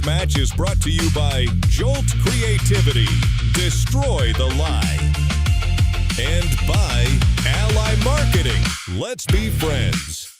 This match is brought to you by Jolt Creativity, Destroy the Lie, and by Ally Marketing. Let's be friends.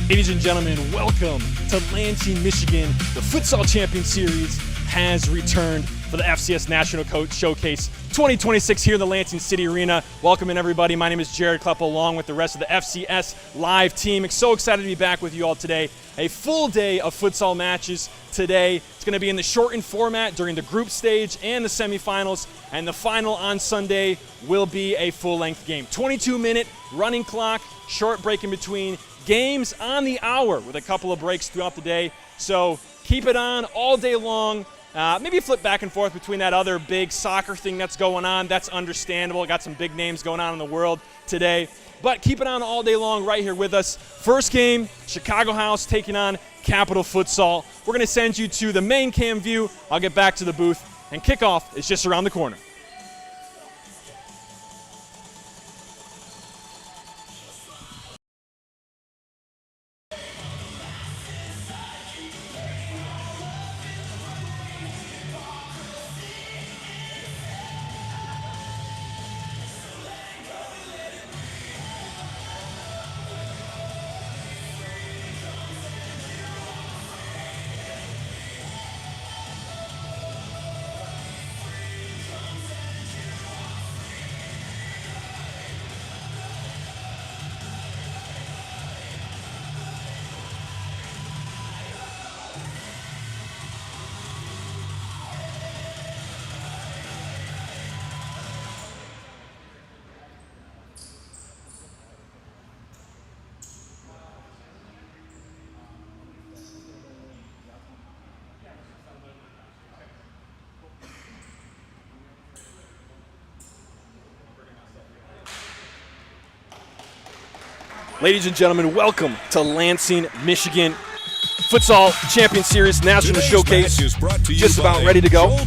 Ladies and gentlemen, welcome to Lansing, Michigan. The Futsal Champions Series has returned for the FCS National Coach Showcase 2026 here in the Lansing City Arena. Welcome in, everybody. My name is Jared Kleppel, along with the rest of the FCS Live team. I'm so excited to be back with you all today. A full day of futsal matches today. It's going to be in the shortened format during the group stage and the semifinals, and the final on Sunday will be a full-length game. 22-minute running clock, short break in between. Games on the hour with a couple of breaks throughout the day. So keep it on all day long. Maybe flip back and forth between that other big soccer thing that's going on. That's understandable. Got some big names going on in the world today. But keep it on all day long right here with us. First game, Chicago House taking on Capital Futsal. We're going to send you to the main cam view. I'll get back to the booth. And kickoff is just around the corner. Ladies and gentlemen, welcome to Lansing, Michigan. Futsal Champions Series National Showcase just about ready to go.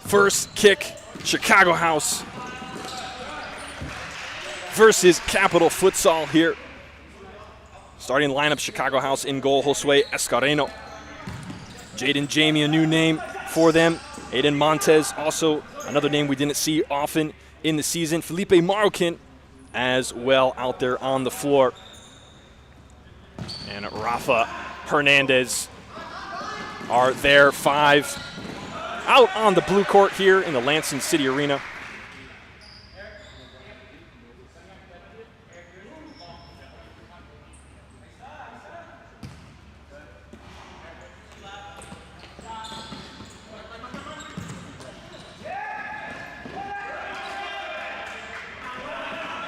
First kick, Chicago House versus Capital Futsal here. Starting lineup, Chicago House in goal, Josue Escareno. Jaden Jamie, a new name for them. Aiden Montez, also another name we didn't see often in the season. Felipe Marroquin as well out there on the floor. And Rafa Hernandez are there, five out on the blue court here in the Lansing City Arena.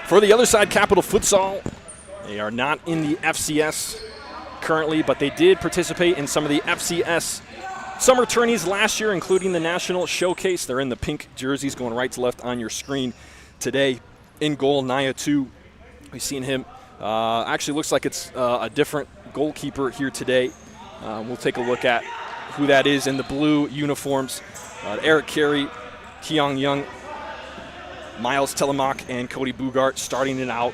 For the other side, Capital Futsal, they are not in the FCS currently, but they did participate in some of the FCS summer tourneys last year, including the National Showcase. They're in the pink jerseys going right to left on your screen today. In goal, Naya 2. We've seen him. Actually looks like it's a different goalkeeper here today. We'll take a look at who that is in the blue uniforms. Eric Carey, Keong Young, Miles Telemak, and Cody Bugart starting it out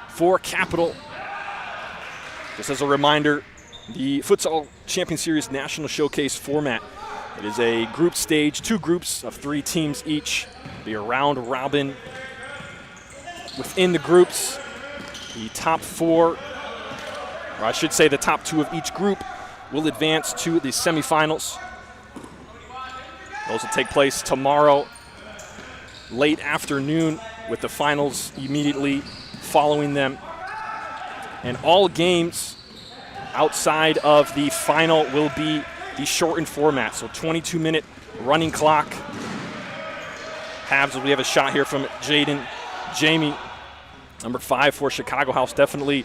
for Capital. Just as a reminder, the Futsal Champions Series National Showcase format. It is a group stage, two groups of 3 teams each. It'll be a round robin within the groups. The top 4, or I should say the top 2 of each group, will advance to the semifinals. Those will take place tomorrow, late afternoon, with the finals immediately following them. And all games outside of the final will be the shortened format, so 22-minute running clock. Halves, we have a shot here from Jaden Jamie, number 5 for Chicago House. Definitely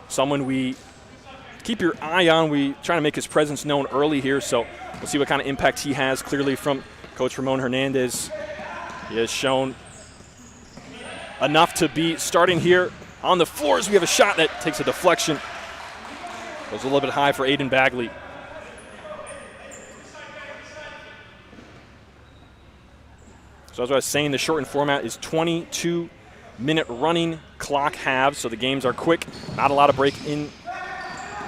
someone we keep your eye on. We try to make his presence known early here, so we'll see what kind of impact he has. Clearly from Coach Ramon Hernandez, he has shown enough to be starting here on the floors. We have a shot that takes a deflection. Goes a little bit high for Aiden Bagley. So as I was saying, the shortened format is 22-minute running clock halves, so the games are quick, not a lot of break in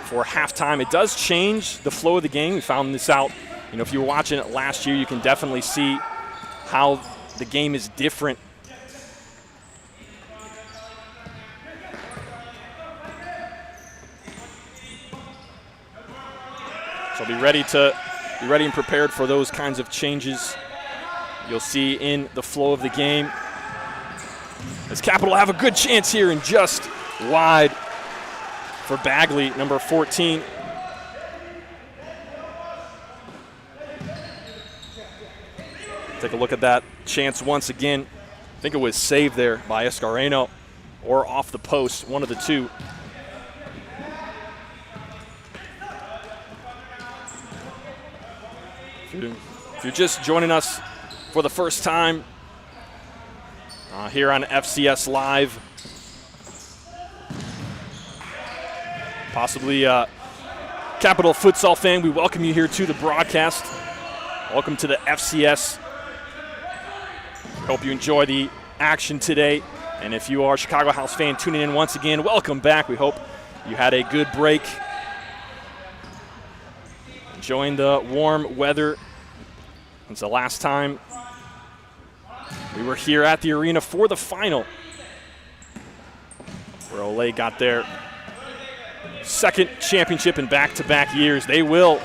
for halftime. It does change the flow of the game. We found this out. If you were watching it last year, you can definitely see how the game is different. So be ready and prepared for those kinds of changes you'll see in the flow of the game. As Capital have a good chance here and just wide for Bagley, number 14. Take a look at that chance once again. I think it was saved there by Escareno or off the post, one of the two. If you're just joining us for the first time here on FCS Live, possibly Capital Futsal fan, we welcome you here to the broadcast. Welcome to the FCS. Hope you enjoy the action today. And if you are a Chicago House fan tuning in once again, welcome back. We hope you had a good break. Enjoying the warm weather. It's the last time we were here at the arena for the final, where Olay got their second championship in back-to-back years. They will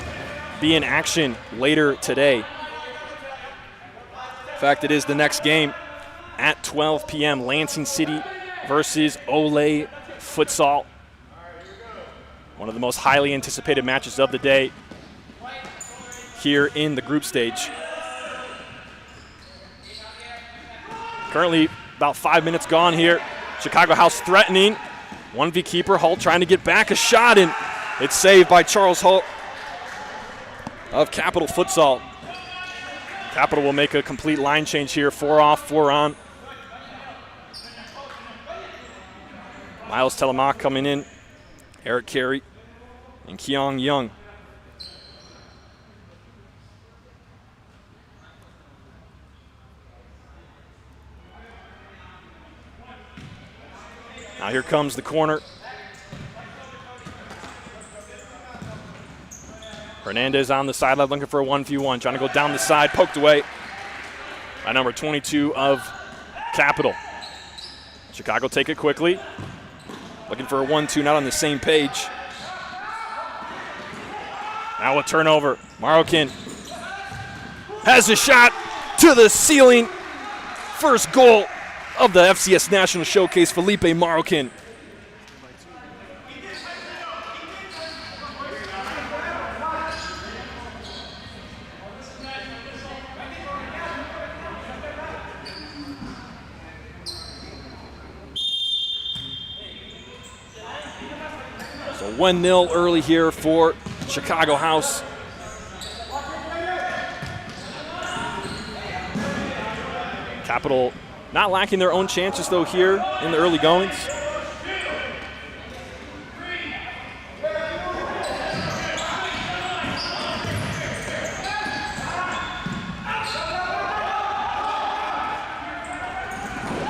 be in action later today. In fact, it is the next game at 12 p.m. Lansing City versus Olay Futsal. One of the most highly anticipated matches of the day here in the group stage. Currently about 5 minutes gone here. Chicago House threatening. 1v keeper. Hull trying to get back a shot, and it's saved by Charles Hull of Capital Futsal. Capital will make a complete line change here. 4 off, 4 on. Miles Telemak coming in. Eric Carey and Keong Young. Now here comes the corner. Hernandez on the sideline looking for a 1v1, trying to go down the side, poked away by number 22 of Capital. Chicago take it quickly. Looking for a 1-2, not on the same page. Now a turnover. Marokin has a shot to the ceiling. First goal of the FCS National Showcase, Felipe Marokin. So 1-0 early here for Chicago House. Capital not lacking their own chances, though, here in the early goings.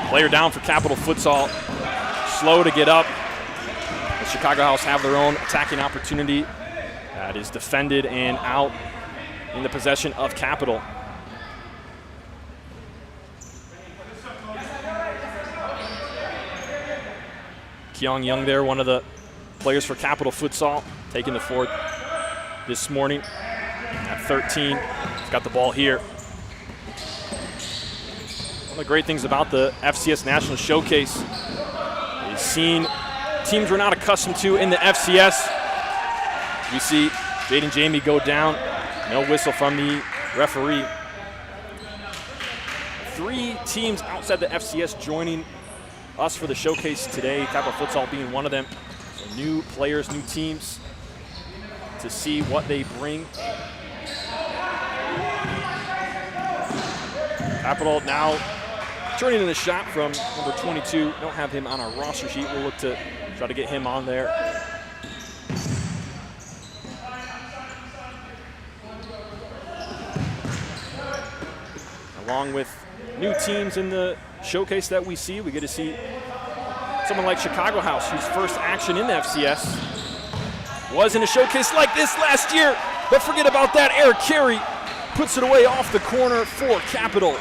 Player down for Capital Futsal. Slow to get up. The Chicago House have their own attacking opportunity. That is defended and out in the possession of Capital. Keong Young there, one of the players for Capital Futsal, taking the forward this morning at 13. He's got the ball here. One of the great things about the FCS National Showcase is seeing teams we're not accustomed to in the FCS. You see Jaden Jamie go down. No whistle from the referee. 3 teams outside the FCS joining us for the showcase today, Capital Futsal being one of them. So new players, new teams to see what they bring. Capital now turning in the shot from number 22. Don't have him on our roster sheet. We'll look to try to get him on there. Along with new teams in the showcase that we see. We get to see someone like Chicago House, whose first action in the FCS was in a showcase like this last year. But forget about that. Eric Carey puts it away off the corner for Capital.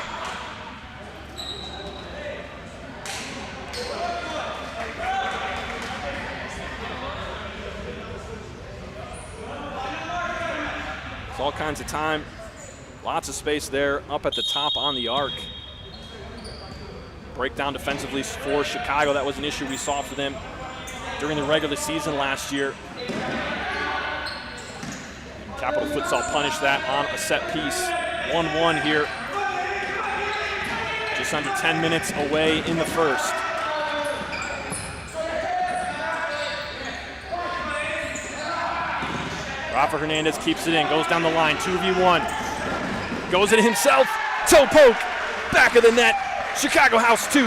It's all kinds of time. Lots of space there up at the top on the arc. Breakdown defensively for Chicago. That was an issue we saw for them during the regular season last year. Capital Futsal punished that on a set piece. 1-1 here. Just under 10 minutes away in the first. Rafa Hernandez keeps it in, goes down the line, 2v1. Goes it himself, toe poke, back of the net, Chicago House 2.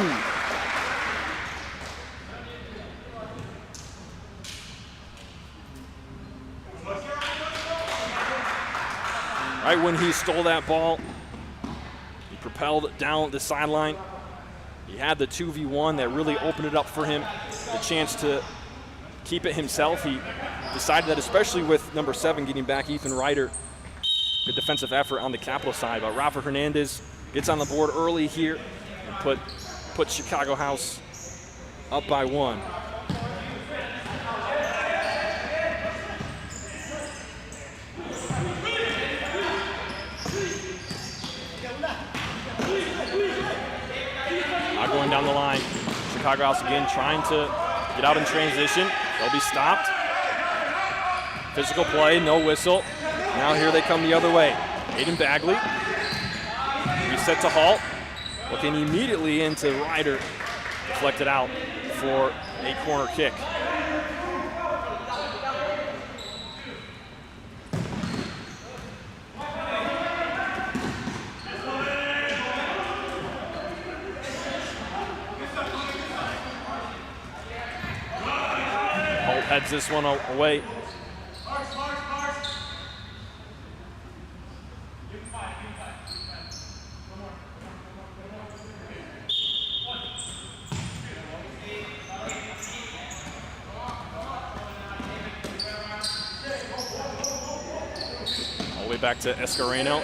Right when he stole that ball, he propelled down the sideline. He had the 2v1 that really opened it up for him, the chance to keep it himself. He decided that, especially with number 7 getting back, Ethan Ryder, good defensive effort on the Capital side. But Rafa Hernandez gets on the board early here and put Chicago House up by 1. Now going down the line, Chicago House again trying to get out in transition. They'll be stopped. Physical play, no whistle. Now here they come the other way. Aiden Bagley, reset to halt. Looking immediately into Ryder. Deflected out for a corner kick. Holt heads this one away. Back to Escareno,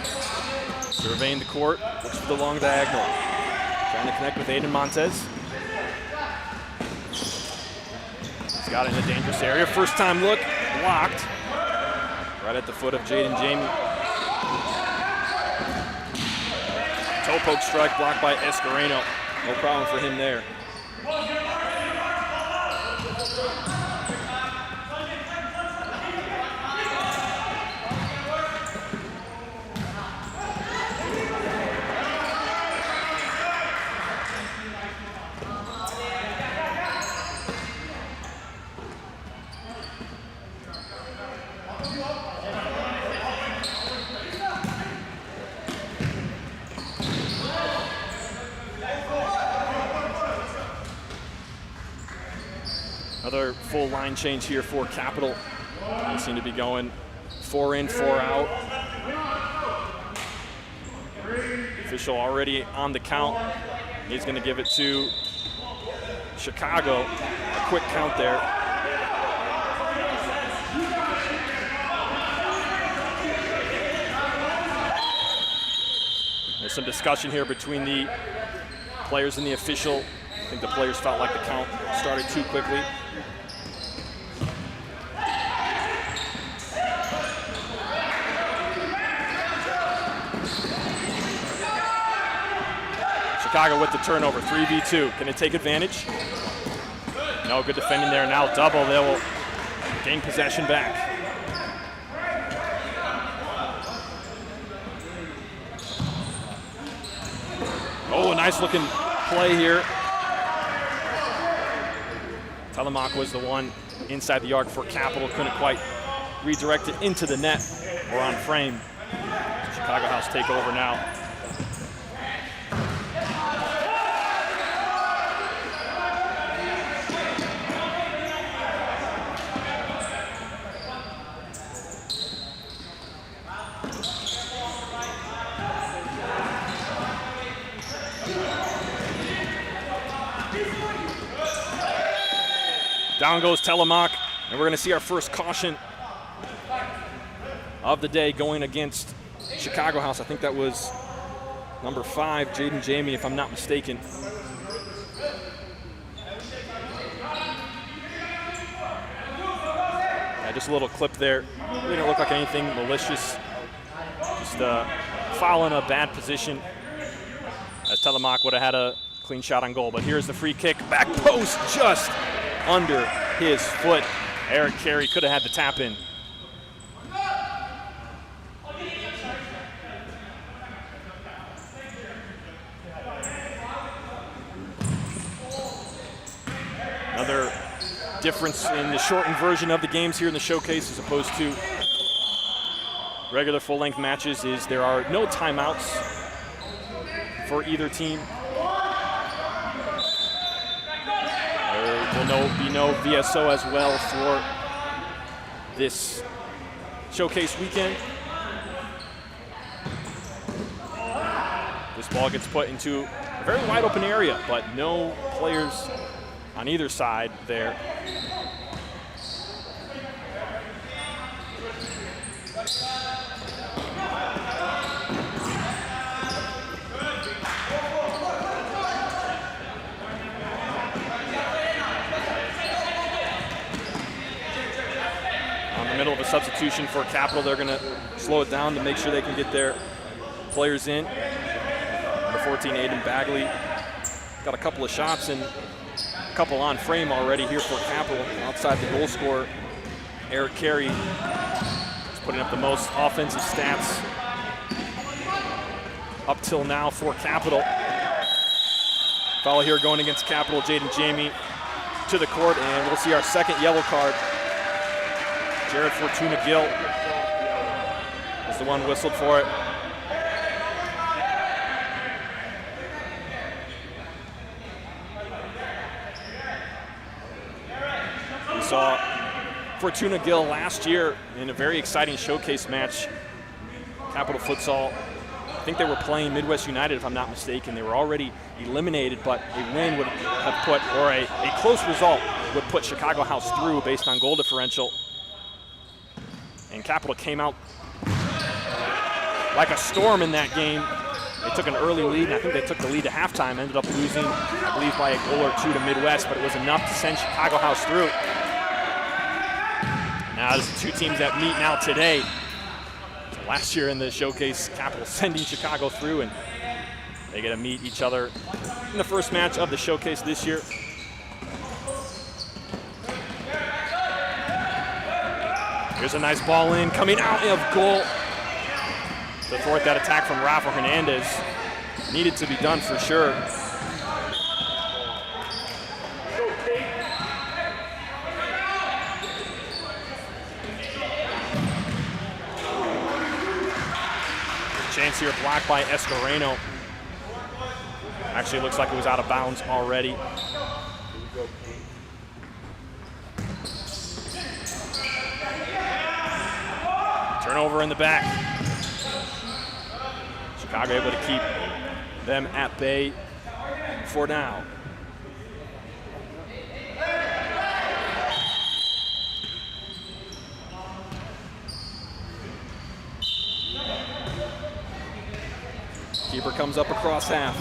surveying the court, looks for the long diagonal. Trying to connect with Aiden Montez. He's got it in a dangerous area. First time look, blocked. Right at the foot of Jaden Jamie. Toe poke strike blocked by Escareno. No problem for him there. Another full line change here for Capital. They seem to be going 4 in, 4 out. Official already on the count. He's going to give it to Chicago. A quick count there. There's some discussion here between the players and the official. I think the players felt like the count started too quickly. Chicago with the turnover, 3v2. Can it take advantage? No, good defending there. Now double, they will gain possession back. Oh, a nice looking play here. Telemak was the one inside the arc for Capital. Couldn't quite redirect it into the net or on frame. Chicago House take over now. Down goes Telemark, and we're going to see our first caution of the day going against Chicago House. I think that was number 5, Jaden Jamie, if I'm not mistaken. Yeah, just a little clip there. Really didn't look like anything malicious. Just foul in a bad position, as Telemark would have had a clean shot on goal. But here's the free kick, back post just under his foot. Eric Carey could have had the tap in. Another difference in the shortened version of the games here in the showcase as opposed to regular full-length matches is there are no timeouts for either team. There will be no VSO as well for this showcase weekend. This ball gets put into a very wide open area, but no players on either side there. On the middle of a substitution for Capital, they're going to slow it down to make sure they can get their players in. Number 14, Aiden Bagley, got a couple of shots and a couple on frame already here for Capital. Outside the goal scorer, Eric Carey is putting up the most offensive stats up till now for Capital. Foul here going against Capital. Jaden Jamie to the court, and we'll see our second yellow card. Jared Fortuna Gill is the one whistled for it. We saw Fortuna Gill last year in a very exciting showcase match. Capital Futsal, I think they were playing Midwest United if I'm not mistaken. They were already eliminated, but a win would have put, or a close result would put Chicago House through based on goal differential. And Capital came out like a storm in that game. They took an early lead, and I think they took the lead at halftime, ended up losing, I believe, by a goal or two to Midwest, but it was enough to send Chicago House through. Now there's the two teams that meet now today. So last year in the showcase, Capital sending Chicago through, and they get to meet each other in the first match of the showcase this year. Here's a nice ball in, coming out of goal to thwart that attack from Rafa Hernandez. Needed to be done for sure. Chance here blocked by Escareno. Actually, it looks like it was out of bounds already. Turnover in the back. Chicago able to keep them at bay for now. Keeper comes up across half.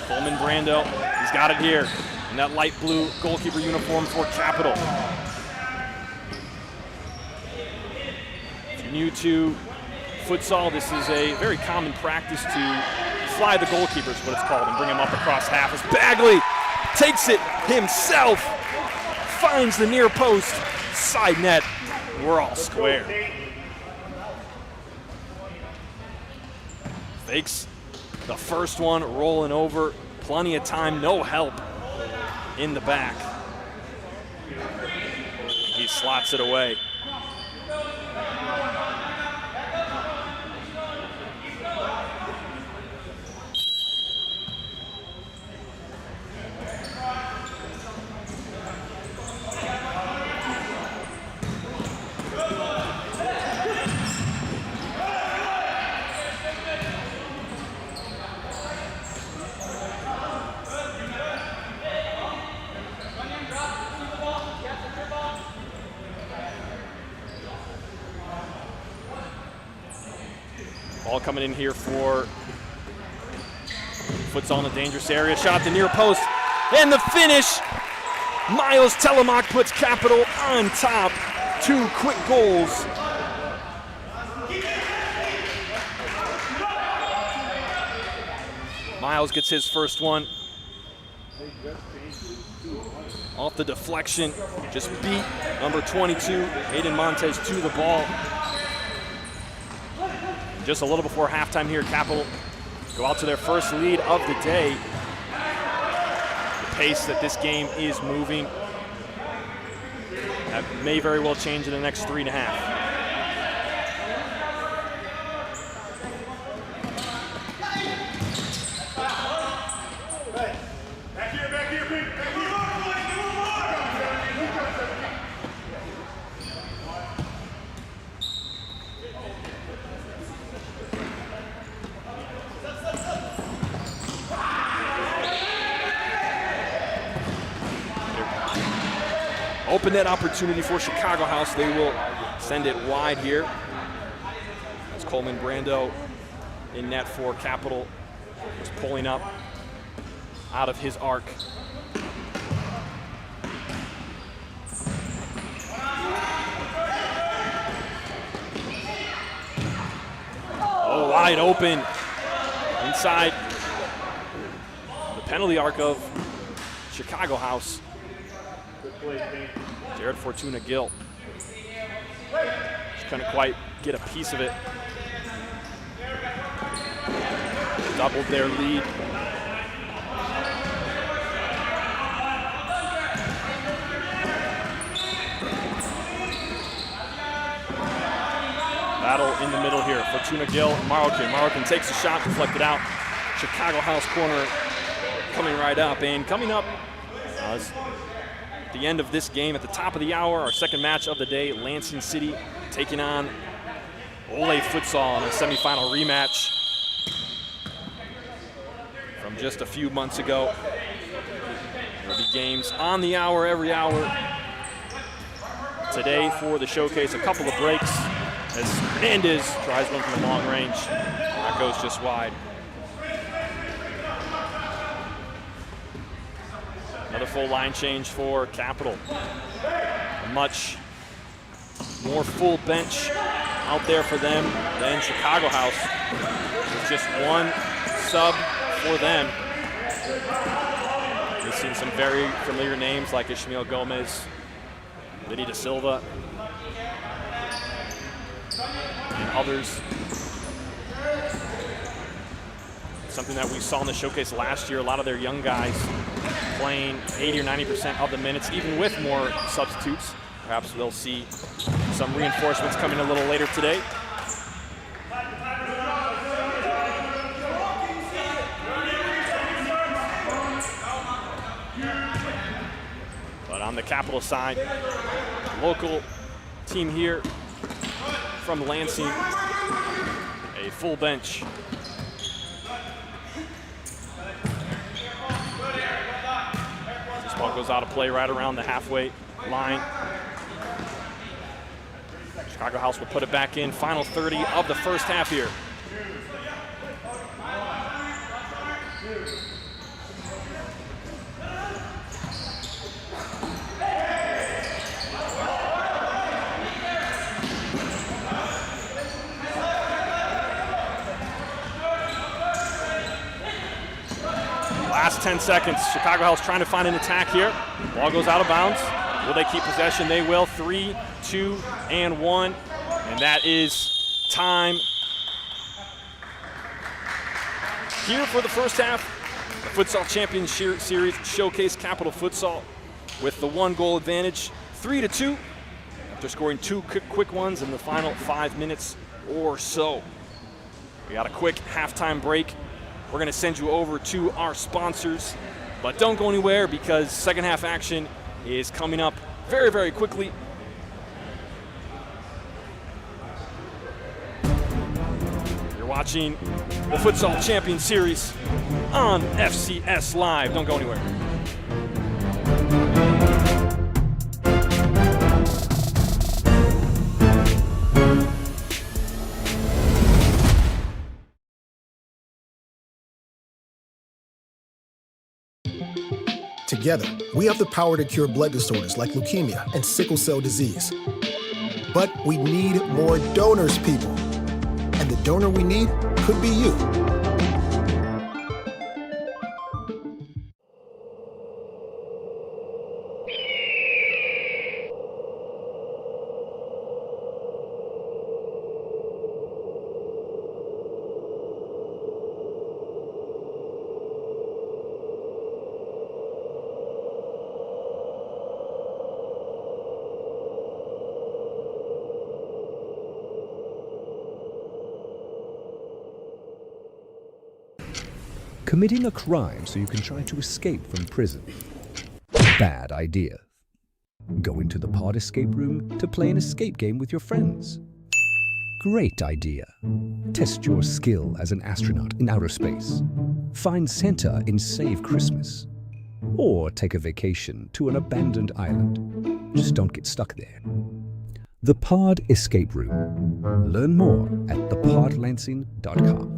Coleman Brando, he's got it here in that light blue goalkeeper uniform for Capital. If you're new to futsal, this is a very common practice to fly the goalkeeper, is what it's called, and bring him up across half as Bagley takes it himself, finds the near post, side net. We're all square. Fakes the first one, rolling over, plenty of time, no help in the back. He slots it away. Ball coming in here for Futsal in a dangerous area. Shot the near post. And the finish. Miles Telemak puts Capital on top. 2 quick goals. Miles gets his first one. Off the deflection. Just beat number 22, Aiden Montes, to the ball. Just a little before halftime here, Capital go out to their first lead of the day. The pace that this game is moving, that may very well change in the next 3.5. Open net opportunity for Chicago House. They will send it wide here. As Coleman Brando in net for Capital, was pulling up out of his arc. Oh, wide open inside the penalty arc of Chicago House. Jared Fortuna Gill just couldn't quite get a piece of it. Doubled their lead. Battle in the middle here. Fortuna Gill, Marroquin. Marroquin takes a shot, deflected out. Chicago House corner coming right up. And coming up at the end of this game, at the top of the hour, our second match of the day, Lansing City taking on Ole Futsal in a semifinal rematch from just a few months ago. There will be games on the hour, every hour. Today for the showcase, a couple of breaks as Hernandez tries one from the long range. That goes just wide. Another full line change for Capital. A much more full bench out there for them than Chicago House. With just one sub for them. We've seen some very familiar names like Ishmael Gomez, Liddy Da Silva, and others. Something that we saw in the showcase last year, a lot of their young guys playing 80 or 90% of the minutes, even with more substitutes. Perhaps they'll see some reinforcements coming a little later today. But on the Capital side, local team here from Lansing, a full bench. Ball goes out of play right around the halfway line. Chicago House will put it back in. Final 30 of the first half here. Last 10 seconds. Chicago House trying to find an attack here. Ball goes out of bounds. Will they keep possession? They will. 3, 2, and 1. And that is time here for the first half. The Futsal Champions Series showcase Capital Futsal with the 1-goal advantage. 3-2 after scoring 2 quick ones in the final 5 minutes or so. We got a quick halftime break. We're going to send you over to our sponsors, but don't go anywhere because second half action is coming up very, very quickly. You're watching the Futsal Champions Series on FCS Live. Don't go anywhere. Together, we have the power to cure blood disorders like leukemia and sickle cell disease. But we need more donors, people. And the donor we need could be you. Committing a crime so you can try to escape from prison. Bad idea. Going to the pod escape room to play an escape game with your friends. Great idea. Test your skill as an astronaut in outer space. Find Santa in Save Christmas. Or take a vacation to an abandoned island. Just don't get stuck there. The Pod Escape Room. Learn more at thepodlansing.com.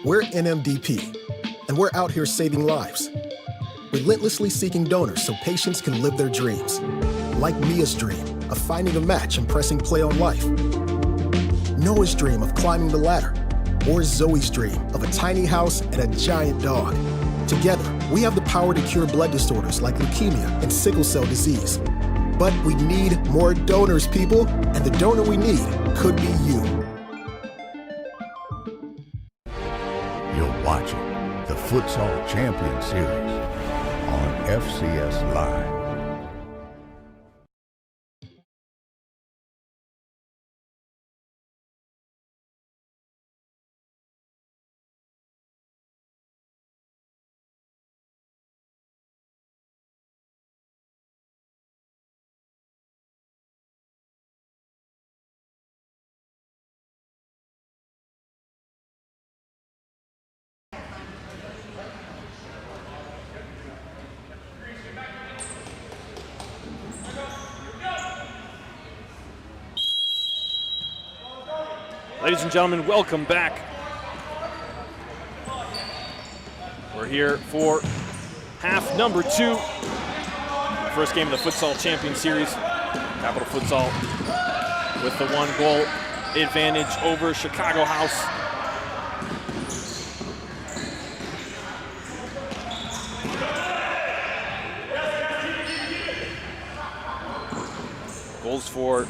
We're NMDP, and we're out here saving lives, relentlessly seeking donors so patients can live their dreams. Like Mia's dream of finding a match and pressing play on life. Noah's dream of climbing the ladder. Or Zoe's dream of a tiny house and a giant dog. Together, we have the power to cure blood disorders like leukemia and sickle cell disease. But we need more donors, people, and the donor we need could be you. You're watching the Futsal Champions Series on FCS Live. Ladies and gentlemen, welcome back. We're here for half number 2. First game of the Futsal Champions Series. Capital Futsal with the 1-goal advantage over Chicago House. Goals for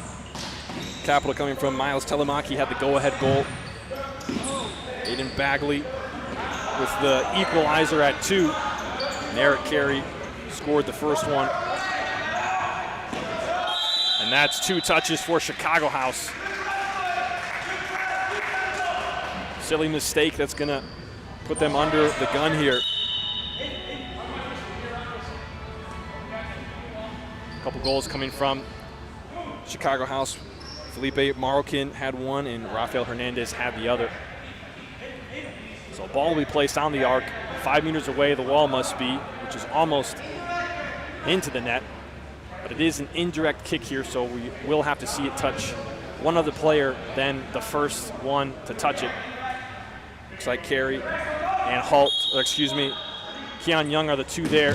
Capital coming from Miles Telemaki, had the go-ahead goal. Aiden Bagley with the equalizer at 2. And Eric Carey scored the first one. And that's 2 touches for Chicago House. Silly mistake that's gonna put them under the gun here. A couple goals coming from Chicago House. Felipe Marroquin had one and Rafael Hernandez had the other. So ball will be placed on the arc. 5 meters away the wall must be, which is almost into the net. But it is an indirect kick here, so we will have to see it touch one other player than the first one to touch it. Looks like Carey and Keon Young are the two there.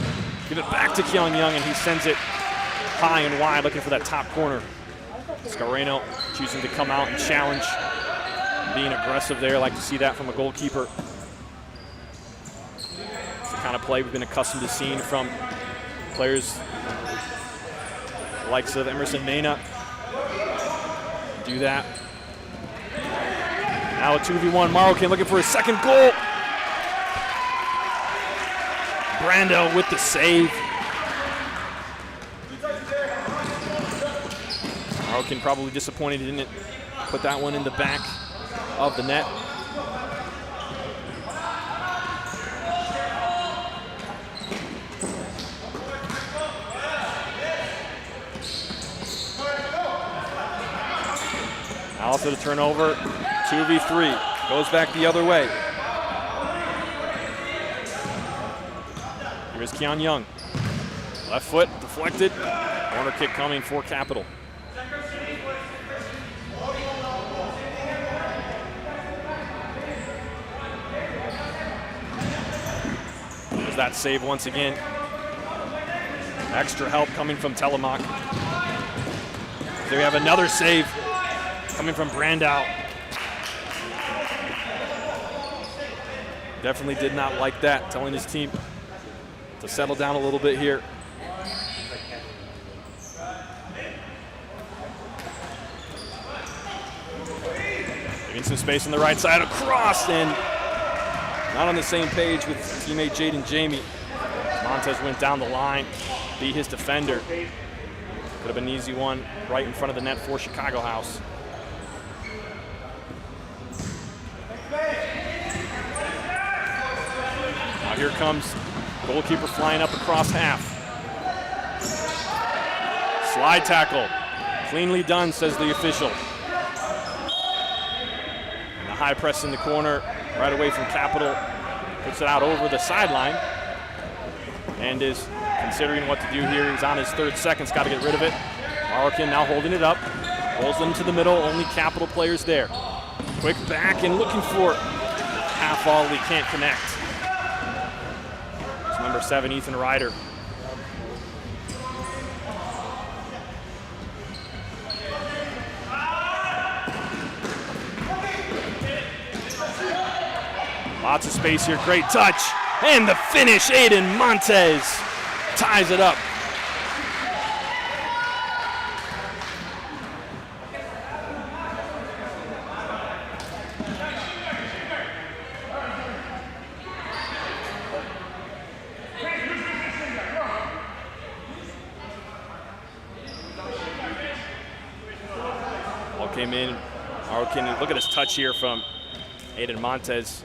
Give it back to Keon Young, and he sends it high and wide, looking for that top corner. Scareno choosing to come out and challenge, being aggressive there. Like to see that from a goalkeeper. It's the kind of play we've been accustomed to seeing from players likes of Emerson Mena. Do that. Now a 2v1, Marroquin looking for his second goal. Brando with the save. Marroquin probably disappointed he didn't put that one in the back of the net. Also the turnover, 2v3, goes back the other way. Here's Keon Young. Left foot deflected, corner kick coming for Capital. There's that save once again. Extra help coming from Telemark. There we have another save coming from Brandau. Definitely did not like that, telling his team to settle down a little bit here. Getting some space on the right side, across, and not on the same page with teammate Jaden Jamie. Montez went down the line, beat his defender. Could have been an easy one right in front of the net for Chicago House. Now here comes goalkeeper flying up across half. Slide tackle, cleanly done, says the official. And the high press in the corner, right away from Capital, puts it out over the sideline and is considering what to do here. He's on his third seconds, got to get rid of it. Marroquin now holding it up, rolls it into the middle, only Capital players there. Quick back and looking for half volley, can't connect. It's number 7, Ethan Ryder. Lots of space here, great touch. And the finish, Aiden Montez ties it up. Ball came in. Marroquin, look at his touch here from Aiden Montez.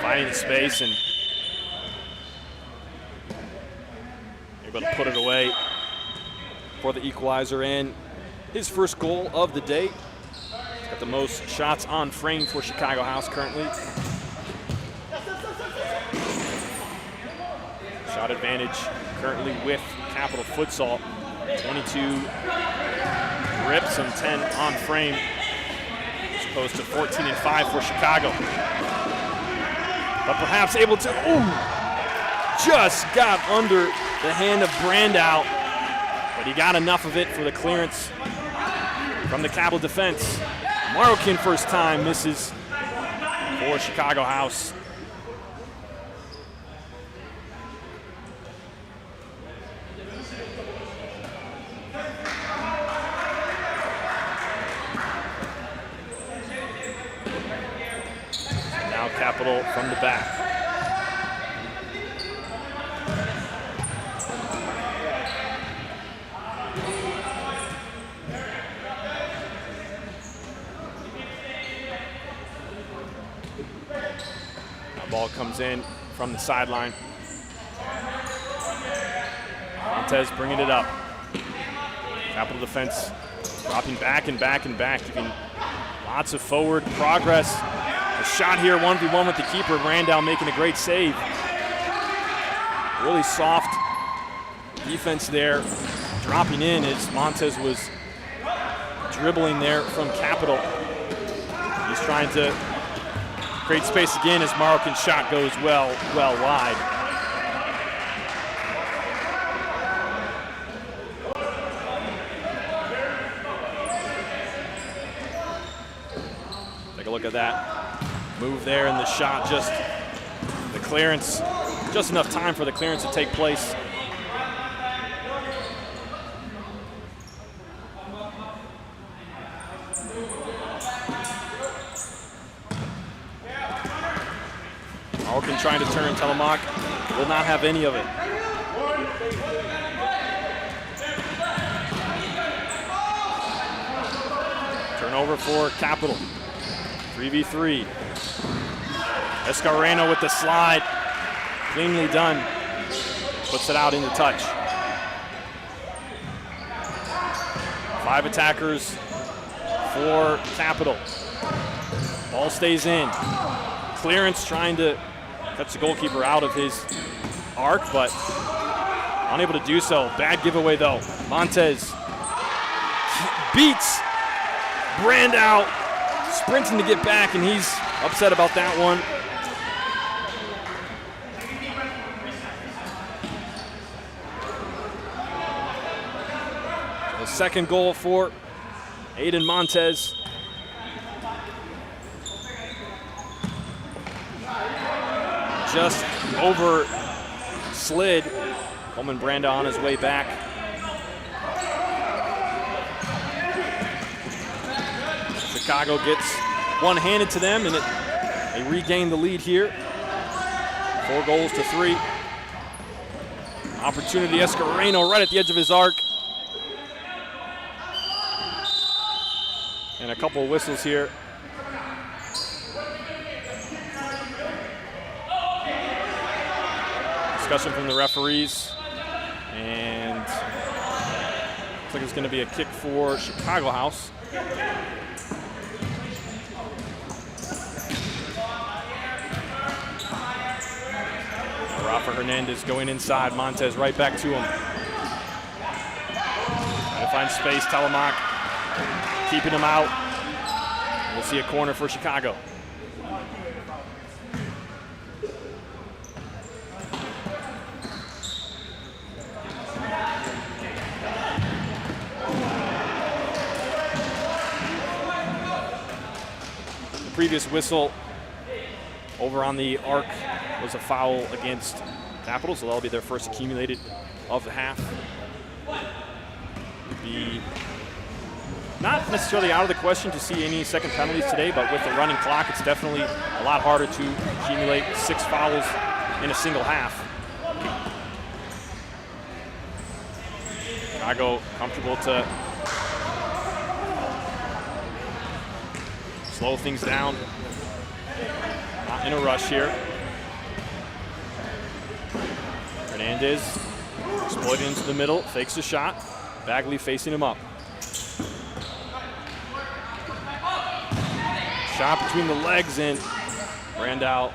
Finding the space and able to put it away for the equalizer, and his first goal of the day. He's got the most shots on frame for Chicago House currently. Shot advantage currently with Capital Futsal. 22 rips and 10 on frame, as opposed to 14 and 5 for Chicago. But perhaps able to, just got under the hand of Brandau, but he got enough of it for the clearance from the Capital defense. Marroquin first time misses for Chicago House. Now Capital from the back. Ball comes in from the sideline. Montez bringing it up. Capital defense dropping back and back and back, giving lots of forward progress. A shot here, 1v1 with the keeper. Randall making a great save. Really soft defense there. Dropping in as Montez was dribbling there from Capital. He's trying to create space again as Marroquin's shot goes well wide. Take a look at that move there, and the shot, just the clearance, just enough time for the clearance to take place. Marroquin trying to turn. Telemaque will not have any of it. Turnover for Capital. 3v3. Escareno with the slide. Cleanly done. Puts it out into touch. 5 attackers for Capital. Ball stays in. Clearance trying to catch the goalkeeper out of his arc, but unable to do so. Bad giveaway though. Montez beats Brandau, sprinting to get back, and he's upset about that one. The second goal for Aiden Montez. Just over slid. Coleman Brandau on his way back. Chicago gets one handed to them, and they regain the lead here. 4 goals to 3. Opportunity, Escareno right at the edge of his arc. And a couple of whistles here. Discussion from the referees, and looks like it's going to be a kick for Chicago House. Rafa Hernandez going inside. Montez right back to him. Trying to find space. Telemaque keeping him out. We'll see a corner for Chicago. Previous whistle over on the arc was a foul against Capital, so that'll be their first accumulated of the half. Would be not necessarily out of the question to see any second penalties today, but with the running clock, it's definitely a lot harder to accumulate 6 fouls in a single half. Chicago comfortable to slow things down. Not in a rush here. Hernandez exploited into the middle, fakes the shot. Bagley facing him up. Shot between the legs, and Brandau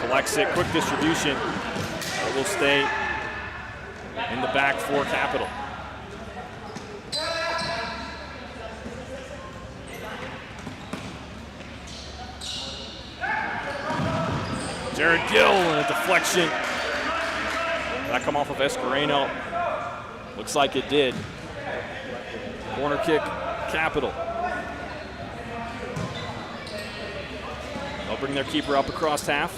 collects it. Quick distribution. It will stay in the back for Capital. Jared Gill and a deflection. Did that come off of Escareno? Looks like it did. Corner kick, Capital. They'll bring their keeper up across half.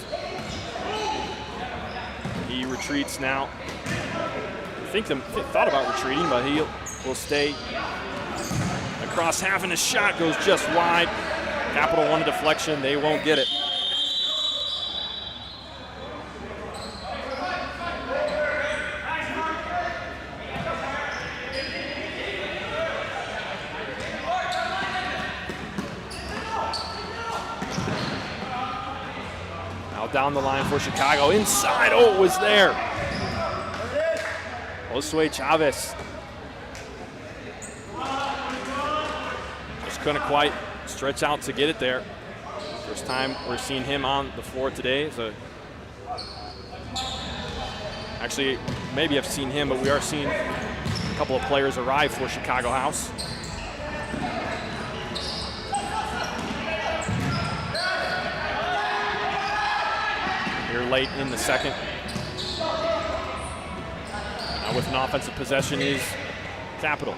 He retreats now. I think they thought about retreating, but he will stay across half, and the shot goes just wide. Capital won a deflection. They won't get it. Down the line for Chicago, inside, oh, it was there. Josue Chavez. Just couldn't quite stretch out to get it there. First time we're seeing him on the floor today. So actually, maybe I've seen him, but we are seeing a couple of players arrive for Chicago House. Here late in the second. Now with an offensive possession is Capital.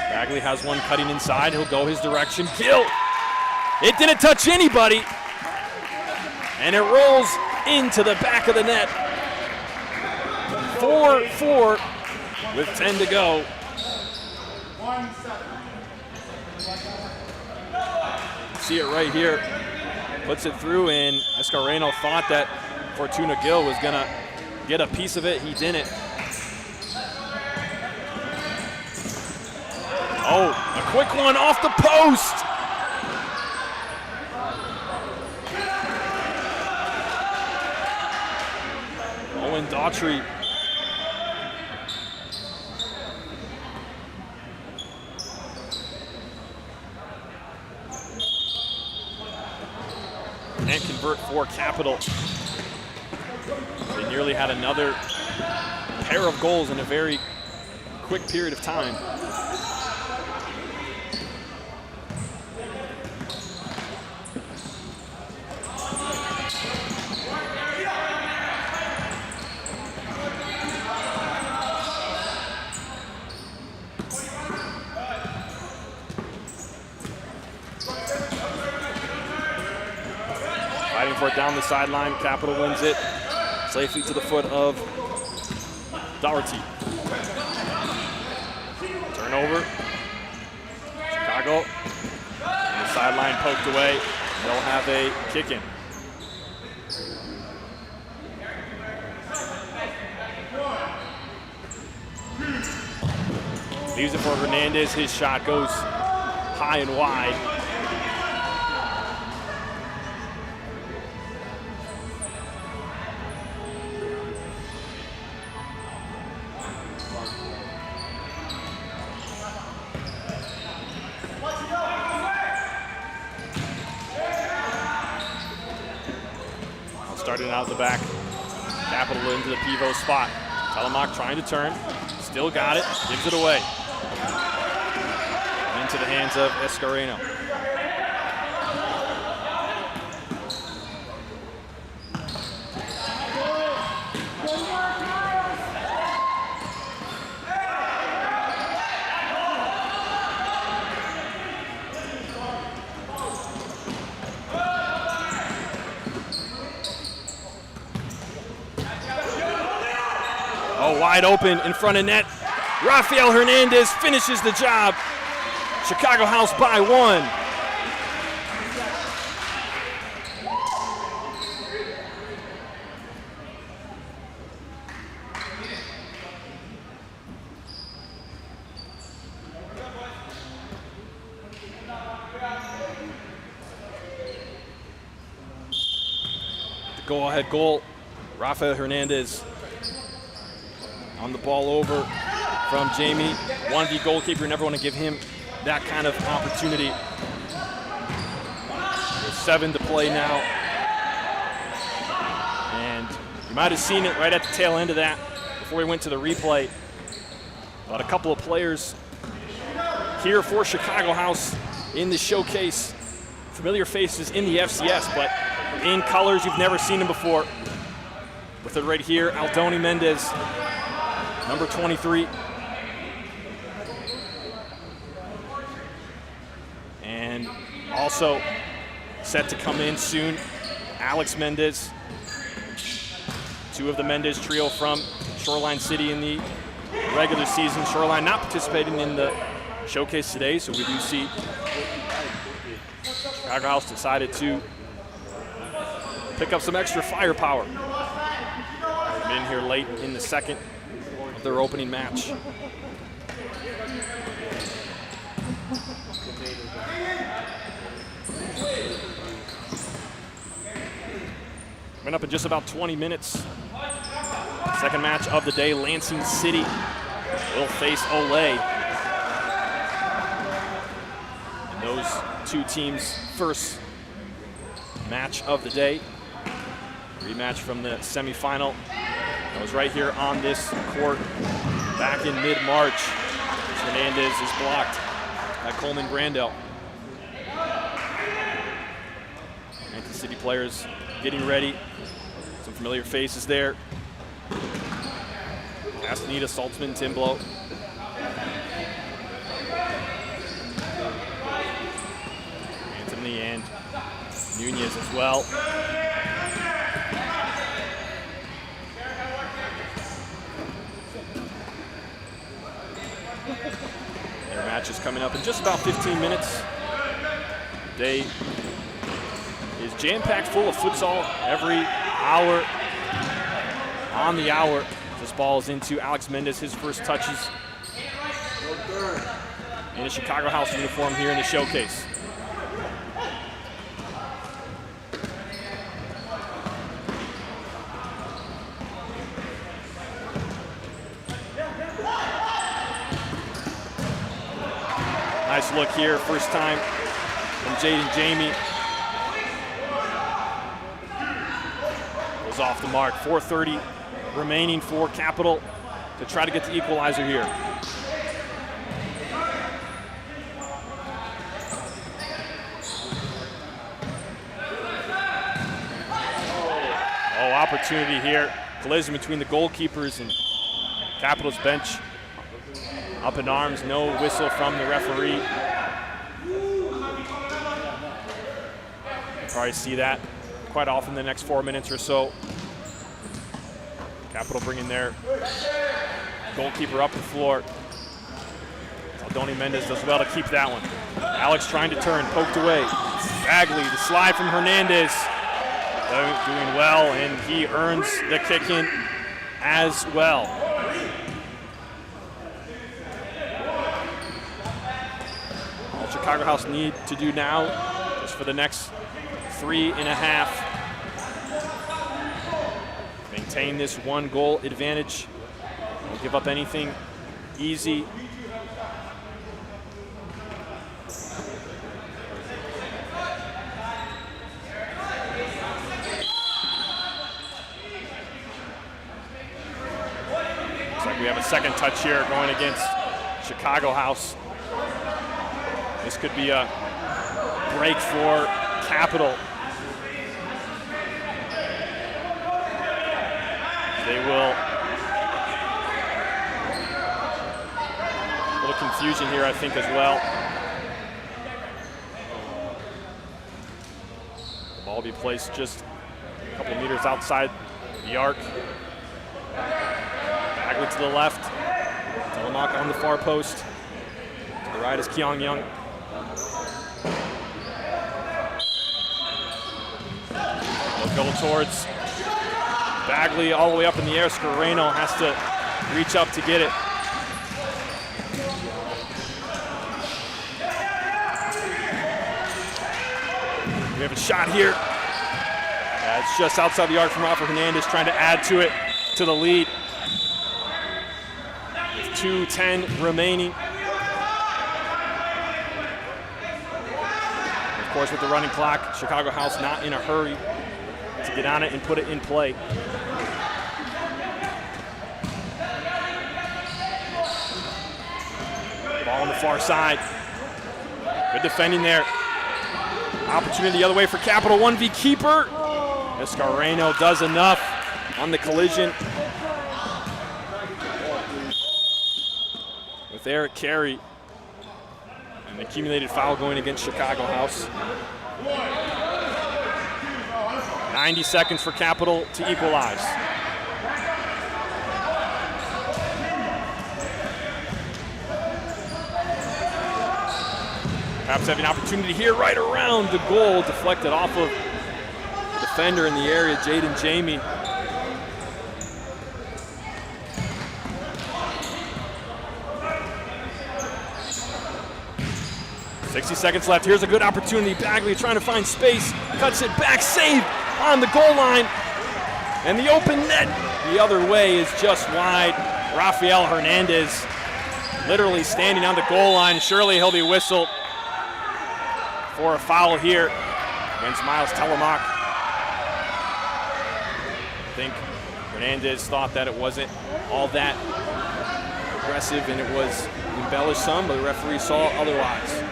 Bagley has one cutting inside. He'll go his direction. Gill! It didn't touch anybody. And it rolls into the back of the net. 4-4 with 10 to go. See it right here. Puts it through, and Escareno thought that Fortuna Gill was going to get a piece of it. He didn't. Oh, a quick one off the post. Owen Daughtry. Can't convert for Capital. They nearly had another pair of goals in a very quick period of time. Fighting for it down the sideline. Capital wins it safely to the foot of Doherty. Turnover. Chicago. And the sideline poked away. They'll have a kick in. Leaves it for Hernandez. His shot goes high and wide. Starting out the back, Capital into the pivot spot. Telemark trying to turn, still got it, gives it away. Into the hands of Escareno. Oh, wide open in front of net. Rafael Hernandez finishes the job. Chicago House by 1. The go-ahead goal, Rafael Hernandez on the ball over from Jamie. 1v goalkeeper, you never want to give him that kind of opportunity. There's 7 to play now. And you might have seen it right at the tail end of that before we went to the replay. But a couple of players here for Chicago House in the showcase. Familiar faces in the FCS, but in colors you've never seen them before. With it right here, Aldoni Mendez, number 23. And also set to come in soon, Alex Mendez. 2 of the Mendez trio from Shoreline City in the regular season. Shoreline not participating in the showcase today, so we do see Chicago House decided to pick up some extra firepower. In here late in the second of their opening match. Coming up in just about 20 minutes. Second match of the day, Lansing City will face Ole. And those two teams' first match of the day. Rematch from the semifinal. That was right here on this court back in mid-March. Hernandez is blocked by Coleman Brandel. Lansing City players getting ready. Some familiar faces there. Castaneda, Saltzman, Timblow. Anthony and Nunez as well. Their match is coming up in just about 15 minutes. The day is jam-packed full of futsal every hour on the hour. This ball is into Alex Mendez, his first touches in a Chicago House uniform here in the showcase. Nice look here, first time from Jaden Jamie. Goes off the mark. 4:30 remaining for Capital to try to get the equalizer here. Oh, opportunity here. Collision between the goalkeepers and Capital's bench. Up in arms, no whistle from the referee. You'll probably see that quite often the next 4 minutes or so. Capital bringing their goalkeeper up the floor. Aldoni Mendez does well to keep that one. Alex trying to turn, poked away. Bagley, the slide from Hernandez. Doing well, and he earns the kick in as well. All Chicago House need to do now is for the next 3.5. Maintain this 1-goal advantage. Don't give up anything easy. Looks like we have a second touch here going against Chicago House. This could be a break for Capital. They will. A little confusion here, I think, as well. The ball will be placed just a couple meters outside the arc. Bagley to the left. Telemark on the far post. To the right is Keong Young. They'll go towards Bagley all the way up in the air. Scareno has to reach up to get it. We have a shot here. It's just outside the arc from Rafa Hernandez, trying to add to it, to the lead. With 2:10 remaining. Of course, with the running clock, Chicago House not in a hurry to get on it and put it in play. Ball on the far side. Good defending there. Opportunity the other way for Capital. 1v keeper. Escareno does enough on the collision with Eric Carey. An accumulated foul going against Chicago House. 90 seconds for Capital to equalize. Perhaps having an opportunity here right around the goal, deflected off of the defender in the area, Jaden Jamie. .60 seconds left. Here's a good opportunity. Bagley trying to find space. Cuts it back. Save on the goal line. And the open net the other way is just wide. Rafael Hernandez literally standing on the goal line. Surely he'll be whistled for a foul here against Miles Telemark. I think Hernandez thought that it wasn't all that aggressive and it was embellished some, but the referee saw otherwise.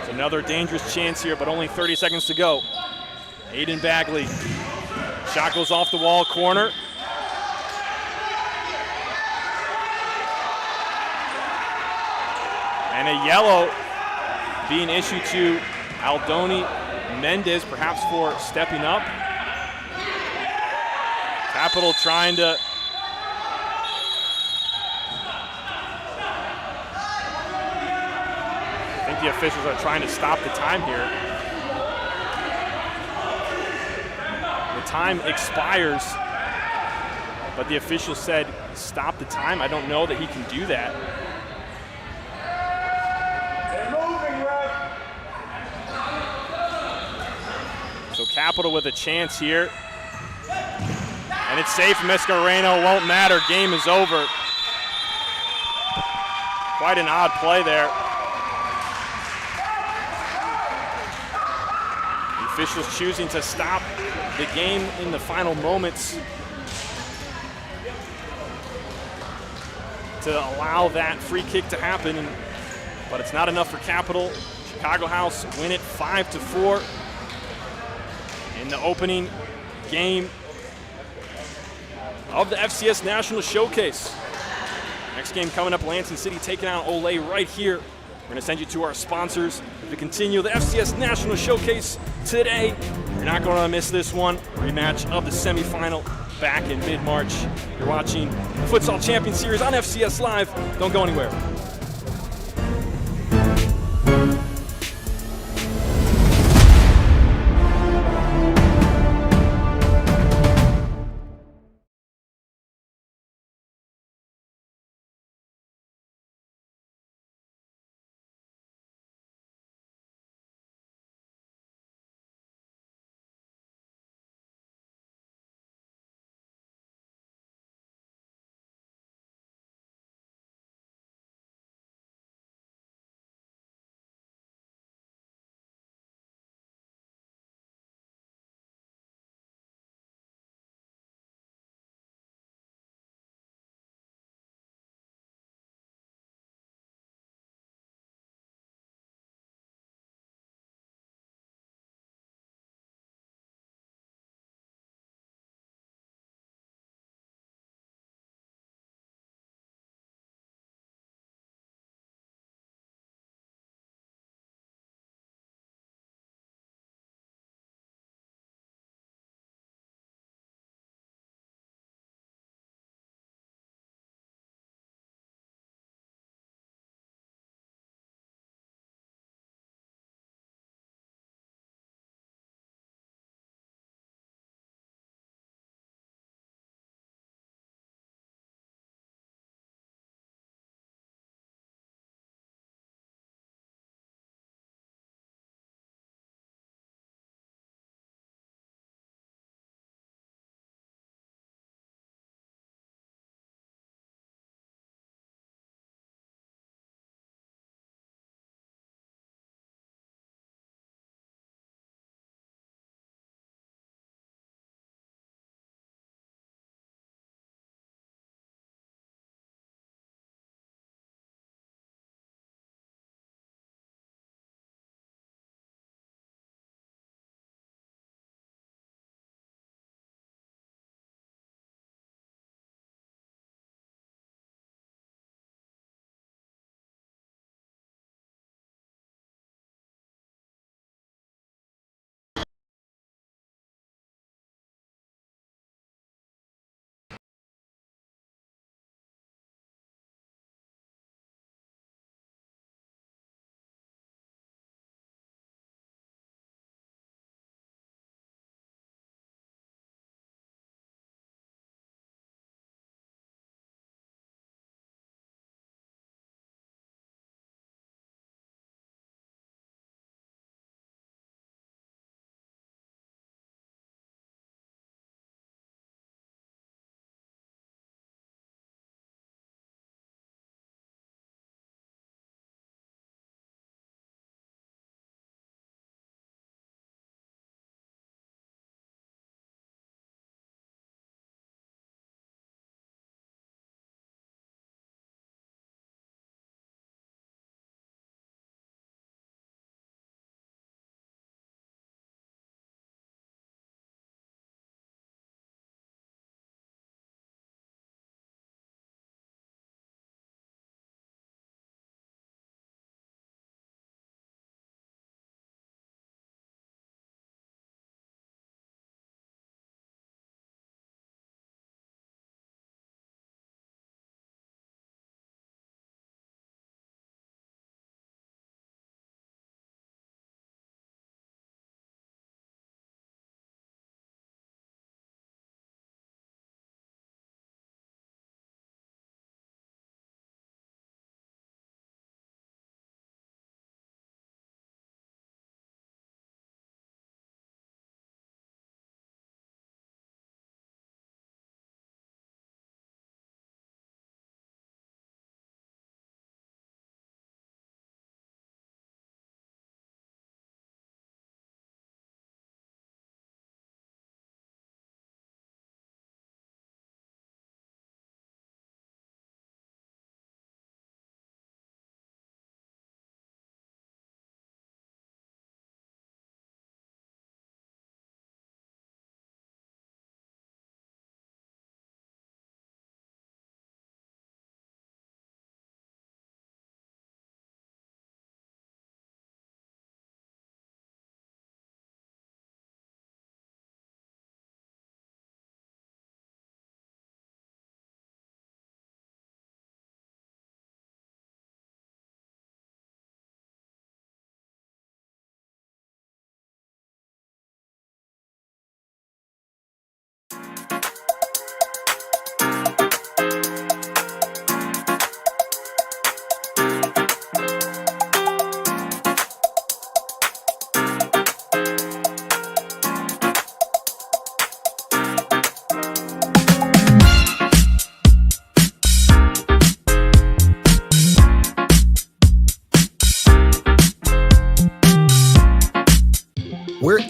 It's another dangerous chance here, but only 30 seconds to go. Aiden Bagley. Shot goes off the wall, corner. And a yellow being issued to Aldoni Mendez, perhaps for stepping up. Capital trying to I think the officials are trying to stop the time here. The time expires, but the official said stop the time. I don't know that he can do that. So Capital with a chance here. And it's safe. Mascareno won't matter. Game is over. Quite an odd play there. The officials choosing to stop the game in the final moments to allow that free kick to happen, but it's not enough for Capital. Chicago House win it 5-4 in the opening game of the FCS National Showcase. Next game coming up, Lansing City taking out Olay right here. We're going to send you to our sponsors to continue the FCS National Showcase today. You're not going to miss this one. Rematch of the semifinal back in mid-March. You're watching the Futsal Champions Series on FCS Live. Don't go anywhere.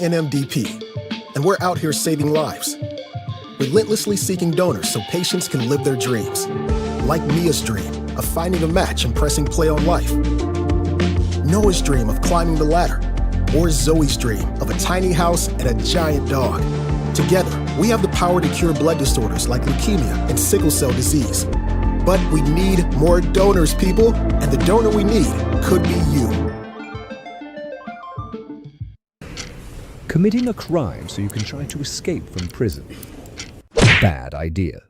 NMDP, and we're out here saving lives. Relentlessly seeking donors so patients can live their dreams. Like Mia's dream of finding a match and pressing play on life. Noah's dream of climbing the ladder. Or Zoe's dream of a tiny house and a giant dog. Together, we have the power to cure blood disorders like leukemia and sickle cell disease. But we need more donors, people, and the donor we need could be you. Committing a crime so you can try to escape from prison. Bad idea.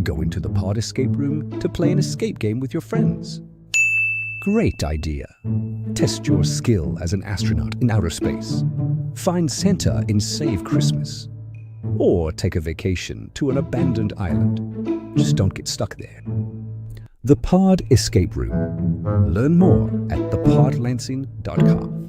Going to the pod escape room to play an escape game with your friends. Great idea. Test your skill as an astronaut in outer space. Find Santa in Save Christmas. Or take a vacation to an abandoned island. Just don't get stuck there. The Pod Escape Room. Learn more at thepodlansing.com.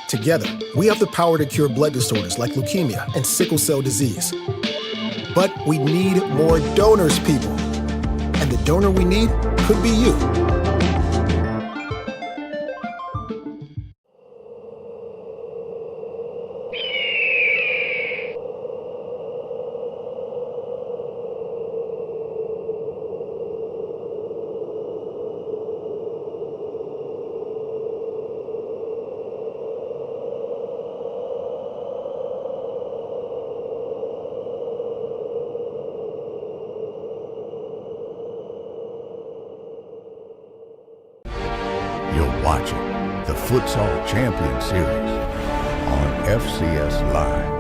Together, we have the power to cure blood disorders like leukemia and sickle cell disease. But we need more donors, people. And the donor we need could be you. You're watching the Futsal Champions Series on FCS Live.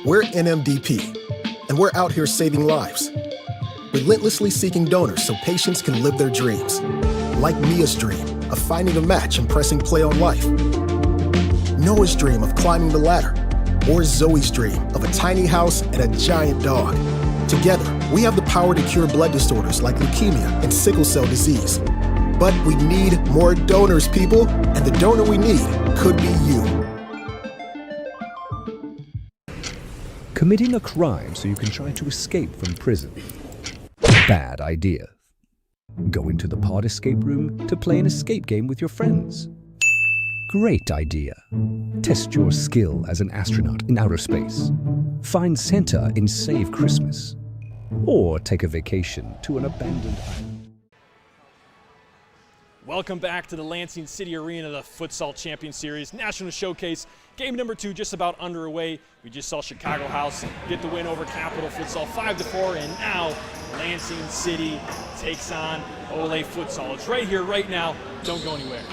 We're NMDP, and we're out here saving lives. Relentlessly seeking donors so patients can live their dreams. Like Mia's dream of finding a match and pressing play on life. Noah's dream of climbing the ladder. Or Zoe's dream of a tiny house and a giant dog. Together, we have the power to cure blood disorders like leukemia and sickle cell disease. But we need more donors, people, and the donor we need could be you. Committing a crime so you can try to escape from prison. Bad idea. Going to the pod escape room to play an escape game with your friends. Great idea. Test your skill as an astronaut in outer space. Find Santa in Save Christmas. Or take a vacation to an abandoned island. Welcome back to the Lansing City Arena, the Futsal Champions Series National Showcase. Game number 2 just about underway. We just saw Chicago House get the win over Capital Futsal 5-4, and now Lansing City takes on Ole Futsal. It's right here, right now. Don't go anywhere.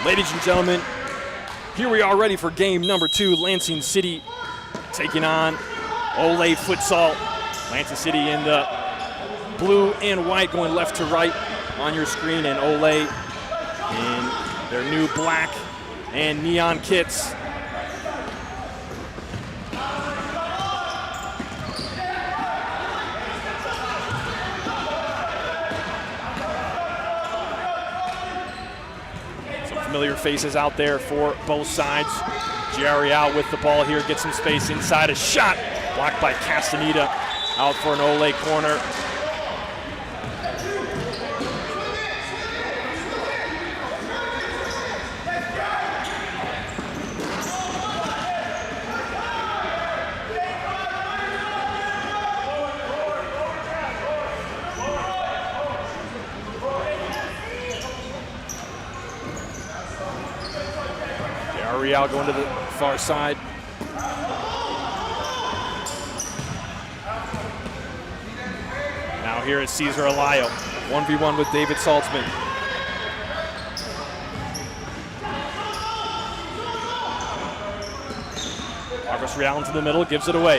Ladies and gentlemen, here we are ready for game number 2. Lansing City taking on Ole Futsal. Lansing City in the blue and white going left to right on your screen, and Ole in their new black and neon kits. Familiar faces out there for both sides. Jerry out with the ball here, gets some space inside. A shot blocked by Castaneda, out for an Ole corner. Real going to the far side. Now here is Cesar Alayo, 1v1 with David Saltzman. Marcus Real into the middle, gives it away.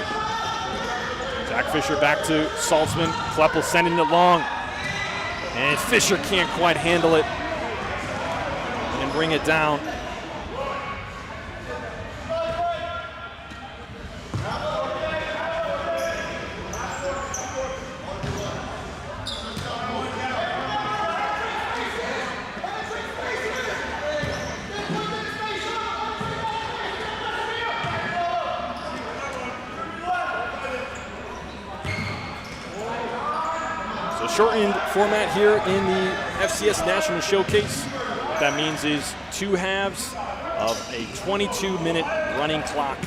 Jack Fisher back to Saltzman. Kleppel sending it long. And Fisher can't quite handle it and bring it down. Shortened format here in the FCS National Showcase. What that means is 2 halves of a 22-minute running clock.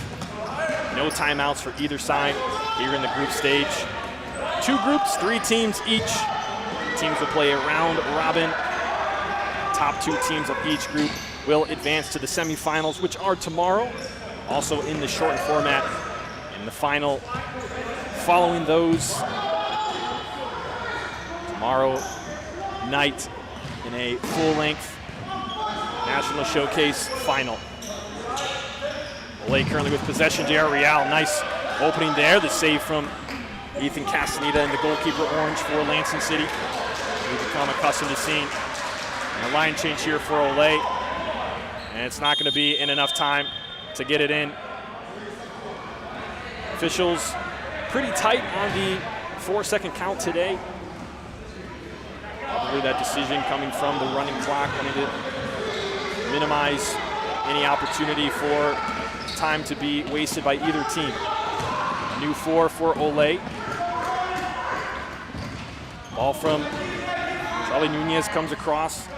No timeouts for either side here in the group stage. 2 groups, 3 teams each. Teams will play a round robin. Top 2 teams of each group will advance to the semifinals, which are tomorrow. Also in the shortened format. And the final following those tomorrow night in a full-length National Showcase final. Ole currently with possession. J.R. Real, nice opening there. The save from Ethan Castaneda and the goalkeeper orange for Lansing City. We've become accustomed to seeing a line change here for Ole, and it's not going to be in enough time to get it in. Officials pretty tight on the 4-second count today. Probably that decision coming from the running clock, wanting to minimize any opportunity for time to be wasted by either team. New 4 for Ole. Ball from Charlie Nunez comes across. And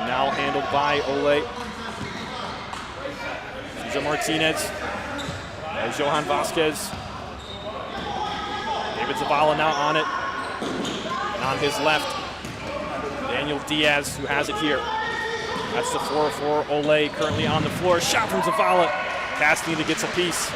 now handled by Ole. Cesar Martinez. There's Johan Vasquez. David Zavala now on it. And on his left, Daniel Diaz, who has it here. That's the 4 for Ole, currently on the floor. Shot from Zavala. Castaneda gets a piece.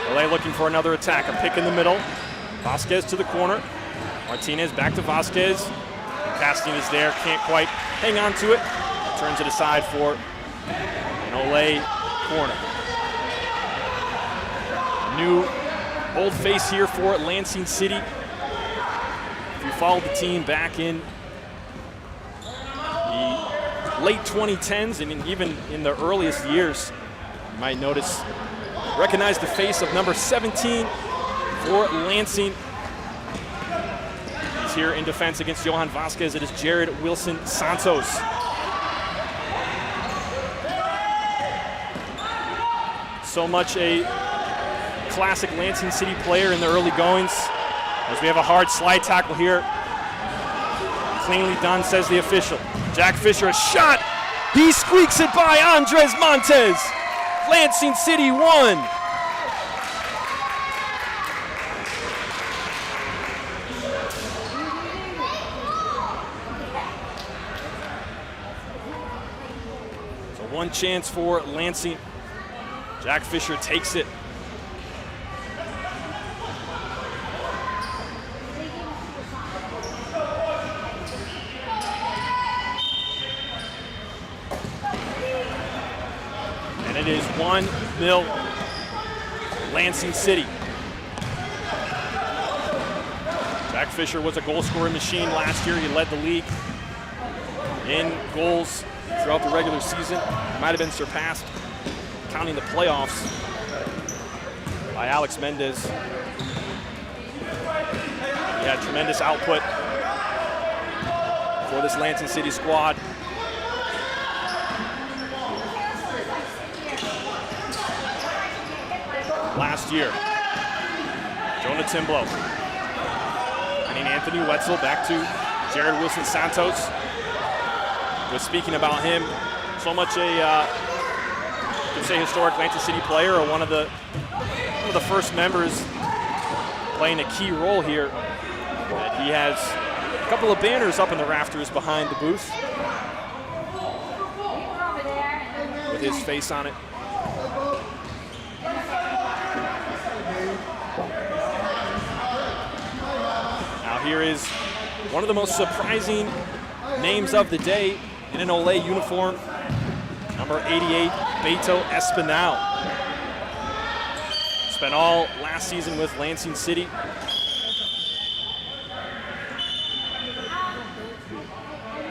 Ole looking for another attack. A pick in the middle. Vasquez to the corner. Martinez back to Vasquez. Castaneda's there, can't quite hang on to it. Turns it aside for an Ole corner. A new old face here for Lansing City. If you followed the team back in the late 2010s and even in the earliest years, you might recognize the face of number 17 for Lansing. He's here in defense against Johan Vasquez. It is Jared Wilson Santos. So much a classic Lansing City player in the early goings. As we have a hard slide tackle here. Cleanly done, says the official. Jack Fisher, a shot. He squeaks it by Andres Montes. Lansing City won. One chance for Lansing. Jack Fisher takes it. And it is 1-0 Lansing City. Jack Fisher was a goal-scoring machine last year. He led the league in goals throughout the regular season. Might have been surpassed, counting the playoffs, by Alex Mendez. He had tremendous output for this Lansing City squad. Last year, Jonah Timblow. Finding Anthony Wetzel back to Jared Wilson-Santos. Was speaking about him, so much a, you could say, historic Lansing City player, or one of the first members playing a key role here. And he has a couple of banners up in the rafters behind the booth with his face on it. Now here is one of the most surprising names of the day in an Olay uniform, number 88, Beto Espinal. Spent all last season with Lansing City.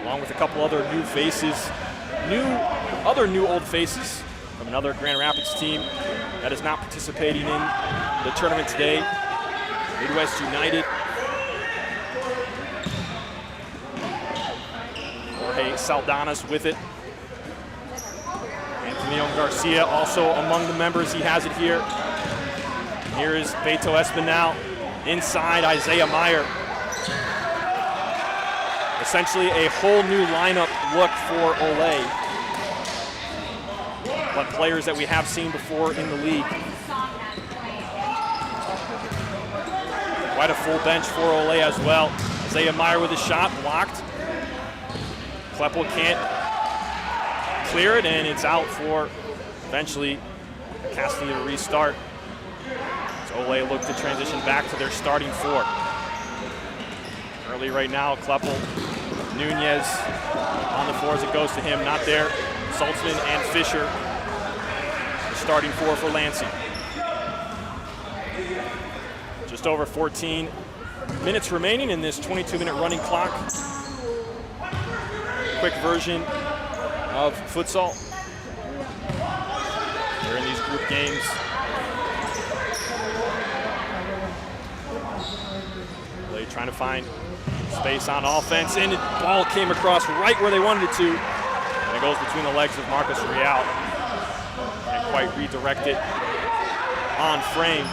Along with a couple other new faces, other new old faces from another Grand Rapids team that is not participating in the tournament today, Midwest United. Jorge Saldanas with it. Antonio Garcia also among the members. He has it here. And here is Beto Espinal inside Isaiah Meyer. Essentially a whole new lineup look for Olay, but players that we have seen before in the league. Quite a full bench for Olay as well. Isaiah Meyer with a shot blocked. Kleppel can't clear it, and it's out for eventually Cassidy to restart. So Olay look to transition back to their starting four. Early right now, Kleppel, Nunez on the floor as it goes to him. Not there. Saltzman and Fisher, the starting four for Lansing. Just over 14 minutes remaining in this 22-minute running clock. Quick version of futsal. They're in these group games. Olay trying to find space on offense, and the ball came across right where they wanted it to. And it goes between the legs of Marcus Real. Can't quite redirect it on frame.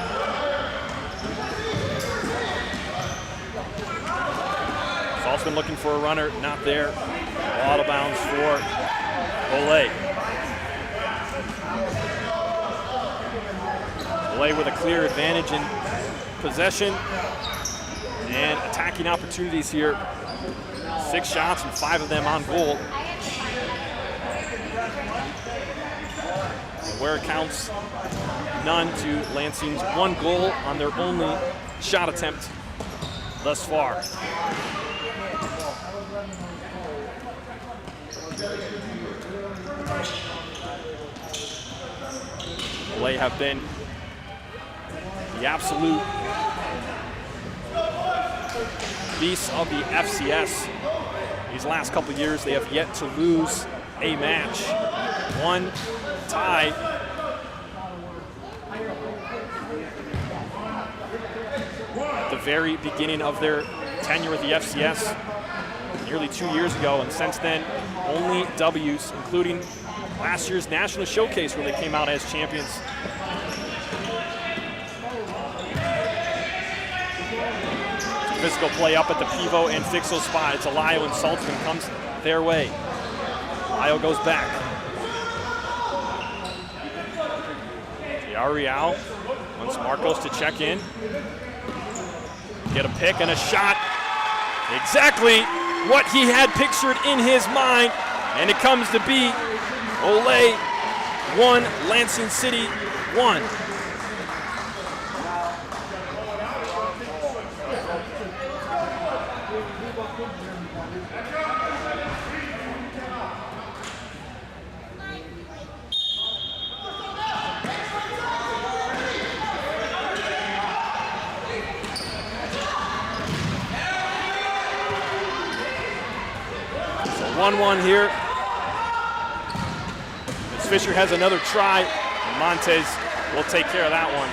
Saltzman looking for a runner, not there. Out of bounds for Olay. Olay with a clear advantage in possession and attacking opportunities here. 6 shots and 5 of them on goal. Where it counts, none to Lansing's 1 goal on their only shot attempt thus far. Olay have been the absolute beasts of the FCS. These last couple years, they have yet to lose a match. 1 tie. At the very beginning of their tenure with the FCS, nearly 2 years ago, and since then, only W's, including last year's National Showcase where they came out as champions. Physical play up at the pivot and Fixo spot. It's Alayo, and Saltzman comes their way. Alayo goes back. Real wants Marcos to check in. Get a pick and a shot. Exactly what he had pictured in his mind, and it comes to be Ole 1, Lansing City 1. So 1-1 here. Fisher has another try, and Montez will take care of that one.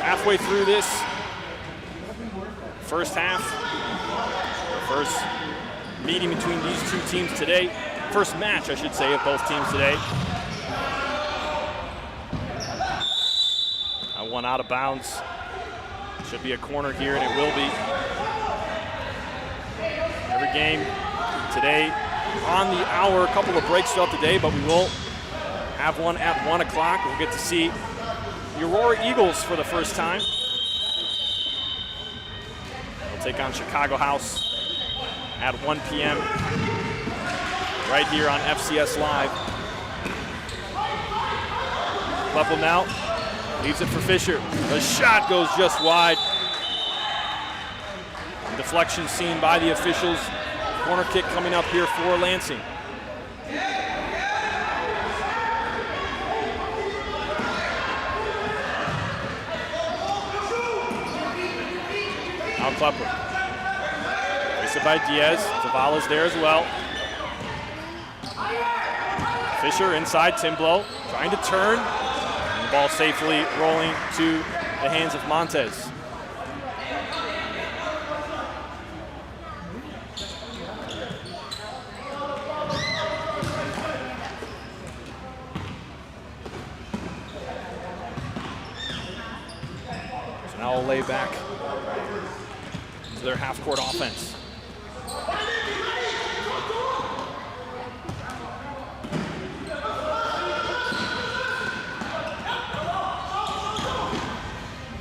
Halfway through this first half, first meeting between these two teams today. First match, I should say, of both teams today. One out of bounds. Should be a corner here, and it will be. Every game today on the hour, a couple of breaks throughout the day, but we will have one at 1 o'clock. We'll get to see the Aurora Eagles for the first time. They'll take on Chicago House at 1 p.m. right here on FCS Live. Level now, leaves it for Fisher. The shot goes just wide. Deflection seen by the officials. Corner kick coming up here for Lansing. Now Klepper. By Diaz, Zavala's there as well. Fisher inside, Timblow trying to turn. And the ball safely rolling to the hands of Montez. So now we'll lay back to their half-court offense.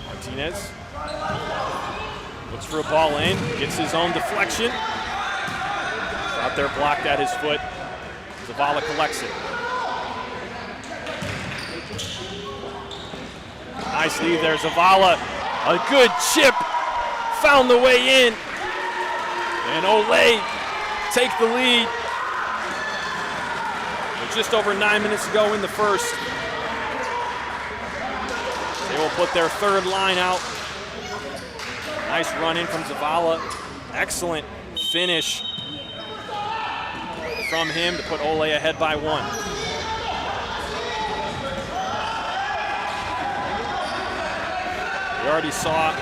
Martinez looks for a ball in, gets his own deflection. Out there blocked at his foot. Zavala collects it. Nice lead there, Zavala. A good chip, found the way in. And Ole take the lead. With just over 9 minutes to go in the first. They will put their third line out. Nice run in from Zavala. Excellent finish from him to put Ole ahead by 1. We already saw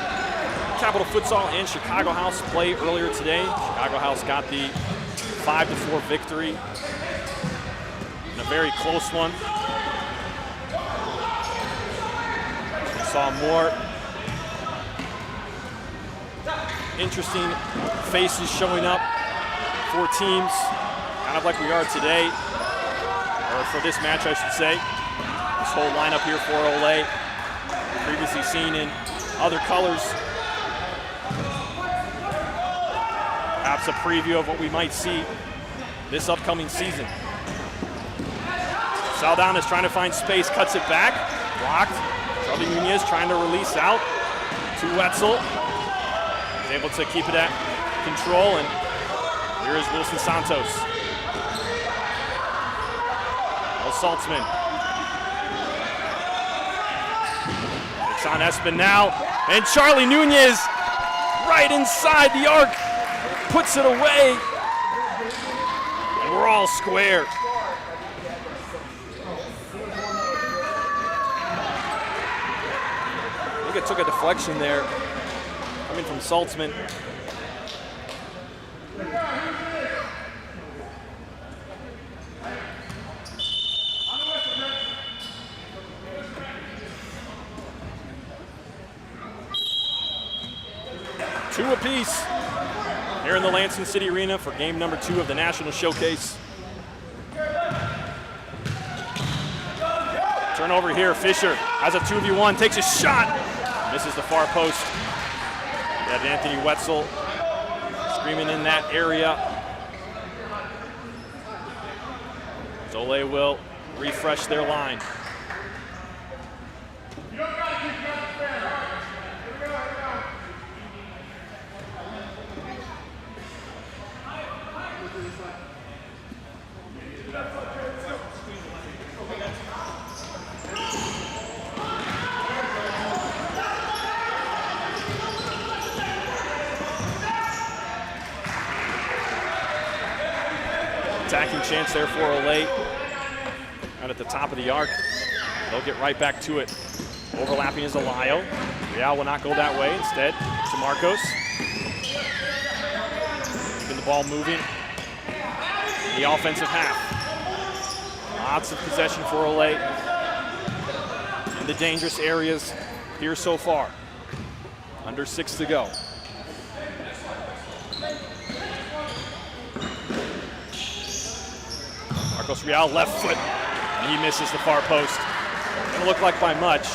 Capital Futsal and Chicago House play earlier today. Chicago House got the 5-4 victory in a very close one. We saw more interesting faces showing up for teams, kind of like we are today, or for this match, I should say. This whole lineup here for Ole, previously seen in other colors. Perhaps a preview of what we might see this upcoming season. Saldana is trying to find space, cuts it back, blocked. Charlie Nunez trying to release out to Wetzel. He's able to keep it at control, and here is Wilson Santos. Saltzman. It's on Espinal, and Charlie Nunez right inside the arc, puts it away, and we're all square. I think it took a deflection there, coming from Saltzman. Two apiece. here in the Lansing City Arena for game number 2 of the National Showcase. Turnover here, Fisher has a 2v1, takes a shot, misses the far post. You have Anthony Wetzel screaming in that area. Zole will refresh their line. Attacking chance there for Olay. Right at the top of the arc. They'll get right back to it. Overlapping is Alayo. Real will not go that way. Instead, to Marcos. Keeping the ball moving. In the offensive half. Lots of possession for Olay. In the dangerous areas here so far. Under 6 to go. Marcos Real, left foot, and he misses the far post. Gonna look like by much.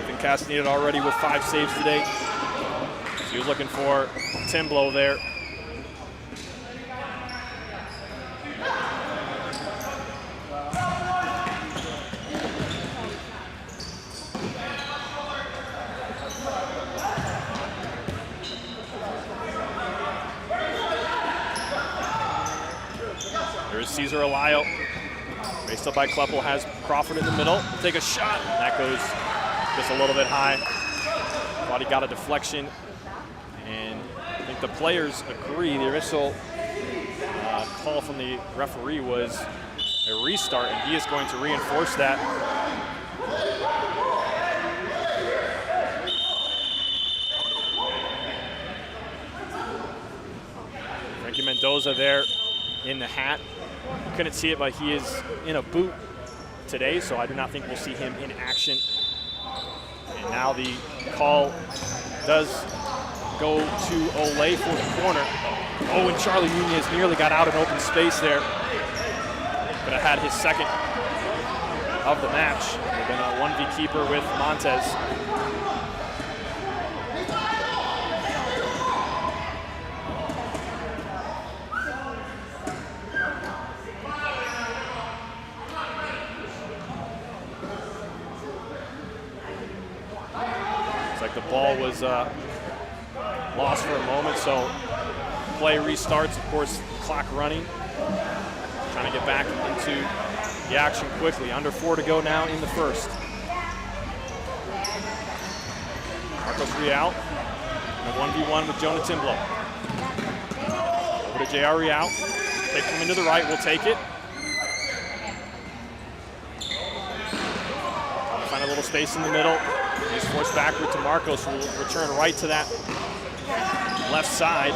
Even Castaneda already with 5 saves today. So he was looking for Timblow there. There's Cesar Alayo. Raced up by Kleppel, has Crawford in the middle. Take a shot. That goes just a little bit high. Thought he got a deflection. And I think the players agree. The initial call from the referee was a restart, and he is going to reinforce that. Frankie Mendoza there in the hat. You couldn't see it, but he is in a boot today, so I do not think we'll see him in action. And now the call does go to Olay for the corner. Oh, and Charlie Nunez nearly got out in open space there. Could have had his second of the match. Would have been a 1v keeper with Montez. The ball was lost for a moment, so play restarts. Of course, clock running. Trying to get back into the action quickly. Under 4 to go now in the first. Marcos Real, a 1v1 with Jonah Timblow. Over to J.R. Real. Take him into the right, we'll take it. Find a little space in the middle. He's forced backward to Marcos, who will return right to that left side.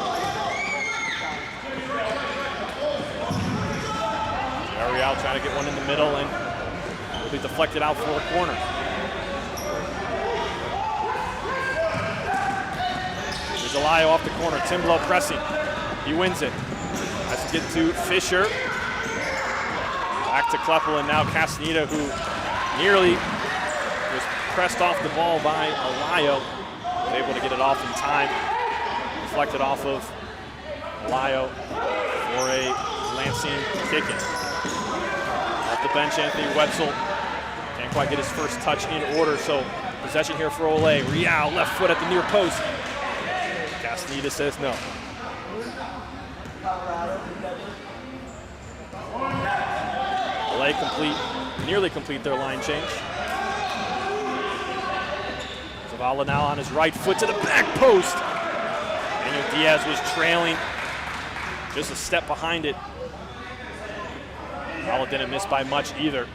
Ariel trying to get one in the middle, and will be deflected out for a corner. There's Alayo off the corner. Timblow pressing. He wins it. Has to get to Fisher. Back to Kleppel, and now Castaneda, who nearly was pressed off the ball by Alayo. Was able to get it off in time. Deflected off of Alayo for a Lansing kick-in. Off the bench, Anthony Wetzel can't quite get his first touch in order, so possession here for Olay. Real, left foot at the near post. Castaneda says no. Olay nearly complete their line change. Zavala now on his right foot to the back post. Daniel Diaz was trailing, just a step behind it. Zavala didn't miss by much either.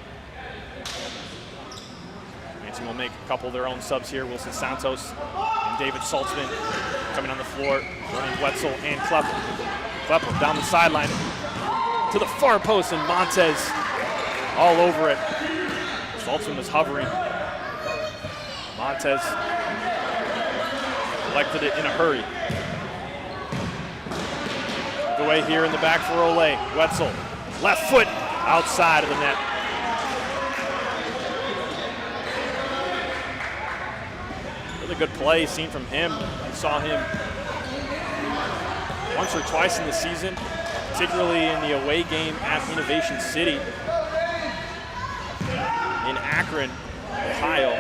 Lansing will make a couple of their own subs here. Wilson Santos and David Saltzman coming on the floor, running Wetzel and Kleppel. Kleppel down the sideline to the far post, and Montez all over it. Saltzman was hovering. Montez Collected it in a hurry. The way here in the back for Ole. Wetzel, left foot outside of the net. Really good play seen from him. I saw him once or twice in the season, particularly in the away game at Innovation City in Akron, Ohio.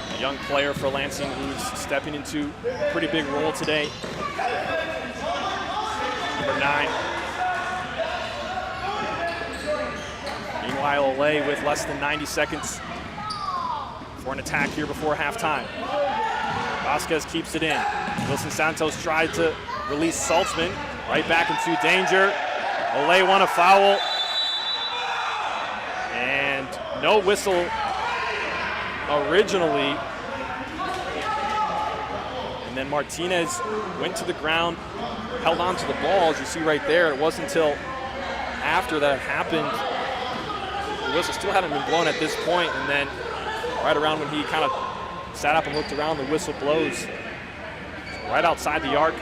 A young player for Lansing who's stepping into a pretty big role today. Number 9. Meanwhile, Ole with less than 90 seconds for an attack here before halftime. Vasquez keeps it in. Wilson Santos tried to release Saltzman. Right back into danger. Ole won a foul. And no whistle originally. And then Martinez went to the ground, held on to the ball, as you see right there. It wasn't until after that happened. The whistle still hadn't been blown at this point, and then right around when he kind of sat up and looked around, the whistle blows right outside the arc.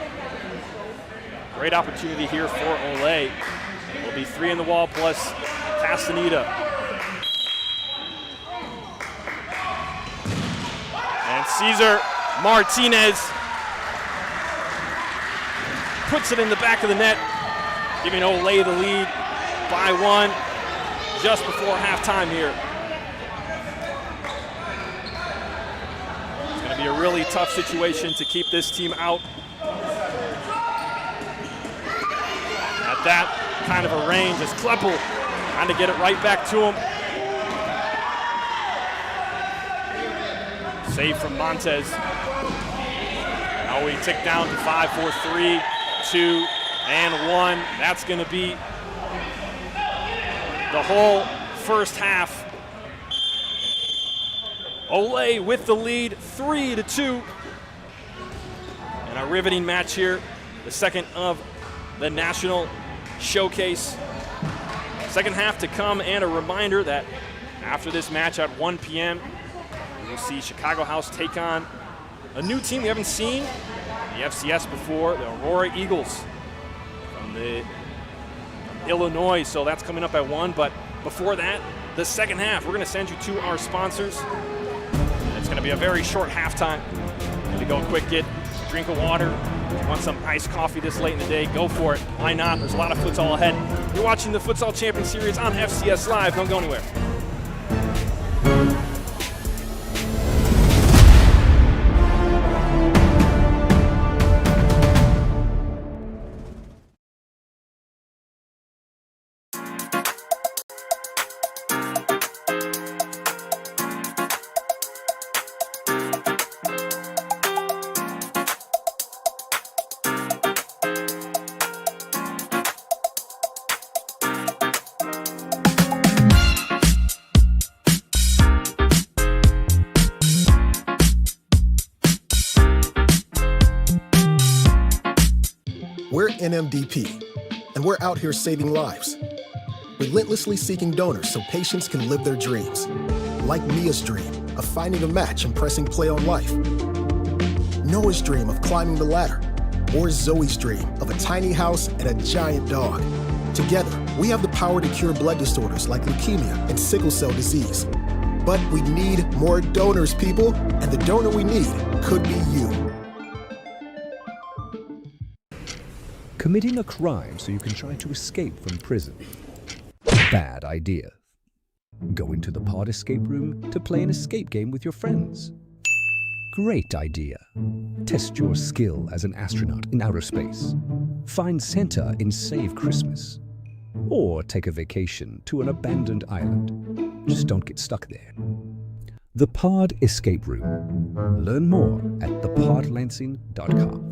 Great opportunity here for Ole. It'll be 3 in the wall plus Castaneda. And Cesar Martinez puts it in the back of the net, giving Ole the lead by 1 just before halftime here. It's going to be a really tough situation to keep this team out at that kind of a range as Kleppel trying to get it right back to him. Save from Montez. Now we tick down to 5, 4, 3, 2, and 1. That's going to be the whole first half. Ole with the lead, 3-2. And a riveting match here, the second of the national showcase. Second half to come, and a reminder that after this match at 1 p.m., we'll see Chicago House take on a new team we haven't seen in the FCS before, the Aurora Eagles from Illinois. So that's coming up at 1. But before that, the second half, we're going to send you to our sponsors. And it's going to be a very short halftime. Going to go quick, get a drink of water. If you want some iced coffee this late in the day, go for it. Why not? There's a lot of futsal ahead. You're watching the Futsal Champions Series on FCS Live. Don't go anywhere. We're NMDP, and we're out here saving lives, relentlessly seeking donors so patients can live their dreams. Like Mia's dream of finding a match and pressing play on life, Noah's dream of climbing the ladder, or Zoe's dream of a tiny house and a giant dog. Together, we have the power to cure blood disorders like leukemia and sickle cell disease. But we need more donors, people, and the donor we need could be you. Committing a crime so you can try to escape from prison. Bad idea. Going to the pod escape room to play an escape game with your friends. Great idea. Test your skill as an astronaut in outer space. Find Santa in Save Christmas. Or take a vacation to an abandoned island. Just don't get stuck there. The Pod Escape Room. Learn more at thepodlansing.com.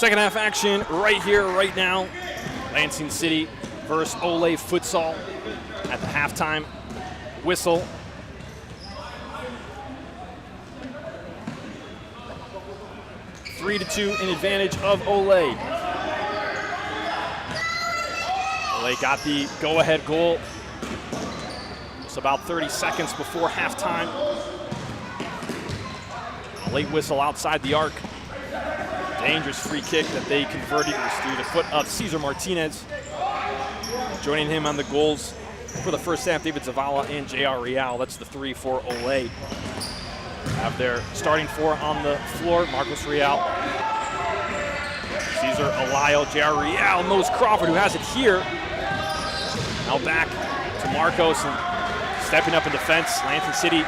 Second half action right here, right now. Lansing City versus Ole Futsal at the halftime whistle. Three to 2 in advantage of Ole. Ole got the go-ahead goal just about 30 seconds before halftime. A late whistle outside the arc. Dangerous free kick that they converted through the foot of Cesar Martinez. Joining him on the goals for the first half, David Zavala and J.R. Real. That's the 3 for Ole. Have their starting 4 on the floor. Marcos Real, Cesar Alayo, J.R. Real, Mose Crawford, who has it here. Now back to Marcos and stepping up in defense. Lansing City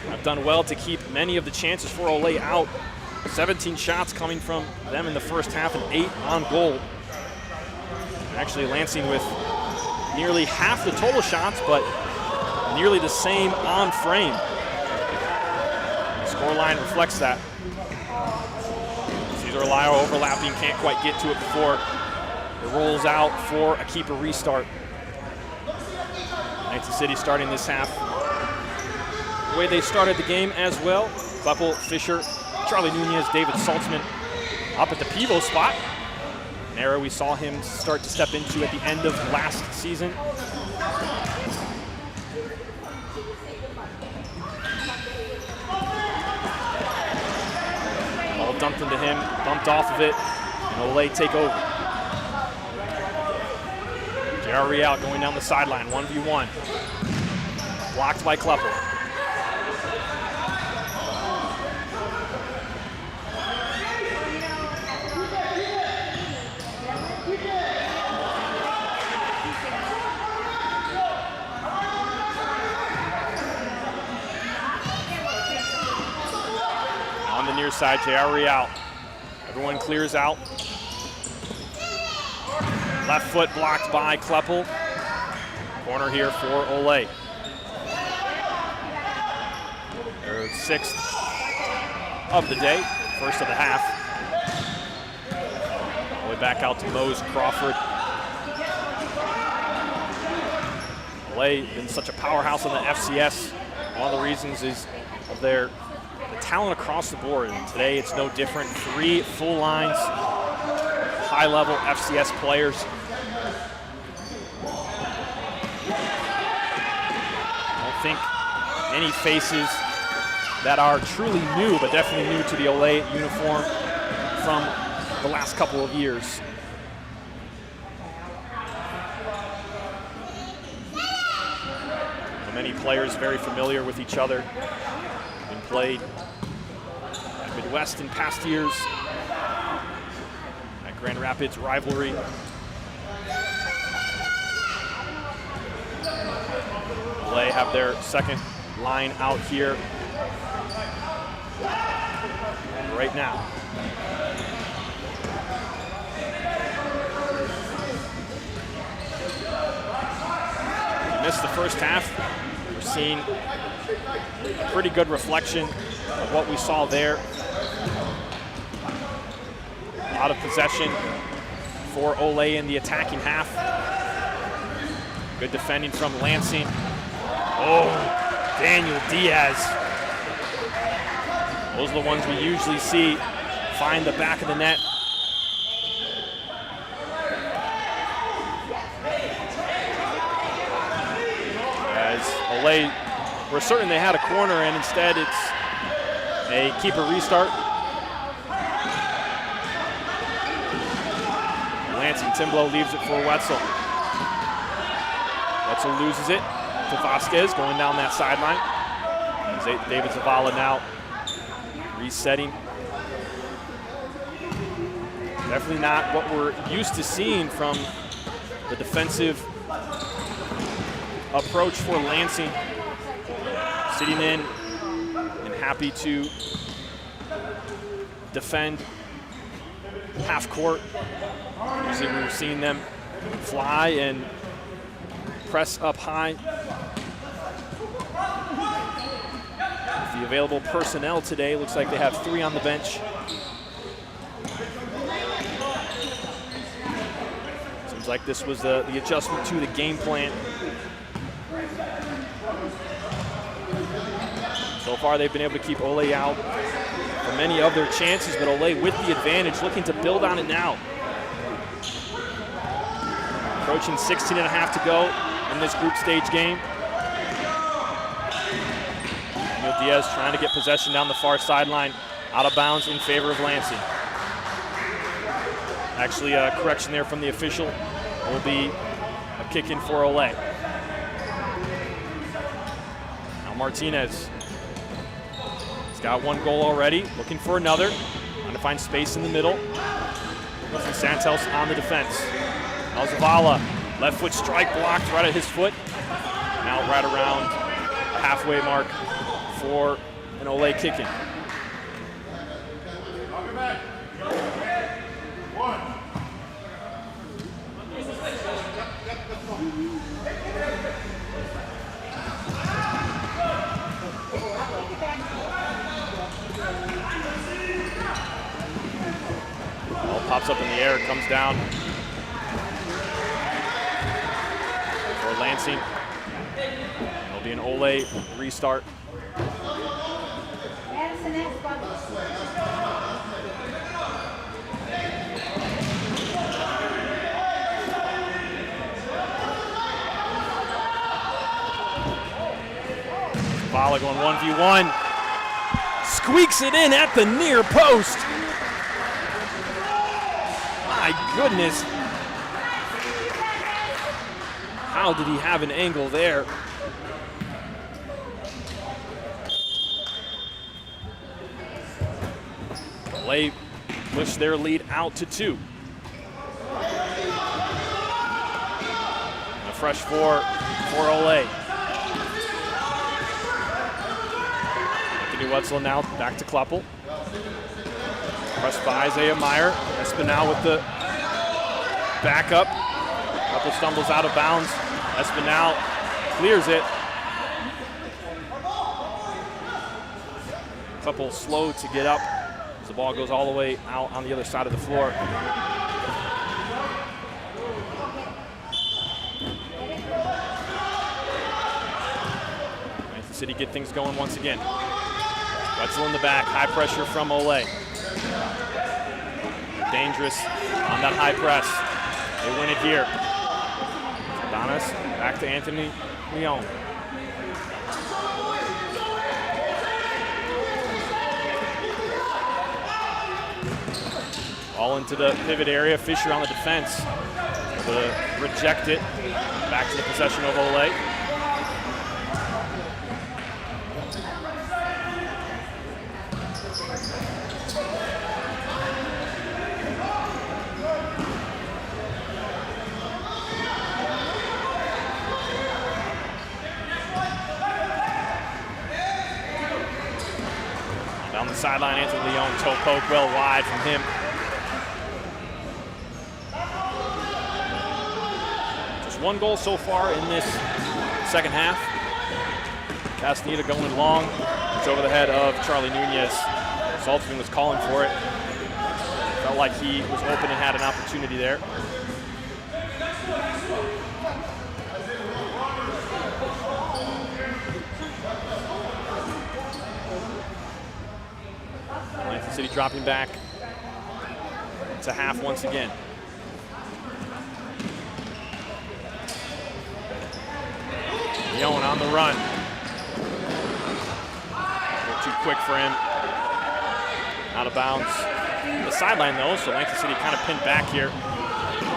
have done well to keep many of the chances for Ole out. 17 shots coming from them in the first half and 8 on goal. Actually, Lansing with nearly half the total shots, but nearly the same on frame. The scoreline reflects that. Cesar Alayo overlapping, can't quite get to it before it rolls out for a keeper restart. Lansing City starting this half the way they started the game as well. Kleppel, Fisher, Charlie Nunez, David Saltzman up at the pivot spot. An area we saw him start to step into at the end of last season. Ball dumped into him, bumped off of it, and Ole take over. J.R. Real going down the sideline, 1v1. Blocked by Kleppel. On the near side, J.R. Real. Everyone clears out. Left foot blocked by Kleppel. Corner here for Ole. Their 6th of the day, first of the half. All the way back out to Mose Crawford. Ole been such a powerhouse in the FCS. One of the reasons is of their talent across the board, and today it's no different. 3 full lines, high-level FCS players. I don't think any faces that are truly new, but definitely new to the Ole uniform from the last couple of years. Many players very familiar with each other. Been played at Midwest in past years. At Grand Rapids rivalry. Ole have their second line out here right now. Missed the first half. We're seeing a pretty good reflection of what we saw there. A lot of possession for Ole in the attacking half. Good defending from Lansing. Oh, Daniel Diaz. Those are the ones we usually see find the back of the net. As Olay, we're certain they had a corner, and instead it's a keeper restart. Lansing Timblow leaves it for Wetzel. Wetzel loses it to Vasquez going down that sideline. David Zavala now resetting. Definitely not what we're used to seeing from the defensive approach for Lansing. Sitting in and happy to defend half court. Usually we've seen them fly and press up high. With the available personnel today, looks like they have 3 on the bench. Seems like this was the adjustment to the game plan. So far, they've been able to keep Olay out for many of their chances, but Olay with the advantage, looking to build on it now. Approaching 16 and a half to go in this group stage game. Emil Diaz trying to get possession down the far sideline, out of bounds in favor of Lansing. Actually, a correction there from the official. Will be a kick in for Olay. Now Martinez. He's got 1 goal already, looking for another. Trying to find space in the middle. Santos on the defense. Now Zavala, left foot strike blocked right at his foot. Now right around the halfway mark for an Olay kicking. Ball pops up in the air, comes down for Lansing. It'll be an Olay restart. Bala going 1v1. Squeaks it in at the near post. My goodness. How did he have an angle there? Olay pushed their lead out to 2. And a fresh for Olay. Wetzel now back to Kleppel. Pressed by Isaiah Meyer. Espinal with the backup. Kleppel stumbles out of bounds. Espinal clears it. Kleppel slow to get up as the ball goes all the way out on the other side of the floor. Lansing City get things going once again. Wetzel in the back, high pressure from Olay. Dangerous on that high press. They win it here. Adonis back to Anthony Leon. All into the pivot area. Fisher on the defense. Able to reject it. Back to the possession of Olay. Down the sideline, Anthony Leon, toe poke well wide from him. Just 1 goal so far in this second half. Castaneda going long. It's over the head of Charlie Nunez. Saltzman was calling for it. Felt like he was open and had an opportunity there. Lansing City dropping back to half once again. Yoan on the run. A little too quick for him. Out of bounds. The sideline though, so Lansing City kind of pinned back here.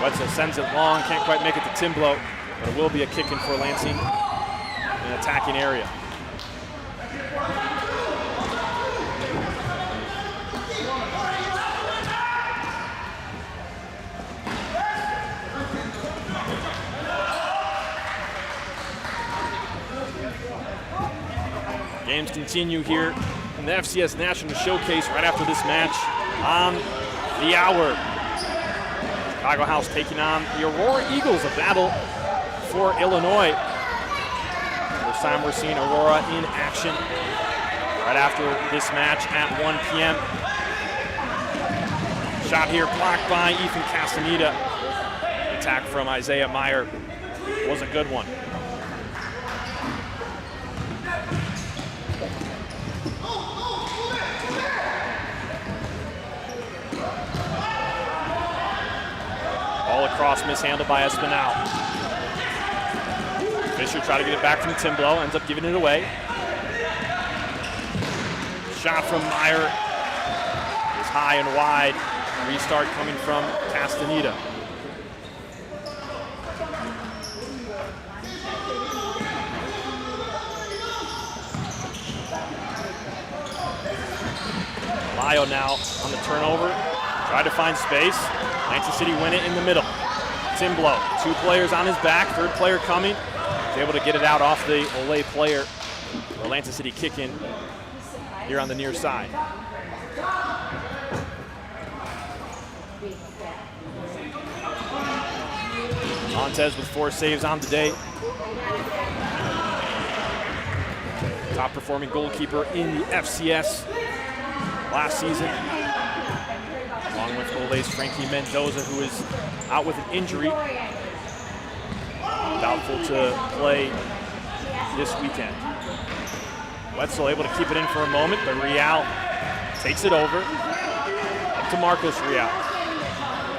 Wetzel sends it long, can't quite make it to Timblow, but it will be a kick in for Lansing in an attacking area. Games continue here in the FCS National Showcase right after this match on the hour. Chicago House taking on the Aurora Eagles, a battle for Illinois. First time we're seeing Aurora in action right after this match at 1 p.m. Shot here blocked by Ethan Castaneda. The attack from Isaiah Meyer was a good one. All across, mishandled by Espinal. Fisher tried to get it back from Timblow, ends up giving it away. Shot from Meyer is high and wide. Restart coming from Castaneda. Lyle now on the turnover. Tried to find space. Lansing City win it in the middle. Timblow, 2 players on his back, 3rd player coming. He's able to get it out off the Olay player. Or Lansing City kicking here on the near side. Montez with 4 saves on the day. Top performing goalkeeper in the FCS last season. Along with Olay's Frankie Mendoza, who is out with an injury. Doubtful to play this weekend. Wetzel able to keep it in for a moment, but Real takes it over. Up to Marcos Real.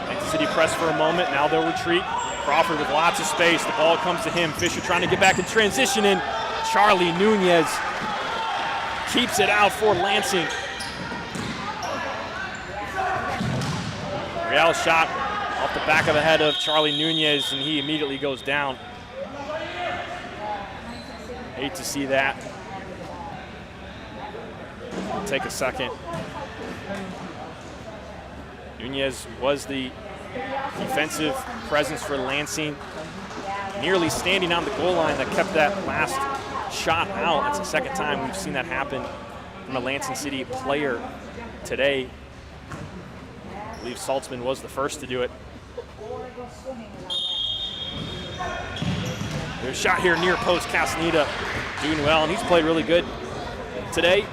Lansing City press for a moment, now they'll retreat. Crawford with lots of space, the ball comes to him. Fisher trying to get back in transition, and Charlie Nunez keeps it out for Lansing. Real shot off the back of the head of Charlie Nunez, and he immediately goes down. Hate to see that. It'll take a second. Nunez was the defensive presence for Lansing, nearly standing on the goal line that kept that last shot out. That's the second time we've seen that happen from a Lansing City player today. I believe Saltzman was the first to do it. There's a shot here near post. Castaneda doing well, and he's played really good today.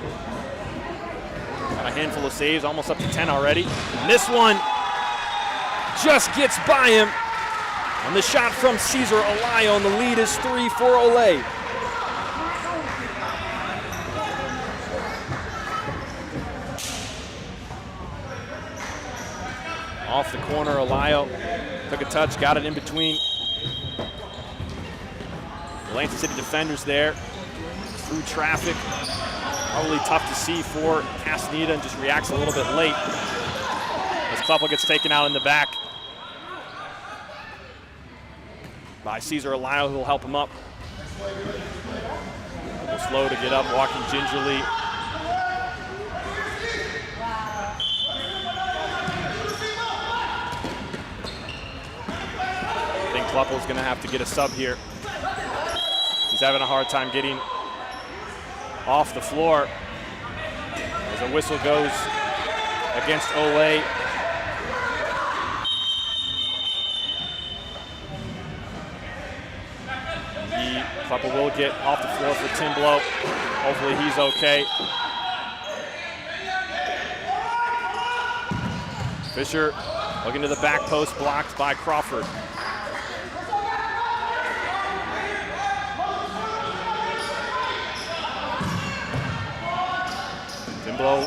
Got a handful of saves, almost up to 10 already. And this one just gets by him. And the shot from Cesar Olayo, and the lead is 3 for Olay. Off the corner, Olayo took a touch, got it in between the Lansing City defenders there. Through traffic, probably tough to see for Castaneda, and just reacts a little bit late as Kleppel gets taken out in the back by Cesar Olayo, who will help him up. A little slow to get up, walking gingerly. Kleppel's going to have to get a sub here. He's having a hard time getting off the floor as a whistle goes against Olay. Kleppel will get off the floor for Timblow. Hopefully he's okay. Fisher looking to the back post, blocked by Crawford. Timblow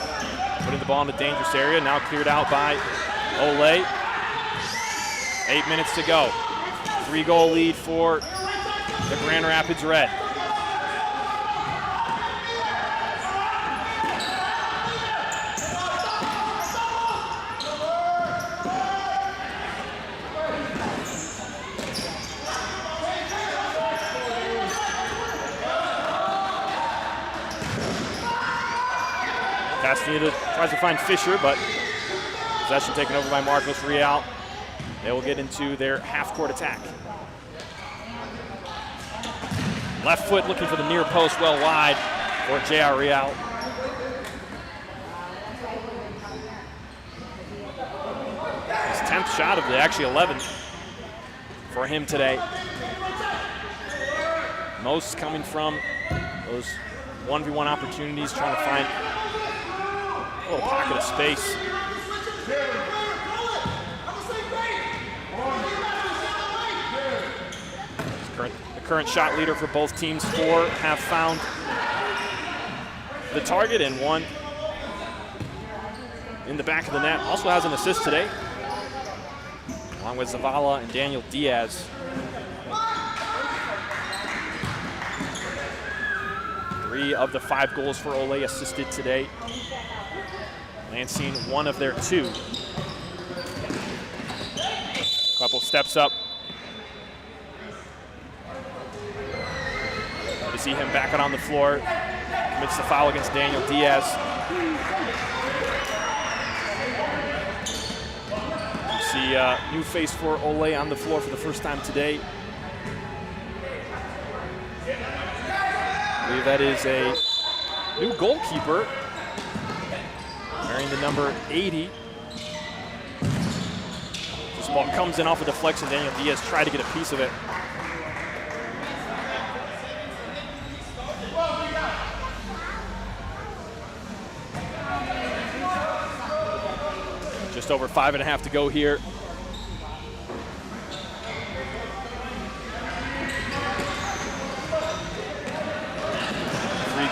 Putting the ball in the dangerous area, now cleared out by Ole. 8 minutes to go. 3-goal lead for the Grand Rapids Red. Castaneda tries to find Fisher, but possession taken over by Marcos Real. They will get into their half-court attack. Left foot looking for the near post, well wide for J.R. Real. His 10th shot of the, actually 11th for him today. Most coming from those 1v1 opportunities, trying to find a little pocket of space. The current shot leader for both teams, 4 have found the target, and 1 in the back of the net. Also has an assist today, along with Zavala and Daniel Diaz. 3 of the 5 goals for Ole assisted today. Lansing 1 of their 2. Couple steps up. To see him back out on the floor. Commits the foul against Daniel Diaz. You see a new face for Ole on the floor for the first time today. I believe that is a new goalkeeper, wearing the number 80. This ball comes in off a deflection. Daniel Diaz tried to get a piece of it. Just over 5.5 to go here.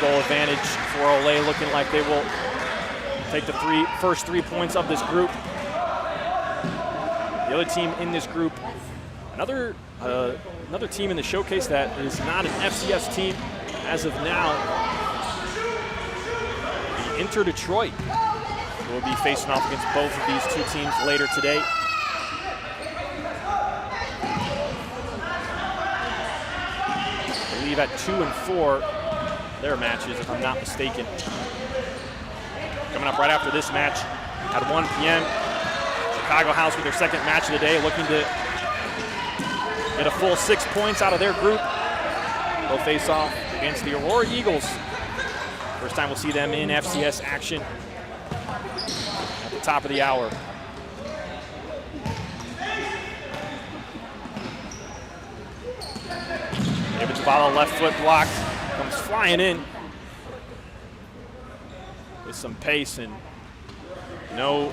Goal advantage for Ole, looking like they will take the first 3 points of this group. The other team in this group, another team in the showcase that is not an FCS team as of now, the Inter Detroit will be facing off against both of these 2 teams later today. I believe at 2 and 4. Their matches, if I'm not mistaken. Coming up right after this match at 1 p.m. Chicago House with their 2nd match of the day, looking to get a full 6 points out of their group. They'll face off against the Aurora Eagles. First time we'll see them in FCS action at the top of the hour. David Zavala, left foot blocked. Comes flying in with some pace, and no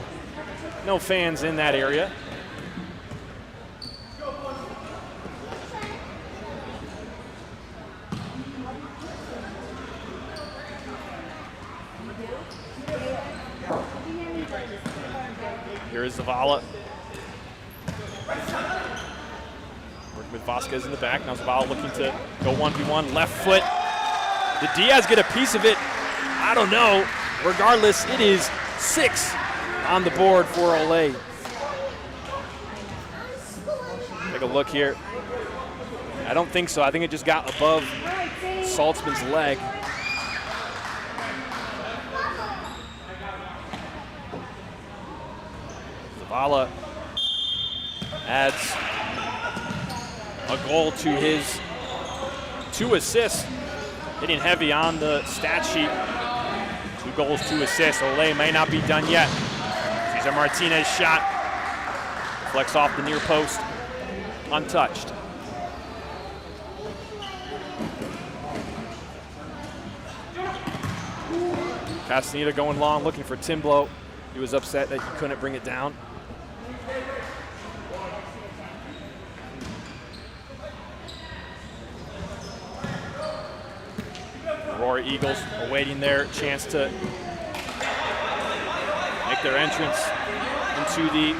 fans in that area. Here is Zavala. Working with Vasquez in the back. Now Zavala looking to go 1v1. Left foot. Did Diaz get a piece of it? I don't know. Regardless, it is 6 on the board for Ole. Take a look here. I don't think so. I think it just got above Saltzman's leg. Zavala adds a goal to his 2 assists. Hitting heavy on the stat sheet. 2 goals, 2 assists. Ole may not be done yet. Cesar Martinez shot. Flex off the near post. Untouched. Castaneda going long, looking for Timblow. He was upset that he couldn't bring it down. Aurora Eagles awaiting their chance to make their entrance into the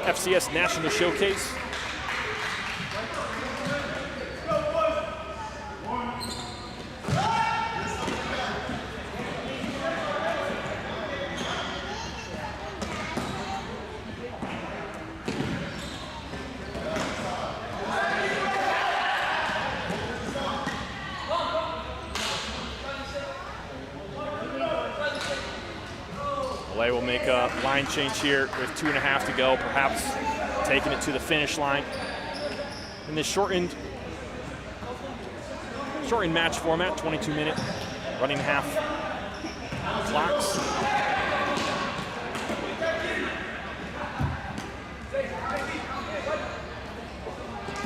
FCS National Showcase. Olay will make a line change here with 2.5 to go, perhaps taking it to the finish line. In this shortened match format, 22-minute running half clocks.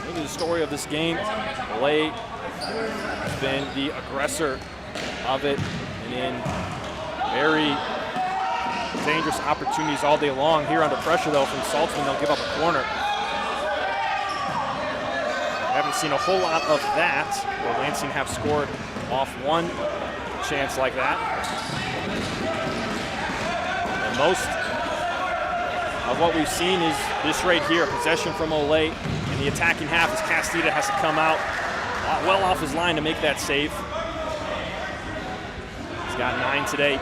Look at the story of this game. Olay has been the aggressor of it, and in very dangerous opportunities all day long. Here under pressure though from Saltzman, they'll give up a corner. Haven't seen a whole lot of that, where Lansing have scored off one chance like that. And most of what we've seen is this right here, possession from Olay in the attacking half as Castida has to come out well off his line to make that save. He's got 9 today.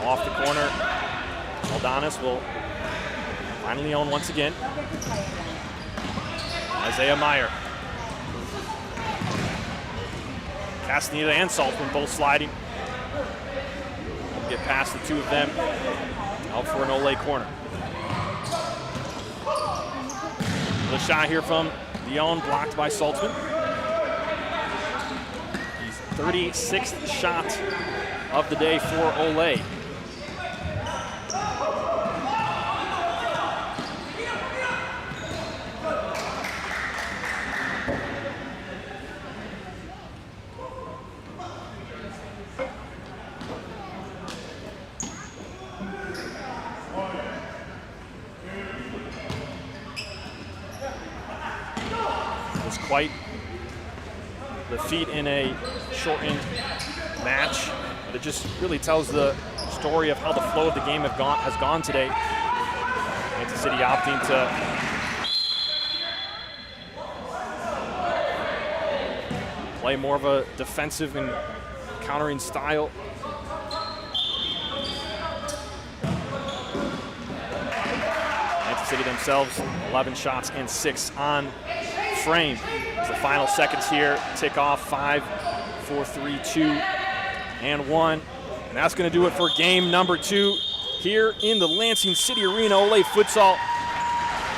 Off the corner, Aldonis will finally own once again. Isaiah Meyer. Castaneda and Saltzman both sliding. We'll get past the two of them. Out for an Olay corner. The shot here from Leon, blocked by Saltzman. He's 36th shot of the day for Olay. Quite the feat in a shortened match, but it just really tells the story of how the flow of the game has gone today. Kansas City opting to play more of a defensive and countering style. Kansas City themselves, 11 shots and 6 on frame. As the final seconds here tick off, 5, 4, 3, 2, and 1. And that's going to do it for game number 2 here in the Lansing City Arena. Olay Futsal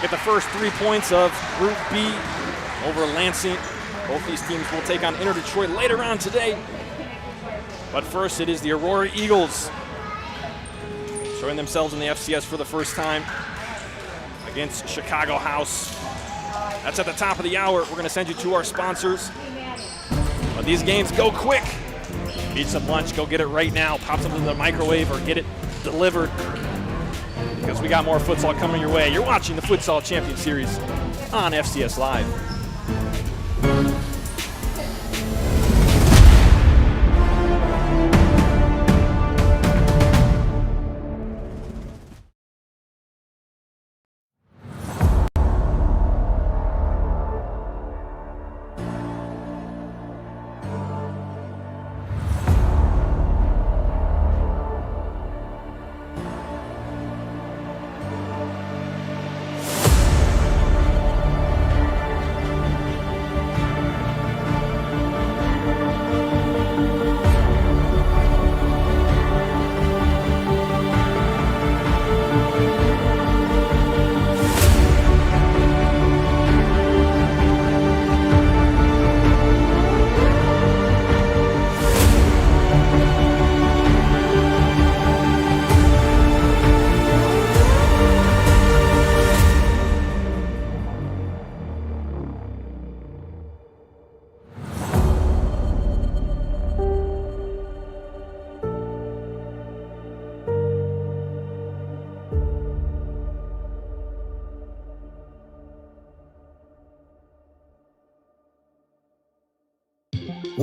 get the first 3 points of Group B over Lansing. Both these teams will take on Inter Detroit later on today. But first, it is the Aurora Eagles showing themselves in the FCS for the first time against Chicago House. That's at the top of the hour. We're going to send you to our sponsors. But these games go quick. Need some lunch, go get it right now. Pop something in the microwave or get it delivered, because we got more futsal coming your way. You're watching the Futsal Champions Series on FCS Live.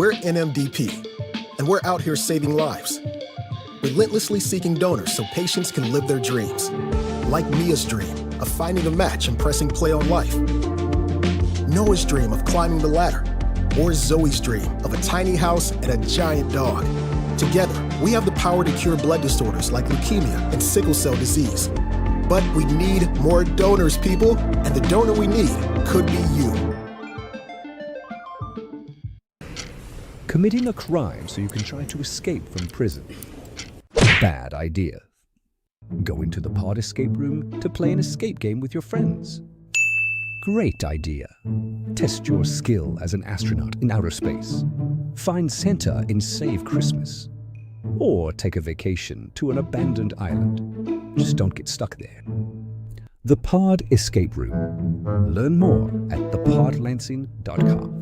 We're NMDP, and we're out here saving lives. Relentlessly seeking donors so patients can live their dreams. Like Mia's dream of finding a match and pressing play on life. Noah's dream of climbing the ladder. Or Zoe's dream of a tiny house and a giant dog. Together, we have the power to cure blood disorders like leukemia and sickle cell disease. But we need more donors, people, and the donor we need could be you. Committing a crime so you can try to escape from prison. Bad idea. Going to the pod escape room to play an escape game with your friends. Great idea. Test your skill as an astronaut in outer space. Find Santa in Save Christmas. Or take a vacation to an abandoned island. Just don't get stuck there. The Pod Escape Room. Learn more at thepodlansing.com.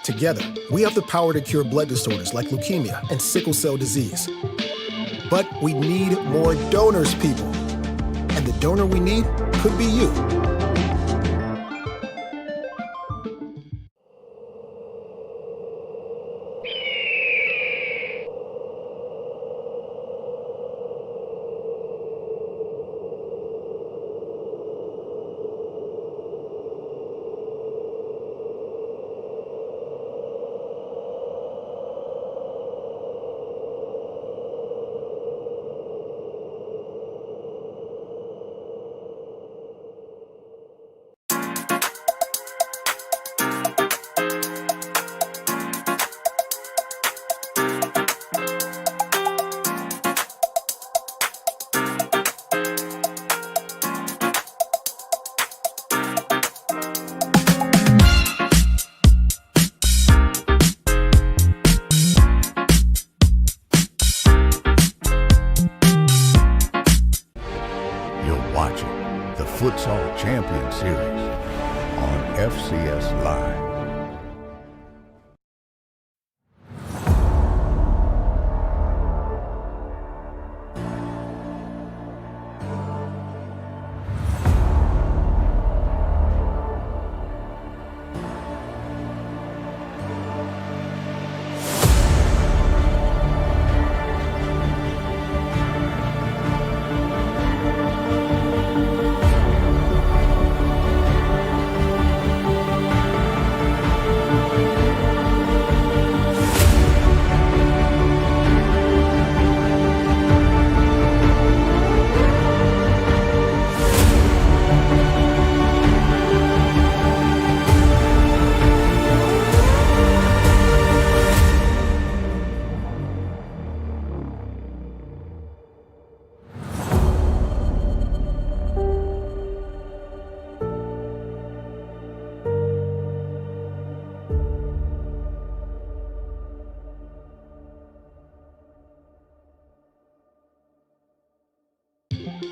Together, we have the power to cure blood disorders like leukemia and sickle cell disease. But we need more donors, people. And the donor we need could be you. Watching the Futsal Champions Series on FCS Live.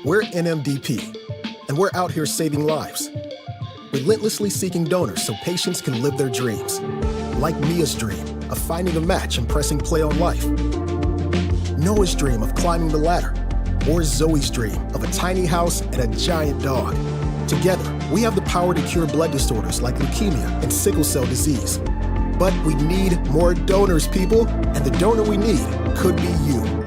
We're NMDP, and we're out here saving lives. Relentlessly seeking donors so patients can live their dreams. Like Mia's dream of finding a match and pressing play on life. Noah's dream of climbing the ladder. Or Zoe's dream of a tiny house and a giant dog. Together, we have the power to cure blood disorders like leukemia and sickle cell disease. But we need more donors, people, and the donor we need could be you.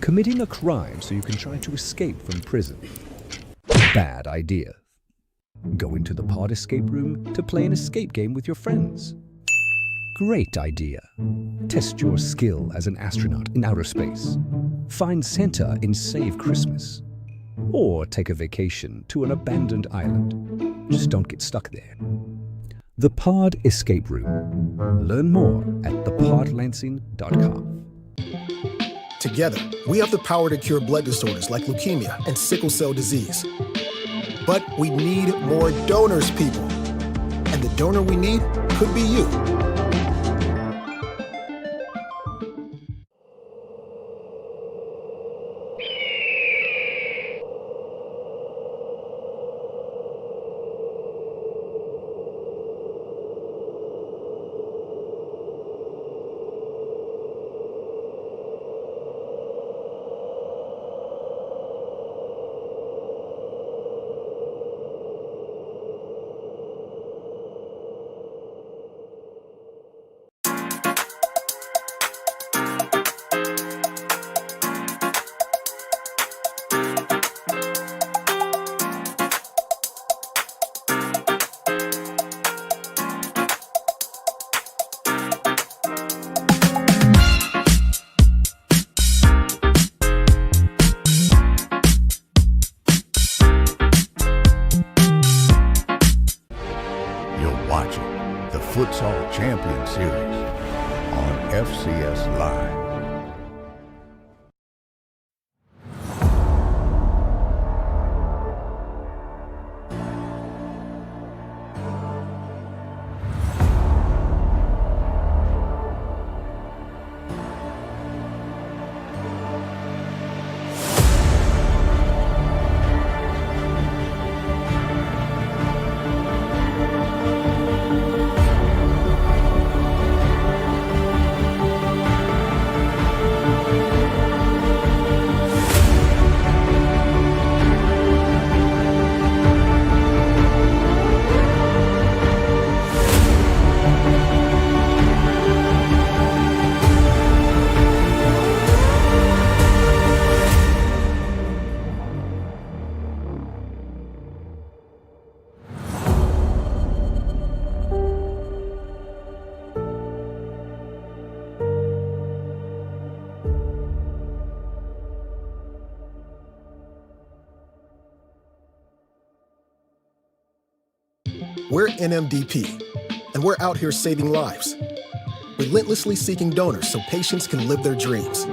Committing a crime so you can try to escape from prison. Bad idea. Going to the pod escape room to play an escape game with your friends. Great idea. Test your skill as an astronaut in outer space. Find Santa in Save Christmas. Or take a vacation to an abandoned island. Just don't get stuck there. The Pod Escape Room. Learn more at thepodlansing.com. Together, we have the power to cure blood disorders like leukemia and sickle cell disease. But we need more donors, people. And the donor we need could be you. watching the Futsal Champions Series on FCS Live. We're NMDP, and we're out here saving lives. Relentlessly seeking donors so patients can live their dreams.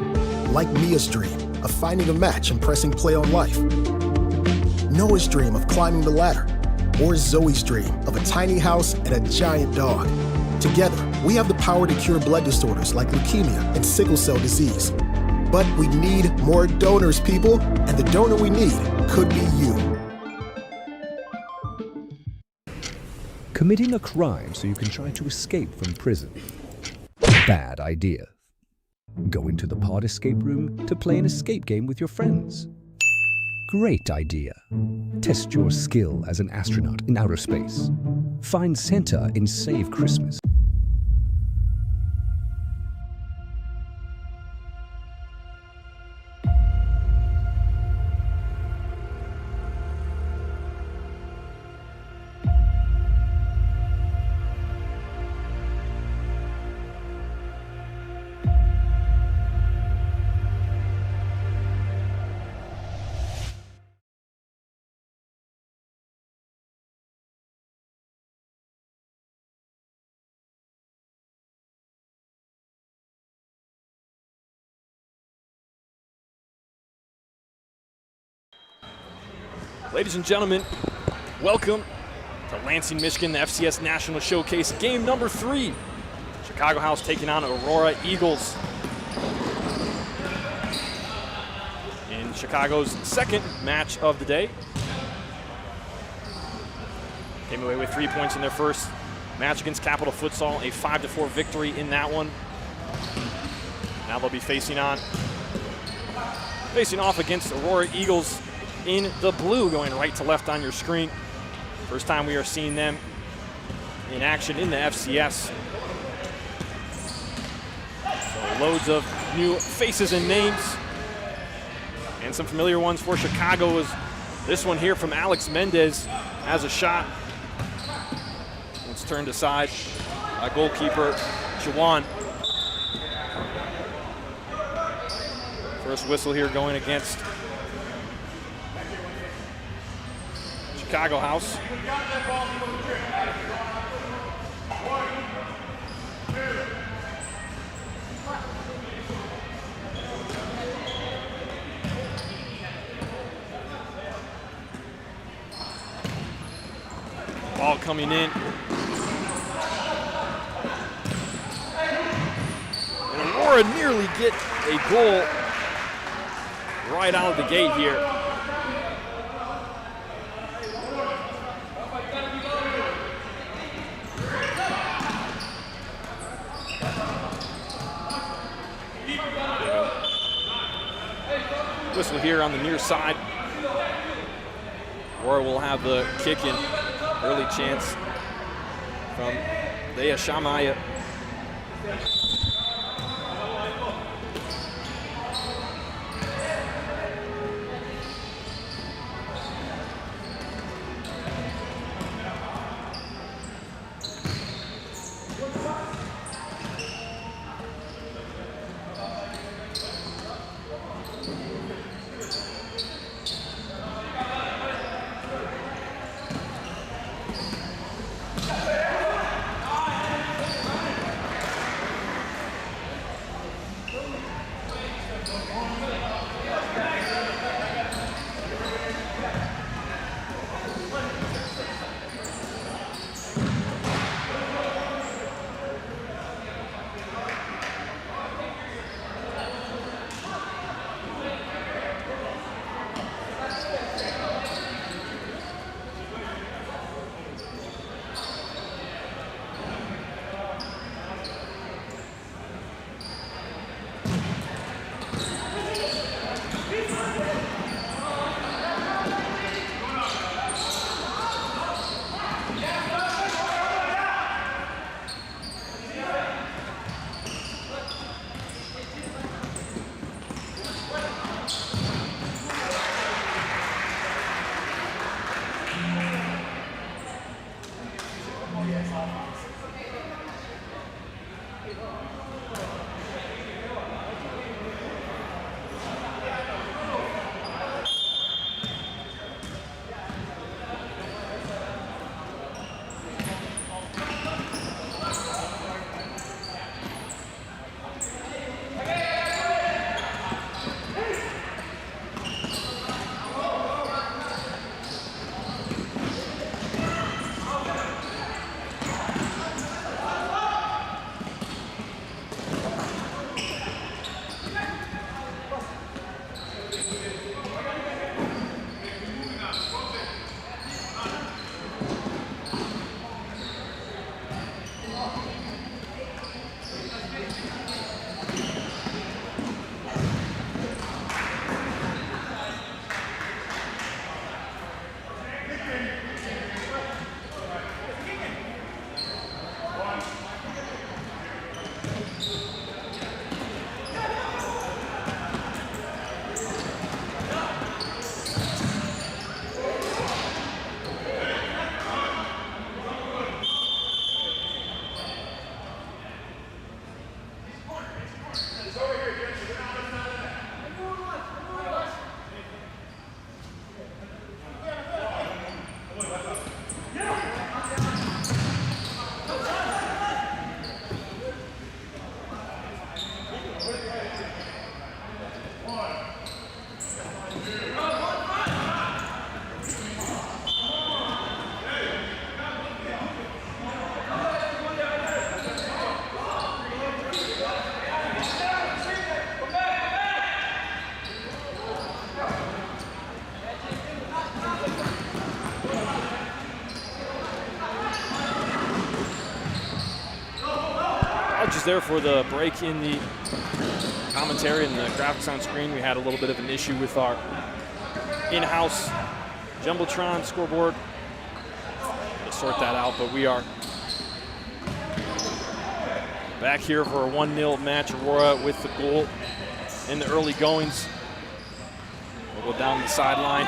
Like Mia's dream of finding a match and pressing play on life. Noah's dream of climbing the ladder. Or Zoe's dream of a tiny house and a giant dog. Together, we have the power to cure blood disorders like leukemia and sickle cell disease. But we need more donors, people, and the donor we need could be you. Committing a crime so you can try to escape from prison. Bad idea. Go into the pod escape room to play an escape game with your friends. Great idea. Test your skill as an astronaut in outer space. Find Santa in Save Christmas. Ladies and gentlemen, welcome to Lansing, Michigan, the FCS National Showcase, game number 3. Chicago House taking on Aurora Eagles. In Chicago's second match of the day. Came away with 3 points in their first match against Capital Futsal, a 5-4 victory in that one. Now they'll be facing off against Aurora Eagles in the blue, going right to left on your screen. First time we are seeing them in action in the FCS. So loads of new faces and names, and some familiar ones for Chicago is this one here from Alex Mendez has a shot. It's turned aside by goalkeeper Jawan. First whistle here going against Chicago House. Ball coming in. And Aurora nearly get a goal right out of the gate here. Whistle here on the near side. Aurora will have the kick in. Early chance from Dea Shamaya. Apologies there for the break in the commentary and the graphics on screen. We had a little bit of an issue with our in-house Jumbotron scoreboard. We'll sort that out, but we are back here for a 1-0 match. Aurora with the goal in the early goings. We'll go down the sideline.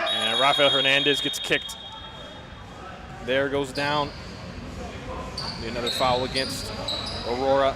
And Rafael Hernandez gets kicked. There goes down. Be another foul against Aurora.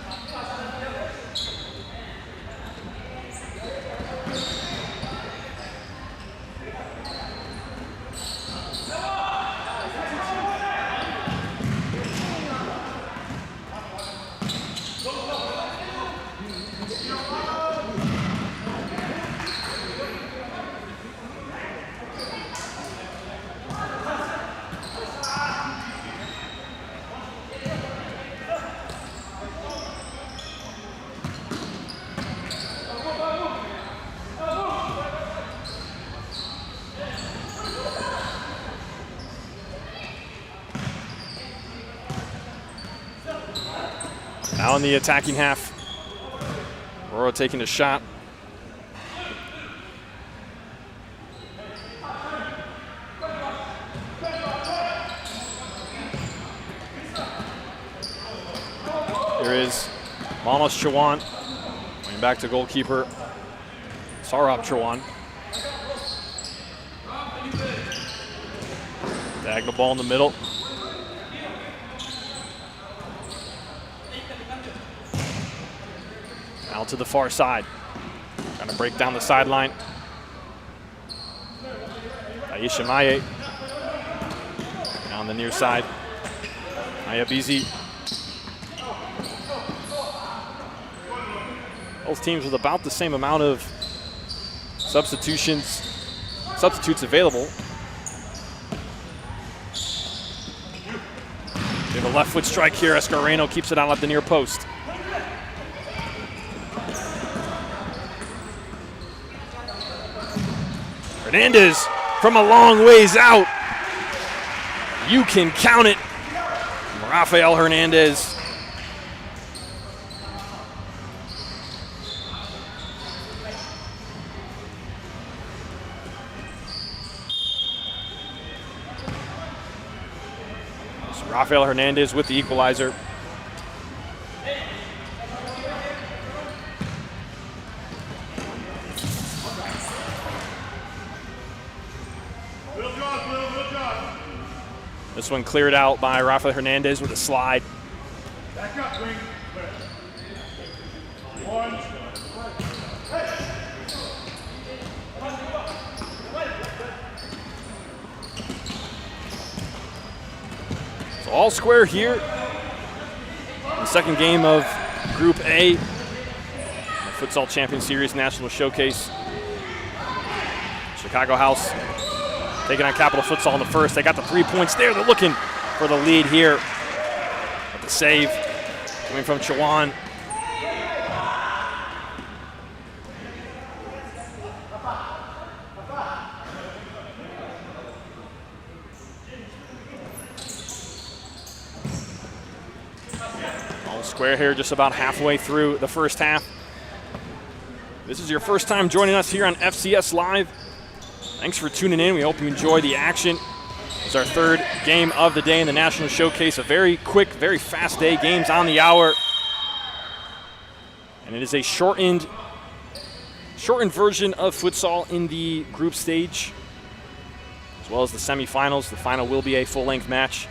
Now in the attacking half, Aurora taking a shot. Here is Manos Chawan, going back to goalkeeper Saurabh Chawan. Diagonal ball in the middle. Out to the far side. Trying to break down the sideline. Aisha Maye. Down the near side. Ayabizi. Both teams with about the same amount of substitutes available. We have a left foot strike here. Escareno keeps it out at the near post. Hernandez from a long ways out. You can count it. Rafael Hernandez. So Rafael Hernandez with the equalizer. This one cleared out by Rafael Hernandez with a slide. Back up, wing. So all square here. The second game of Group A, the Futsal Champions Series National Showcase. Chicago House taking on Capital Futsal in the first. They got the 3 points there. They're looking for the lead here. But the save coming from Chawan. All square here, just about halfway through the first half. This is your first time joining us here on FCS Live. Thanks for tuning in. We hope you enjoy the action. It's our third game of the day in the National Showcase. A very quick, very fast day. Games on the hour. And it is a shortened version of futsal in the group stage, as well as the semifinals. The final will be a full-length match.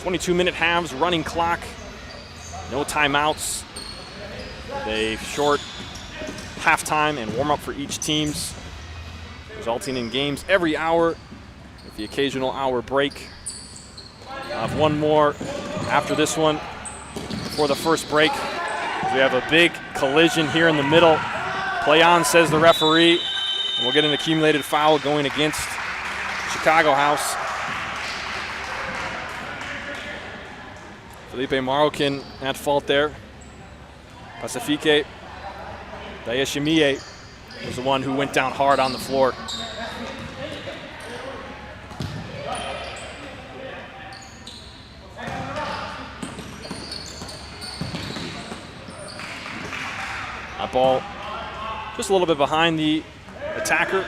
22-minute halves, running clock, no timeouts. A short halftime and warm-up for each teams, resulting in games every hour with the occasional hour break. I'll have one more after this one before the first break. We have a big collision here in the middle. Play on, says the referee. And we'll get an accumulated foul going against Chicago House. Felipe Marroquin at fault there. Pacifique Dayashimiye was the one who went down hard on the floor. ball just a little bit behind the attacker.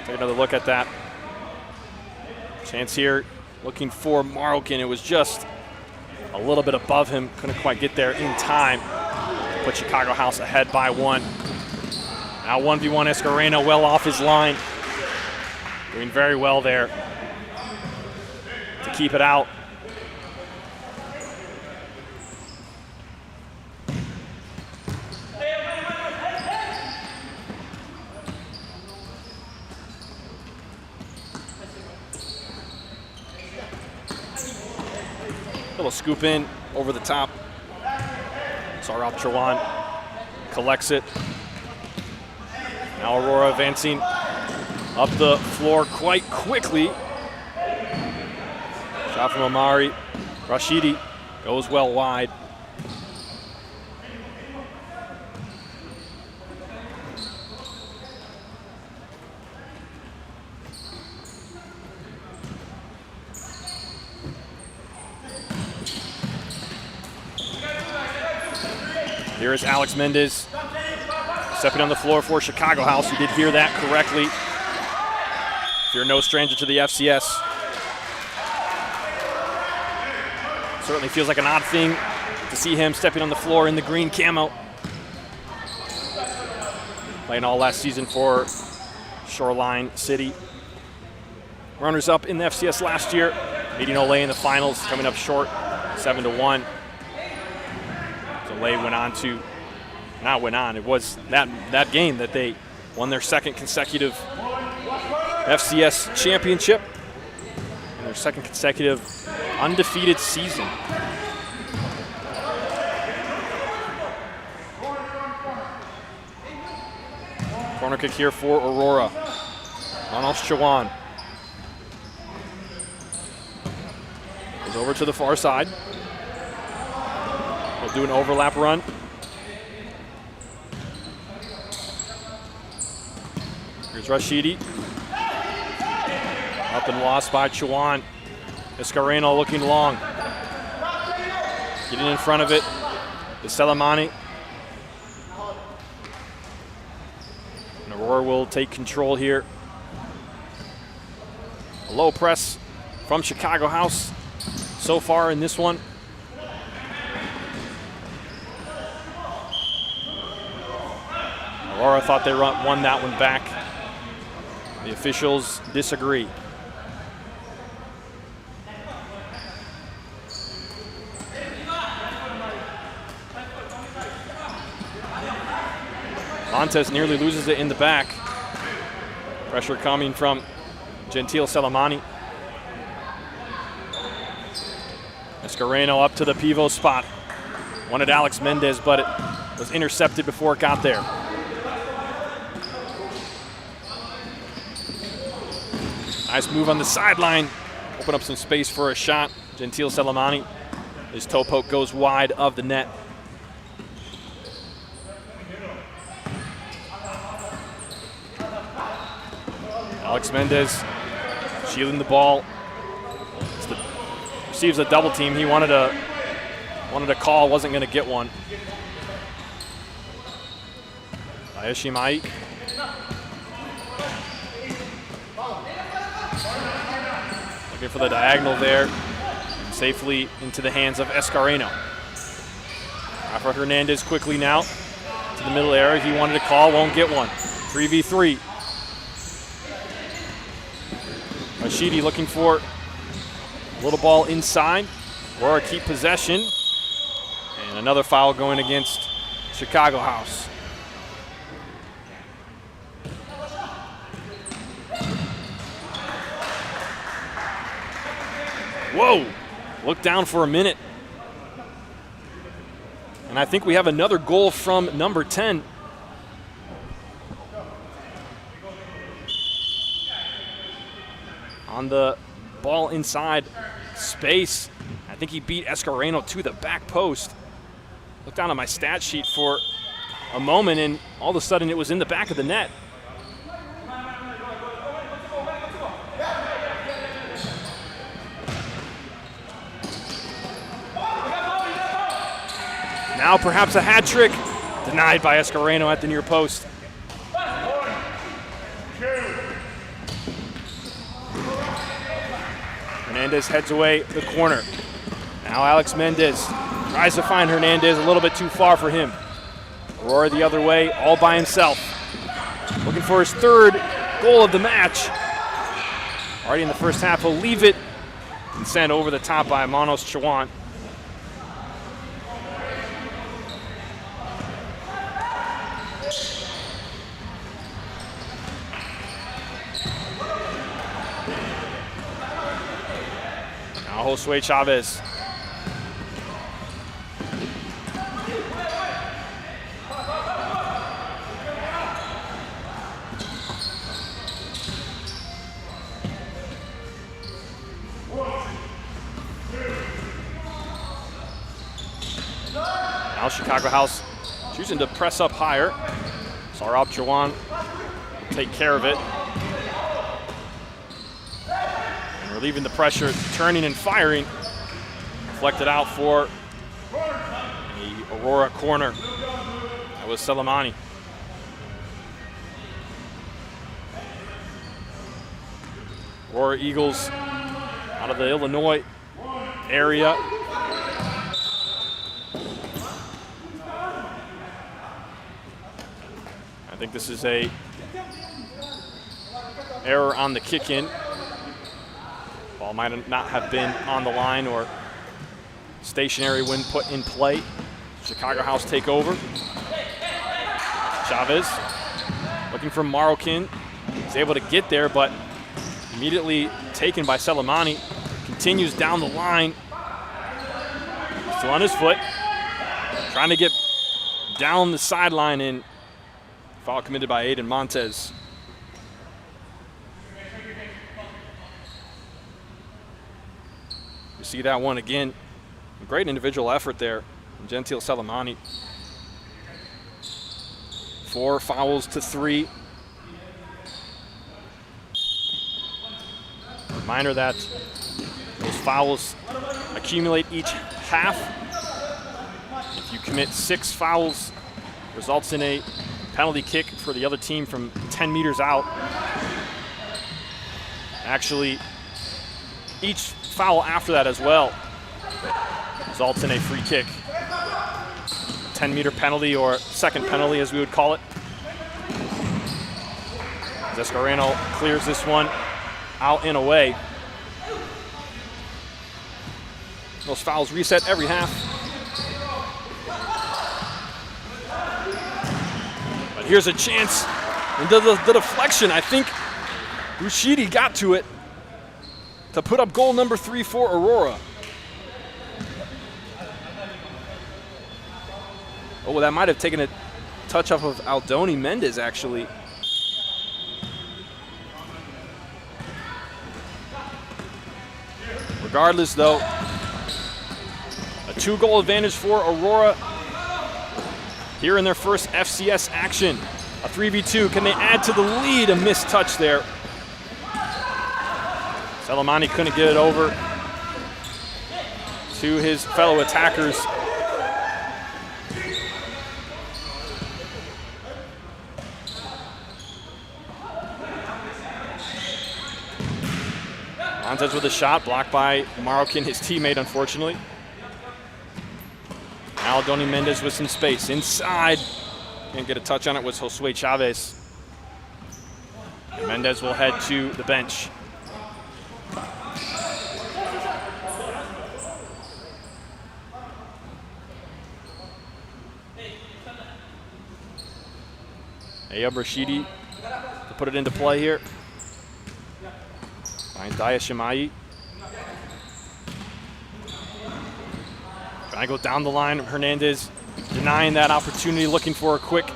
Take another look at that. Chance here, looking for Marroquin. It was just a little bit above him. Couldn't quite get there in time. Put Chicago House ahead by 1. Now 1v1 Escarena, well off his line. Doing very well there to keep it out. Little scoop in over the top. Saurabh Chauhan collects it. Now Aurora advancing up the floor quite quickly. Shot from Amari. Rashidi goes well wide. Here is Alex Mendez stepping on the floor for Chicago House. You did hear that correctly. If you're no stranger to the FCS, certainly feels like an odd thing to see him stepping on the floor in the green camo. Playing all last season for Shoreline City. Runners-up in the FCS last year, beating Olay in the finals, coming up short, 7-1. Olay went on to, not went on, it was that game that they won their second consecutive FCS championship and their second consecutive undefeated season. Corner kick here for Aurora. Manos Chauhan goes over to the far side. We'll do an overlap run. Here's Rashidi. Up and lost by Chauhan. Escarena looking long. Getting in front of it is Selamani. And Aurora will take control here. A low press from Chicago House so far in this one. Aurora thought they won that one back. The officials disagree. Montes nearly loses it in the back. Pressure coming from Gentile Selamani. Escareno up to the pivot spot. Wanted Alex Mendez, but it was intercepted before it got there. Nice move on the sideline. Open up some space for a shot. Gentile Selamani. His toe poke goes wide of the net. Alex Mendez shielding the ball. Receives a double team. He wanted a call, wasn't going to get one. Ayeshimai. Looking for the diagonal there. Safely into the hands of Escareno. Rafa Hernandez quickly now to the middle area. He wanted a call, won't get one. 3v3. Rashidi looking for a little ball inside. Aurora keep possession. And another foul going against Chicago House. Whoa, look down for a minute. And I think we have another goal from number 10. On the ball inside space. I think he beat Escareno to the back post. Looked down at my stat sheet for a moment, and all of a sudden it was in the back of the net. Now perhaps a hat trick, denied by Escareno at the near post. Hernandez heads away the corner. Now Alex Mendez tries to find Hernandez, a little bit too far for him. Aurora the other way, all by himself. Looking for his third goal of the match. Already in the first half, he'll leave it and send over the top by Manos Chawant. Now Josue Chavez. Now Chicago House choosing to press up higher. Saurabh Chauhan will take care of it. And relieving the pressure, turning and firing. Deflected out for the Aurora corner. That was Selemani. Aurora Eagles out of the Illinois area. I think this is a error on the kick-in. Ball might not have been on the line or stationary when put in play. Chicago House take over. Chavez looking for Marroquin. He's able to get there, but immediately taken by Selemani. Continues down the line. Still on his foot. Trying to get down the sideline, and foul committed by Aiden Montez. You see that one again. Great individual effort there from Gentile Selemani. 4 fouls to 3. Reminder that those fouls accumulate each half. If you commit 6 fouls, results in a penalty kick for the other team from 10 meters out. Actually, each foul after that as well results in a free kick. 10-meter penalty, or second penalty as we would call it. Escareno clears this one out and away. Those fouls reset every half. But here's a chance. And the deflection, I think Rushidi got to it to put up goal number 3 for Aurora. Oh, well, that might have taken a touch off of Aldoni Mendez, actually. Regardless, though, a 2-goal advantage for Aurora here in their first FCS action. A 3v2. Can they add to the lead? A missed touch there. Selemani couldn't get it over to his fellow attackers. Montez with a shot, blocked by Marroquin, his teammate, unfortunately. Now Aldoni Mendez with some space. Inside, can't get a touch on it, was Josue Chavez. And Mendez will head to the bench. Ayub Rashidi to put it into play here. Finds Daya Shimai. Trying to go down the line. Hernandez denying that opportunity, looking for a quick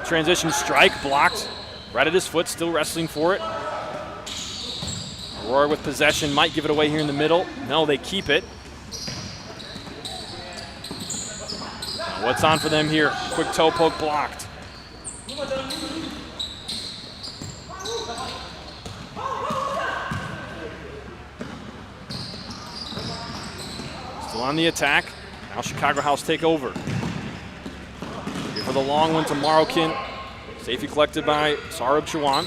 transition strike. Blocked right at his foot, still wrestling for it. Aurora with possession, might give it away here in the middle. No, they keep it. What's on for them here? Quick toe poke blocked. Still on the attack. Now Chicago House take over. Here for the long one to Marokin. Safety collected by Sarab Chawan.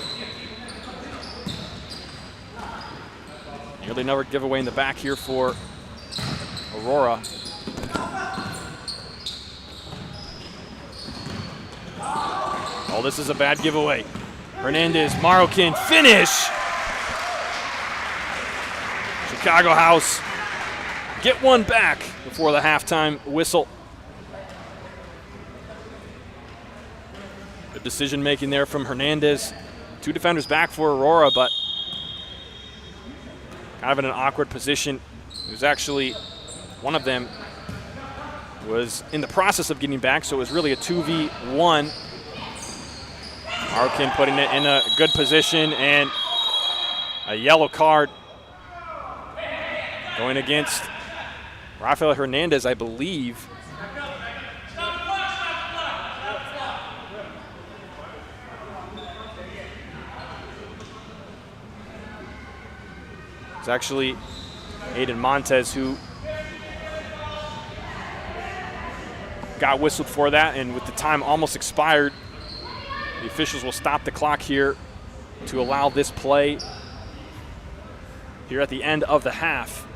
Nearly another giveaway in the back here for Aurora. Oh, this is a bad giveaway. Hernandez, Marokin, finish! Chicago House get one back before the halftime whistle. Good decision making there from Hernandez. 2 defenders back for Aurora, but kind of in an awkward position. It was actually, one of them was in the process of getting back, so it was really a 2v1. Marokin putting it in a good position, and a yellow card going against Rafael Hernandez, I believe. It's actually Aiden Montez who got whistled for that, and with the time almost expired, the officials will stop the clock here to allow this play here at the end of the half.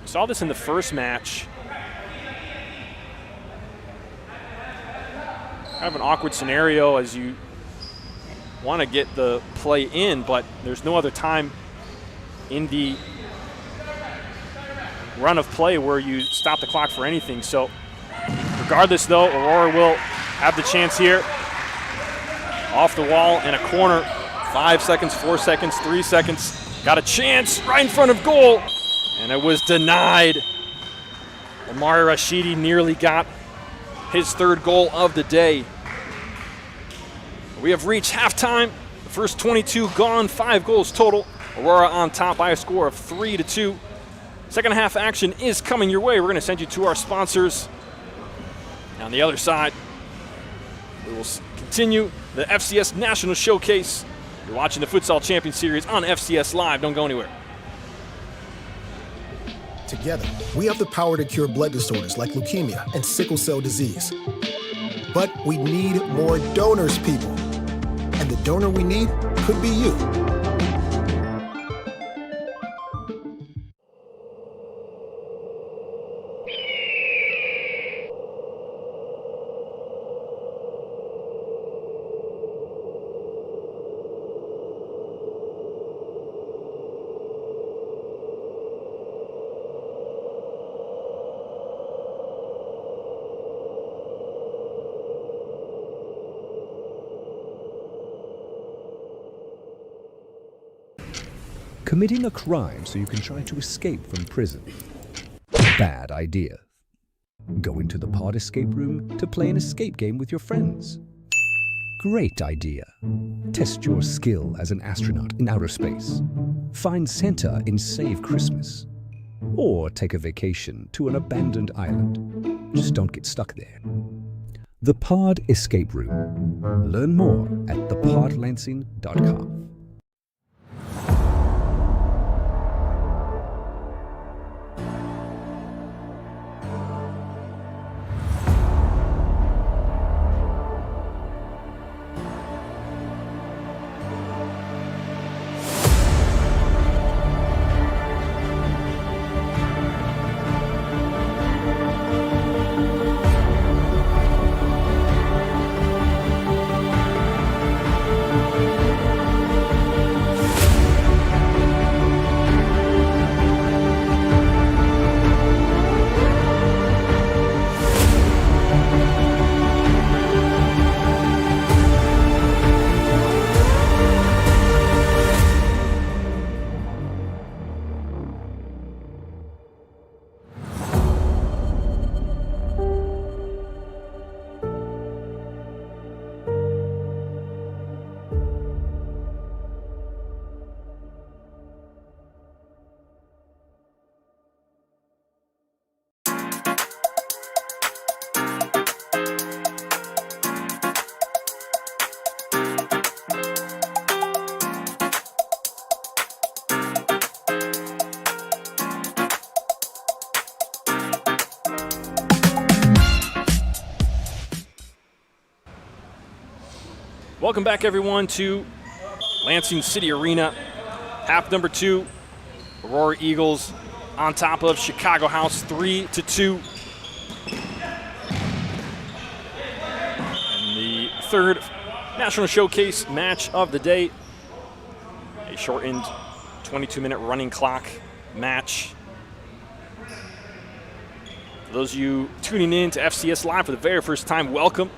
We saw this in the first match. Kind of an awkward scenario as you want to get the play in, but there's no other time in the run of play where you stop the clock for anything. So regardless though, Aurora will have the chance here. Off the wall in a corner. 5 seconds, 4 seconds, 3 seconds. Got a chance right in front of goal, and it was denied. Omari Rashidi nearly got his 3rd goal of the day. We have reached halftime. The first 22 gone, 5 goals total. Aurora on top by a score of 3-2. Second half action is coming your way. We're going to send you to our sponsors. On the other side, we will continue the FCS National Showcase. You're watching the Futsal Champions Series on FCS Live. Don't go anywhere. Together, we have the power to cure blood disorders like leukemia and sickle cell disease. But we need more donors, people. And the donor we need could be you. Committing a crime so you can try to escape from prison. Bad idea. Going to the pod escape room to play an escape game with your friends. Great idea. Test your skill as an astronaut in outer space. Find Santa in Save Christmas. Or take a vacation to an abandoned island. Just don't get stuck there. The Pod Escape Room. Learn more at thepodlansing.com. Welcome back, everyone, to Lansing City Arena. Half number 2, Aurora Eagles on top of Chicago House 3-2. And the third National Showcase match of the day, a shortened 22-minute running clock match. For those of you tuning in to FCS Live for the very first time, welcome.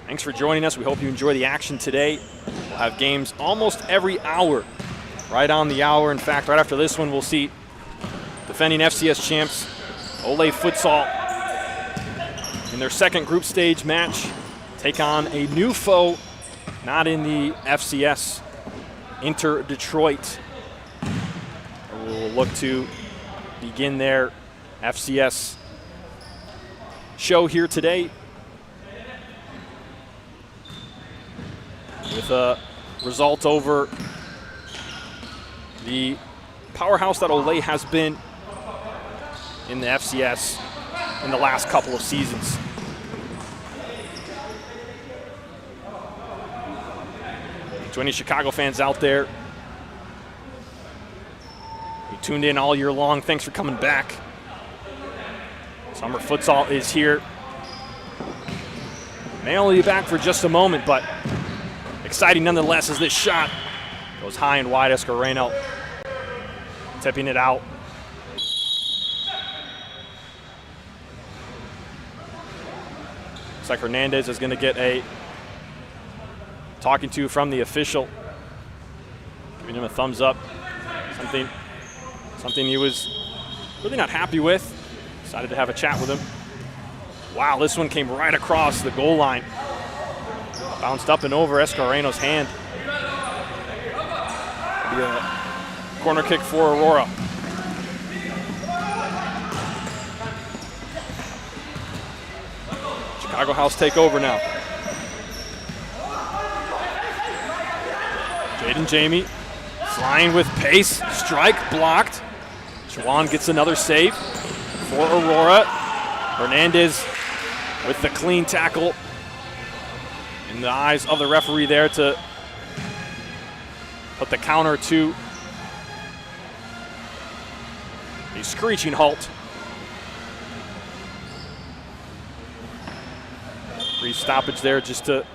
Thanks for joining us. We hope you enjoy the action today. We'll have games almost every hour, right on the hour. In fact, right after this one, we'll see defending FCS champs Ole Futsal in their second group stage match take on a new foe, not in the FCS, Inter Detroit. We'll look to begin their FCS show here today with a result over the powerhouse that Ole has been in the FCS in the last couple of seasons. To any Chicago fans out there who tuned in all year long, thanks for coming back. Summer futsal is here. May only be back for just a moment, but exciting nonetheless as this shot goes high and wide. Escareno tipping it out. Looks like Hernandez is going to get a talking to from the official, giving him a thumbs up. Something he was really not happy with. Decided to have a chat with him. Wow, this one came right across the goal line. Bounced up and over Escareno's hand. Be a corner kick for Aurora. Chicago House take over now. Jaden Jamie flying with pace. Strike blocked. Schwan gets another save for Aurora. Hernandez with the clean tackle. In the eyes of the referee there to put the counter to a screeching halt. Brief stoppage there just to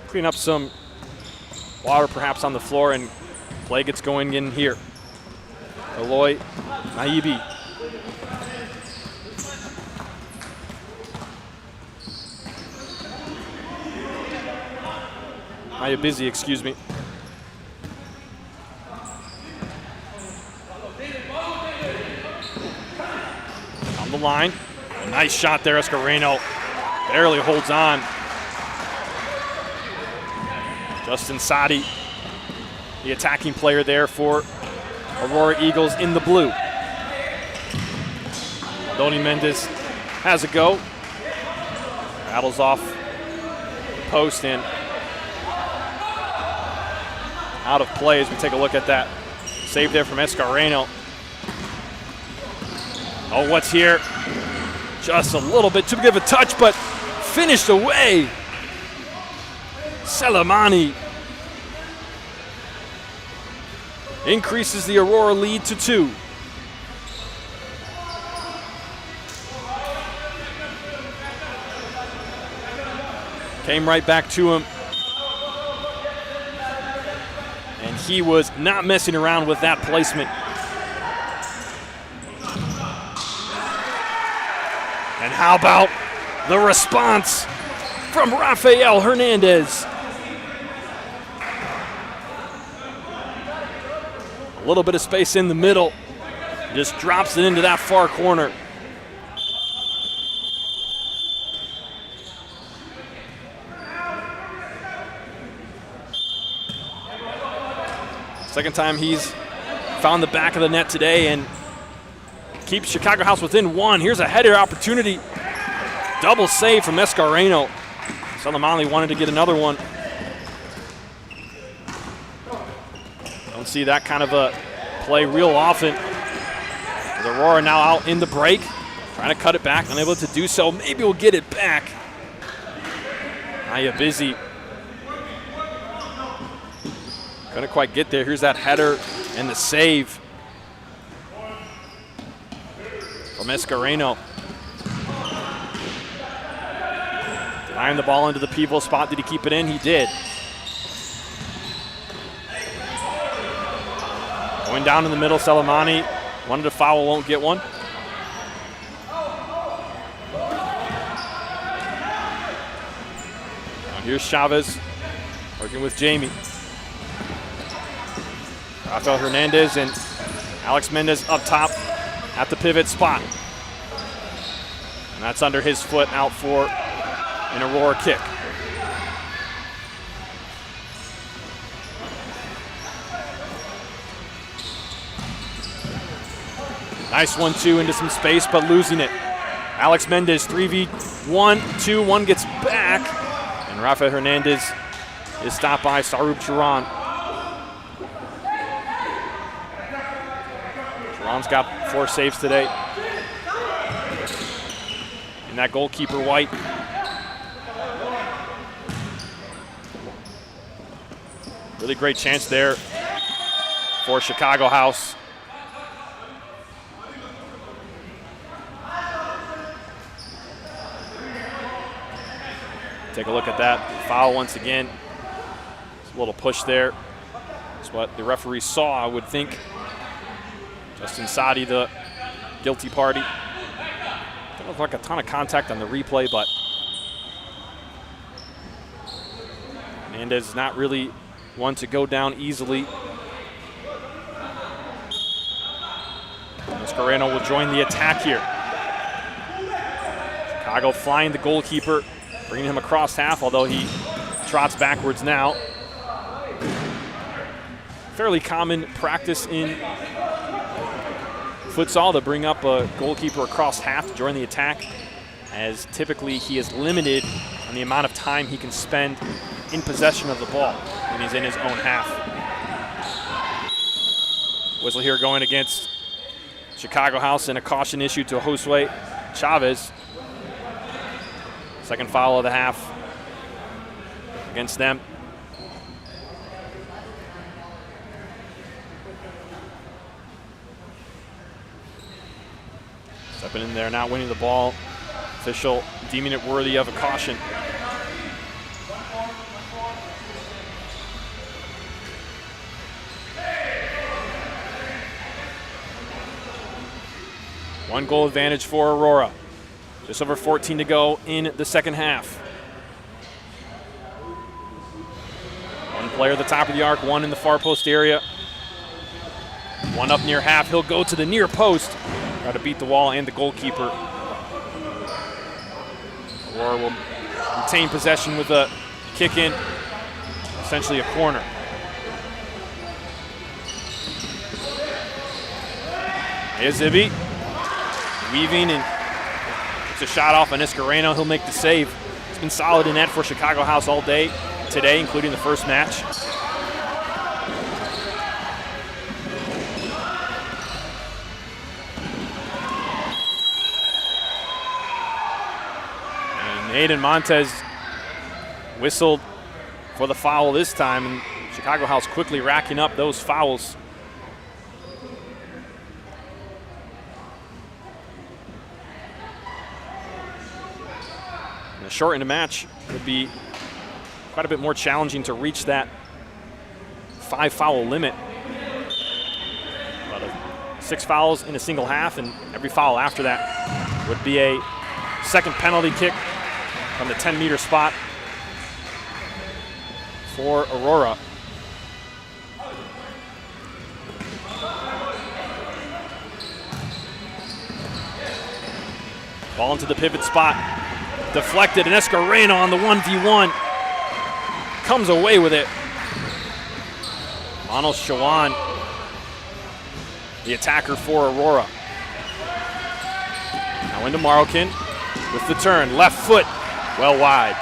clean up some water perhaps on the floor, and play gets going in here. Eloy Naibi. Busy, excuse me. On the line. A nice shot there. Escareno barely holds on. Justin Sadi, the attacking player there for Aurora Eagles in the blue. Doni Mendez has a go. Rattles off the post and out of play as we take a look at that save there from Escareno. Oh, what's here? Just a little bit too big of a touch, but finished away. Selemani increases the Aurora lead to 2. Came right back to him. And he was not messing around with that placement. And how about the response from Rafael Hernandez? A little bit of space in the middle. Just drops it into that far corner. Second time he's found the back of the net today and keeps Chicago House within 1. Here's a header opportunity. Double save from Escareno. Selemani wanted to get another one. Don't see that kind of a play real often. As Aurora now out in the break, trying to cut it back, unable to do so. Maybe we'll get it back. Aya busy. Couldn't quite get there. Here's that header and the save from Escareno. Denying the ball into the pivot spot. Did he keep it in? He did. Going down in the middle, Selemani wanted a foul, won't get one. Now here's Chavez working with Jamie. Rafael Hernandez and Alex Mendez up top at the pivot spot. And that's under his foot, out for an Aurora kick. Nice 1-2 into some space, but losing it. Alex Mendez, 3v1, 2-1 gets back. And Rafael Hernandez is stopped by Sarup Charan. Charan's got 4 saves today. And that goalkeeper, White. Really great chance there for Chicago House. Take a look at that foul once again. It's a little push there. That's what the referee saw, I would think. Justin Sadi, the guilty party. Didn't look like a ton of contact on the replay, but Hernandez is not really one to go down easily. Escareno will join the attack here. Chicago flying the goalkeeper, bringing him across half, although he trots backwards now. Fairly common practice in futsal to bring up a goalkeeper across half to join the attack, as typically he is limited on the amount of time he can spend in possession of the ball when he's in his own half. Whistle here going against Chicago House, and a caution issue to Josue Chavez. Second foul of the half against them. Stepping in there, not winning the ball. Official deeming it worthy of a caution. One goal advantage for Aurora. Just over 14 to go in the second half. One player at the top of the arc, one in the far post area. One up near half. He'll go to the near post. Try to beat the wall and the goalkeeper. Aurora will retain possession with a kick in, essentially a corner. Azibi weaving and gets a shot off on Escareno. He'll make the save. It's been solid in net for Chicago House all day today, including the first match. And Aiden Montez whistled for the foul this time, and Chicago House quickly racking up those fouls. A shortened match would be quite a bit more challenging to reach that 5-foul limit. About 6 fouls in a single half, and every foul after that would be a second penalty kick from the 10-meter spot for Aurora. Ball into the pivot spot. Deflected, and Escareno on the 1v1 comes away with it. Manos Chawan, the attacker for Aurora. Now into Marroquin with the turn, left foot, well wide.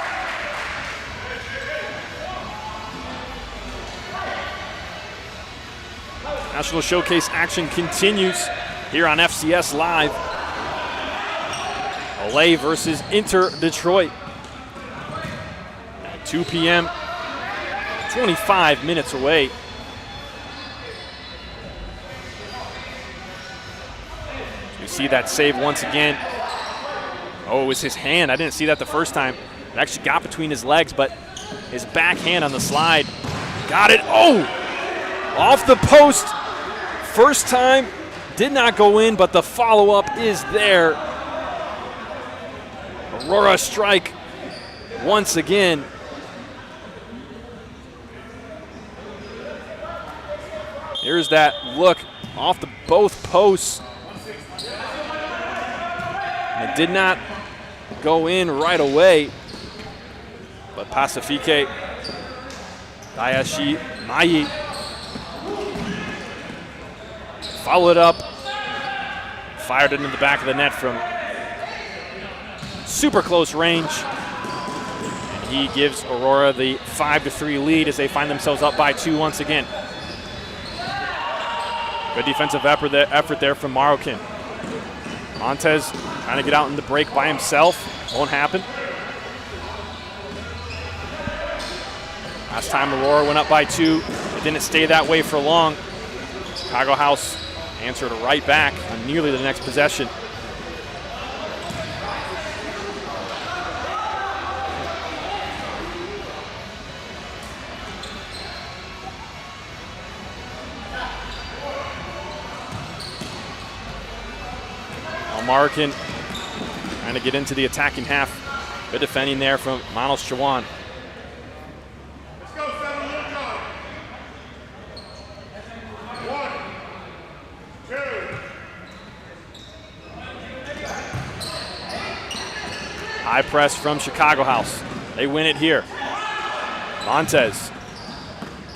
National Showcase action continues here on FCS Live. LA versus Inter Detroit. 2 p.m., 25 minutes away. You see that save once again. Oh, it was his hand. I didn't see that the first time. It actually got between his legs, but his backhand on the slide got it. Oh, off the post. First time did not go in, but the follow-up is there. Aurora strike once again. Here's that look off the both posts. And it did not go in right away, but Pacifique Dayashi Mai followed up, fired it into the back of the net from super close range. And he gives Aurora the 5-3 lead as they find themselves up by 2 once again. Good defensive effort there from Marokin. Montez trying to get out in the break by himself. Won't happen. Last time Aurora went up by 2. It didn't stay that way for long. Chicago House answered right back on nearly the next possession. Markin trying to get into the attacking half. Good defending there from Manos Chawan. Let's go, 7 little time. 1, 2. High press from Chicago House. They win it here. Montez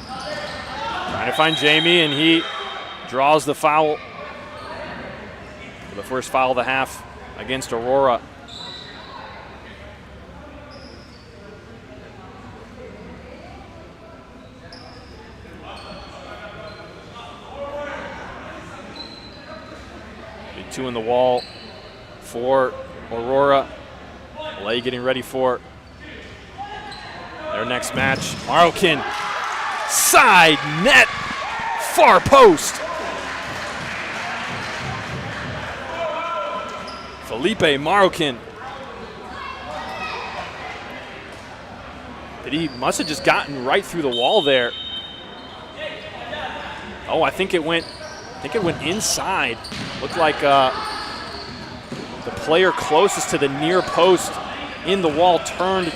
trying to find Jamie, and he draws the foul. The first foul of the half against Aurora. Be 2 in the wall for Aurora. Lay getting ready for their next match. Marokin, side net, far post. Felipe Marokin. He must have just gotten right through the wall there. Oh, I think it went inside. Looked like the player closest to the near post in the wall turned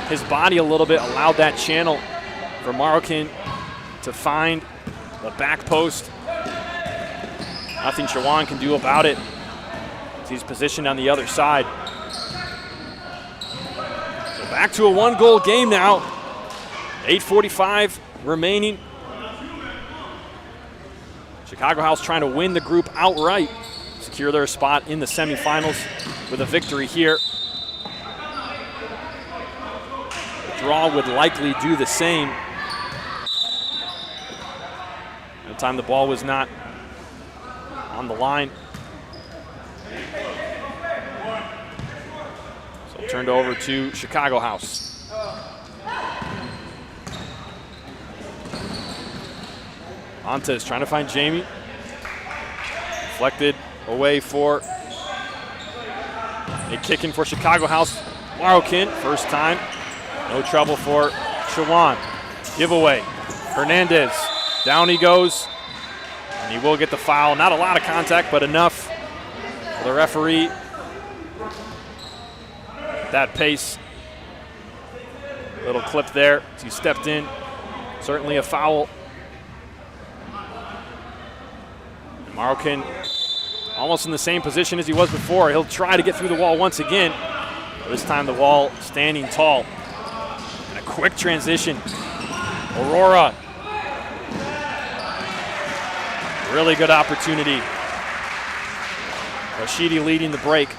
his body a little bit, allowed that channel for Marokin to find the back post. Nothing Chawan can do about it. He's positioned on the other side. So back to a 1-goal game now. 8:45 remaining. Chicago House trying to win the group outright, secure their spot in the semifinals with a victory here. The draw would likely do the same. At the time the ball was not on the line. So turned over to Chicago House. Montez trying to find Jamie. Deflected away for a kick in for Chicago House. Marokin, first time. No trouble for Chawan. Giveaway. Hernandez. Down he goes. And he will get the foul. Not a lot of contact, but enough for the referee. That pace. Little clip there as he stepped in. Certainly a foul. Marokin almost in the same position as he was before. He'll try to get through the wall once again. This time the wall standing tall. And a quick transition. Aurora. Really good opportunity. Rashidi leading the break.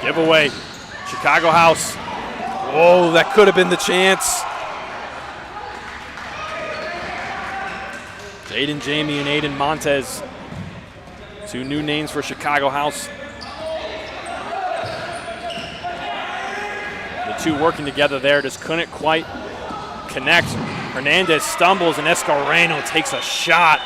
Giveaway. Chicago House. Oh, that could have been the chance. Jaden Jamie and Aiden Montez. Two new names for Chicago House. The two working together there just couldn't quite connect. Hernandez stumbles and Escareno takes a shot.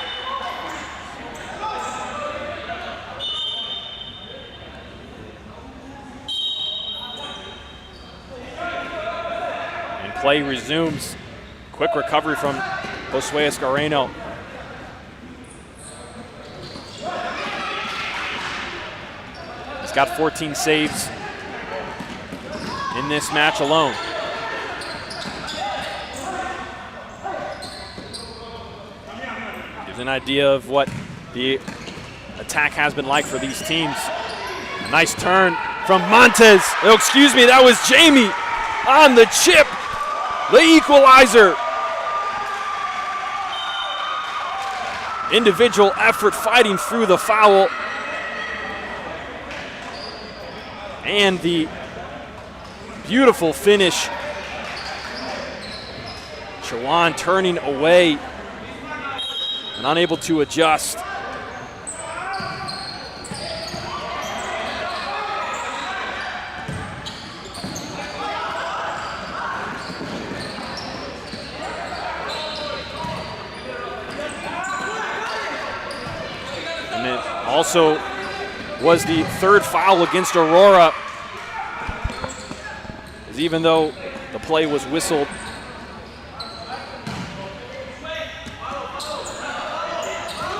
And play resumes. Quick recovery from Josue Escareno. He's got 14 saves in this match alone. Gives an idea of what the attack has been like for these teams. A nice turn from Montez. Oh, excuse me, that was Jamie on the chip. The equalizer. Individual effort fighting through the foul. And the beautiful finish. Chawan turning away and unable to adjust. And it also was the third foul against Aurora. As even though the play was whistled,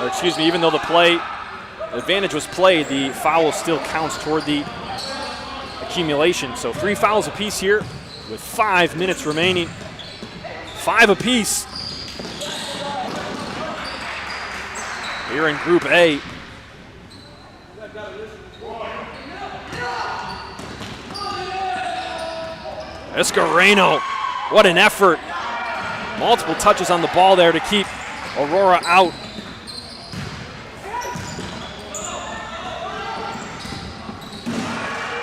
or excuse me, even though the advantage was played, the foul still counts toward the accumulation. So 3 fouls apiece here with 5 minutes remaining. 5 apiece here in Group A. Escareno, what an effort. Multiple touches on the ball there to keep Aurora out.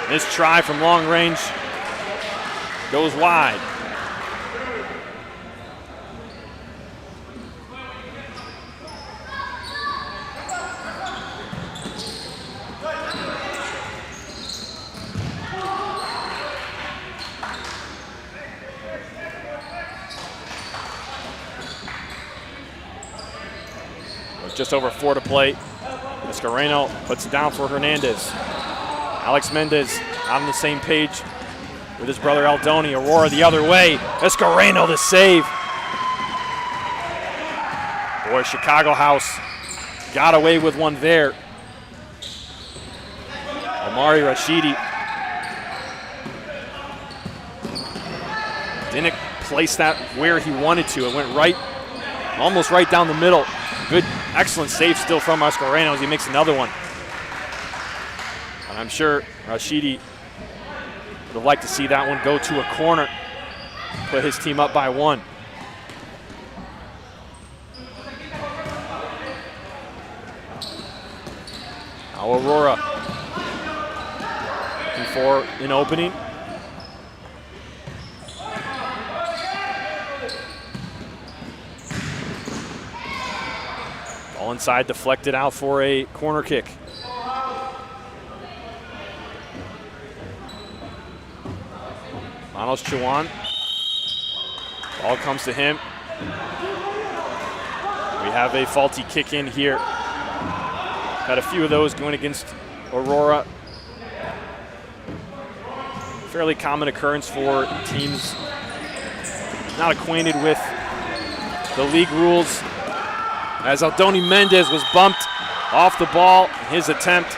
This try from long range goes wide. Just over 4 to play. Escareno puts it down for Hernandez. Alex Mendez on the same page with his brother Aldoni. Aurora the other way. Escareno the save. Boy, Chicago House got away with one there. Omari Rashidi didn't place that where he wanted to. It went right, almost right down the middle. Good, excellent save still from Escareno as he makes another one. And I'm sure Rashidi would have liked to see that one go to a corner, put his team up by 1. Now Aurora looking for an opening. Ball inside, deflected out for a corner kick. Manos Chawan. Ball comes to him. We have a faulty kick in here. Had a few of those going against Aurora. Fairly common occurrence for teams not acquainted with the league rules. As Aldoni Mendez was bumped off the ball, his attempt.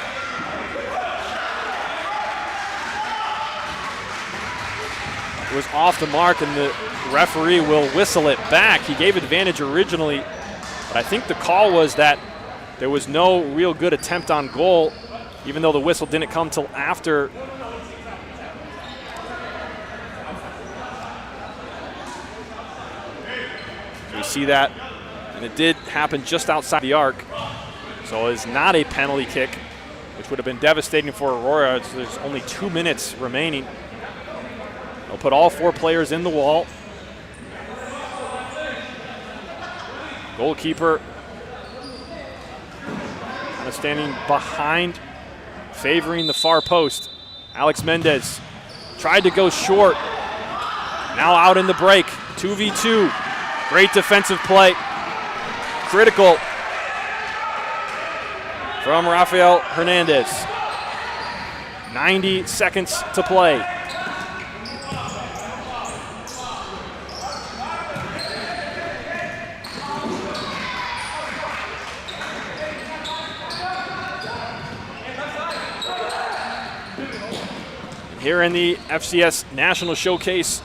It was off the mark, and the referee will whistle it back. He gave advantage originally, but I think the call was that there was no real good attempt on goal, even though the whistle didn't come till after. We see that. And it did happen just outside the arc. So it's not a penalty kick. which would have been devastating for Aurora. There's only 2 minutes remaining. They'll put all 4 players in the wall. Goalkeeper kind of standing behind, favoring the far post. Alex Mendez tried to go short. Now out in the break, 2v2. Great defensive play. Critical from Rafael Hernandez. 90 seconds to play. Here in the FCS National Showcase,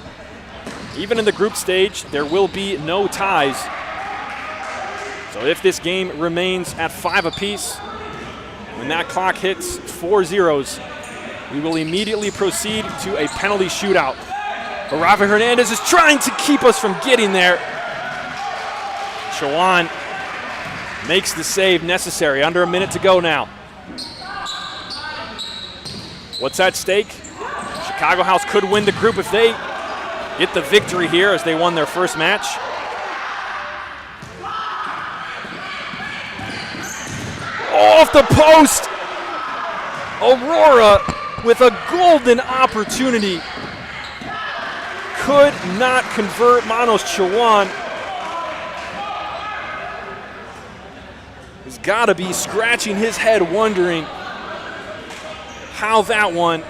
even in the group stage, there will be no ties. So if this game remains at 5 apiece, when that clock hits 4 zeros, we will immediately proceed to a penalty shootout. But Rafa Hernandez is trying to keep us from getting there. Chawan makes the save necessary. Under a minute to go now. What's at stake? Chicago House could win the group if they get the victory here, as they won their first match. Off the post! Aurora with a golden opportunity. Could not convert. Manos Chawan has got to be scratching his head wondering how that one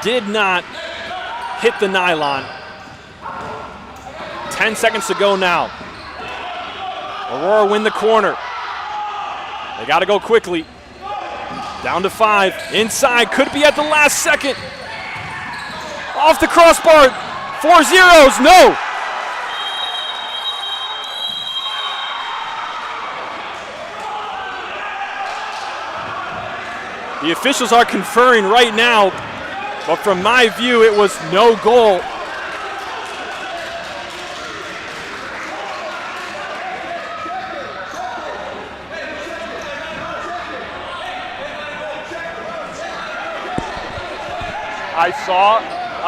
did not hit the nylon. 10 seconds to go now. Aurora win the corner. They got to go quickly. Down to 5. Inside, could be at the last second. Off the crossbar. 4 zeros, no. The officials are conferring right now, but from my view, it was no goal. I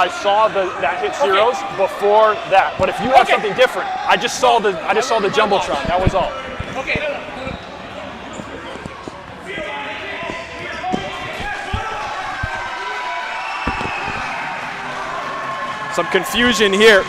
saw that hit zeros before that. But if you have something different, I just saw the jumbotron. That was all. Okay. Some confusion here.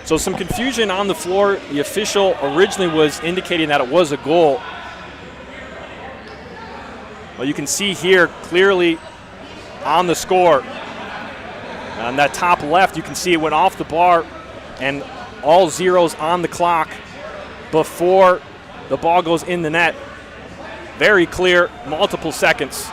So some confusion on the floor. The official originally was indicating that it was a goal. Well, you can see here clearly on the score. On that top left, you can see it went off the bar and all zeros on the clock before the ball goes in the net. Very clear, multiple seconds.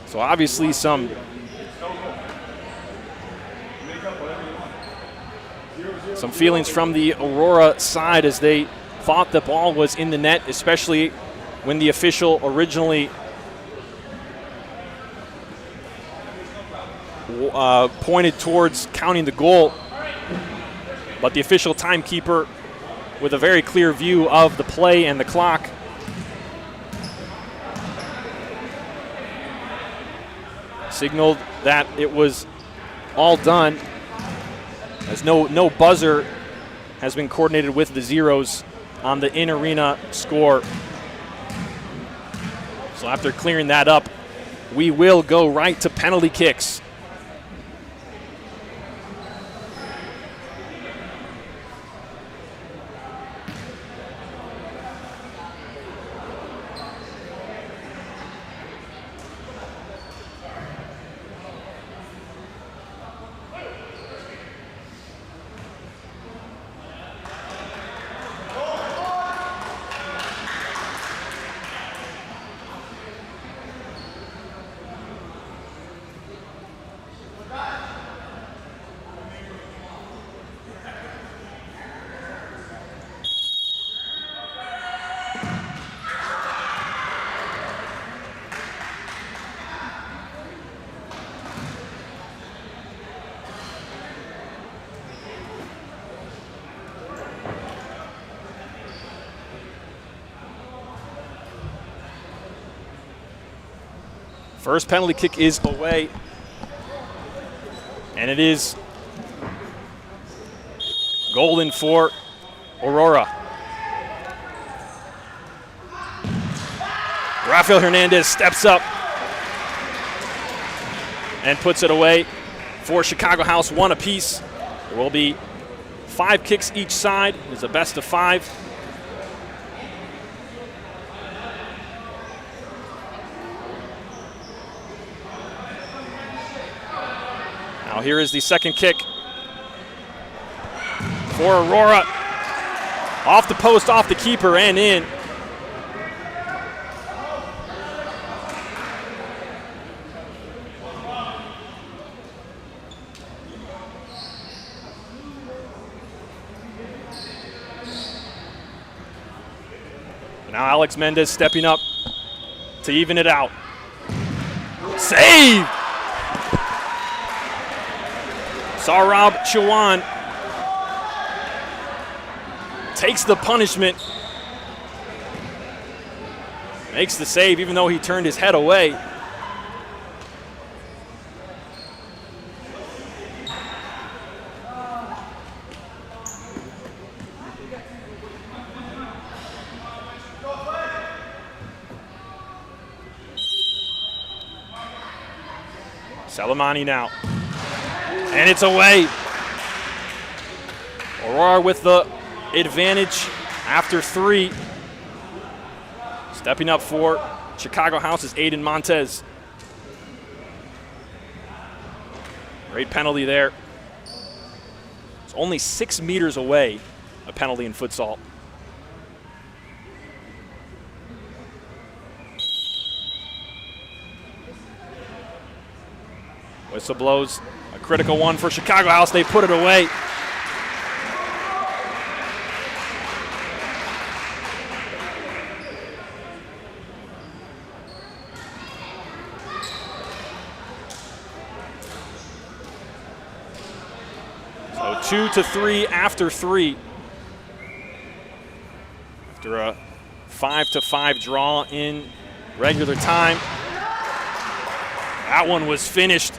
So obviously some feelings from the Aurora side as they thought the ball was in the net, especially when the official originally pointed towards counting the goal. But the official timekeeper, with a very clear view of the play and the clock, signaled that it was all done, as no buzzer has been coordinated with the Zeros on the in-arena score. So after clearing that up, we will go right to penalty kicks. First penalty kick is away, and it is golden for Aurora. Rafael Hernandez steps up and puts it away for Chicago House, 1 apiece. There will be 5 kicks each side. It's a best of 5. Now here is the second kick for Aurora. Off the post, off the keeper, and in. Now Alex Mendez stepping up to even it out. Save! Saurabh Chauhan takes the punishment, makes the save even though he turned his head away. Salamani now. And it's away. Aurora with the advantage after 3. Stepping up for Chicago House is Aiden Montez. Great penalty there. It's only 6 meters away, a penalty in futsal. Whistle blows. A critical one for Chicago House. They put it away. So 2-3 after 3. After a 5-5 draw in regular time. That one was finished.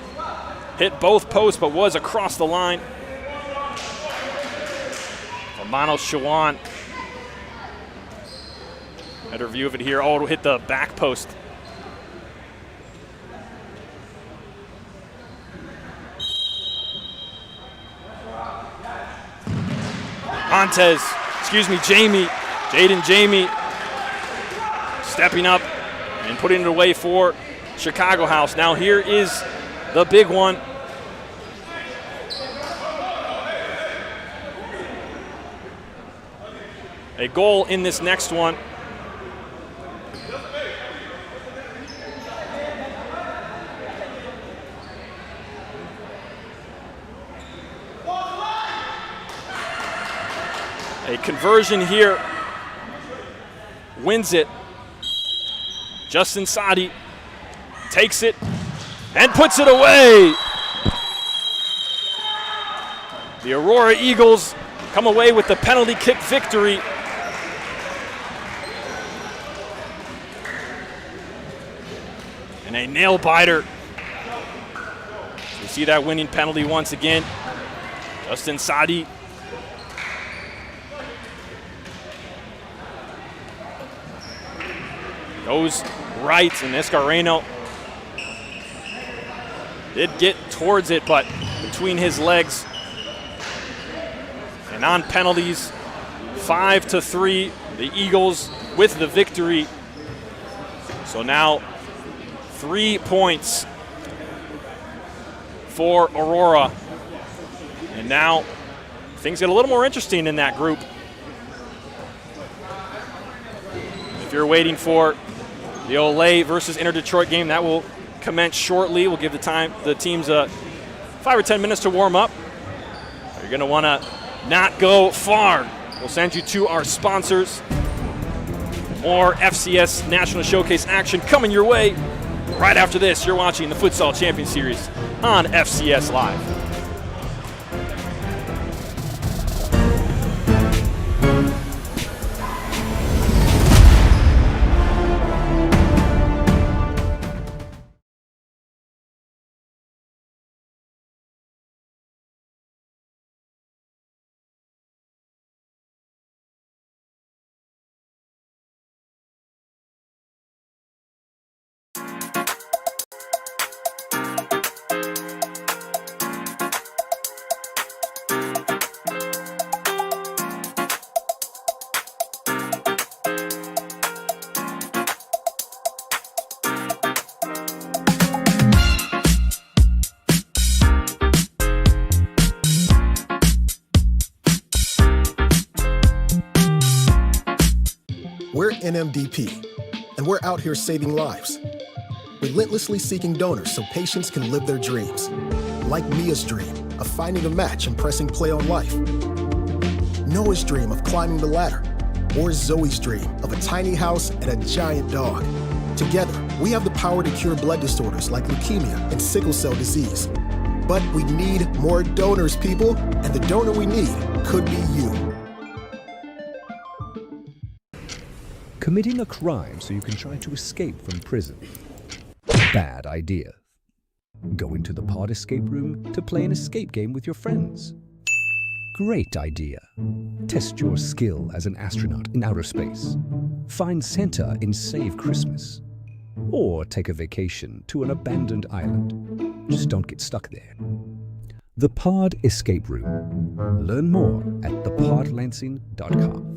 Hit both posts, but was across the line. Romano Chauhan. Better view of it here. Oh, it'll hit the back post. Jaden Jamie stepping up and putting it away for Chicago House. Now here is the big one. A goal in this next one. A conversion here. Wins it. Justin Sadi takes it and puts it away. The Aurora Eagles come away with the penalty kick victory. And a nail biter. We see that winning penalty once again. Justin Sadi. Goes right, and Escareno did get towards it, but between his legs. And on penalties, 5-3, the Eagles with the victory. So now 3 points for Aurora. And now things get a little more interesting in that group. If you're waiting for the Olay versus Inter Detroit game, that will commence shortly. We'll give the teams 5 or 10 minutes to warm up. You're going to want to not go far. We'll send you to our sponsors. More FCS National Showcase action coming your way. Right after this, you're watching the Futsal Champions Series on FCS Live. We're NMDP, and we're out here saving lives. Relentlessly seeking donors so patients can live their dreams. Like Mia's dream of finding a match and pressing play on life. Noah's dream of climbing the ladder. Or Zoe's dream of a tiny house and a giant dog. Together, we have the power to cure blood disorders like leukemia and sickle cell disease. But we need more donors, people, and the donor we need could be you. Committing a crime so you can try to escape from prison. Bad idea. Going to the pod escape room to play an escape game with your friends. Great idea. Test your skill as an astronaut in outer space. Find Santa in Save Christmas. Or take a vacation to an abandoned island. Just don't get stuck there. The Pod Escape Room. Learn more at thepodlansing.com.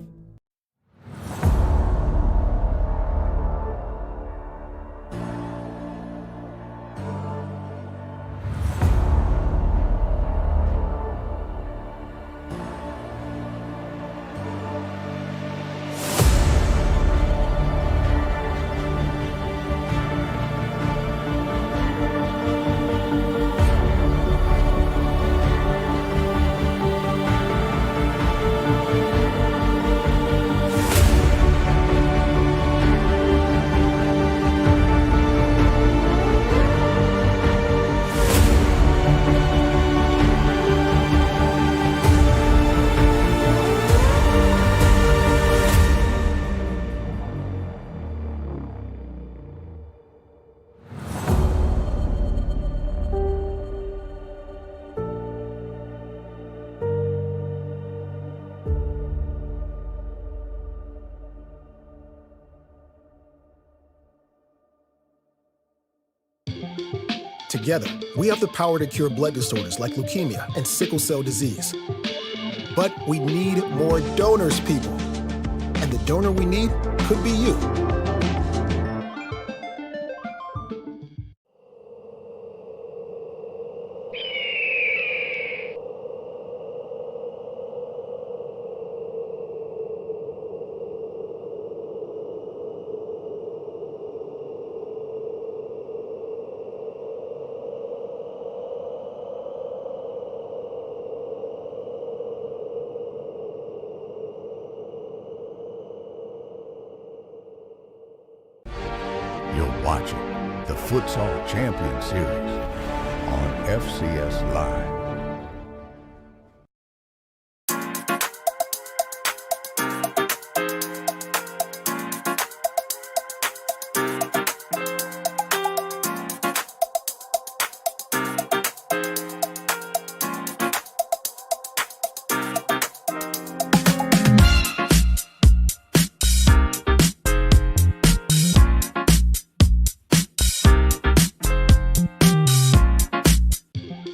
Together, we have the power to cure blood disorders like leukemia and sickle cell disease. But we need more donors, people. And the donor we need could be you. Futsal Champions Series on FCS Live.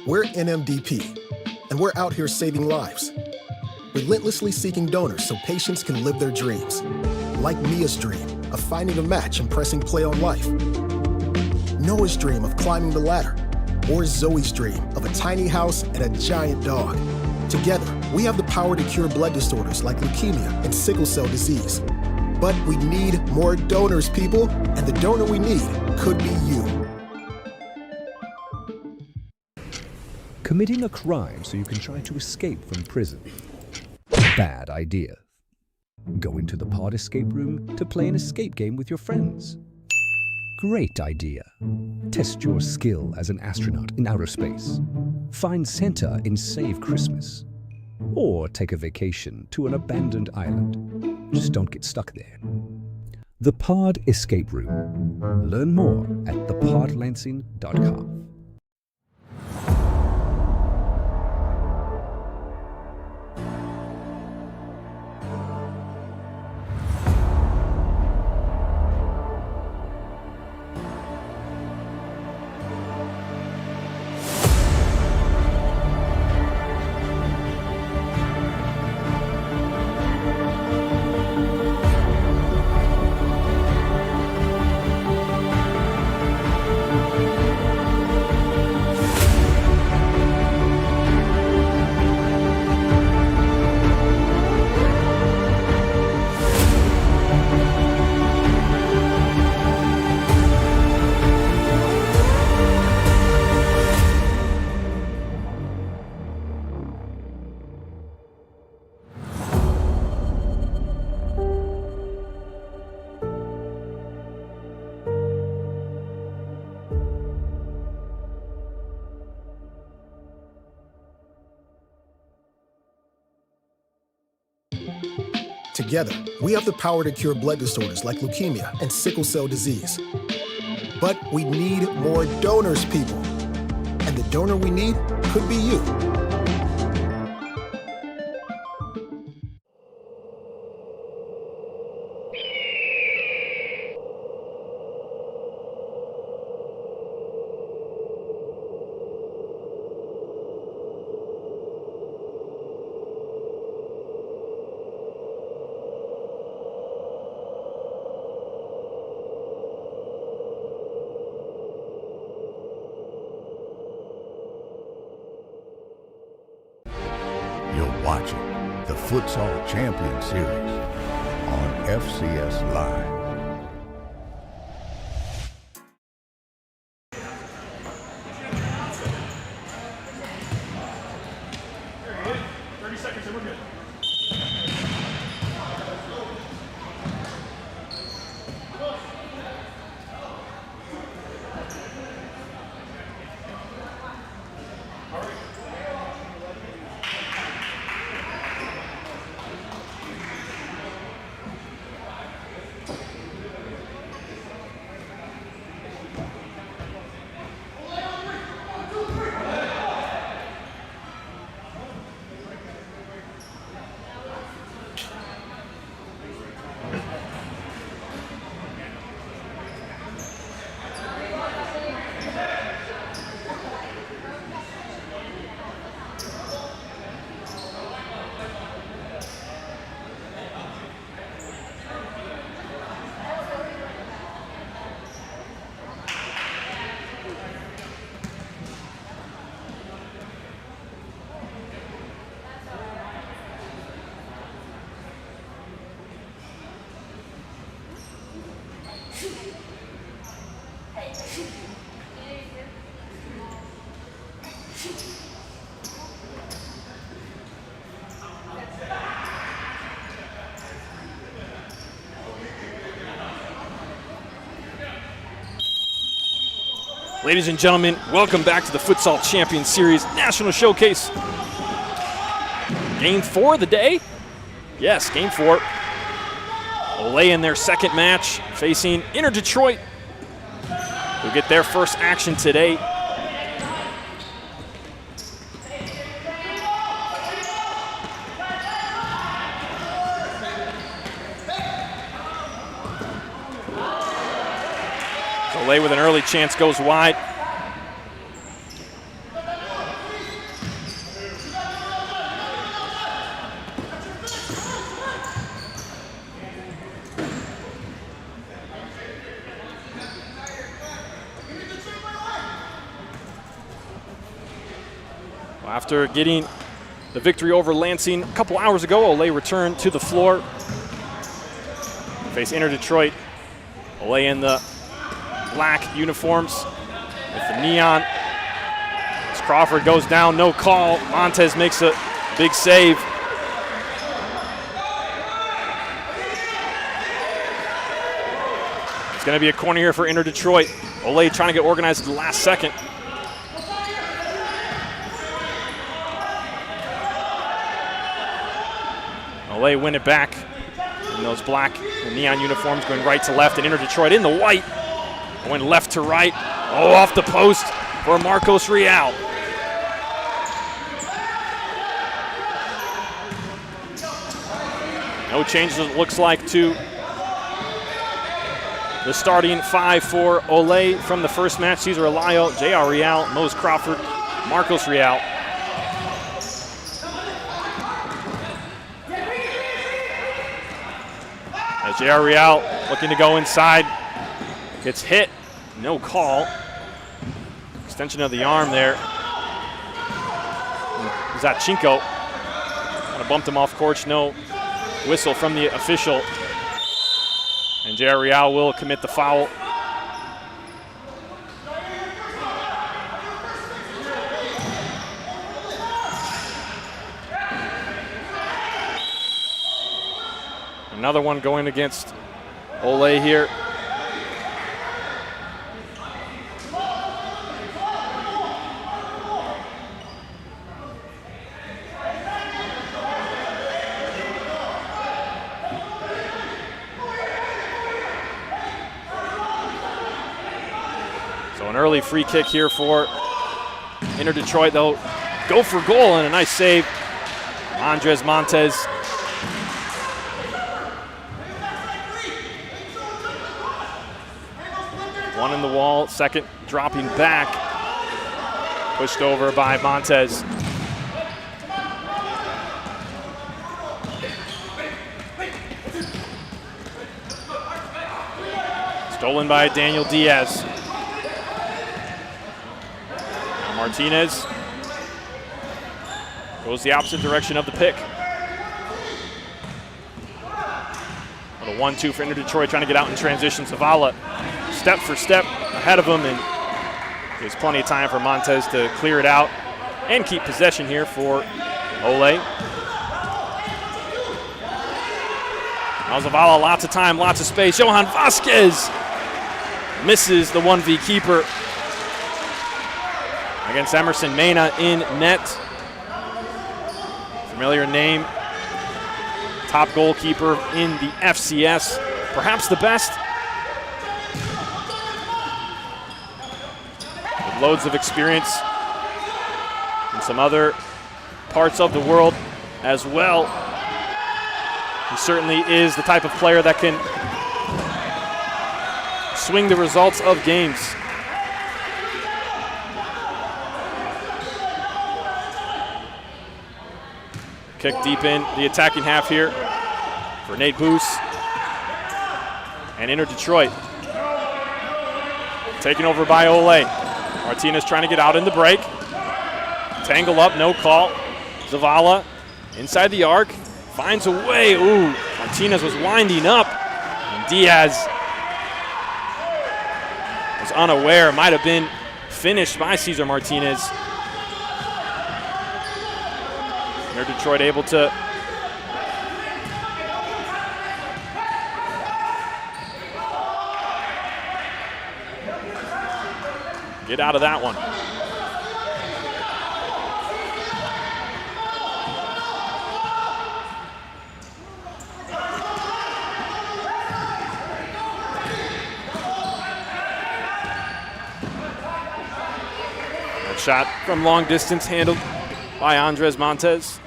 We're NMDP, and we're out here saving lives, relentlessly seeking donors so patients can live their dreams. Like Mia's dream of finding a match and pressing play on life, Noah's dream of climbing the ladder, or Zoe's dream of a tiny house and a giant dog. Together, we have the power to cure blood disorders like leukemia and sickle cell disease. But we need more donors, people, and the donor we need could be you. Committing a crime so you can try to escape from prison. Bad idea. Going to the pod escape room to play an escape game with your friends. Great idea. Test your skill as an astronaut in outer space. Find Santa in Save Christmas. Or take a vacation to an abandoned island. Just don't get stuck there. The Pod Escape Room. Learn more at thepodlansing.com. Together, we have the power to cure blood disorders like leukemia and sickle cell disease. But we need more donors, people. And the donor we need could be you. You're watching the Futsal Champions Series on FCS Live. Ladies and gentlemen, welcome back to the Futsal Champions Series National Showcase. Game 4 of the day? Yes, game 4. Olé in their second match, facing Inter Detroit, who get their first action today. Olé with an early chance goes wide. After getting the victory over Lansing a couple hours ago, Olé returned to the floor. Face Inter Detroit. Olé in the black uniforms with the neon. As Crawford goes down, no call. Montez makes a big save. It's going to be a corner here for Inter Detroit. Olé trying to get organized at the last second. Olé win it back in those black and neon uniforms, going right to left, and Inter Detroit in the white, going left to right. Oh, off the post for Marcos Real. No changes, it looks like, to the starting 5 for Olé from the first match. Cesar Alayo, J.R. Real, Mose Crawford, Marcos Real. As J.R. Real looking to go inside, gets hit, no call. Extension of the arm there. Zachinko kind of bumped him off court, no whistle from the official. And J.R. Real will commit the foul. Another one going against Olé here. So an early free kick here for Inter Detroit. They'll go for goal, and a nice save. Andres Montez. One in the wall, second dropping back. Pushed over by Montez. Stolen by Daniel Diaz. Now Martinez goes the opposite direction of the pick. A 1-2 for Inter Detroit, trying to get out in transition. Zavala step for step ahead of him, and there's plenty of time for Montez to clear it out and keep possession here for Olé. Now Zavala, lots of time, lots of space. Johan Vasquez misses the 1v keeper against Emerson Mena in net. Familiar name, top goalkeeper in the FCS, perhaps the best. With loads of experience in some other parts of the world as well. He certainly is the type of player that can swing the results of games. Kick deep in the attacking half here for Nate Boos and Inter Detroit. Taken over by Olé. Martinez trying to get out in the break. Tangle up, no call. Zavala inside the arc, finds a way. Ooh, Martinez was winding up, and Diaz was unaware. Might have been finished by Cesar Martinez. Inter Detroit able to get out of that one. That shot from long distance handled by Andres Montez.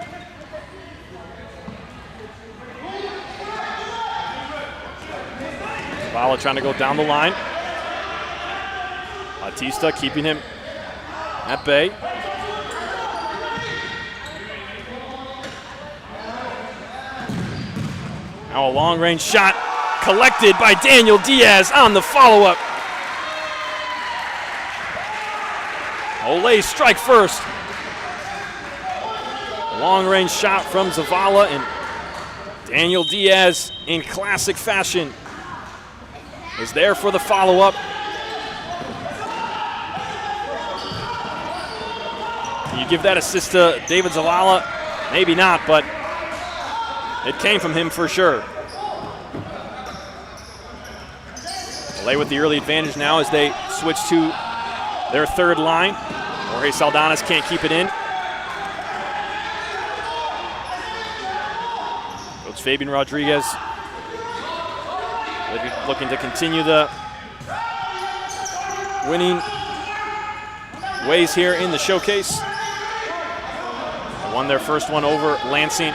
Zavala trying to go down the line. Batista keeping him at bay. Now a long-range shot collected by Daniel Diaz on the follow-up. Olay strike first. A long-range shot from Zavala, and Daniel Diaz in classic fashion is there for the follow-up. Can you give that assist to David Zavala? Maybe not, but it came from him for sure. Olay with the early advantage now as they switch to their third line. Jorge Saldanas can't keep it in. Coach Fabian Rodriguez looking to continue the winning ways here in the showcase. They won their first one over Lansing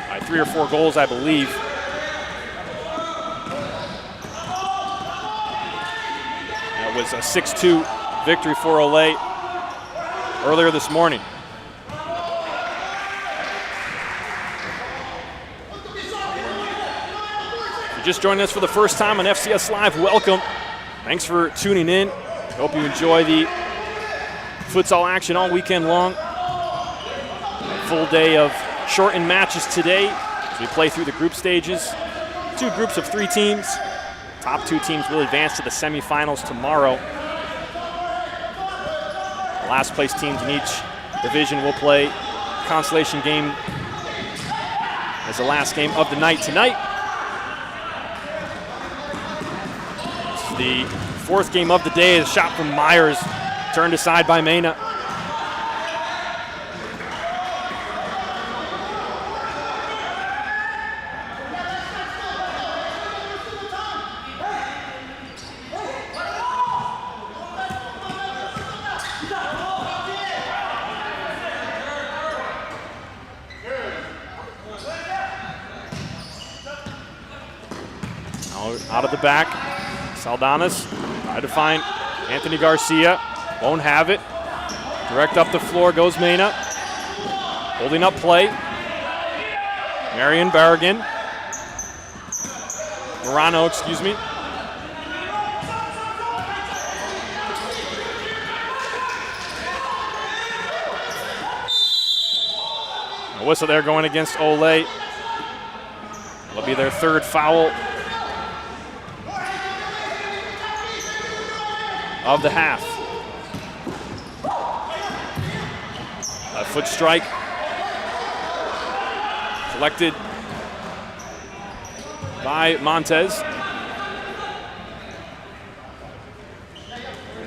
by 3 or 4 goals, I believe. It was a 6-2 victory for Olay earlier this morning. If you're just joining us for the first time on FCS Live, welcome. Thanks for tuning in. Hope you enjoy the futsal action all weekend long. A full day of shortened matches today as we play through the group stages. 2 groups of 3 teams. Top 2 teams will advance to the semifinals tomorrow. The last place teams in each division will play consolation game as the last game of the night tonight. This is the 4th game of the day. A shot from Myers turned aside by Mena. Out of the back, Saldanas tried to find Anthony Garcia, won't have it. Direct up the floor goes Mena. Holding up play. Marion Barragan. Morano, excuse me. A whistle there going against Olay. It'll be their 3rd foul of the half. A foot strike collected by Montez.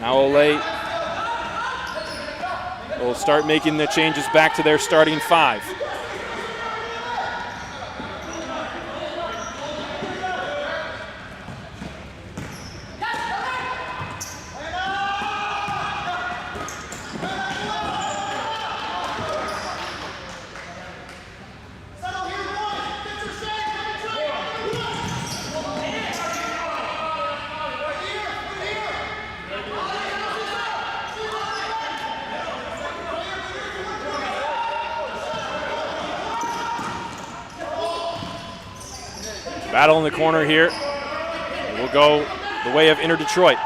Now Olay will start making the changes back to their starting 5. Battle in the corner here. It will go the way of Inter Detroit.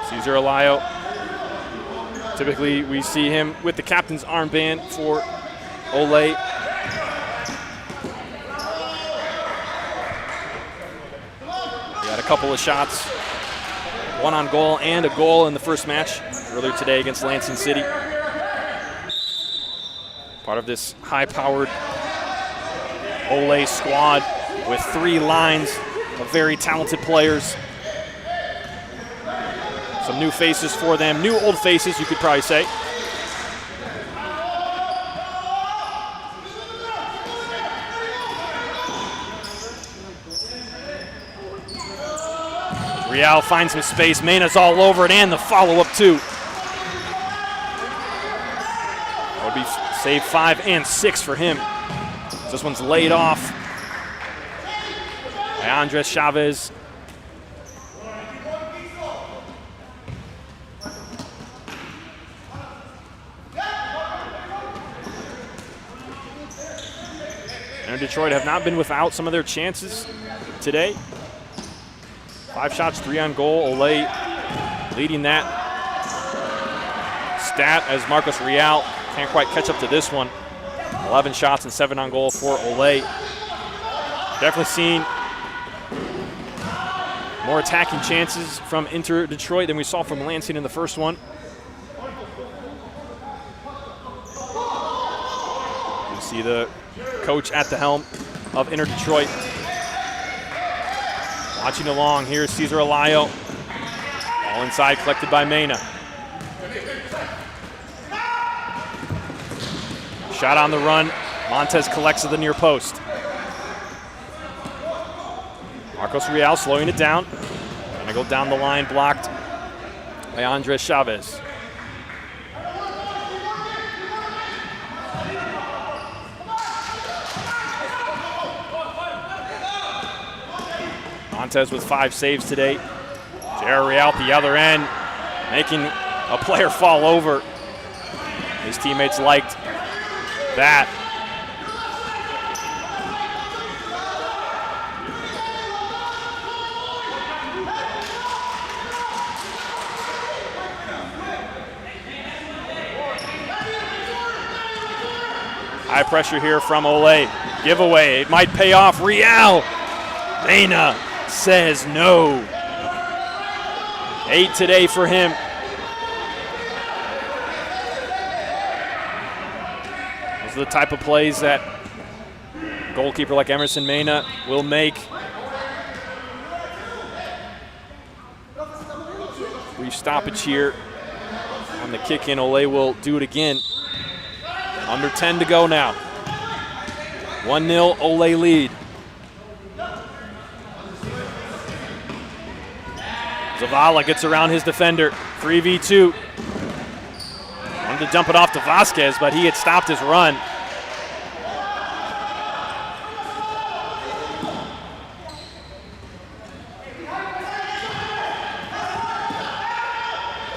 Cesar Alayo. Typically we see him with the captain's armband for Olay. He had a couple of shots, 1 on goal and a goal in the first match earlier today against Lansing City. Part of this high-powered Ole squad with 3 lines of very talented players. Some new faces for them, new old faces, you could probably say. Real finds some space. Mena's all over it, and the follow-up too. That would be save 5 and 6 for him. This one's laid off by Andres Chavez. And Detroit have not been without some of their chances today. 5 shots, 3 on goal. Ole leading that stat as Marcos Real can't quite catch up to this one. 11 shots and 7 on goal for Ole. Definitely seen more attacking chances from Inter Detroit than we saw from Lansing in the first one. You see the coach at the helm of Inter Detroit. Watching along, here's Cesar Alayo. All inside, collected by Mena. Shot on the run. Montez collects at the near post. Marcos Real slowing it down. Gonna go down the line, blocked by Andres Chavez. Montez with 5 saves today. Jair Real at the other end, making a player fall over. His teammates liked that. High pressure here from Ole. Giveaway, it might pay off. Real. Mena says no. 8 today for him. Those are the type of plays that a goalkeeper like Emerson Mena will make. Brief stoppage here on the kick in. Ole will do it again. Under 10 to go now. 1-0 Ole lead. Zavala gets around his defender. 3v2. Wanted to dump it off to Vasquez, but he had stopped his run.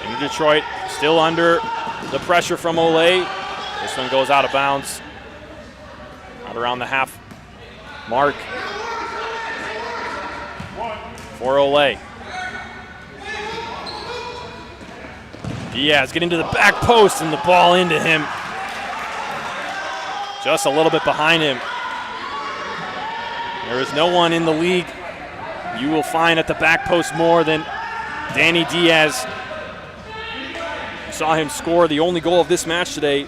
And Detroit still under the pressure from Ole. This one goes out of bounds. Out around the half mark for Ole. Diaz getting to the back post and the ball into him. Just a little bit behind him. There is no one in the league you will find at the back post more than Danny Diaz. You saw him score the only goal of this match today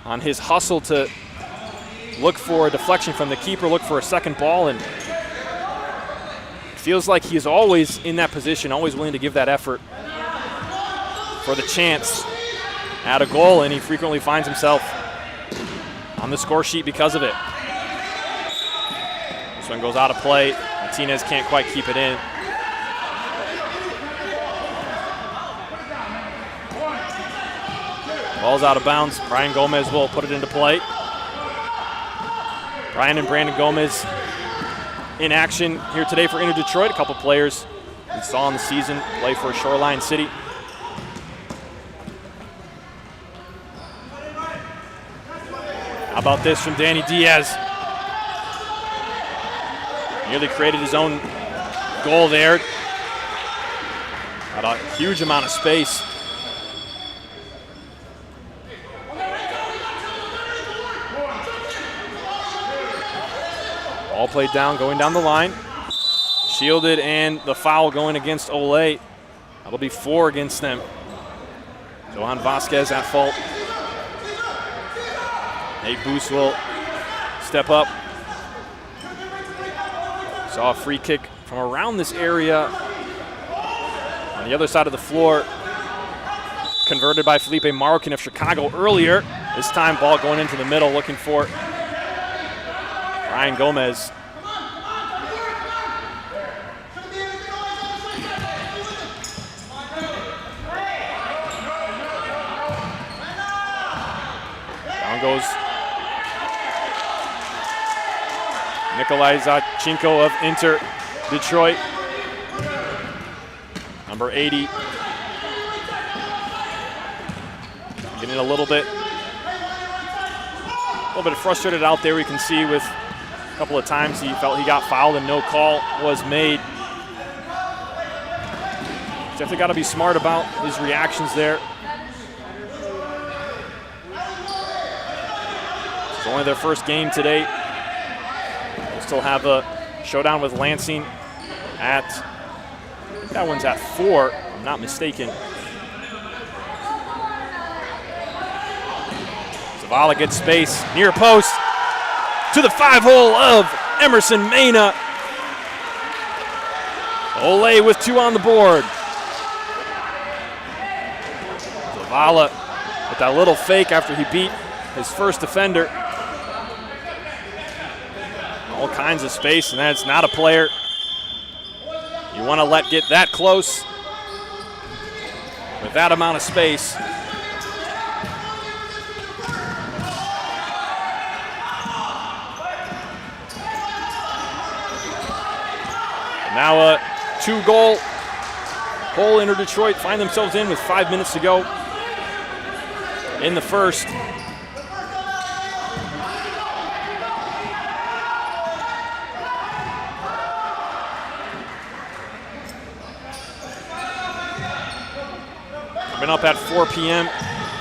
on his hustle to look for a deflection from the keeper, look for a second ball, and it feels like he is always in that position, always willing to give that effort for the chance at a goal, and he frequently finds himself on the score sheet because of it. This one goes out of play. Martinez can't quite keep it in. Ball's out of bounds. Brian Gomez will put it into play. Brian and Brandon Gomez in action here today for Inter Detroit. A couple players we saw in the season play for Shoreline City. How about this from Danny Diaz? Nearly created his own goal there. Got a huge amount of space. Ball played down, going down the line. Shielded, and the foul going against Ole. That'll be 4 against them. Johan Vasquez at fault. Nate Boos will step up. Saw a free kick from around this area on the other side of the floor. Converted by Felipe Marroquin of Chicago earlier. This time ball going into the middle, looking for Ryan Gomez. Down goes Nikolai Zachinko of Inter Detroit. Number 80. Getting a little bit frustrated out there. We can see with a couple of times he felt he got fouled and no call was made. Definitely got to be smart about his reactions there. It's only their first game today. We'll still have a showdown with Lansing at, I think that one's at 4, if I'm not mistaken. Zavala gets space, near post, to the 5-hole of Emerson Mena. Ole with 2 on the board. Zavala with that little fake after he beat his first defender. All kinds of space, and that's not a player you want to let get that close with that amount of space. Now a 2-goal hole Inter Detroit find themselves in with 5 minutes to go in the first. Coming up at 4 p.m.,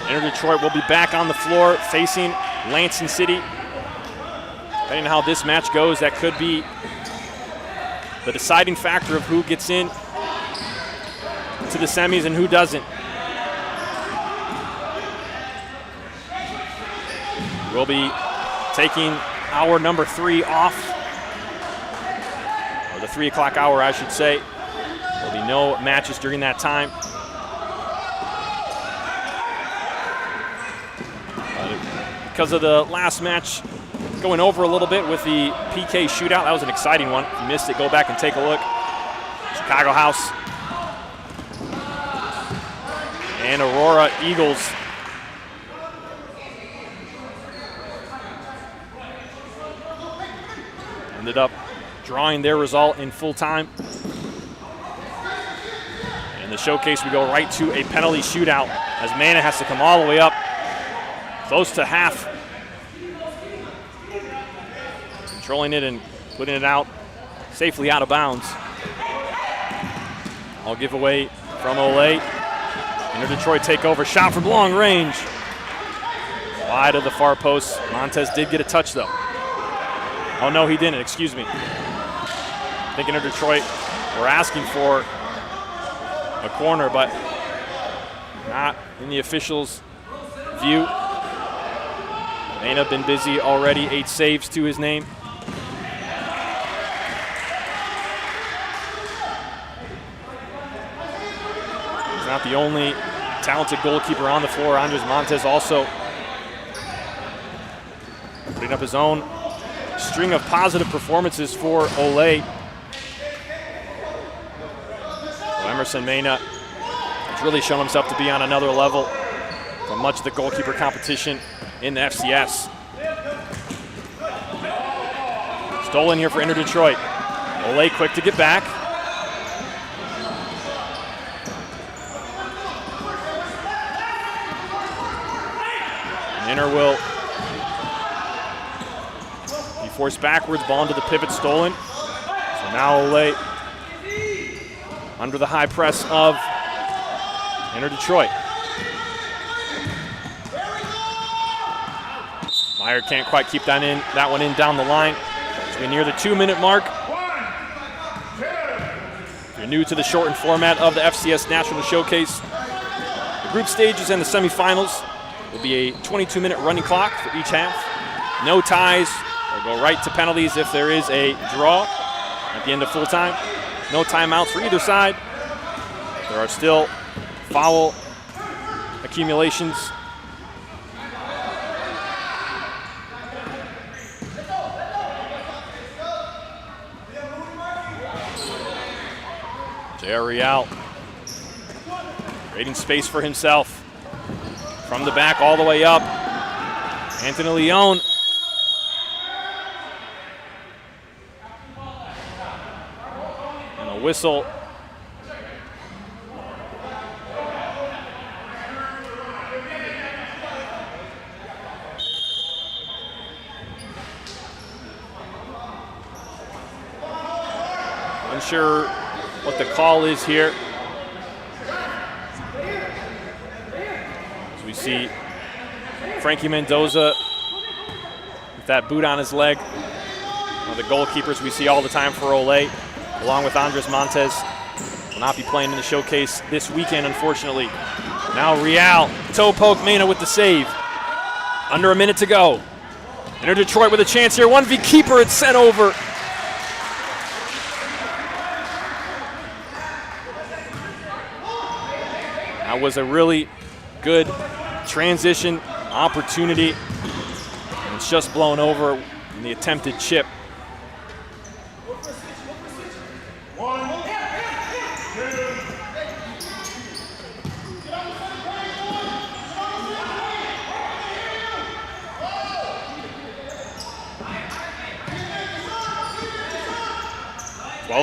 Inter Detroit will be back on the floor facing Lansing City. Depending on how this match goes, that could be the deciding factor of who gets in to the semis and who doesn't. We'll be taking hour number 3 off, or the 3 o'clock hour, I should say. There'll be no matches during that time. Because of the last match going over a little bit with the PK shootout. That was an exciting one. If you missed it, go back and take a look. Chicago House and Aurora Eagles. Ended up drawing their result in full time. In the showcase, we go right to a penalty shootout as Mena has to come all the way up close to half. Controlling it and putting it out safely out of bounds. All giveaway from Ole. Inter Detroit take over. Shot from long range. Wide of the far post. Montez did get a touch though. Oh no, he didn't. Excuse me. I think Inter Detroit were asking for a corner, but not in the officials' view. Mena been busy already. 8 saves to his name. Not the only talented goalkeeper on the floor. Andres Montez also putting up his own string of positive performances for Ole. Well, Emerson Mena has really shown himself to be on another level from much of the goalkeeper competition in the FCS. Stolen here for Inter Detroit. Ole quick to get back. Inter will be forced backwards, ball into the pivot, stolen. So now Ole under the high press of Inter Detroit. Meyer can't quite keep that one in down the line. As we near the 2-minute mark. If you're new to the shortened format of the FCS National Showcase, the group stages and the semifinals will be a 22-minute running clock for each half. No ties, They'll go right to penalties if there is a draw at the end of full time. No timeouts for either side. There are still foul accumulations. Real creating space for himself. From the back all the way up. Anthony Leone. And a whistle. Unsure what the call is here. As we see Frankie Mendoza with that boot on his leg. One of the goalkeepers we see all the time for Olay, along with Andres Montes. Will not be playing in the showcase this weekend, unfortunately. Now Real, toe poke Mena with the save. Under a minute to go. Inter Detroit with a chance here. 1v keeper, it's sent over. That was a really good transition opportunity. And it's just blown over in the attempted chip.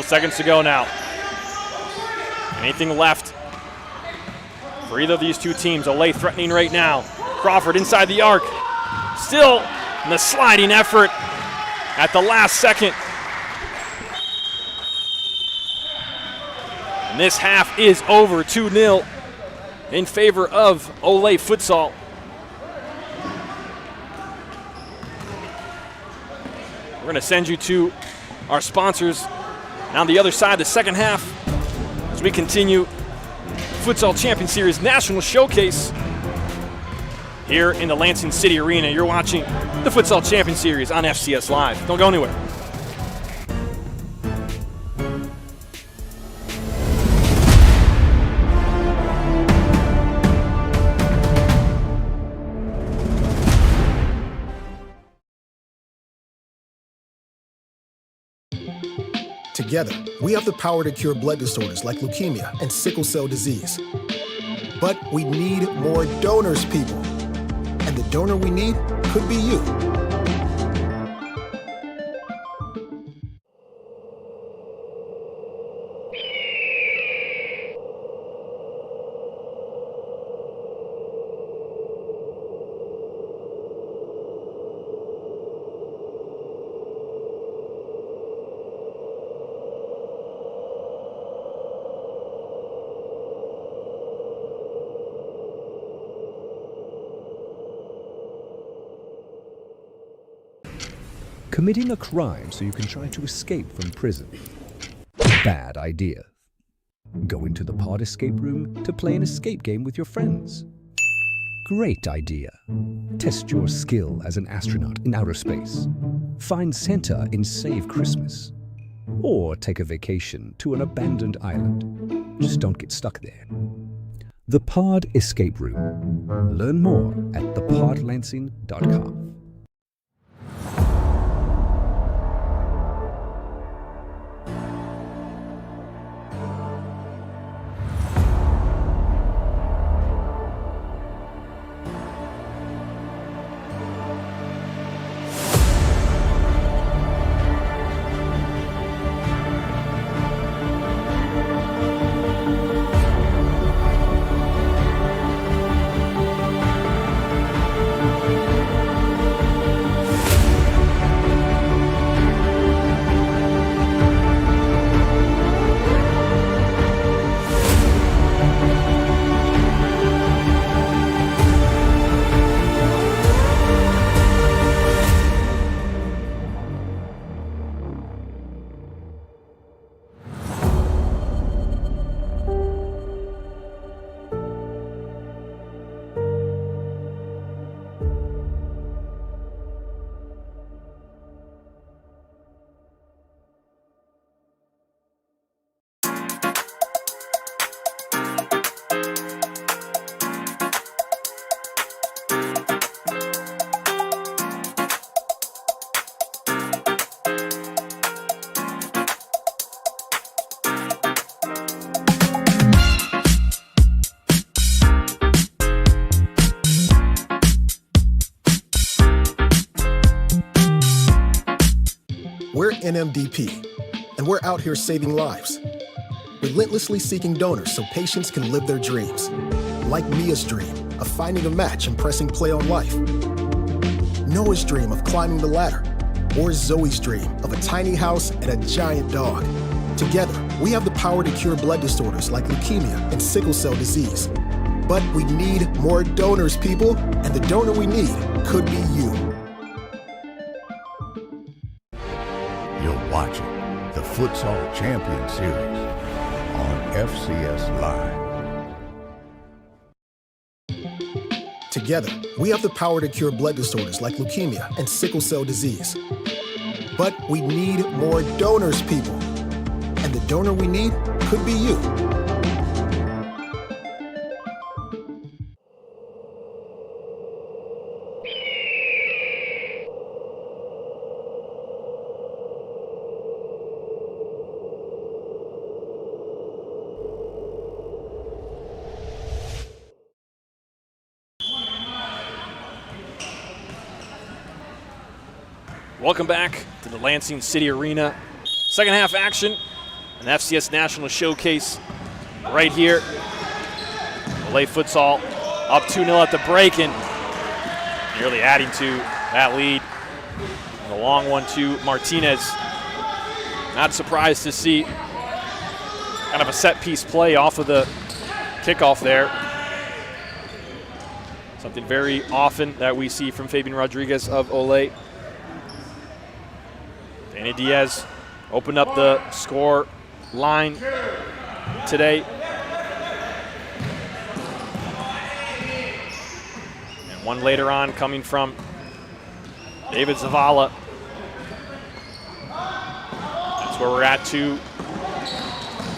Seconds to go now. Anything left for either of these two teams? Olay threatening right now. Crawford inside the arc. Still in the sliding effort at the last second. And this half is over, 2-0 in favor of Olay Futsal. We're going to send you to our sponsors. On the other side, the second half, as we continue Futsal Champions Series National Showcase here in the Lansing City Arena. You're watching the Futsal Champions Series on FCS Live. Don't go anywhere. Together, we have the power to cure blood disorders like leukemia and sickle cell disease. But we need more donors, people. And the donor we need could be you. Committing a crime so you can try to escape from prison. Bad idea. Going to the pod escape room to play an escape game with your friends. Great idea. Test your skill as an astronaut in outer space. Find Santa in Save Christmas. Or take a vacation to an abandoned island. Just don't get stuck there. The Pod Escape Room. Learn more at thepodlansing.com. We're NMDP, and we're out here saving lives. Relentlessly seeking donors so patients can live their dreams. Like Mia's dream of finding a match and pressing play on life. Noah's dream of climbing the ladder. Or Zoe's dream of a tiny house and a giant dog. Together, we have the power to cure blood disorders like leukemia and sickle cell disease. But we need more donors, people, and the donor we need could be you. You're watching the Futsal Champions Series on FCS Live. Together, we have the power to cure blood disorders like leukemia and sickle cell disease. But we need more donors, people. And the donor we need could be you. Welcome back to the Lansing City Arena. Second half action, an FCS National Showcase right here. LA Futsal up 2-0 at the break and nearly adding to that lead. And the long one to Martinez. Not surprised to see kind of a set piece play off of the kickoff there. Something very often that we see from Fabian Rodriguez of Ole. Danny Diaz opened up the score line today. And one later on coming from David Zavala. That's where we're at, 2-0.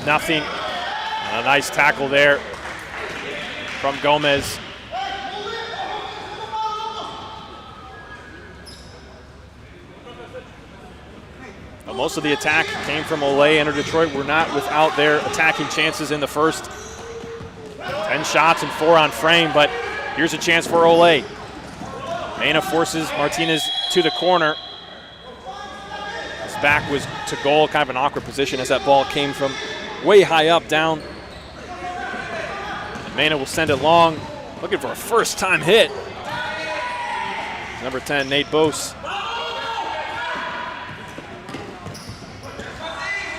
And a nice tackle there from Gomez. Most of the attack came from Ole. Enter Detroit were not without their attacking chances in the first. 10 shots and 4 on frame, but here's a chance for Ole. Mena forces Martinez to the corner. His back was to goal, kind of an awkward position as that ball came from way high up, down. And Mena will send it long, looking for a first-time hit. Number 10, Nate Bose.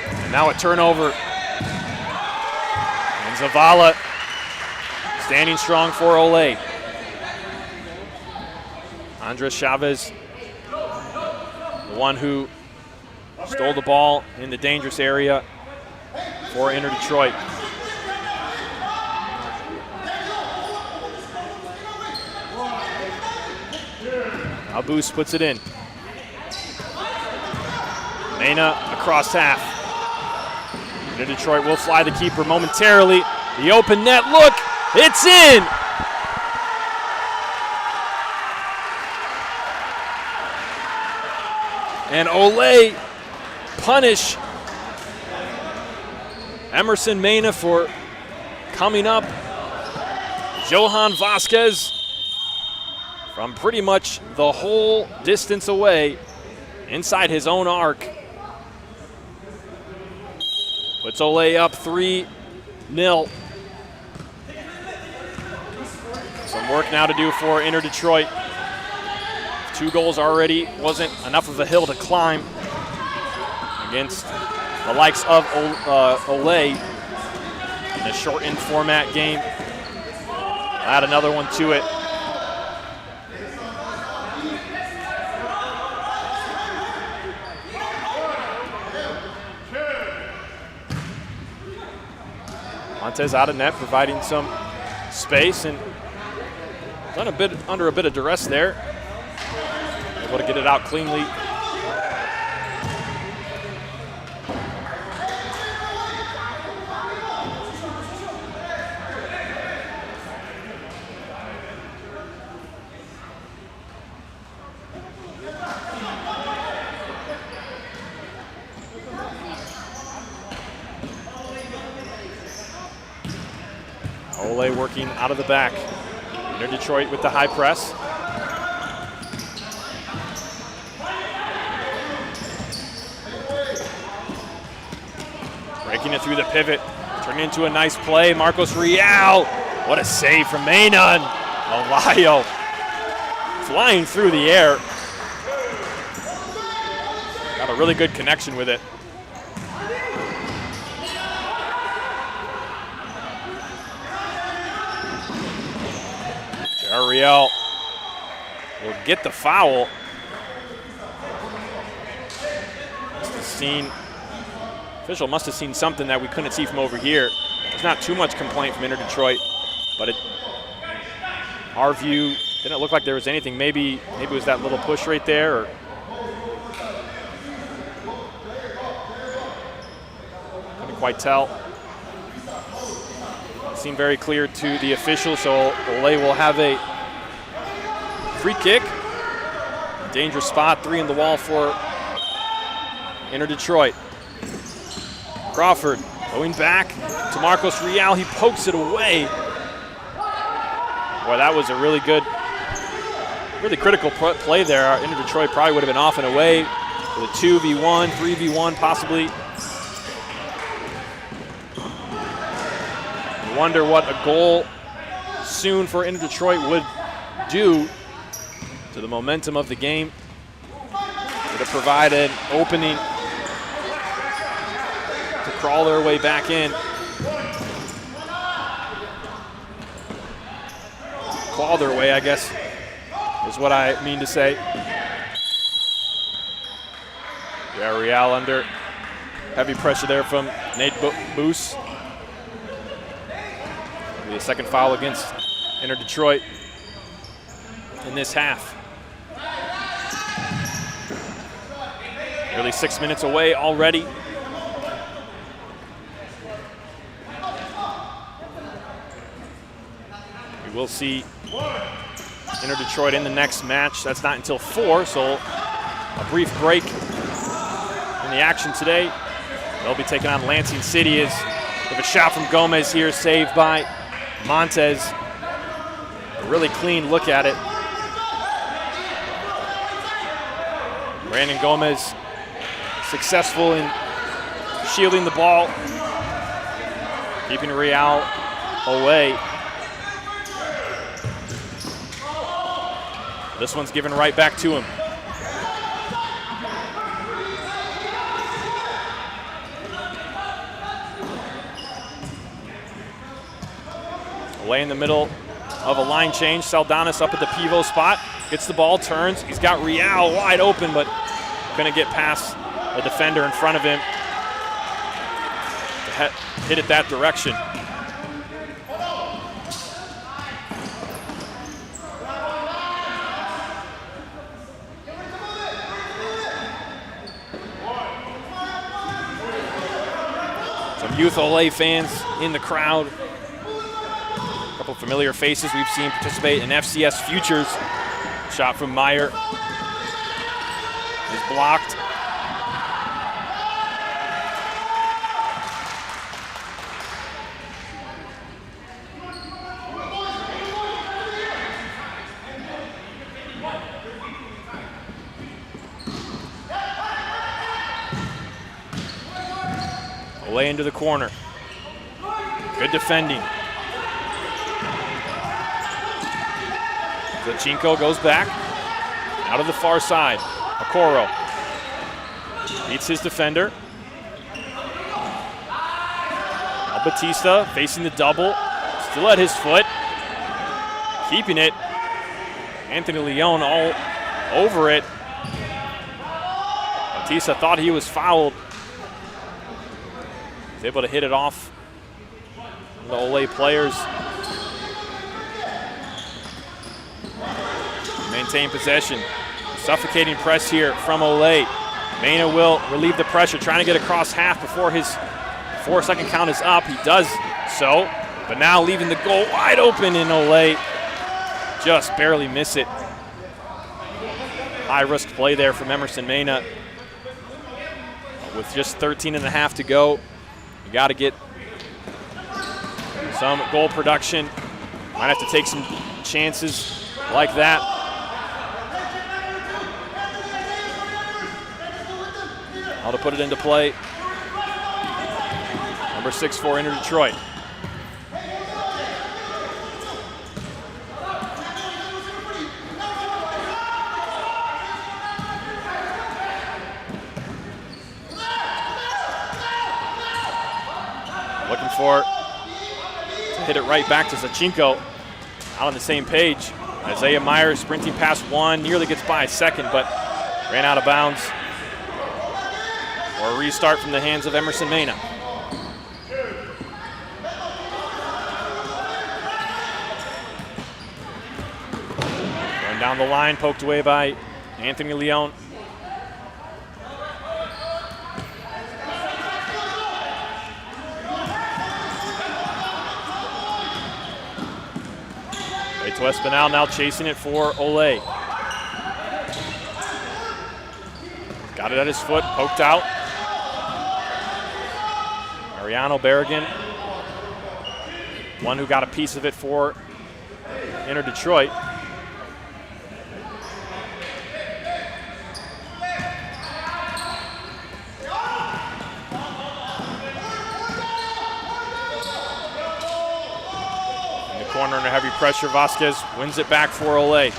And now a turnover. And Zavala standing strong for Ole. Andres Chavez, the one who stole the ball in the dangerous area for Inter Detroit. Now Boost puts it in. Mena across half. Inter Detroit will fly the keeper momentarily. The open net look, it's in! And Ole punish Emerson Mena for coming up. Johan Vasquez from pretty much the whole distance away inside his own arc. Puts Ole up 3-0. Some work now to do for Inter Detroit. 2 goals already wasn't enough of a hill to climb against the likes of Ole in a shortened format game. Add another one to it. Montez out of net, providing some space and done a bit under a bit of duress there. Able to get it out cleanly. Ole working out of the back. Inter Detroit with the high press. Breaking it through the pivot, turning into a nice play. Marcos Real, what a save from Maynon. Olayo flying through the air. Got a really good connection with it. Real will get the foul. Official must have seen something that we couldn't see from over here. There's not too much complaint from Inter Detroit, but our view didn't look like there was anything. Maybe it was that little push right there, or couldn't quite tell. Seemed very clear to the official, so Olay will have a free kick. Dangerous spot, 3 in the wall for Inter Detroit. Crawford going back to Marcos Real. He pokes it away. Boy, that was a really good, really critical play there. Inter Detroit probably would have been off and away with a 2v1, 3v1 possibly. Wonder what a goal soon for Inter Detroit would do to the momentum of the game. Would have provided an opening to crawl their way back in. Claw their way, I guess, is what I mean to say. Yeah, Real under heavy pressure there from Nate Boos. The second foul against Inter Detroit in this half. Nearly 6 minutes away already. We will see Inter Detroit in the next match. That's not until 4, so a brief break in the action today. They'll be taking on Lansing City. With a shot from Gomez here, saved by Montez. A really clean look at it. Brandon Gomez successful in shielding the ball, keeping Real away. This one's given right back to him. Away in the middle of a line change. Saldanis up at the pivot spot. Gets the ball, turns. He's got Real wide open, but couldn't get past a defender in front of him to hit it that direction. Some youth Olay fans in the crowd. A couple familiar faces we've seen participate in FCS Futures. Shot from Meyer is blocked. Away into the corner. Good defending. Zachinko goes back, out of the far side. Okoro beats his defender. Batista facing the double, still at his foot, keeping it. Anthony Leon all over it. Batista thought he was fouled. He's able to hit it off the Olay players. Maintain possession. Suffocating press here from Olay. Mena will relieve the pressure, trying to get across half before his 4-second count is up. He does so, but now leaving the goal wide open, in Olay just barely miss it. High risk play there from Emerson Mena. With just 13.5 to go, you got to get some goal production. Might have to take some chances like that. How to put it into play. Number 6 for Inter Detroit. Looking for to hit it right back to Zachinko. Out on the same page. Isaiah Myers sprinting past one, nearly gets by a second, but ran out of bounds. Or a restart from the hands of Emerson Mena. Going down the line, poked away by Anthony Leon. To Espinal, now chasing it for Ole. Got it at his foot, poked out. Mariano Berrigan, one who got a piece of it for Inter Detroit. Corner under heavy pressure, Vasquez wins it back for Ole.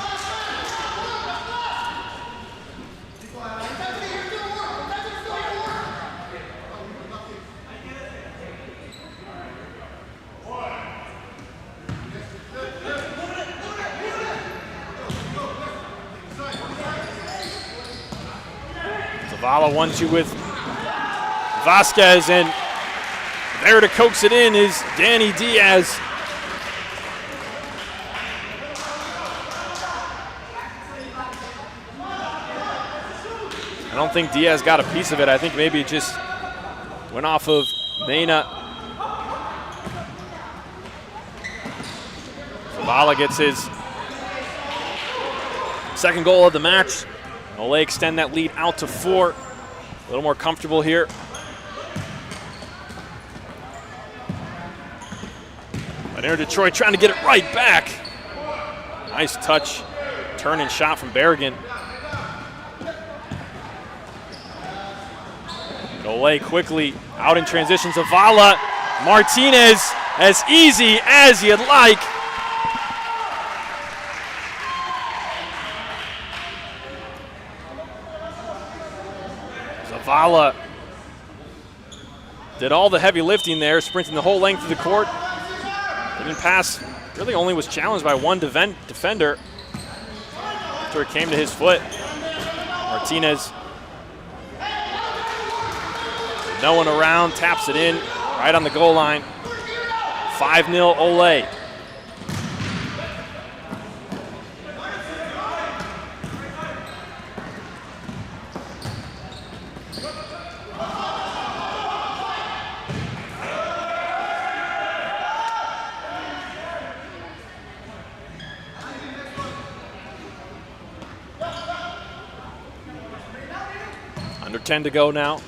Zavala 1-2 with Vasquez, and there to coax it in is Danny Diaz. I don't think Diaz got a piece of it. I think maybe it just went off of Mena. Zavala gets his second goal of the match. Ole extend that lead out to 4. A little more comfortable here. But Inter Detroit trying to get it right back. Nice touch, turn and shot from Berrigan. Ole quickly out in transition. Zavala, Martinez, as easy as you'd like. Zavala did all the heavy lifting there, sprinting the whole length of the court. Didn't pass, really only was challenged by one defender after it came to his foot. Martinez, no one around, taps it in right on the goal line. 5-0 Ole. Under 10 to go now.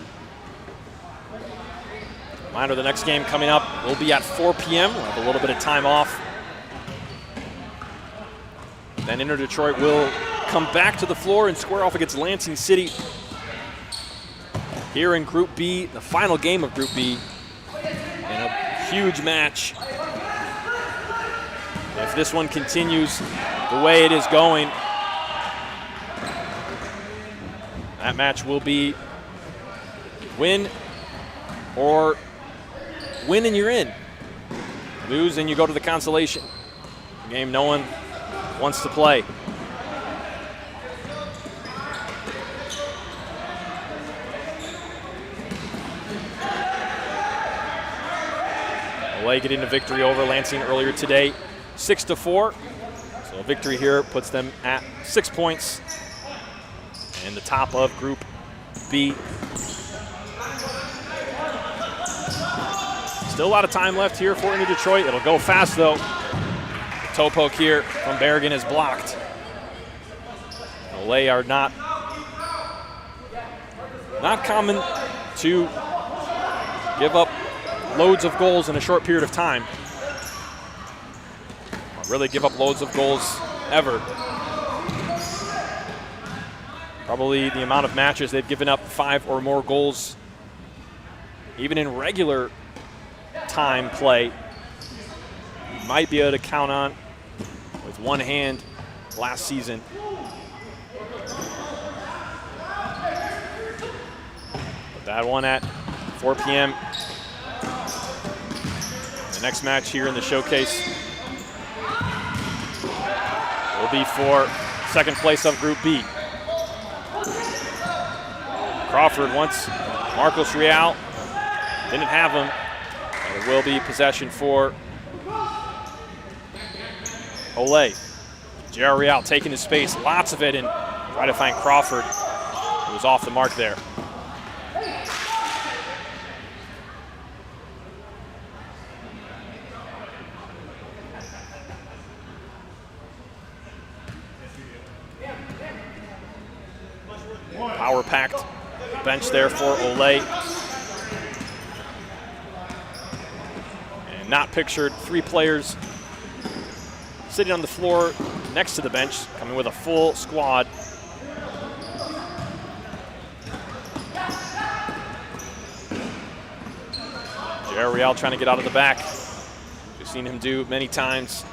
Reminder, the next game coming up will be at 4 p.m. We'll have a little bit of time off. Then Inter Detroit will come back to the floor and square off against Lansing City here in Group B, the final game of Group B, in a huge match. If this one continues the way it is going, that match will be win or win and you're in. Lose and you go to the consolation. A game no one wants to play. Ole getting a victory over Lansing earlier today, 6-4. So a victory here puts them at 6 points in the top of Group B. Still a lot of time left here for Inter Detroit. It'll go fast though. The toe poke here from Berrigan is blocked. Ole are not common to give up loads of goals in a short period of time. Or really give up loads of goals ever. Probably the amount of matches they've given up 5 or more goals, even in regular time play might be able to count on with one hand last season. Put that one at 4 p.m. The next match here in the showcase will be for second place of Group B. Crawford wants Marcos Real. Didn't have him. And it will be possession for Olay. J.R. Real taking his space, lots of it, and try to find Crawford, who was off the mark there. Power-packed bench there for Olay. And not pictured, 3 players sitting on the floor next to the bench, coming with a full squad. J.R. Real trying to get out of the back. We've seen him do many times.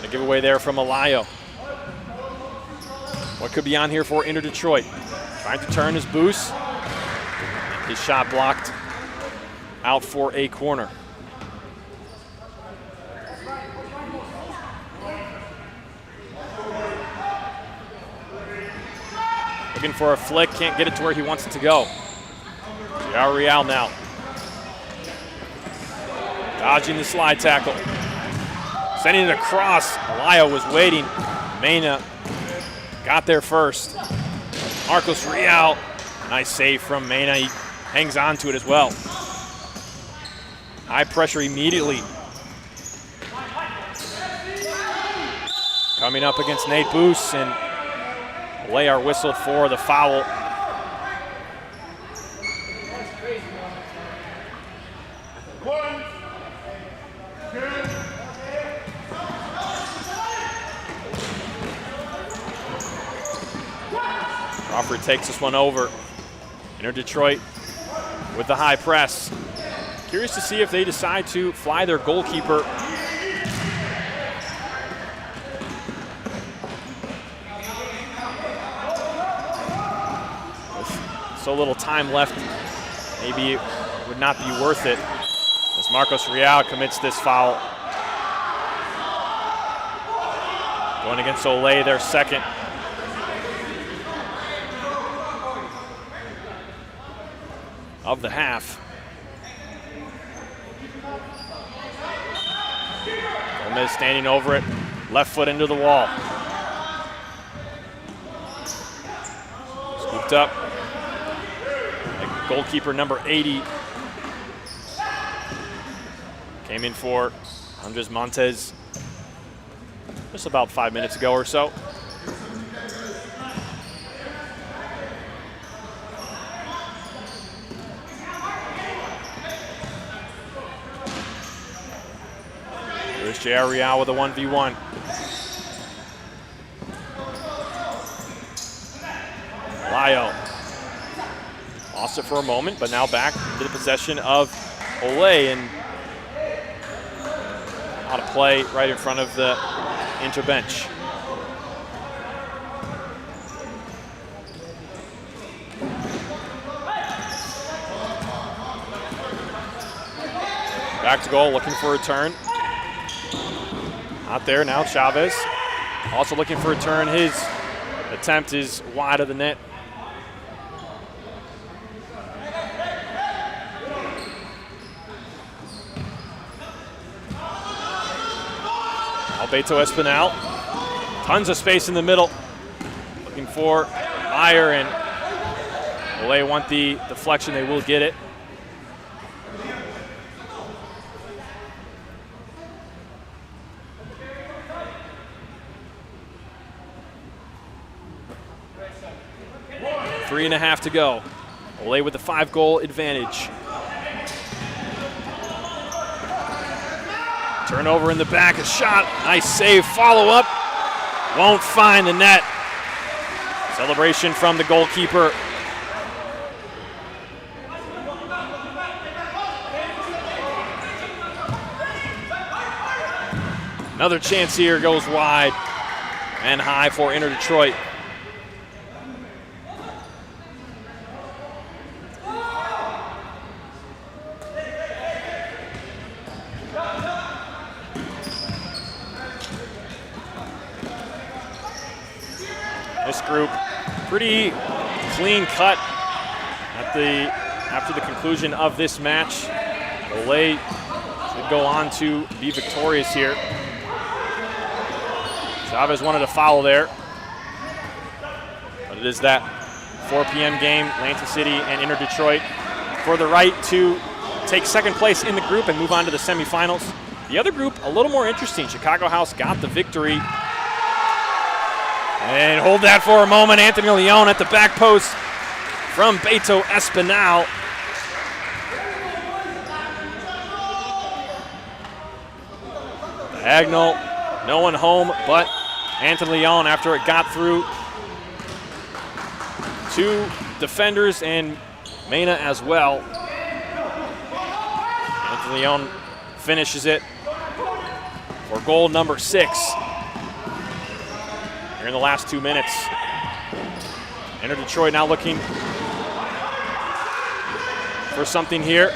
A giveaway there from Alayo. What could be on here for Inter Detroit? Trying to turn his boost. His shot blocked out for a corner. Looking for a flick, can't get it to where he wants it to go. J.R. Real now. Dodging the slide tackle. Sending it across. Alayo was waiting. Mena got there first. Marcos Real. Nice save from Mena. He hangs on to it as well. High pressure immediately. Coming up against Nate Boos, and Olay are whistled for the foul. Crawford takes this one over. Inter Detroit with the high press. Curious to see if they decide to fly their goalkeeper. With so little time left, maybe it would not be worth it, as Marcos Real commits this foul. Going against Olay, their second. Of the half. Gomez standing over it, left foot into the wall. Scooped up. Goalkeeper number 80 came in for Andres Montes just about 5 minutes ago or so. There's J.R. Real with a 1v1. Lyo lost it for a moment, but now back to the possession of Olay, and out of play right in front of the Inter bench. Back to goal, looking for a turn. Out there now, Chavez. Also looking for a turn. His attempt is wide of the net. Alberto Espinal. Tons of space in the middle. Looking for Meyer, and Olay want the deflection. They will get it. Three and a half to go. Olay with the 5-goal advantage. Turnover in the back, a shot, nice save, follow up. Won't find the net. Celebration from the goalkeeper. Another chance here, goes wide and high for Inter Detroit. This group pretty clean cut after the conclusion of this match. Olay should go on to be victorious here. Chavez wanted a foul there, but it is that 4 p.m. game, Lansing City and Inter Detroit for the right to take second place in the group and move on to the semifinals. The other group, a little more interesting. Chicago House got the victory. And hold that for a moment. Anthony Leon at the back post from Beto Espinal. Diagonal, no one home but Anthony Leon after it got through 2 defenders and Mena as well. Anthony Leon finishes it for goal number 6. Here in the last 2 minutes. Inter Detroit now looking for something here.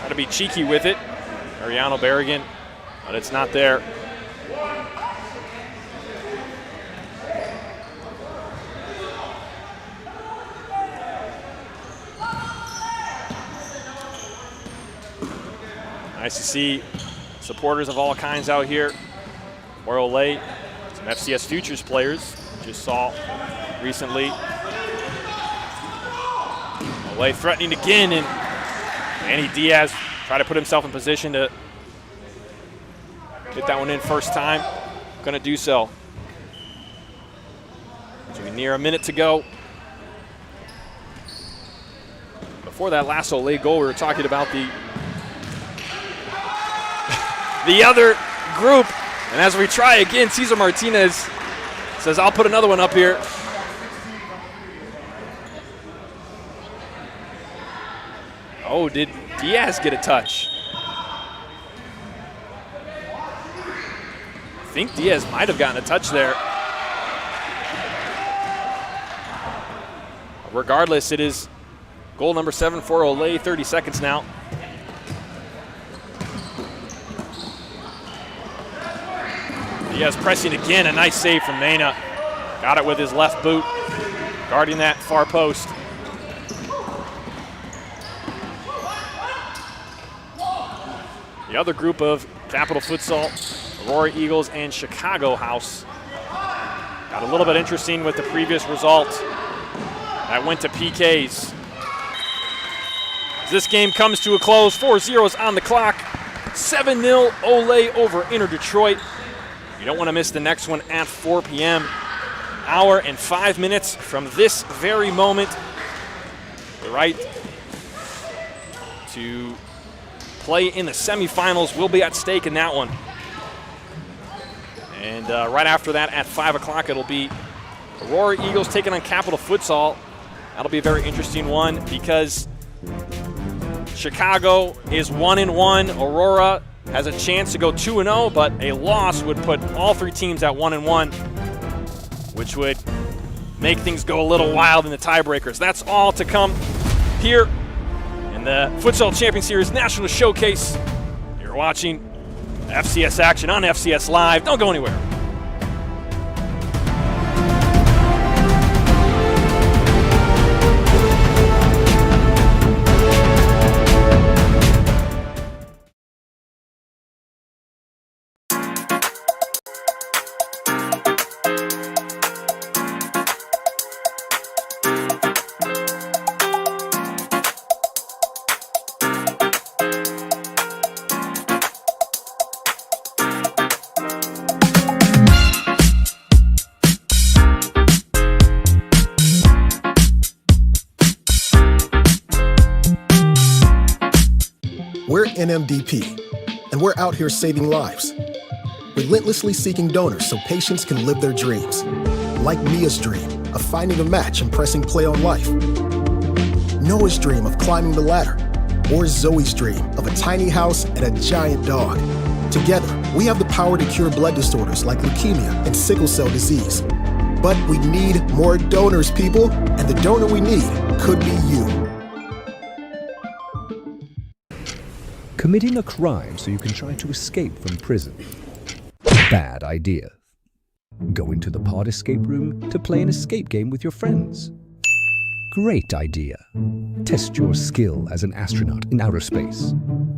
Got to be cheeky with it. Mariano Berrigan, but it's not there. Nice to see supporters of all kinds out here. Royal Lake, some FCS Futures players just saw recently. Olay threatening again, and Manny Diaz tried to put himself in position to get that one in first time. Going to do so. So we near a minute to go. Before that last Olay goal, we were talking about the other group. And as we try again, Cesar Martinez says, I'll put another one up here. Oh, did Diaz get a touch? I think Diaz might have gotten a touch there. Regardless, it is goal number 7 for Olay, 30 seconds now. Diaz pressing again, a nice save from Mena. Got it with his left boot, guarding that far post. The other group of Capital Futsal, Aurora Eagles and Chicago House. Got a little bit interesting with the previous result. That went to PKs. As this game comes to a close, 4-0 on the clock. 7-0 Olay over Inter Detroit. You don't want to miss the next one at 4 p.m. Hour and 5 minutes from this very moment. The right to play in the semifinals will be at stake in that one. And right after that at 5 o'clock, it'll be Aurora Eagles taking on Capital Futsal. That'll be a very interesting one because Chicago is 1-1. Aurora has a chance to go 2-0, but a loss would put all 3 teams at 1-1, which would make things go a little wild in the tiebreakers. That's all to come here in the Futsal Champions Series National Showcase. You're watching FCS action on FCS Live. Don't go anywhere. We're NMDP, and we're out here saving lives, relentlessly seeking donors so patients can live their dreams. Like Mia's dream of finding a match and pressing play on life. Noah's dream of climbing the ladder. or Zoe's dream of a tiny house and a giant dog. Together, we have the power to cure blood disorders like leukemia and sickle cell disease. But we need more donors, people, and the donor we need could be you. Committing a crime so you can try to escape from prison. Bad idea. Going to the pod escape room to play an escape game with your friends. Great idea. Test your skill as an astronaut in outer space.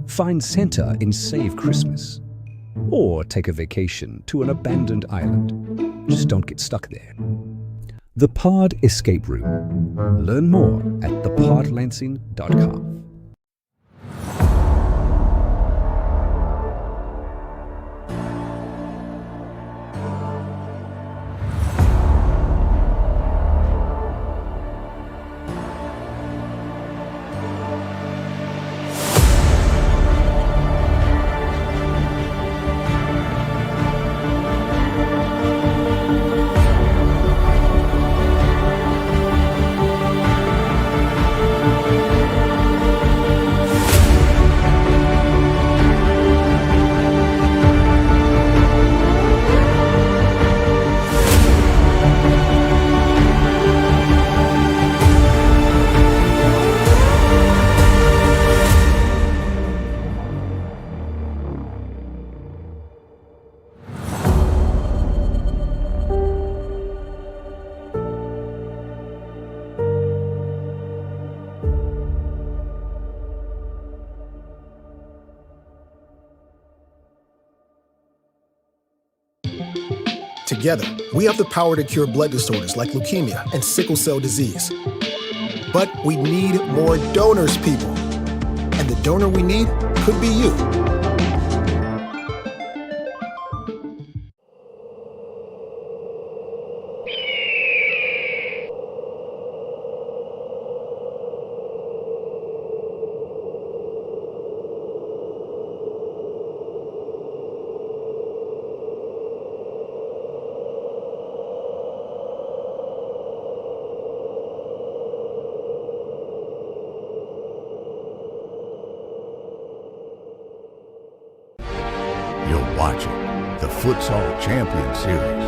Find Santa in Save Christmas. Or take a vacation to an abandoned island. Just don't get stuck there. The Pod Escape Room. Learn more at thepodlansing.com. Together, we have the power to cure blood disorders like leukemia and sickle cell disease. But we need more donors, people. And the donor we need could be you. You're watching the Futsal Champions Series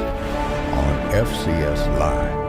on FCS Live.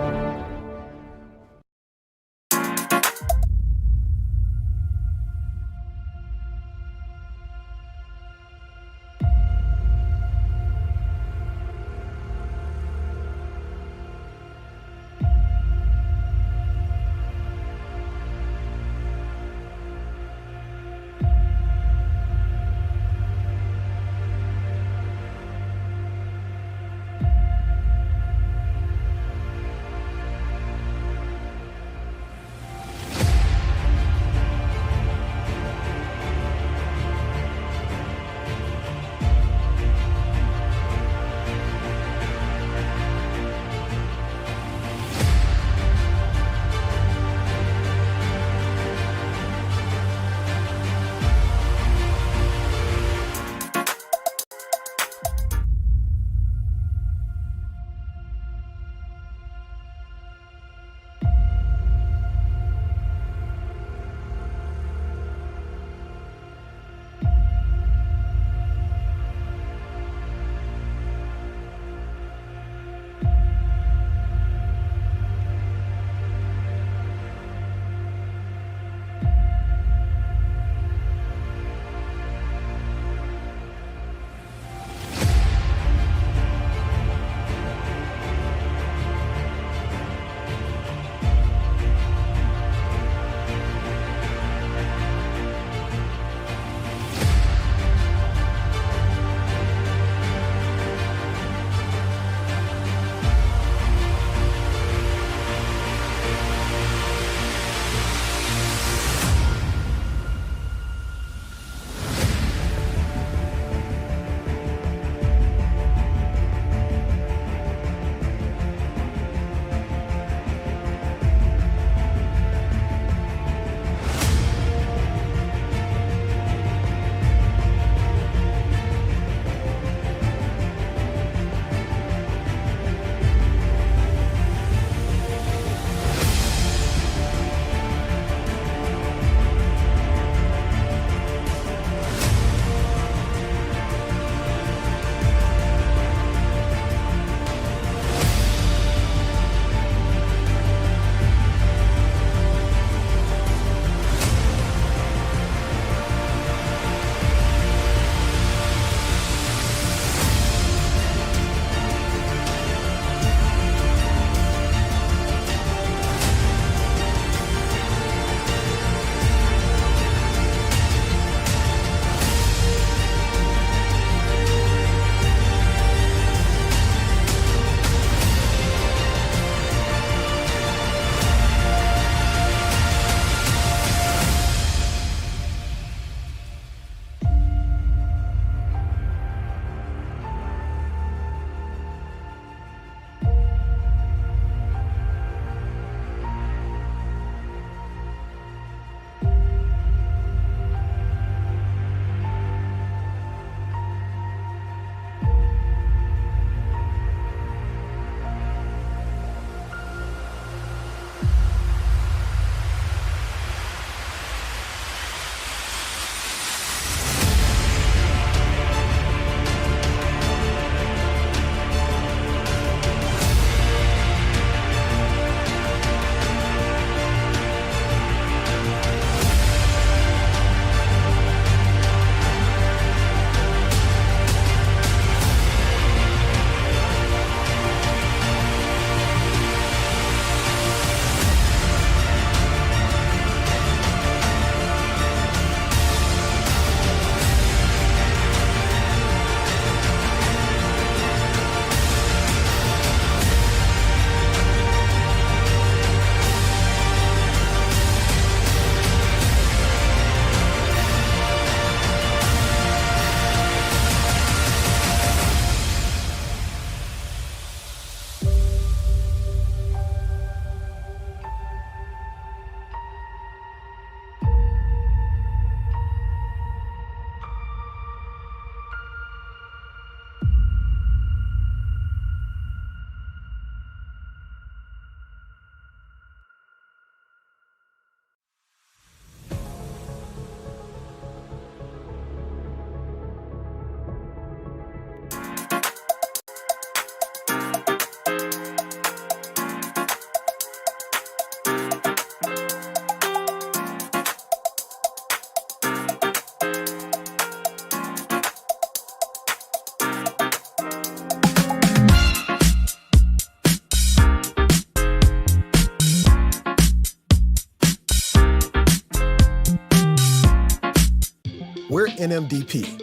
NMDP,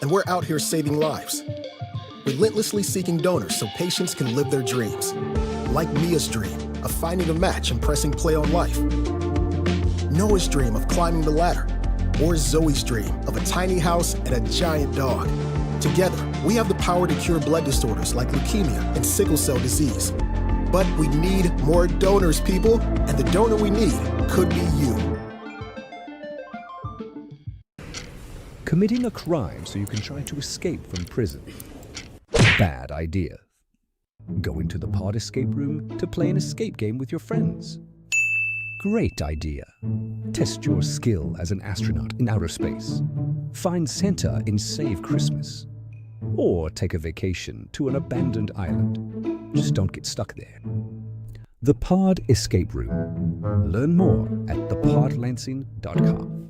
and we're out here saving lives. Relentlessly seeking donors so patients can live their dreams. Like Mia's dream of finding a match and pressing play on life. Noah's dream of climbing the ladder. Or Zoe's dream of a tiny house and a giant dog. Together, we have the power to cure blood disorders like leukemia and sickle cell disease. But we need more donors, people, and the donor we need could be you. Committing a crime so you can try to escape from prison. Bad idea. Going to the pod escape room to play an escape game with your friends. Great idea. Test your skill as an astronaut in outer space. Find Santa in Save Christmas. Or take a vacation to an abandoned island. Just don't get stuck there. The Pod Escape Room. Learn more at thepodlansing.com.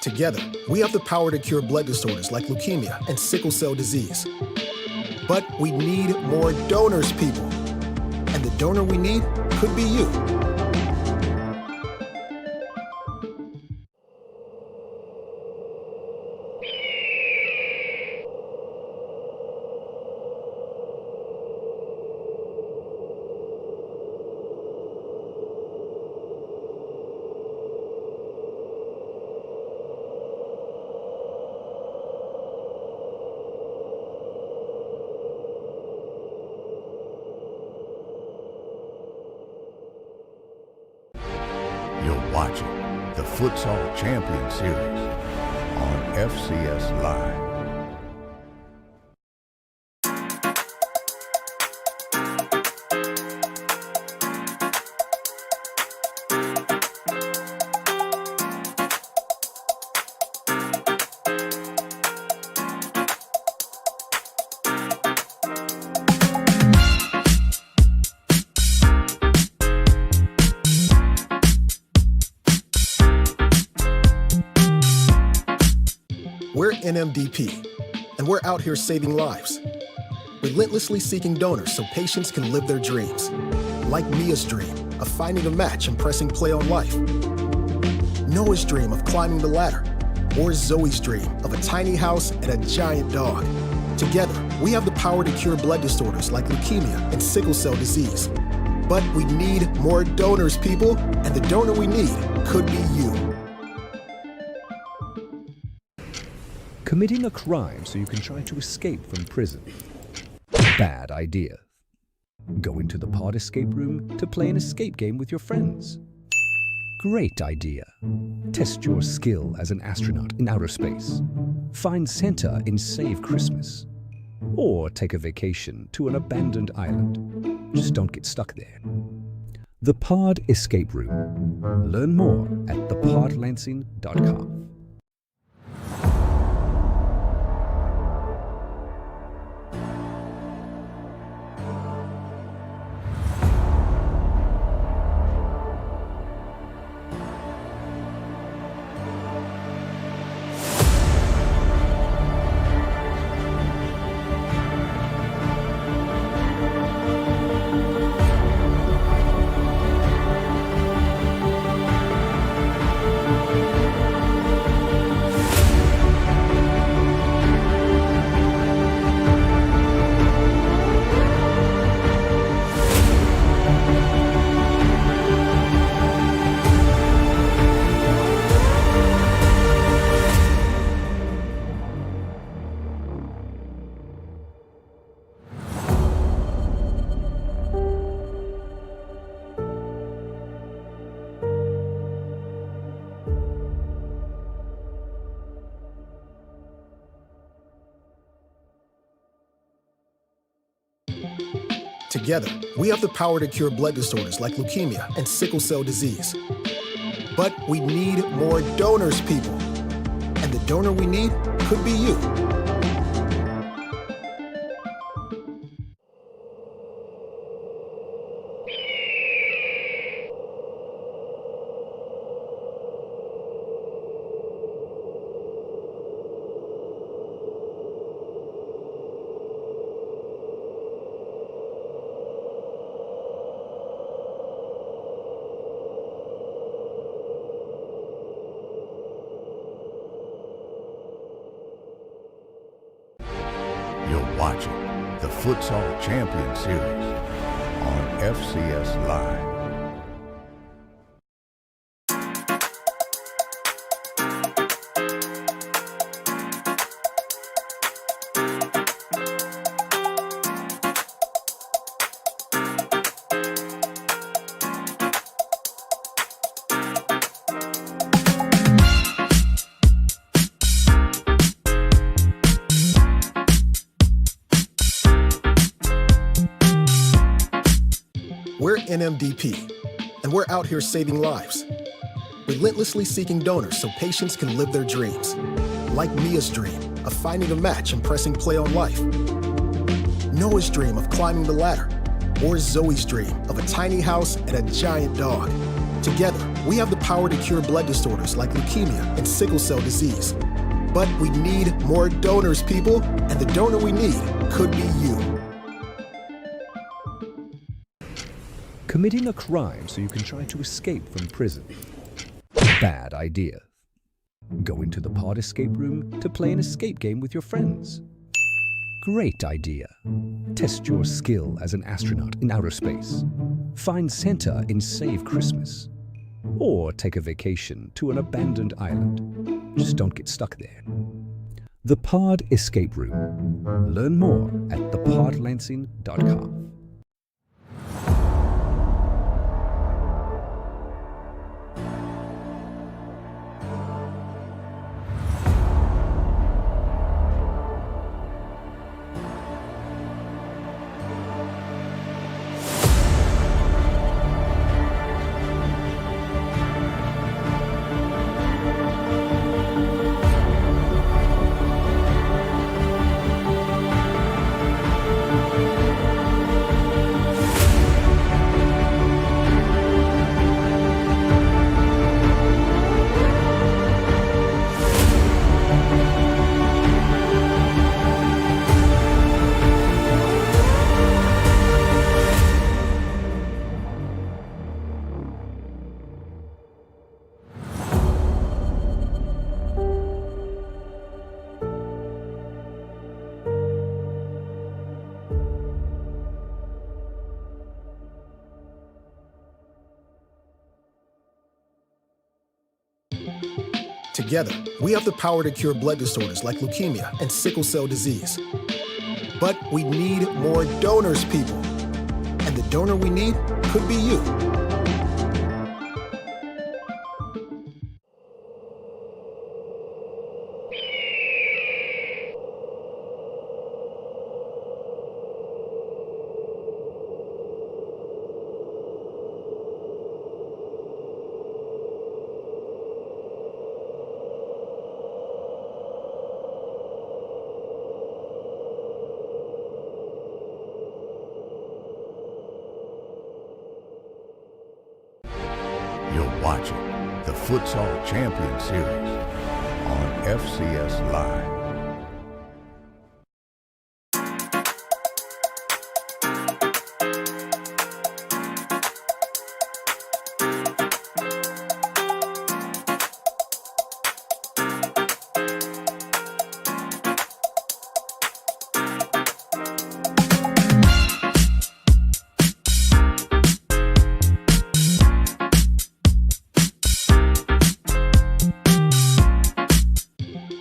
Together, we have the power to cure blood disorders like leukemia and sickle cell disease. But we need more donors, people. And the donor we need could be you. You're watching the Futsal Champions Series on FCS Live. We're NMDP, and we're out here saving lives. Relentlessly seeking donors so patients can live their dreams. Like Mia's dream of finding a match and pressing play on life. Noah's dream of climbing the ladder. Or Zoe's dream of a tiny house and a giant dog. Together, we have the power to cure blood disorders like leukemia and sickle cell disease. But we need more donors, people, and the donor we need could be you. Committing a crime so you can try to escape from prison. Bad idea. Going to the pod escape room to play an escape game with your friends. Great idea. Test your skill as an astronaut in outer space. Find Santa in Save Christmas. Or take a vacation to an abandoned island. Just don't get stuck there. The Pod Escape Room. Learn more at thepodlansing.com. Together, we have the power to cure blood disorders like leukemia and sickle cell disease. But we need more donors, people. And the donor we need could be you. You're watching the Futsal Champions Series on FCS Live. We're NMDP, and we're out here saving lives, relentlessly seeking donors so patients can live their dreams. Like Mia's dream of finding a match and pressing play on life, Noah's dream of climbing the ladder, or Zoe's dream of a tiny house and a giant dog. Together, we have the power to cure blood disorders like leukemia and sickle cell disease. But we need more donors, people, and the donor we need could be you. Committing a crime so you can try to escape from prison. Bad idea. Going to the pod escape room to play an escape game with your friends. Great idea. Test your skill as an astronaut in outer space. Find Santa in Save Christmas. Or take a vacation to an abandoned island. Just don't get stuck there. The Pod Escape Room. Learn more at thepodlansing.com. Together, we have the power to cure blood disorders like leukemia and sickle cell disease. But we need more donors, people. And the donor we need could be you. You're watching the Futsal Champions Series on FCS Live.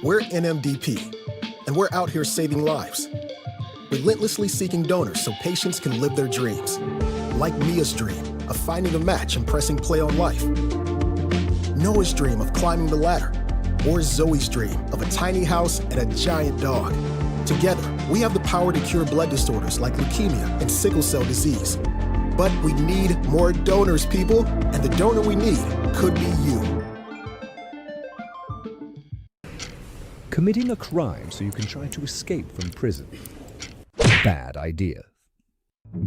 We're NMDP, and we're out here saving lives, relentlessly seeking donors so patients can live their dreams. Like Mia's dream of finding a match and pressing play on life, Noah's dream of climbing the ladder, or Zoe's dream of a tiny house and a giant dog. Together, we have the power to cure blood disorders like leukemia and sickle cell disease. But we need more donors, people, and the donor we need could be you. Committing a crime so you can try to escape from prison. Bad idea.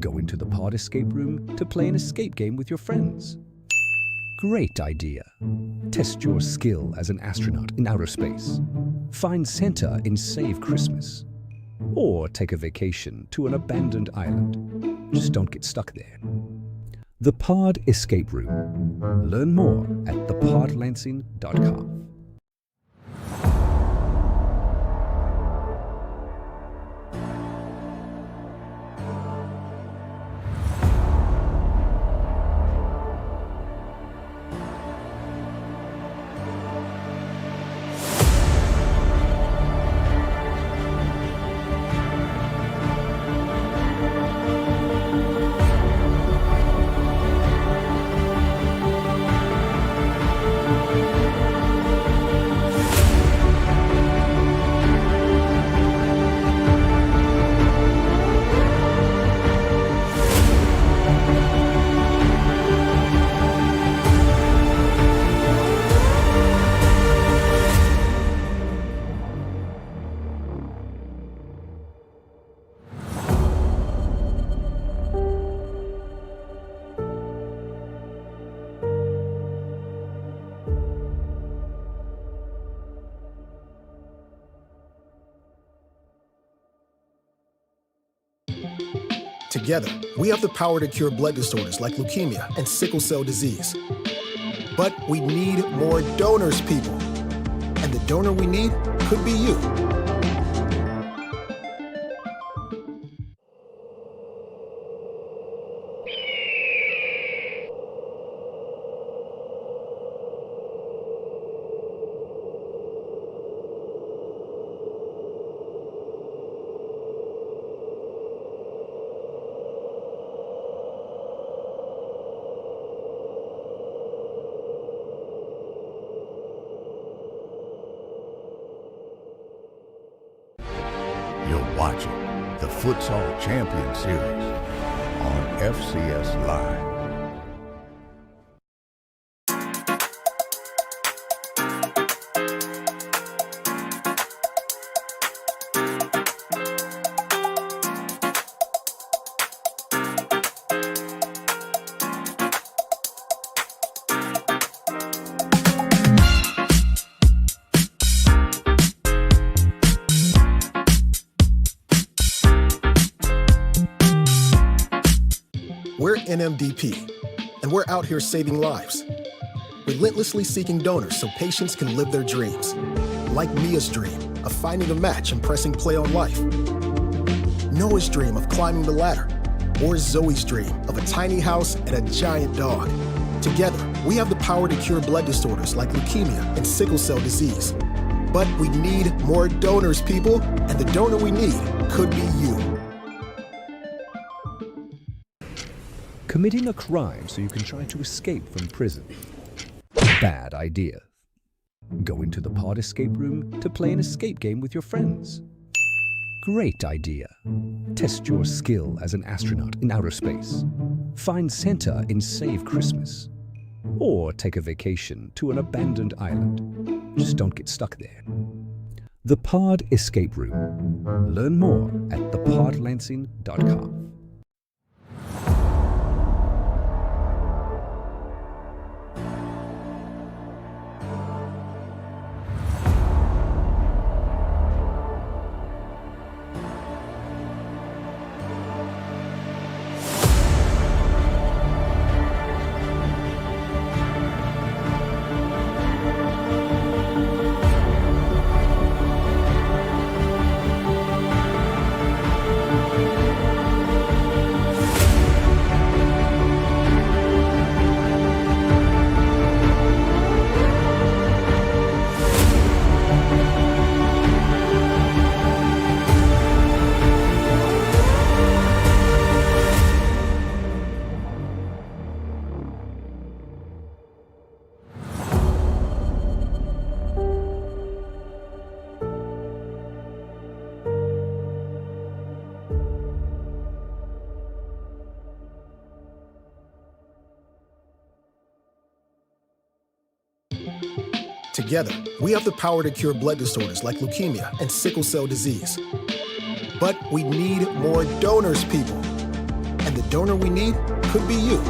Going to the pod escape room to play an escape game with your friends. Great idea. Test your skill as an astronaut in outer space. Find Santa in Save Christmas. Or take a vacation to an abandoned island. Just don't get stuck there. The Pod Escape Room. Learn more at thepodlansing.com. Together, we have the power to cure blood disorders like leukemia and sickle cell disease. But we need more donors, people. And the donor we need could be you. You're watching the Futsal Champions Series on FCS Live. We're NMDP, and we're out here saving lives. Relentlessly seeking donors so patients can live their dreams. Like Mia's dream of finding a match and pressing play on life. Noah's dream of climbing the ladder. Or Zoe's dream of a tiny house and a giant dog. Together, we have the power to cure blood disorders like leukemia and sickle cell disease. But we need more donors, people, and the donor we need could be you. Committing a crime so you can try to escape from prison. Bad idea. Going to the pod escape room to play an escape game with your friends. Great idea. Test your skill as an astronaut in outer space. Find Santa in Save Christmas. Or take a vacation to an abandoned island. Just don't get stuck there. The Pod Escape Room. Learn more at thepodlansing.com. Together, we have the power to cure blood disorders like leukemia and sickle cell disease. But we need more donors, people. And the donor we need could be you.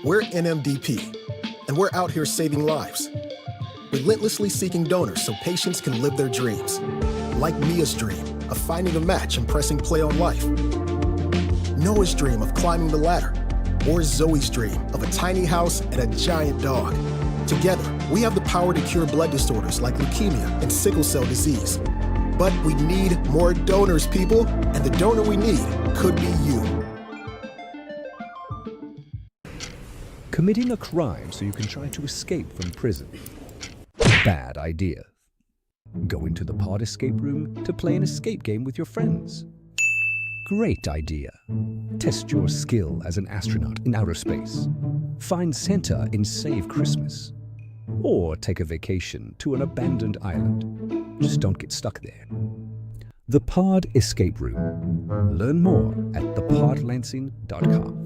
We're NMDP, and we're out here saving lives. Relentlessly seeking donors so patients can live their dreams. Like Mia's dream of finding a match and pressing play on life. Noah's dream of climbing the ladder. Or Zoe's dream of a tiny house and a giant dog. Together, we have the power to cure blood disorders like leukemia and sickle cell disease. But we need more donors, people, and the donor we need could be you. Committing a crime so you can try to escape from prison. Bad idea. Going to the pod escape room to play an escape game with your friends. Great idea. Test your skill as an astronaut in outer space. Find Santa in Save Christmas. Or take a vacation to an abandoned island. Just don't get stuck there. The Pod Escape Room. Learn more at thepodlansing.com.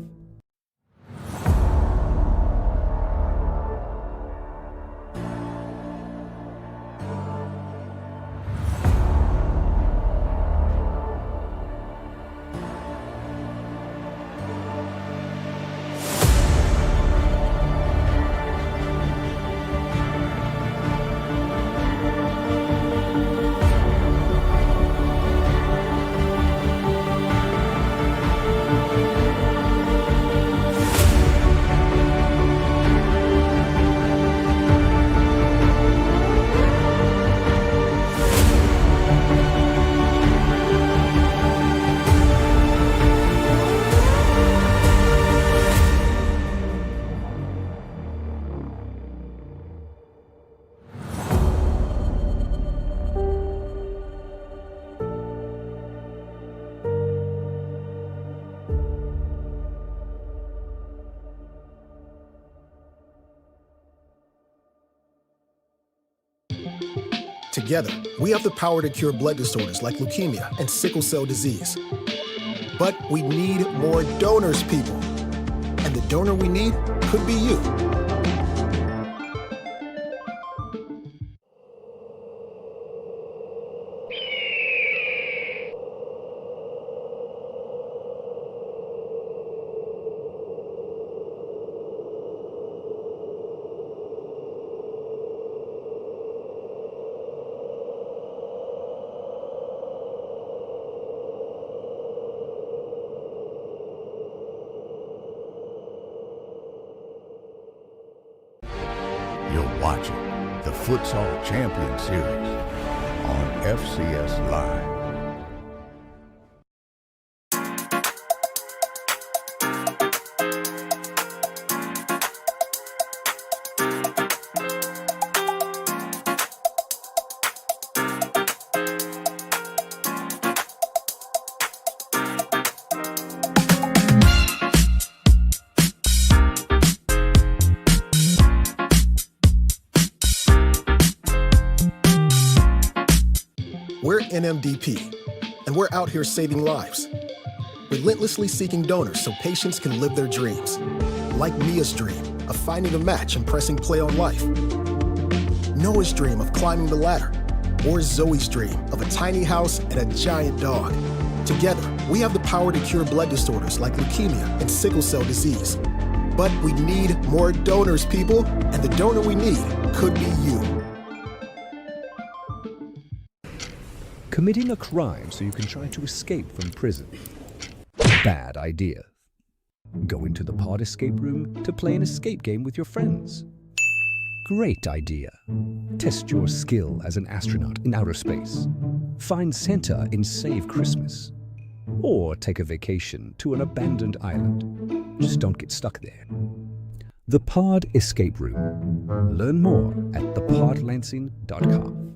Together, we have the power to cure blood disorders like leukemia and sickle cell disease. But we need more donors, people. And the donor we need could be you. You're watching the Futsal Champions Series on FCS Live. We're NMDP, and we're out here saving lives. Relentlessly seeking donors so patients can live their dreams. Like Mia's dream of finding a match and pressing play on life. Noah's dream of climbing the ladder. Or Zoe's dream of a tiny house and a giant dog. Together, we have the power to cure blood disorders like leukemia and sickle cell disease. But we need more donors, people, and the donor we need could be you. Committing a crime so you can try to escape from prison. Bad idea. Going to the pod escape room to play an escape game with your friends. Great idea. Test your skill as an astronaut in outer space. Find Santa in Save Christmas. Or take a vacation to an abandoned island. Just don't get stuck there. The Pod Escape Room. Learn more at thepodlansing.com.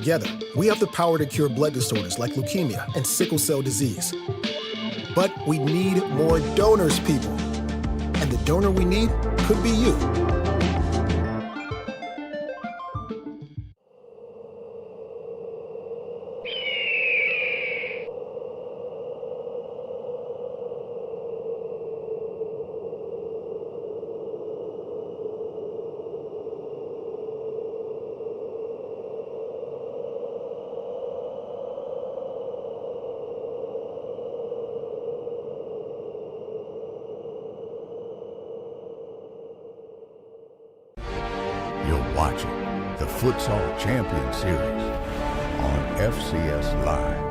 Together, we have the power to cure blood disorders like leukemia and sickle cell disease. But we need more donors, people. And the donor we need could be you. You're watching the Futsal Champions Series on FCS Live.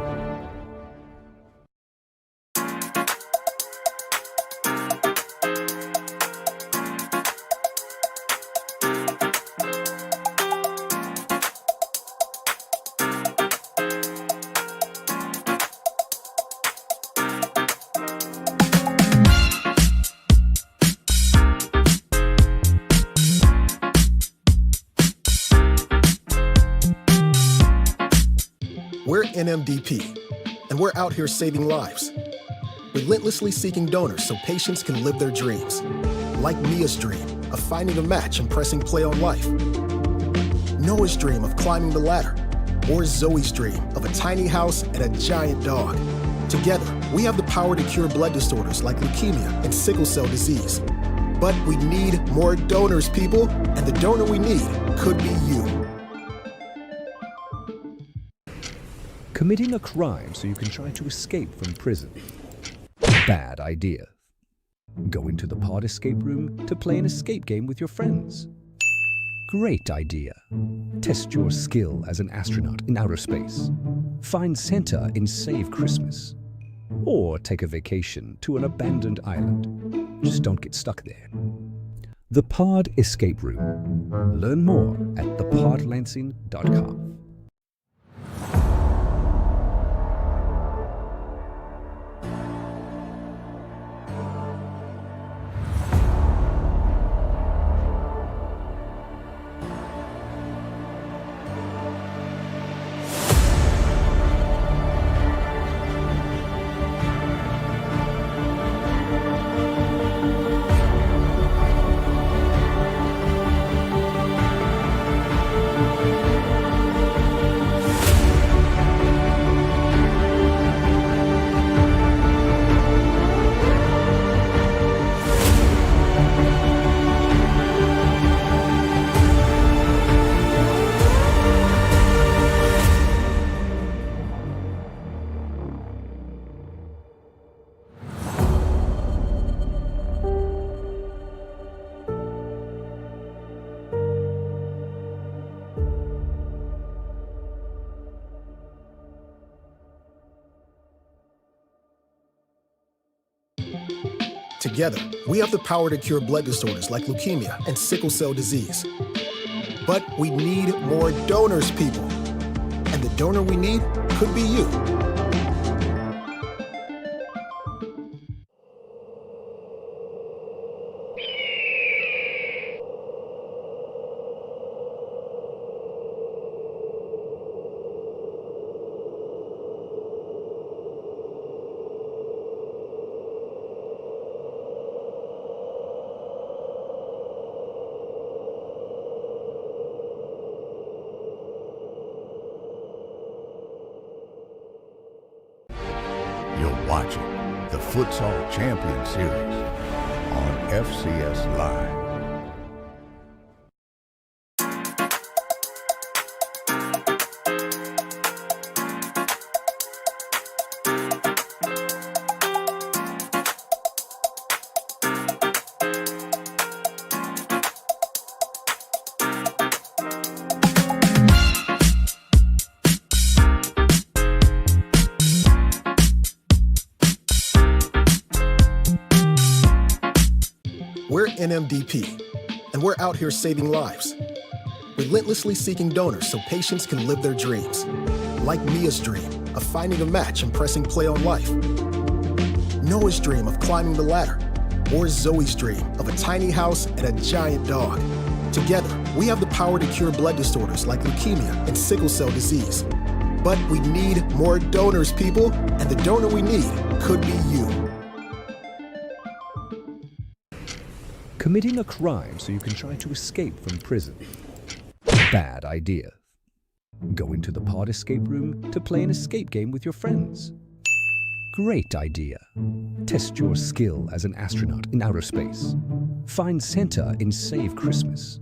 We're NMDP, and we're out here saving lives, relentlessly seeking donors so patients can live their dreams. Like Mia's dream of finding a match and pressing play on life. Noah's dream of climbing the ladder, or Zoe's dream of a tiny house and a giant dog. Together, we have the power to cure blood disorders like leukemia and sickle cell disease. But we need more donors, people, and the donor we need could be you. Committing a crime so you can try to escape from prison. Bad idea. Going to the pod escape room to play an escape game with your friends. Great idea. Test your skill as an astronaut in outer space. Find Santa in Save Christmas. Or take a vacation to an abandoned island. Just don't get stuck there. The Pod Escape Room. Learn more at thepodlansing.com. Together, we have the power to cure blood disorders like leukemia and sickle cell disease. But we need more donors, people. And the donor we need could be you. You're watching the Futsal Champions Series on FCS Live. We're NMDP, and we're out here saving lives, relentlessly seeking donors so patients can live their dreams. Like Mia's dream of finding a match and pressing play on life. Noah's dream of climbing the ladder, or Zoe's dream of a tiny house and a giant dog. Together, we have the power to cure blood disorders like leukemia and sickle cell disease. But we need more donors, people, and the donor we need could be you. Committing a crime so you can try to escape from prison. Bad idea. Going to the pod escape room to play an escape game with your friends. Great idea. Test your skill as an astronaut in outer space. Find Santa in Save Christmas.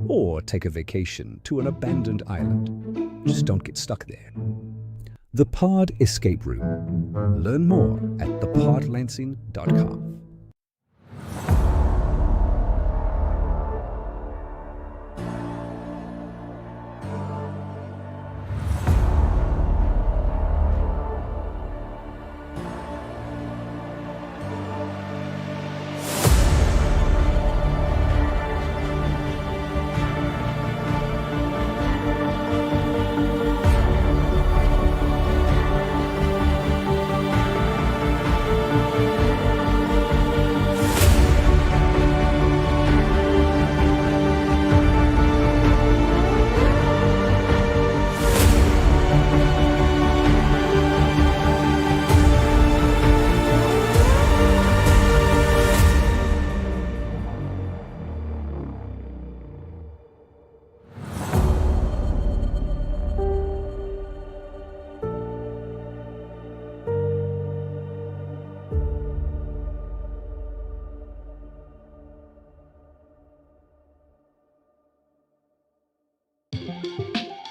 Or take a vacation to an abandoned island. Just don't get stuck there. The Pod Escape Room. Learn more at thepodlansing.com.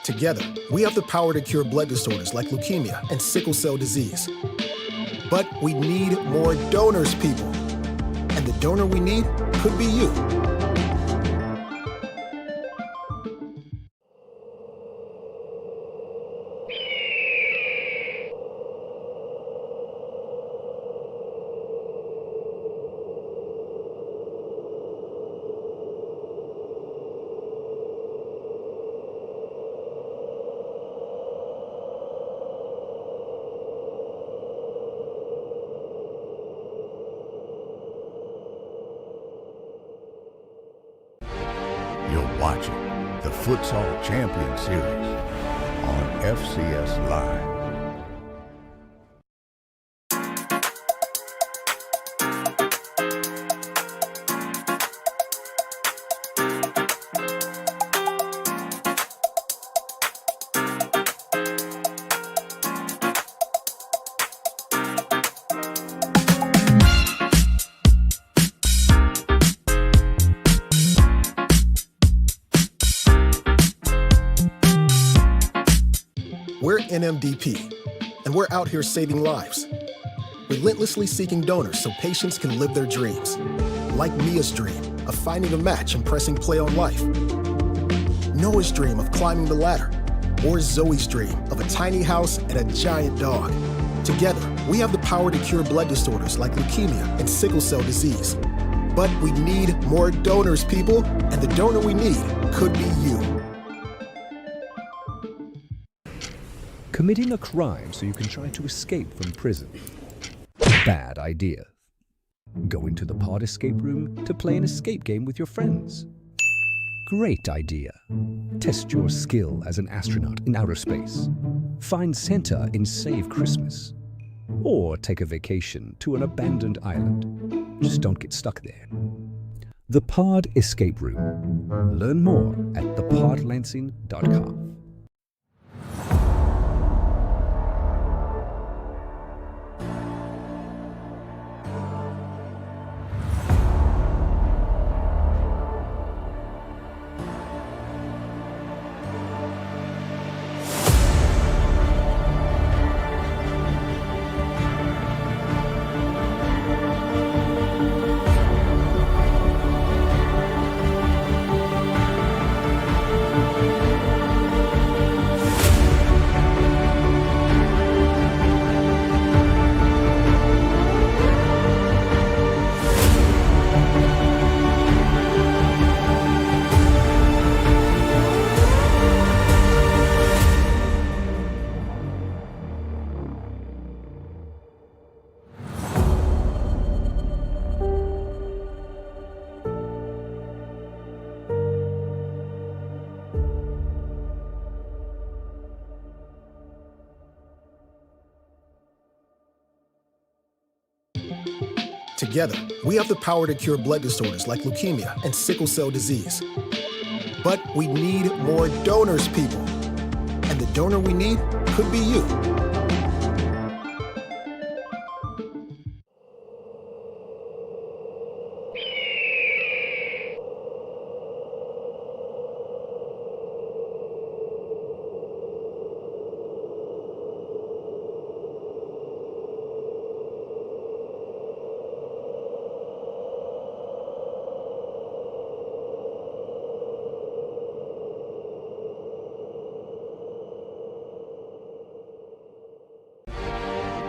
Together, we have the power to cure blood disorders like leukemia and sickle cell disease. But we need more donors, people. And the donor we need could be you. You're watching the Futsal Champions Series on FCS Live. We're NMDP, and we're out here saving lives, relentlessly seeking donors so patients can live their dreams. Like Mia's dream of finding a match and pressing play on life, Noah's dream of climbing the ladder, or Zoe's dream of a tiny house and a giant dog. Together, we have the power to cure blood disorders like leukemia and sickle cell disease. But we need more donors, people, and the donor we need could be you. Committing a crime so you can try to escape from prison. Bad idea. Going to the pod escape room to play an escape game with your friends. Great idea. Test your skill as an astronaut in outer space. Find Santa in Save Christmas. Or take a vacation to an abandoned island. Just don't get stuck there. The Pod Escape Room. Learn more at thepodlansing.com. Together, we have the power to cure blood disorders like leukemia and sickle cell disease. But we need more donors, people. And the donor we need could be you.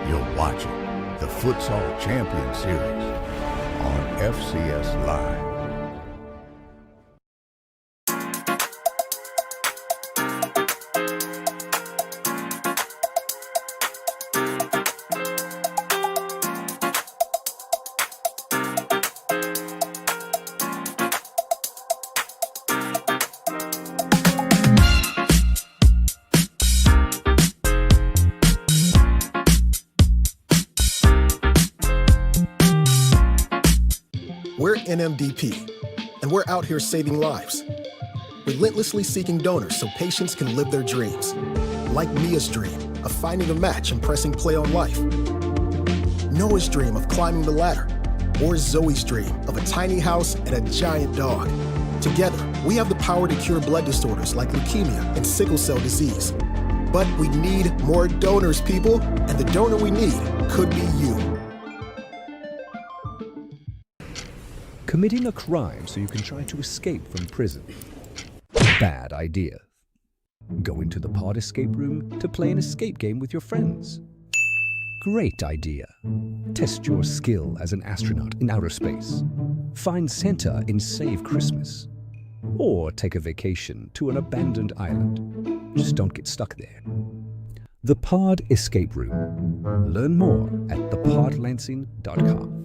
You're watching the Futsal Champions Series on FCS Live. We're NMDP, and we're out here saving lives, relentlessly seeking donors so patients can live their dreams, like Mia's dream of finding a match and pressing play on life, Noah's dream of climbing the ladder, or Zoe's dream of a tiny house and a giant dog. Together, we have the power to cure blood disorders like leukemia and sickle cell disease. But we need more donors, people, and the donor we need could be you. Committing a crime so you can try to escape from prison. Bad idea. Going to the pod escape room to play an escape game with your friends. Great idea. Test your skill as an astronaut in outer space. Find Santa in Save Christmas. Or take a vacation to an abandoned island. Just don't get stuck there. The Pod Escape Room. Learn more at thepodlansing.com.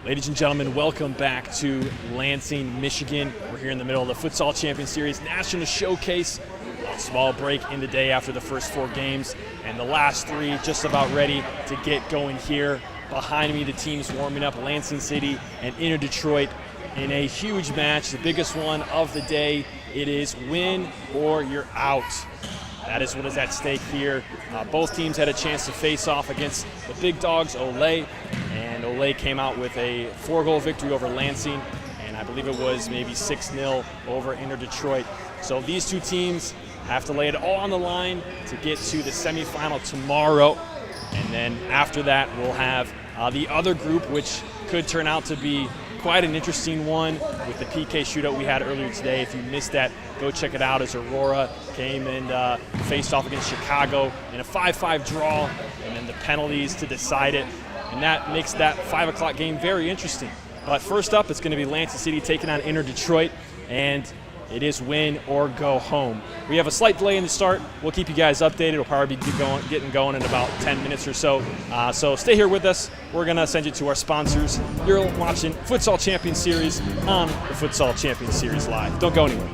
Ladies and gentlemen, welcome back to Lansing, Michigan. We're here in the middle of the Futsal Champions Series National Showcase. A small break in the day after the first 4 games, and the last 3 just about ready to get going here. Behind me, the teams warming up, Lansing City and Inter Detroit, in a huge match, the biggest one of the day. It is win or you're out. That is what is at stake here. Both teams had a chance to face off against the big dogs, Ole, and Ole came out with a 4-goal victory over Lansing, and I believe it was maybe 6-0 over Inter Detroit. So these two teams have to lay it all on the line to get to the semifinal tomorrow, and then after that we'll have the other group, which could turn out to be quite an interesting one with the PK shootout we had earlier today. If you missed that, go check it out, as Aurora came and faced off against Chicago in a 5-5 draw, and then the penalties to decide it. And that makes that 5 o'clock game very interesting. But first up, it's going to be Lansing City taking on Inter Detroit, and it is win or go home. We have a slight delay in the start. We'll keep you guys updated. We'll probably be getting going in about 10 minutes or so. So stay here with us. We're going to send you to our sponsors. You're watching Futsal Champions Series on the Futsal Champions Series Live. Don't go anywhere.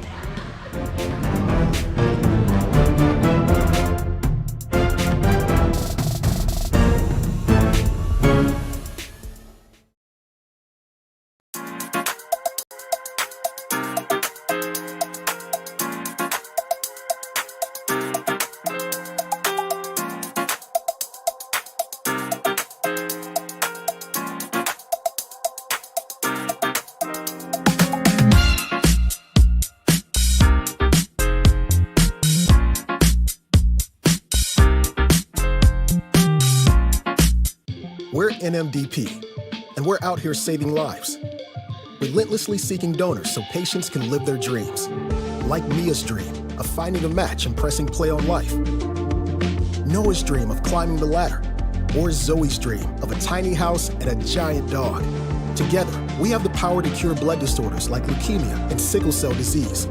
We're NMDP, and we're out here saving lives, relentlessly seeking donors so patients can live their dreams. Like Mia's dream of finding a match and pressing play on life, Noah's dream of climbing the ladder, or Zoe's dream of a tiny house and a giant dog. Together, we have the power to cure blood disorders like leukemia and sickle cell disease.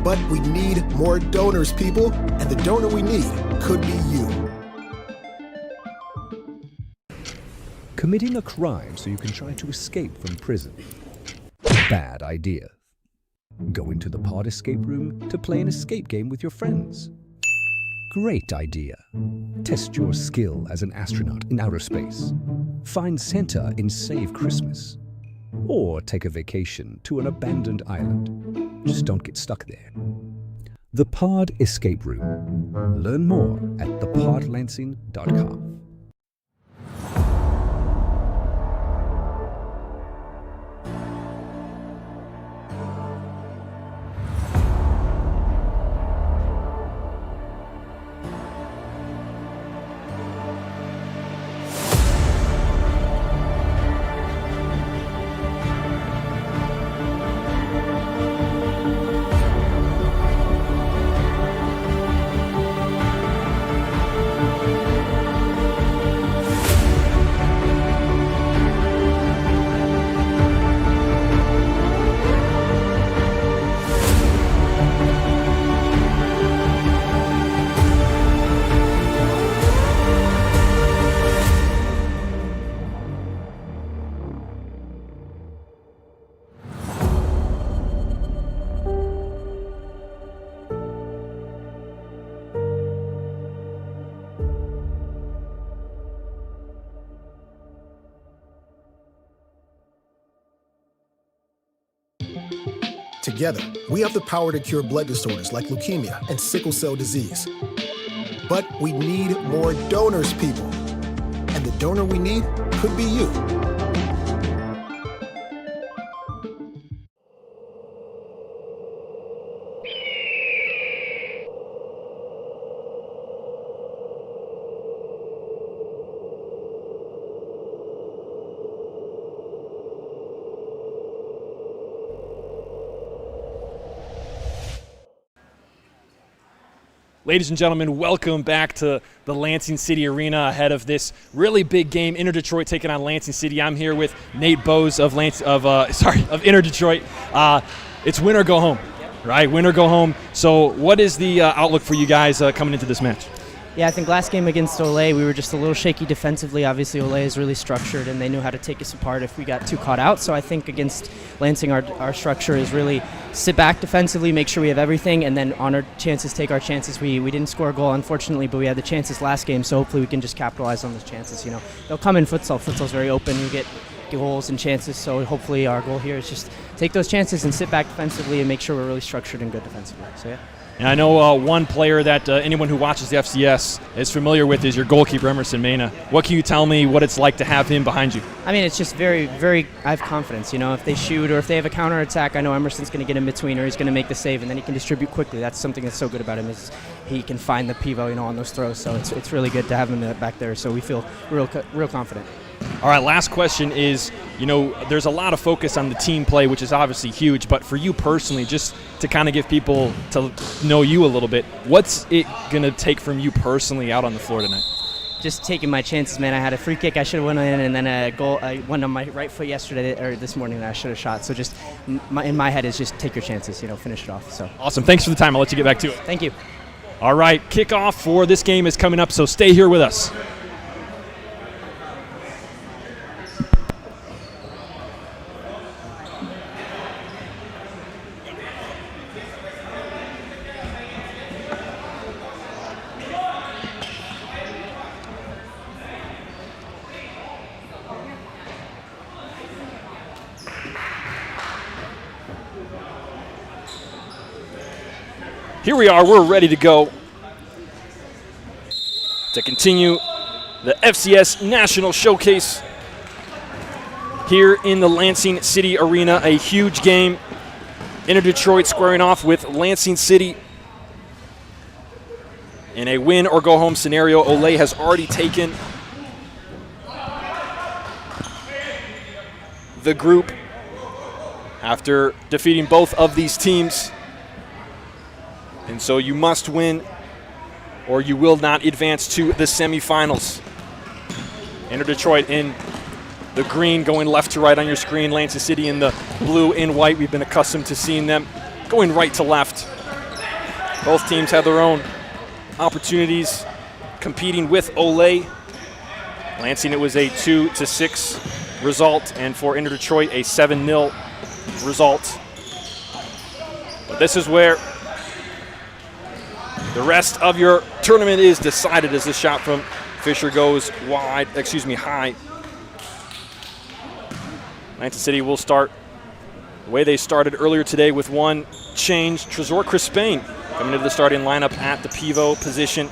But we need more donors, people, and the donor we need could be you. Committing a crime so you can try to escape from prison. Bad idea. Going to the pod escape room to play an escape game with your friends. Great idea. Test your skill as an astronaut in outer space. Find Santa in Save Christmas. Or take a vacation to an abandoned island. Just don't get stuck there. The Pod Escape Room. Learn more at thepodlansing.com. Together, we have the power to cure blood disorders like leukemia and sickle cell disease. But we need more donors, people. And the donor we need could be you. Ladies and gentlemen, welcome back to the Lansing City Arena ahead of this really big game. Inter Detroit taking on Lansing City. I'm here with Nate Bose of Inter Detroit. It's win or go home, right? Win or go home. So what is the outlook for you guys coming into this match? Yeah, I think last game against Olay, we were just a little shaky defensively. Obviously, Olay is really structured, and they knew how to take us apart if we got too caught out. So I think against Lansing, our structure is really sit back defensively, make sure we have everything, and then on our chances, take our chances. We didn't score a goal, unfortunately, but we had the chances last game, so hopefully we can just capitalize on those chances. You know, they'll come in futsal. Futsal's very open. You get goals and chances, so hopefully our goal here is just take those chances and sit back defensively and make sure we're really structured and good defensively. So yeah. And I know one player that anyone who watches the FCS is familiar with is your goalkeeper, Emerson Mena. What can you tell me what it's like to have him behind you? I mean, it's just very, very, I have confidence. You know, if they shoot or if they have a counterattack, I know Emerson's going to get in between or he's going to make the save and then he can distribute quickly. That's something that's so good about him is he can find the pivot, you know, on those throws. So it's really good to have him back there. So we feel real confident. All right, last question is, you know, there's a lot of focus on the team play, which is obviously huge, but for you personally, just to kind of give people to know you a little bit, what's it going to take from you personally out on the floor tonight? Just taking my chances, man. I had a free kick I should have went in, and then a goal. I went on my right foot yesterday or this morning that I should have shot. So just in my head is just take your chances, you know, finish it off. So awesome. Thanks for the time. I'll let you get back to it. Thank you. All right, kickoff for this game is coming up, so stay here with us. Here we are, we're ready to go to continue the FCS National Showcase here in the Lansing City Arena. A huge game. Inter Detroit squaring off with Lansing City in a win or go home scenario. Olay has already taken the group after defeating both of these teams. And so you must win or you will not advance to the semifinals. Inter Detroit in the green going left to right on your screen. Lansing City in the blue and white. We've been accustomed to seeing them going right to left. Both teams have their own opportunities competing with Olay. Lansing, it was a 2-6 result, and for Inter Detroit, a 7-0 result. But this is where the rest of your tournament is decided as the shot from Fisher goes high. Lansing City will start the way they started earlier today with one change. Trezor Crispain coming into the starting lineup at the pivot position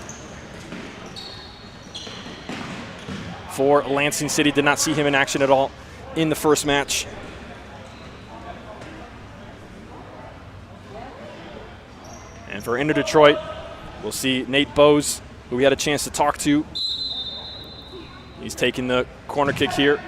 for Lansing City. Did not see him in action at all in the first match. And for Inter Detroit, we'll see Nate Bowes, who we had a chance to talk to. He's taking the corner kick here.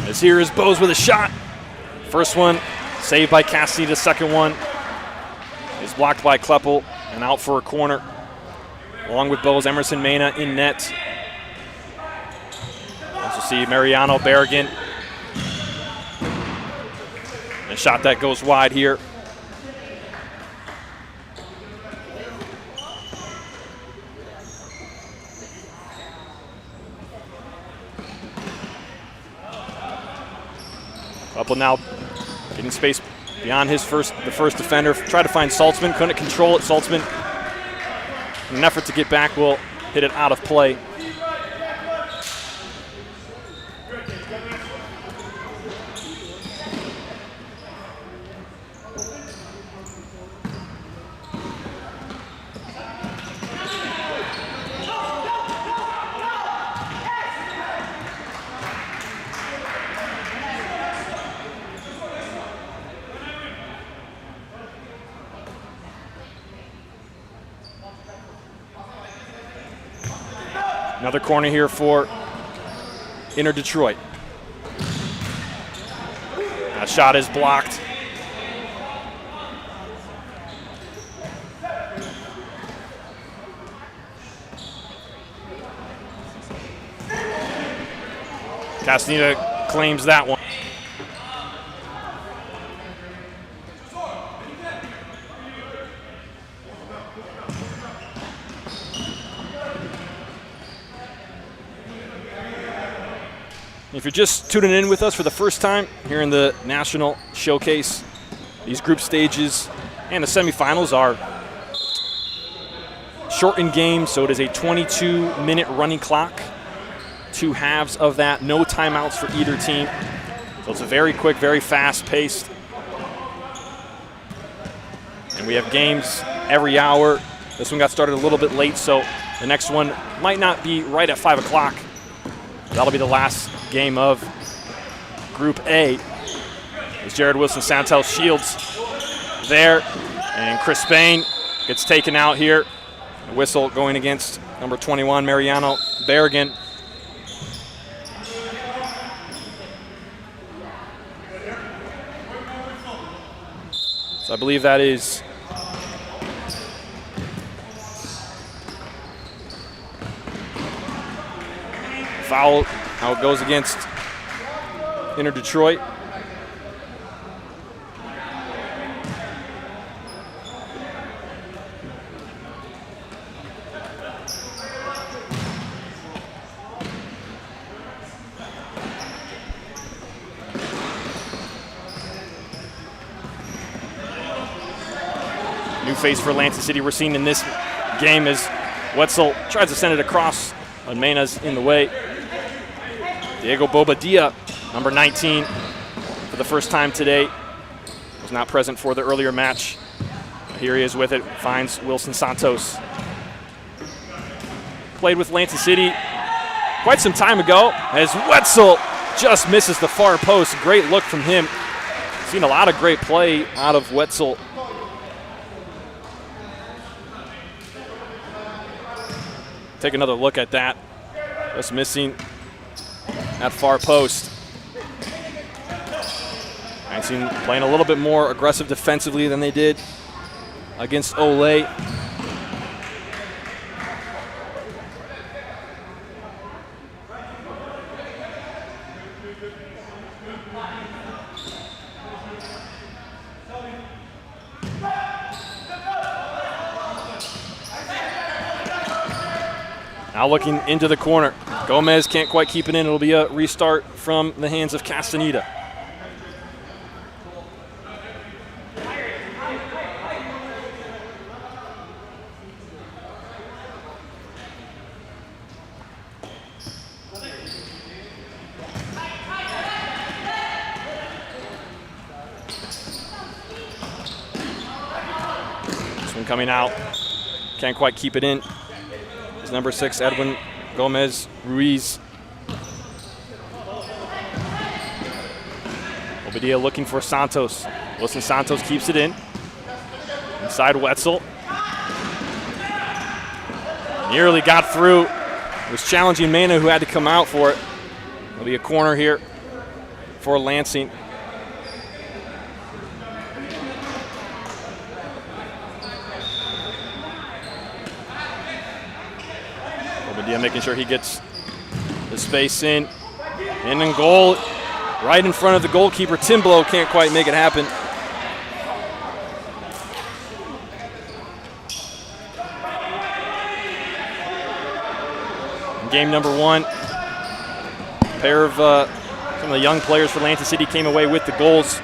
As here is Bowes with a shot. First one saved by Cassidy. The second one is blocked by Kleppel and out for a corner. Along with Bowes, Emerson Mena in net. Also see Mariano Berrigan. A shot that goes wide here. Uppel now getting space beyond the first defender. Tried to find Saltzman, couldn't control it. Saltzman, in an effort to get back, will hit it out of play. Another corner here for Inter Detroit. That shot is blocked. Castaneda claims that one. If you're just tuning in with us for the first time here in the National Showcase, these group stages and the semifinals are shortened games, so it is a 22-minute running clock. 2 halves of that, no timeouts for either team. So it's a very quick, very fast-paced. And we have games every hour. This one got started a little bit late, so the next one might not be right at 5 o'clock. That'll be the last game of Group A. As Jared Wilson Santel shields there, and Chris Spain gets taken out here. A whistle going against number 21, Mariano Berrigan. So I believe that is foul, how it goes against Inter Detroit. New face for Lansing City we're seeing in this game as Wetzel tries to send it across, but Mena's in the way. Diego Bobadilla, number 19, for the first time today. Was not present for the earlier match. Here he is with it, finds Wilson Santos. Played with Lansing City quite some time ago as Wetzel just misses the far post. Great look from him. Seen a lot of great play out of Wetzel. Take another look at that. Just missing that far post. Lansing playing a little bit more aggressive defensively than they did against Ole. Now looking into the corner. Gomez can't quite keep it in. It'll be a restart from the hands of Castaneda. This one coming out. Can't quite keep it in. Number 6, Edwin Gomez Ruiz. Bobadilla looking for Santos. Wilson Santos keeps it in. Inside Wetzel. Nearly got through. It was challenging Mena who had to come out for it. It'll be a corner here for Lansing. Making sure he gets the space in. And in goal, right in front of the goalkeeper. Timblow can't quite make it happen. In game number 1, a pair of some of the young players for Lansing City came away with the goals.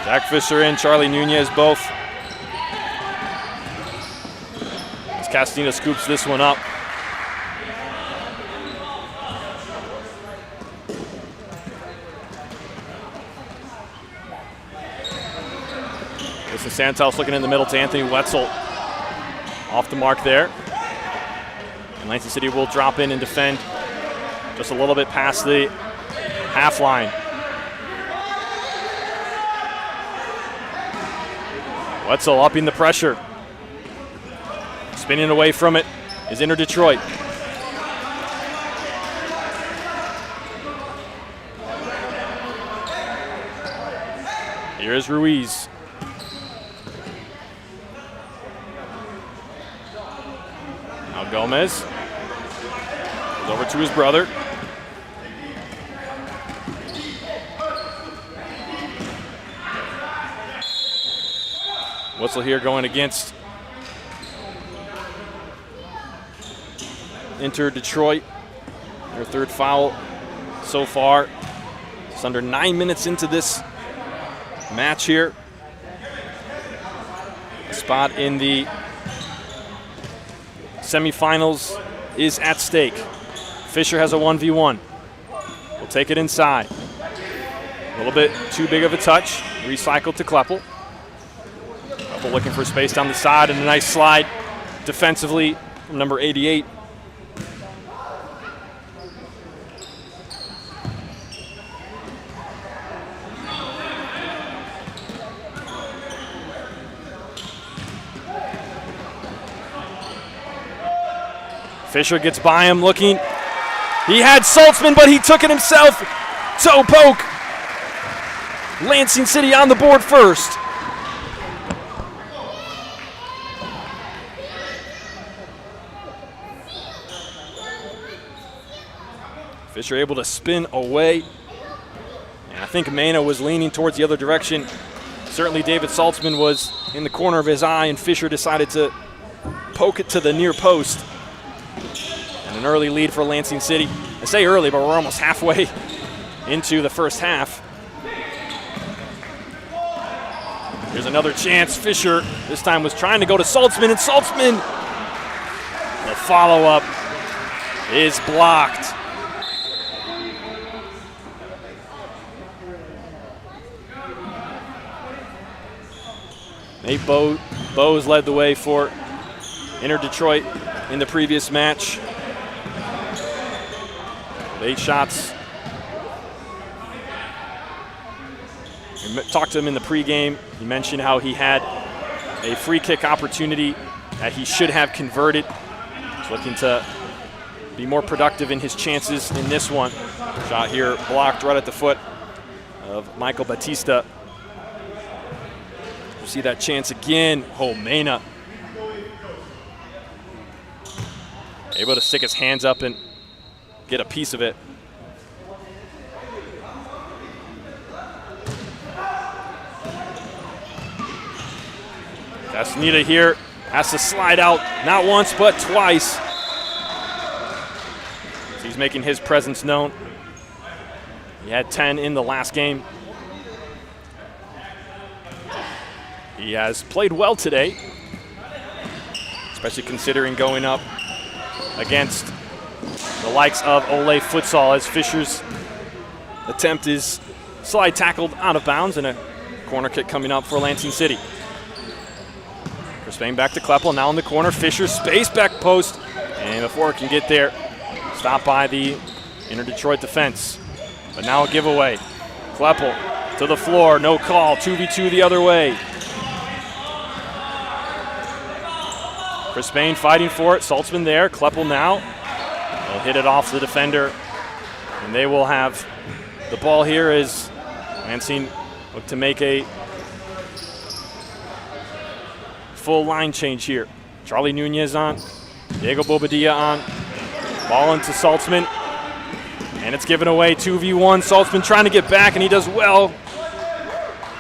Jack Fisher and Charlie Nunez both. As Castaneda scoops this one up. Santos looking in the middle to Anthony Wetzel. Off the mark there. And Lansing City will drop in and defend just a little bit past the half line. Wetzel upping the pressure. Spinning away from it is Inter Detroit. Here is Ruiz. Now Gomez goes over to his brother. Wetzel here going against Inter Detroit. Their third foul so far. Just under 9 minutes into this match here. A spot in the semifinals is at stake. Fisher has a 1v1. We'll take it inside. A little bit too big of a touch. Recycled to Kleppel. Kleppel looking for space down the side, and a nice slide defensively from number 88. Fisher gets by him looking. He had Saltzman, but he took it himself. Toe poke. Lansing City on the board first. Fisher able to spin away. And I think Mena was leaning towards the other direction. Certainly David Saltzman was in the corner of his eye, and Fisher decided to poke it to the near post. And an early lead for Lansing City. I say early, but we're almost halfway into the first half. Here's another chance. Fisher this time was trying to go to Saltzman, and Saltzman, the follow-up is blocked. Nate Bowes led the way for Inter Detroit in the previous match. With 8 shots. We talked to him in the pregame. He mentioned how he had a free kick opportunity that he should have converted. He's looking to be more productive in his chances in this one. Shot here blocked right at the foot of Michael Batista. We'll see that chance again. Oh, Mena. Able to stick his hands up and get a piece of it. Castaneda here has to slide out, not once, but twice. So he's making his presence known. He had 10 in the last game. He has played well today, especially considering going up against the likes of Ole Futsal, as Fisher's attempt is slide tackled out of bounds, and a corner kick coming up for Lansing City. Spain back to Kleppel, now in the corner. Fisher space back post, and before it can get there, stopped by the Inter Detroit defense. But now a giveaway. Kleppel to the floor, no call. 2v2 the other way. Chris Spain fighting for it. Saltzman there. Kleppel now. They'll hit it off the defender, and they will have the ball here as Lansing look to make a full line change here. Charlie Nunez on, Diego Bobadilla on, ball into Saltzman, and it's given away. 2v1. Saltzman trying to get back, and he does well.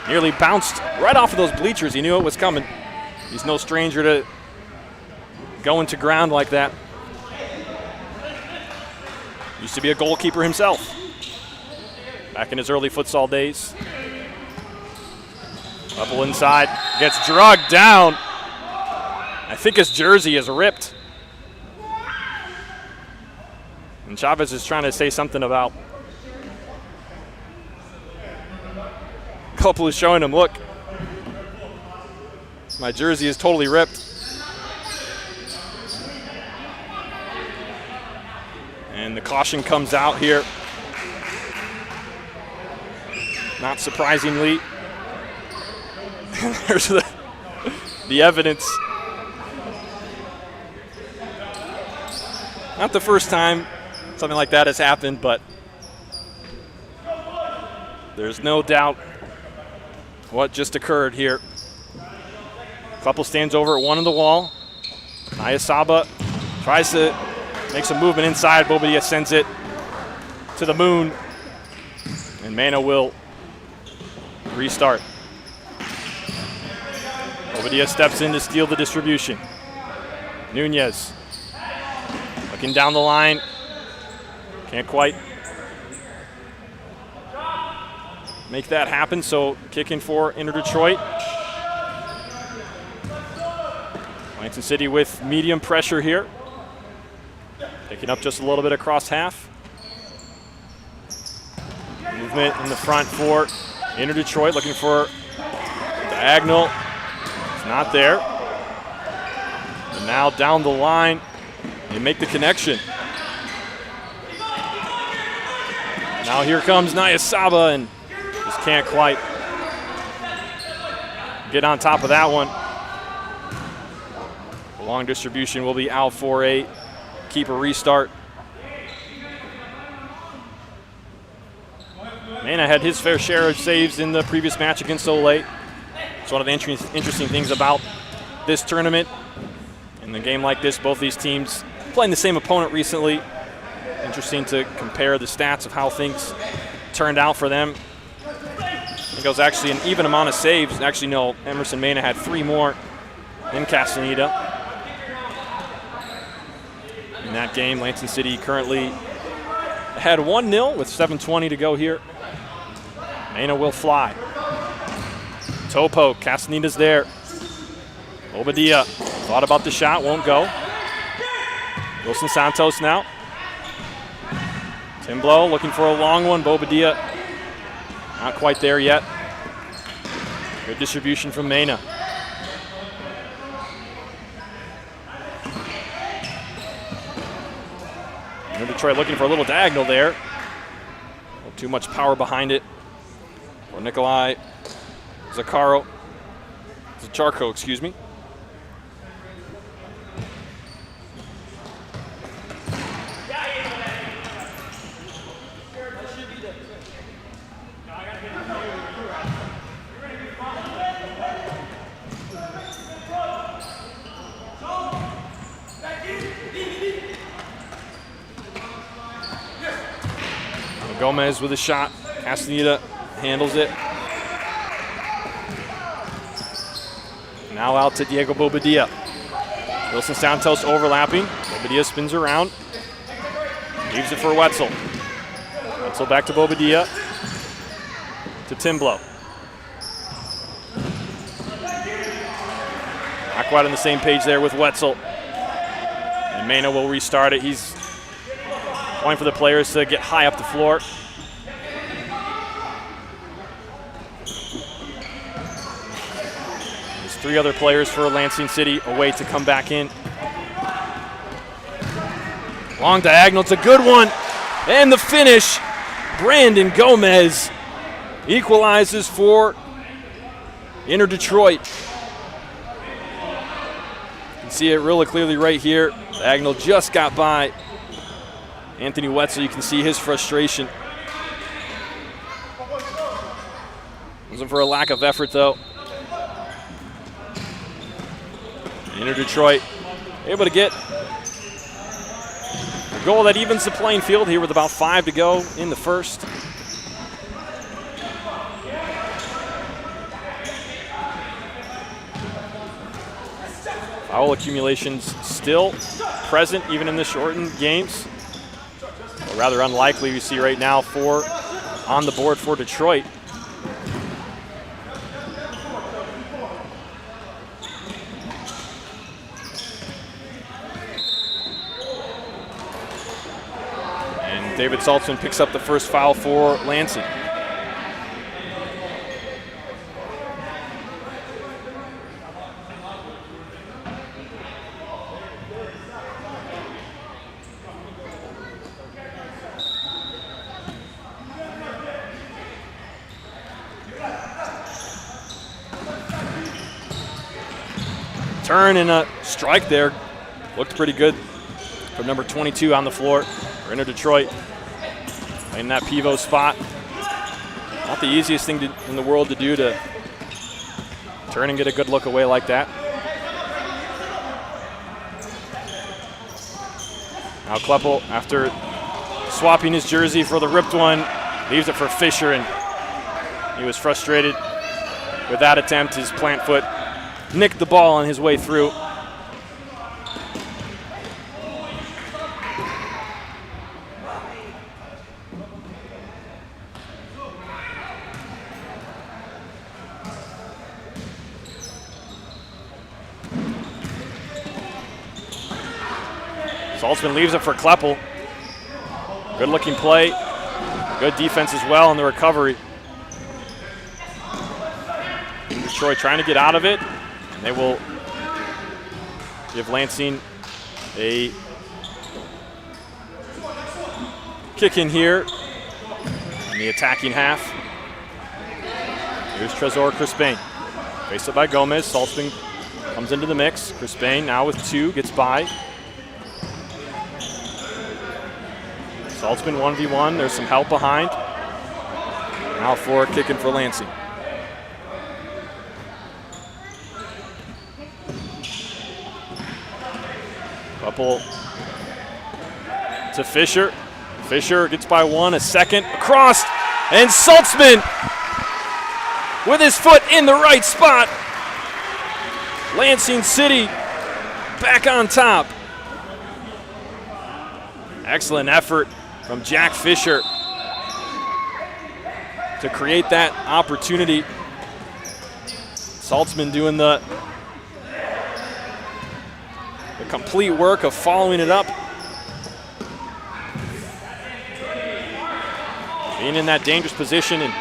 Nearly bounced right off of those bleachers. He knew it was coming. He's no stranger to going to ground like that. Used to be a goalkeeper himself back in his early futsal days. Kleppel inside, gets drugged down. I think his jersey is ripped. And Chavez is trying to say something about Kleppel is showing him, look, my jersey is totally ripped. And the caution comes out here. Not surprisingly. There's the evidence. Not the first time something like that has happened, but there's no doubt what just occurred here. Kleppel stands over at one on the wall. Ayasaba tries to make some movement inside. Bobadilla sends it to the moon, and Mena will restart. Bobadilla steps in to steal the distribution. Nunez looking down the line. Can't quite make that happen. So kicking for Inter Detroit. Lansing City with medium pressure here. Picking up just a little bit across half. Movement in the front for Inter Detroit, looking for diagonal. It's not there. And now down the line, they make the connection. Now here comes Nyasaba and just can't quite get on top of that one. The long distribution will be out for a keeper restart. Mena had his fair share of saves in the previous match against Olay. It's one of the interesting things about this tournament. In a game like this, both these teams playing the same opponent recently. Interesting to compare the stats of how things turned out for them. I think it was actually an even amount of saves. Actually, no, Emerson Mena had 3 more than Castaneda. In that game, Lansing City currently had 1-0 with 7:20 to go here. Mena will fly. Toe poke, Castaneda's there. Bobadilla thought about the shot, won't go. Wilson Santos now. Timblow looking for a long one. Bobadilla not quite there yet. Good distribution from Mena. Inter Detroit looking for a little diagonal there. A little too much power behind it. For Nikolai Zacharko, excuse me. Gomez with a shot. Castaneda handles it. Now out to Diego Bobadilla. Wilson Santos overlapping. Bobadilla spins around. Leaves it for Wetzel. Wetzel back to Bobadilla. To Timblow. Not quite on the same page there with Wetzel. And Mena will restart it. He's going for the players to get high up the floor. There's 3 other players for Lansing City away to come back in. Long diagonal, it's a good one. And the finish, Brandon Gomez equalizes for Inter Detroit. You can see it really clearly right here. Diagonal just got by Anthony Wetzel. You can see his frustration. Wasn't for a lack of effort, though. Inter Detroit able to get a goal that evens the playing field here with about 5 to go in the first. Foul accumulations still present even in the shortened games. Or rather unlikely, we see right now 4 on the board for Detroit. And David Saltzman picks up the first foul for Lansing. Turn and a strike there. Looked pretty good from number 22 on the floor for Inter Detroit. Playing that pivot spot. Not the easiest thing in the world to do, to turn and get a good look away like that. Now Kleppel, after swapping his jersey for the ripped one, leaves it for Fisher, and he was frustrated with that attempt. His plant foot nicked the ball on his way through. Saltzman leaves it for Kleppel. Good looking play. Good defense as well in the recovery. Detroit trying to get out of it. And they will give Lansing a kick in here in the attacking half. Here's Trezor Crispin. Faced up by Gomez. Saltzman comes into the mix. Crispin now with 2, gets by. Saltzman 1v1. There's some help behind. Now for kicking for Lansing. Couple to Fisher. Fisher gets by 1, a second, across, and Saltzman with his foot in the right spot. Lansing City back on top. Excellent effort from Jack Fisher to create that opportunity. Saltzman doing the complete work of following it up. Being in that dangerous position and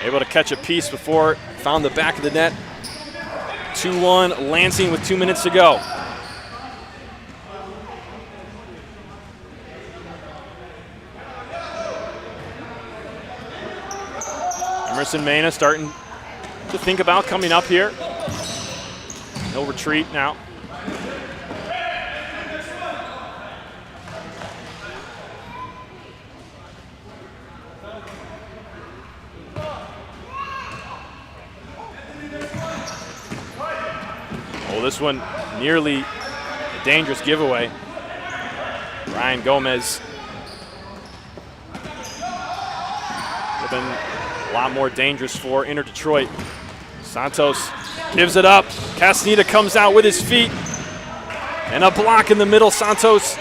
able to catch a piece before it found the back of the net. 2-1 Lansing with 2 minutes to go. Emerson Mena starting to think about coming up here. He'll retreat now. Oh, this one nearly a dangerous giveaway. Ryan Gomez. Would have been a lot more dangerous for Inter Detroit. Santos gives it up. Castaneda comes out with his feet. And a block in the middle. Santos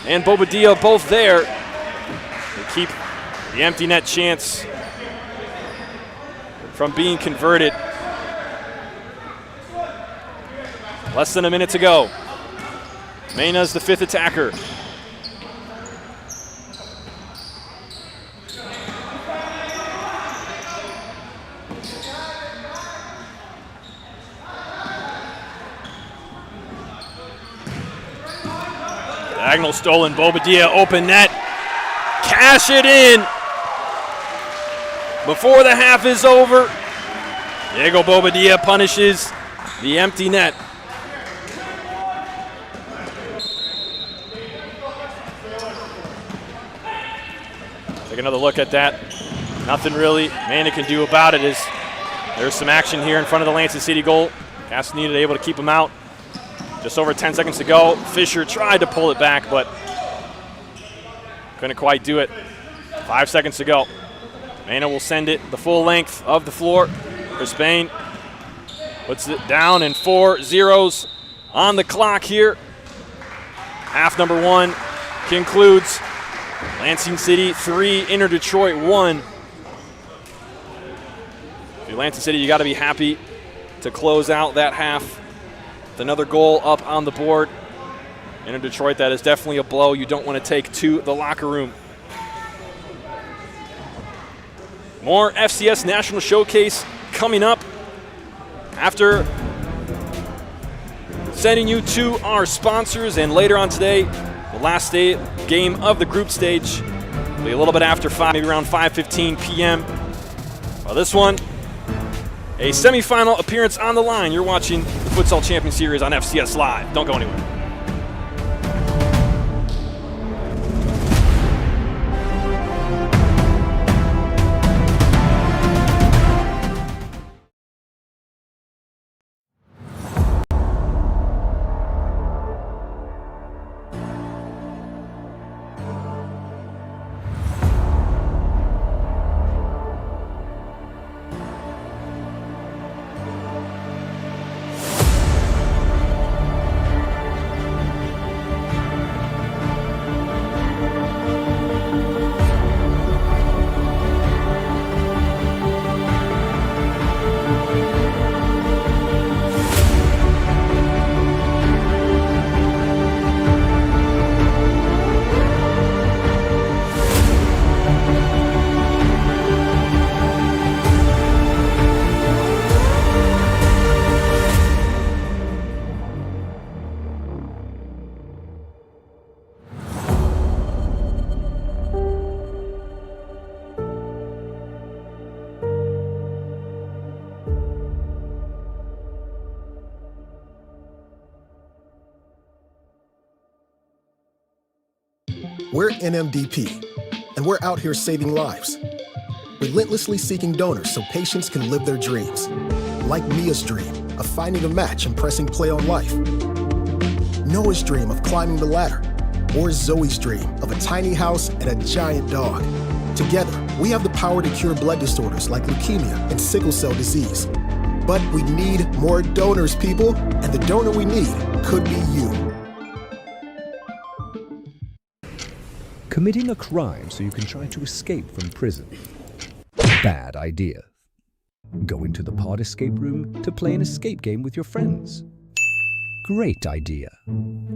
and Bobadilla both there. They keep the empty net chance from being converted. Less than a minute to go. Mena's the 5th attacker. Diagonal stolen, Bobadilla, open net. Cash it in before the half is over. Diego Bobadilla punishes the empty net. Take another look at that. Nothing really Mena can do about it. There's some action here in front of the Lansing City goal. Castaneda able to keep him out. Just over 10 seconds to go. Fisher tried to pull it back, but couldn't quite do it. 5 seconds to go. Mena will send it the full length of the floor. Crispin puts it down, and 4 zeros on the clock here. Half number 1 concludes. Lansing City 3, Inter Detroit 1. If you're Lansing City, you got to be happy to close out that half. Another goal up on the board. In Detroit, that is definitely a blow you don't want to take to the locker room. More FCS National Showcase coming up after sending you to our sponsors, and later on today, the last game of the group stage will be a little bit after 5, maybe around 5:15 p.m. Well, this one, a semifinal appearance on the line. You're watching the Futsal Champions Series on FCS Live. Don't go anywhere. We're NMDP, and we're out here saving lives. Relentlessly seeking donors so patients can live their dreams. Like Mia's dream of finding a match and pressing play on life. Noah's dream of climbing the ladder. Or Zoe's dream of a tiny house and a giant dog. Together, we have the power to cure blood disorders like leukemia and sickle cell disease. But we need more donors, people, and the donor we need could be you. Committing a crime so you can try to escape from prison. Bad idea. Go into the pod escape room to play an escape game with your friends. Great idea.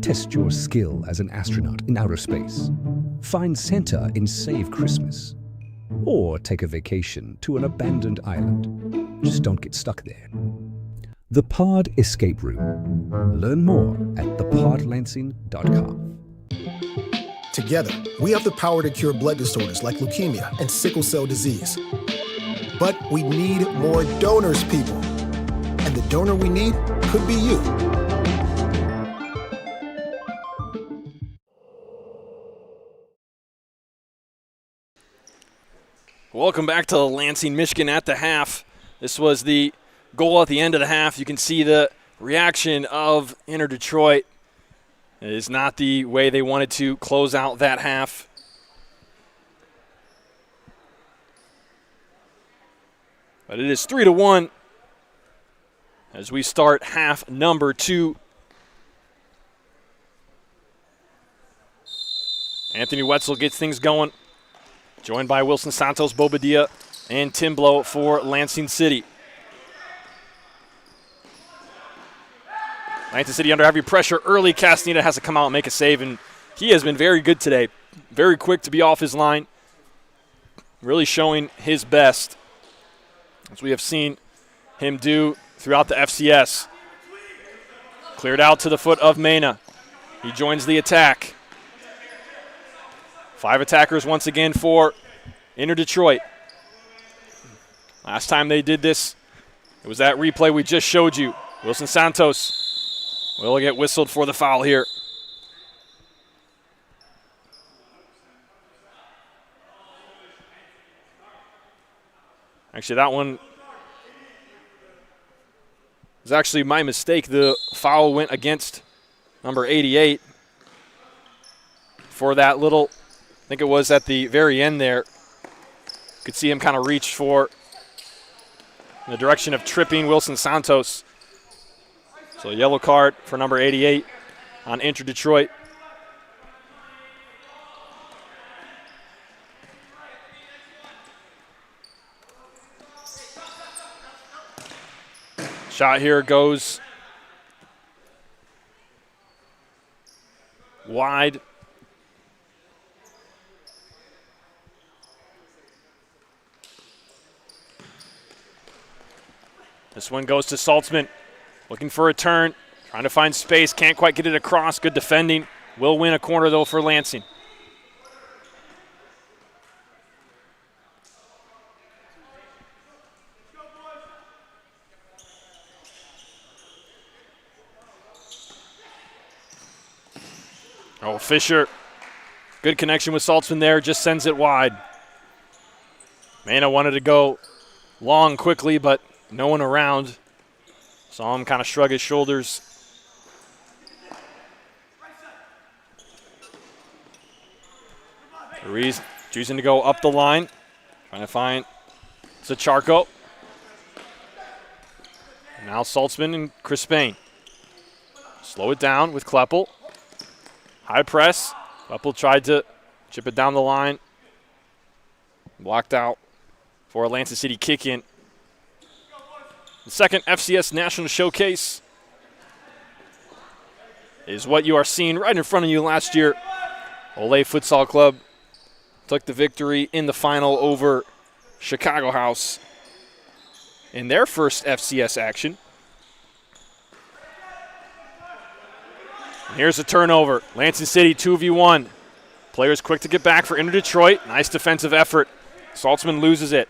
Test your skill as an astronaut in outer space. Find Santa in Save Christmas. Or take a vacation to an abandoned island. Just don't get stuck there. The Pod Escape Room. Learn more at thepodlansing.com. Together, we have the power to cure blood disorders like leukemia and sickle cell disease. But we need more donors, people. And the donor we need could be you. Welcome back to Lansing, Michigan at the half. This was the goal at the end of the half. You can see the reaction of Inter Detroit. It is not the way they wanted to close out that half. But it is 3-1 as we start half number 2. Anthony Wetzel gets things going, joined by Wilson Santos, Bobadilla, and Tim Blow for Lansing City. Lansing City under heavy pressure early. Castaneda has to come out and make a save, and he has been very good today. Very quick to be off his line. Really showing his best, as we have seen him do throughout the FCS. Cleared out to the foot of Mena. He joins the attack. 5 attackers once again for Inter Detroit. Last time they did this, it was that replay we just showed you. Wilson Santos will get whistled for the foul here. Actually, that one was actually my mistake. The foul went against number 88 for that little, I think it was at the very end there. You could see him kind of reach for in the direction of tripping Wilson Santos. So a yellow card for number 88 on Inter Detroit. Shot here goes wide. This one goes to Saltzman, looking for a turn, trying to find space, can't quite get it across. Good defending. Will win a corner, though, for Lansing. Oh, Fisher, good connection with Saltzman there, just sends it wide. Mena wanted to go long quickly, but no one around. Saw him kind of shrug his shoulders. Ruiz choosing to go up the line, trying to find Zacharko. Now Saltzman and Crispane. Slow it down with Kleppel. High press. Kleppel tried to chip it down the line. Blocked out for a Lansing City kick in. The second FCS National Showcase is what you are seeing right in front of you last year. Ole Futsal Club took the victory in the final over Chicago House in their first FCS action. And here's a turnover. Lansing City 2v1. Players quick to get back for Inter Detroit. Nice defensive effort. Saltzman loses it.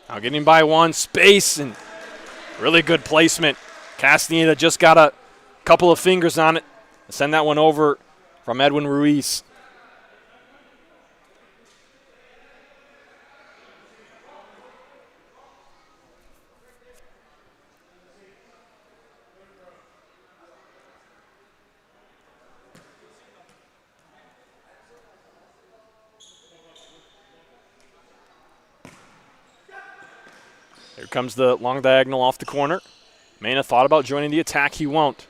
Now getting by one, space, and really good placement Castaneda just got a couple of fingers on it. Send that one over from Edwin Ruiz. Here comes the long diagonal off the corner. Mena thought about joining the attack. He won't.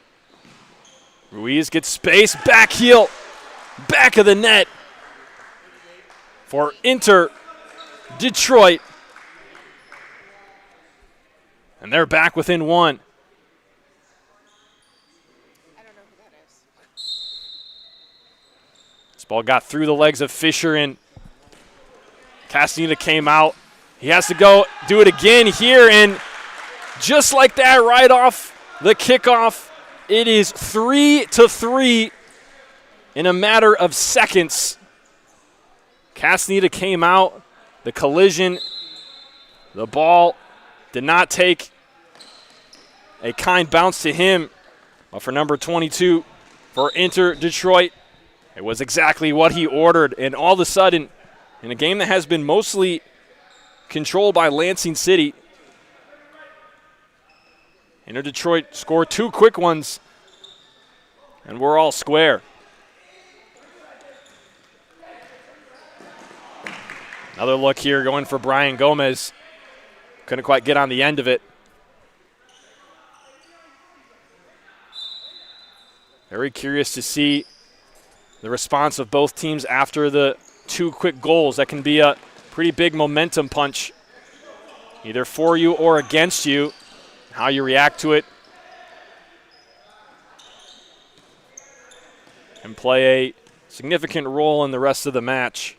Ruiz gets space. Back heel. Back of the net for Inter Detroit. And they're back within one. This ball got through the legs of Fisher, and Castaneda came out. He has to go do it again here, and just like that, right off the kickoff, it is 3-3 in a matter of seconds. Castaneda came out, the collision, the ball did not take a kind bounce to him, but for number 22 for Inter Detroit, it was exactly what he ordered, and all of a sudden, in a game that has been mostly controlled by Lansing City, Inter Detroit scored two quick ones, and we're all square. Another look here going for Brian Gomez. Couldn't quite get on the end of it. Very curious to see the response of both teams after the two quick goals. That can be a pretty big momentum punch, either for you or against you, how you react to it and play a significant role in the rest of the match.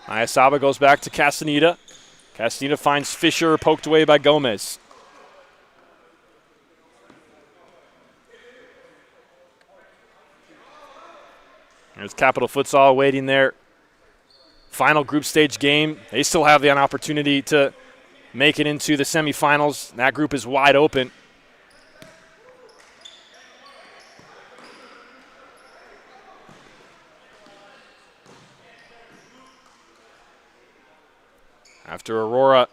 Ayasaba goes back to Castaneda. Castaneda finds Fisher, poked away by Gomez. There's Capital Futsal waiting their final group stage game. They still have the opportunity to make it into the semifinals. That group is wide open. After Aurora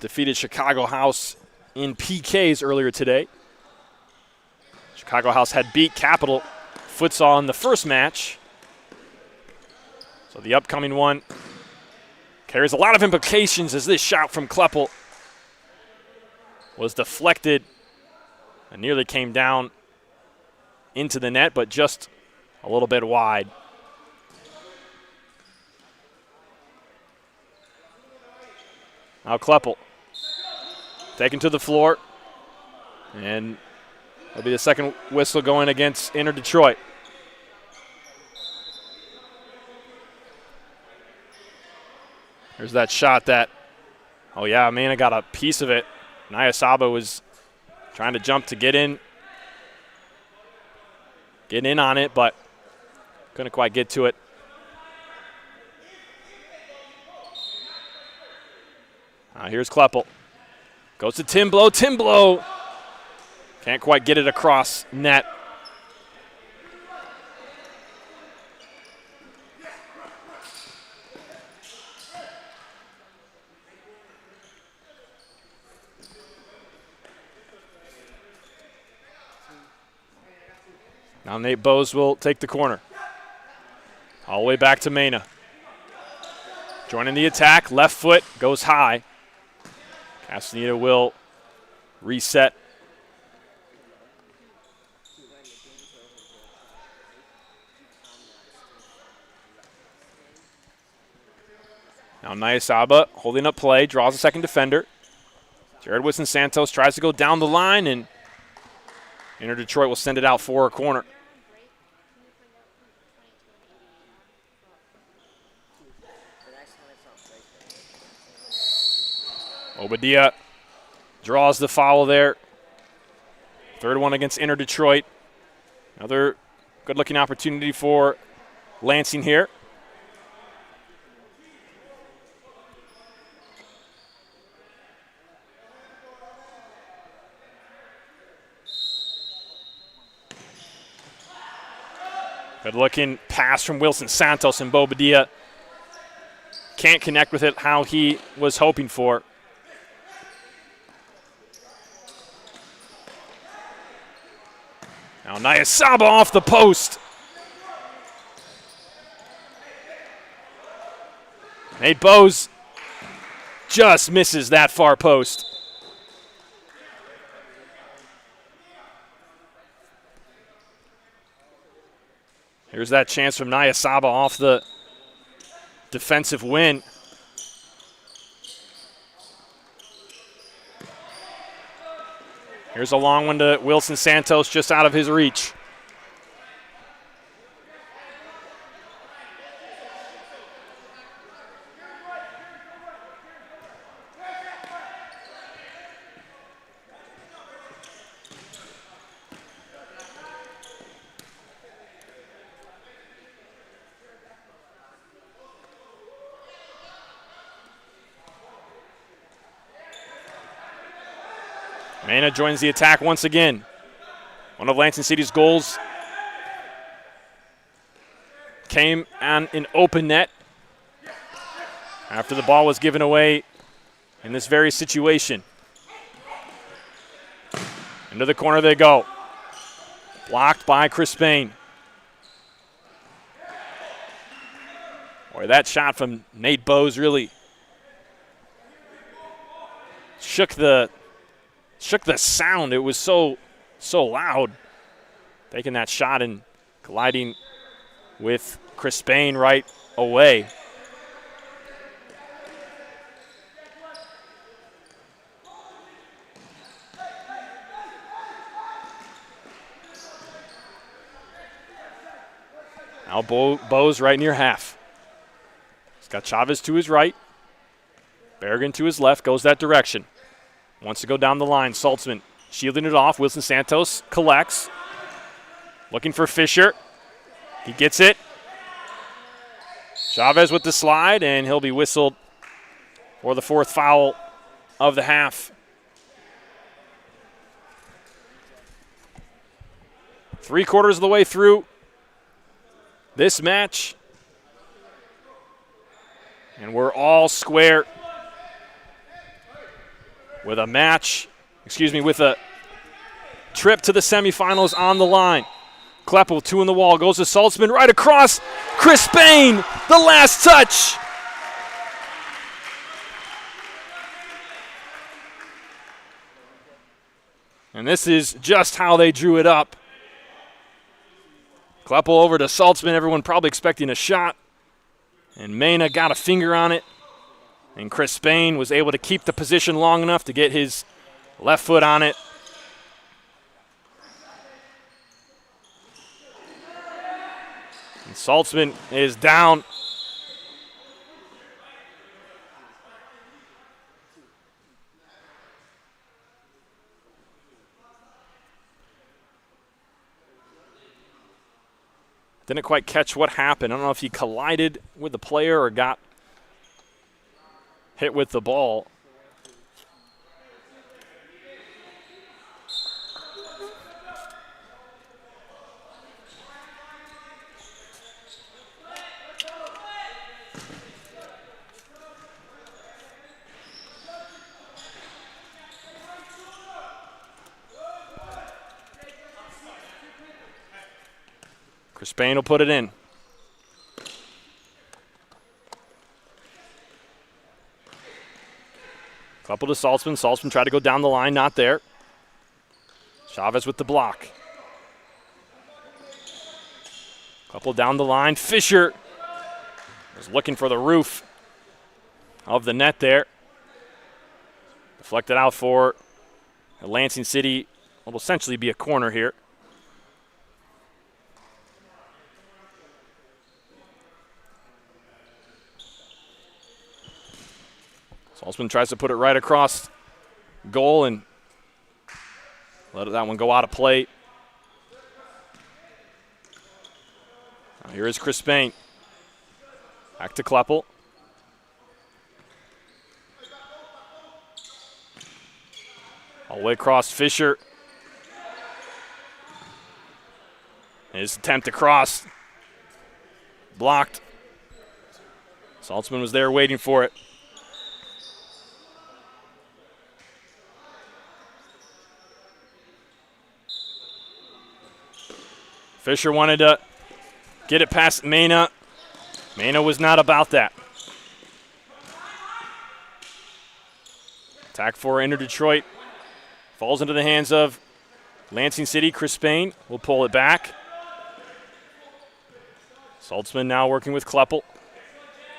defeated Chicago House in PKs earlier today. Chicago House had beat Capital Futsal in the first match. So the upcoming one carries a lot of implications as this shot from Kleppel was deflected and nearly came down into the net, but just a little bit wide. Now Kleppel taken to the floor, and that'll be the second whistle going against Inter Detroit. There's that shot that, oh yeah, Mena got a piece of it. Ayasaba was trying to jump to get in on it, but couldn't quite get to it. Here's Kleppel. Goes to Timblow. Timblow can't quite get it across net. Now Nate Bose will take the corner. All the way back to Mena. Joining the attack, left foot goes high. Castaneda will reset. Now Ayasaba holding up play, draws a second defender. Jared Wilson-Santos tries to go down the line, and Inter Detroit will send it out for a corner. Obadiah draws the foul there. Third one against Inter Detroit. Another good-looking opportunity for Lansing here. Good looking pass from Wilson Santos, and Bobadilla can't connect with it how he was hoping for. Now Nyasaba off the post. Nate Bowes just misses that far post. Here's that chance from Nyasaba off the defensive win. Here's a long one to Wilson Santos, just out of his reach. Mena joins the attack once again. One of Lansing City's goals came on an open net after the ball was given away in this very situation. Into the corner they go. Blocked by Chris Payne. Boy, that shot from Nate Bowes really shook the sound. It was so loud. Taking that shot and colliding with Chris Payne right away. Now Bowes right near half. He's got Chavez to his right. Berrigan to his left, goes that direction. Wants to go down the line. Saltzman shielding it off. Wilson Santos collects. Looking for Fisher. He gets it. Chavez with the slide, and he'll be whistled for the fourth foul of the half. Three-quarters of the way through this match, and we're all square with with a trip to the semifinals on the line. Kleppel, two in the wall, goes to Saltzman, right across. Chris Payne, the last touch. And this is just how they drew it up. Kleppel over to Saltzman, everyone probably expecting a shot. And Mena got a finger on it. And Chris Payne was able to keep the position long enough to get his left foot on it. And Saltzman is down. Didn't quite catch what happened. I don't know if he collided with the player or got hit with the ball. Chris Payne will put it in. Couple to Saltzman. Saltzman tried to go down the line, not there. Chavez with the block. Couple down the line. Fisher was looking for the roof of the net there. Deflected out for Lansing City. Will essentially be a corner here. Saltzman tries to put it right across goal and let that one go out of play. Now here is Chris Payne. Back to Kleppel. All the way across Fisher. His attempt to cross blocked. Saltzman was there waiting for it. Fisher wanted to get it past Mena. Mena was not about that. Attack for Inter Detroit. Falls into the hands of Lansing City. Chris Spain will pull it back. Saltzman now working with Kleppel.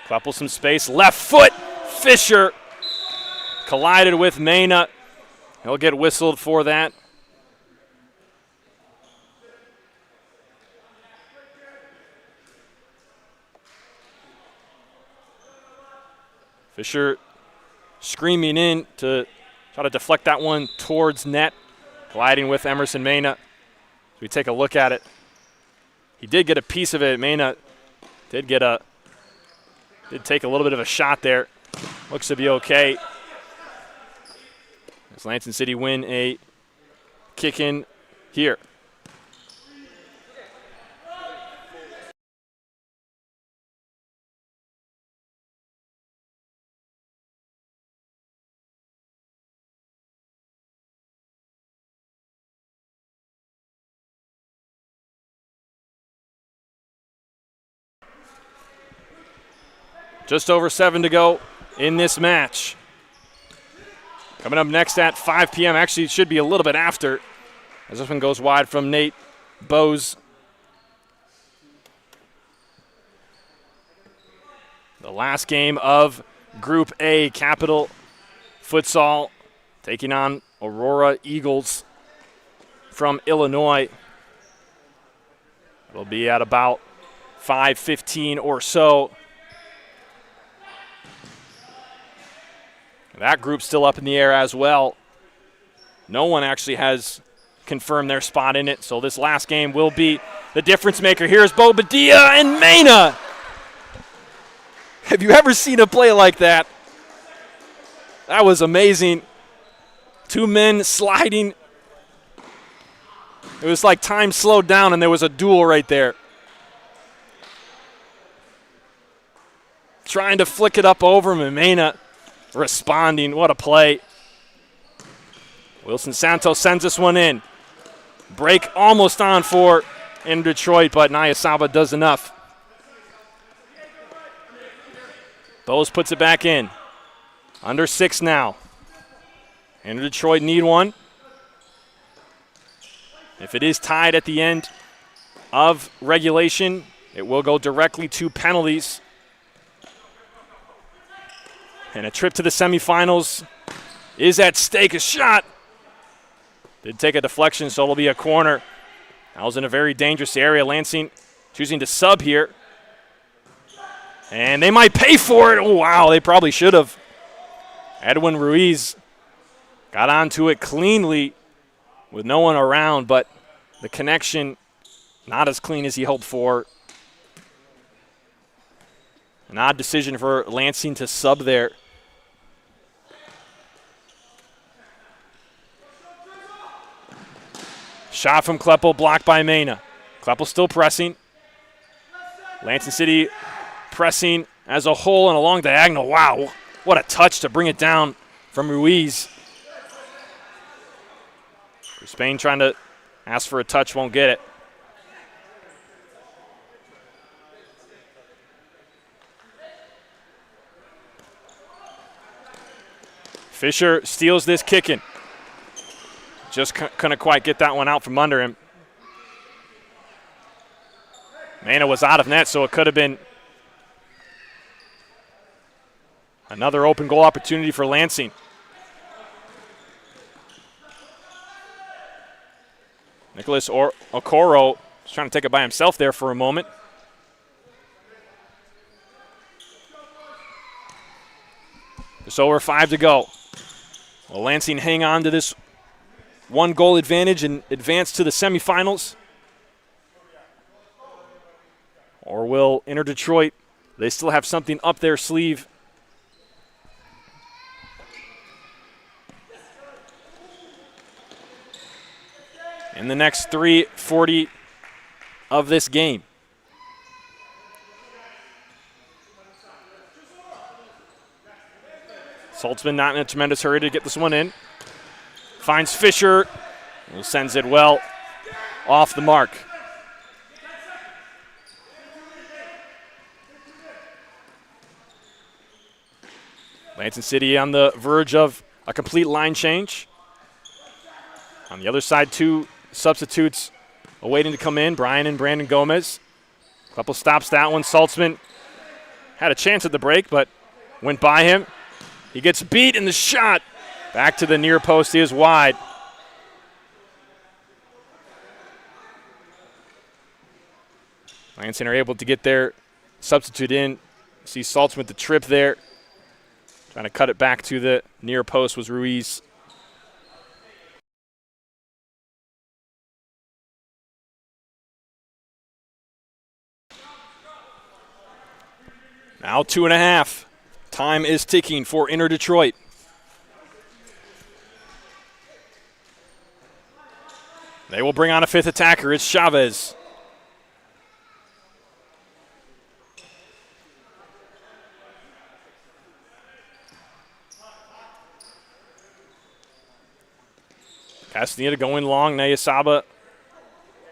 Kleppel some space. Left foot. Fisher collided with Mena. He'll get whistled for that. Fisher screaming in to try to deflect that one towards net, colliding with Emerson Mena. We take a look at it. He did get a piece of it. Mena did take a little bit of a shot there. Looks to be okay. As Lansing City win a kick in here. Just over 7 to go in this match. Coming up next at 5 p.m. Actually, it should be a little bit after, as this one goes wide from Nate Bose. The last game of Group A, Capital Futsal taking on Aurora Eagles from Illinois. It'll be at about 5:15 or so. That group's still up in the air as well. No one actually has confirmed their spot in it, so this last game will be the difference maker. Here's Bobadilla and Mena. Have you ever seen a play like that? That was amazing. Two men sliding. It was like time slowed down and there was a duel right there. Trying to flick it up over him, and Mena responding. What a play. Wilson Santos sends this one in. Break almost on for in Detroit, but Nayasaba does enough. Bose puts it back in. Under 6 now. And Detroit need one. If it is tied at the end of regulation, it will go directly to penalties. And a trip to the semifinals is at stake. A shot. Did take a deflection, so it'll be a corner. That was in a very dangerous area. Lansing choosing to sub here. And they might pay for it. Oh, wow, they probably should have. Edwin Ruiz got onto it cleanly with no one around, but the connection not as clean as he hoped for. An odd decision for Lansing to sub there. Shot from Kleppel, blocked by Mena. Kleppel still pressing. Lansing City pressing as a whole and along diagonal. Wow, what a touch to bring it down from Ruiz. Spain trying to ask for a touch, won't get it. Fisher steals this kicking. Just couldn't quite get that one out from under him. Mena was out of net, so it could have been another open goal opportunity for Lansing. Nicholas Okoro was trying to take it by himself there for a moment. Just over 5 to go. Will Lansing hang on to this 1-goal advantage and advance to the semifinals? Or will Inter Detroit, they still have something up their sleeve? In the next 3:40 of this game. Saltzman not in a tremendous hurry to get this one in. Finds Fisher, who sends it well off the mark. Lansing City on the verge of a complete line change. On the other side, 2 substitutes awaiting to come in, Brian and Brandon Gomez. Couple stops that one. Saltzman had a chance at the break, but went by him. He gets beat in the shot. Back to the near post, he is wide. Lansing are able to get their substitute in. See Saltzman with the trip there. Trying to cut it back to the near post was Ruiz. Now 2.5. Time is ticking for Inner Detroit. They will bring on a 5th attacker. It's Chavez. Castaneda going long. Nayasaba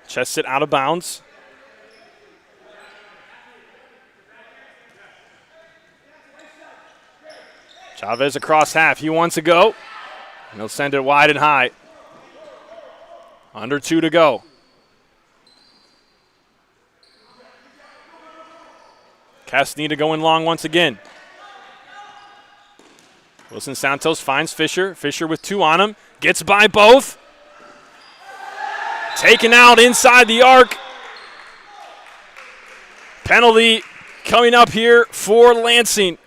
chests it out of bounds. Chavez across half. He wants to go. And he'll send it wide and high. Under 2 to go. Castaneda going long once again. Wilson Santos finds Fisher. Fisher with 2 on him. Gets by both. Taken out inside the arc. Penalty coming up here for Lansing.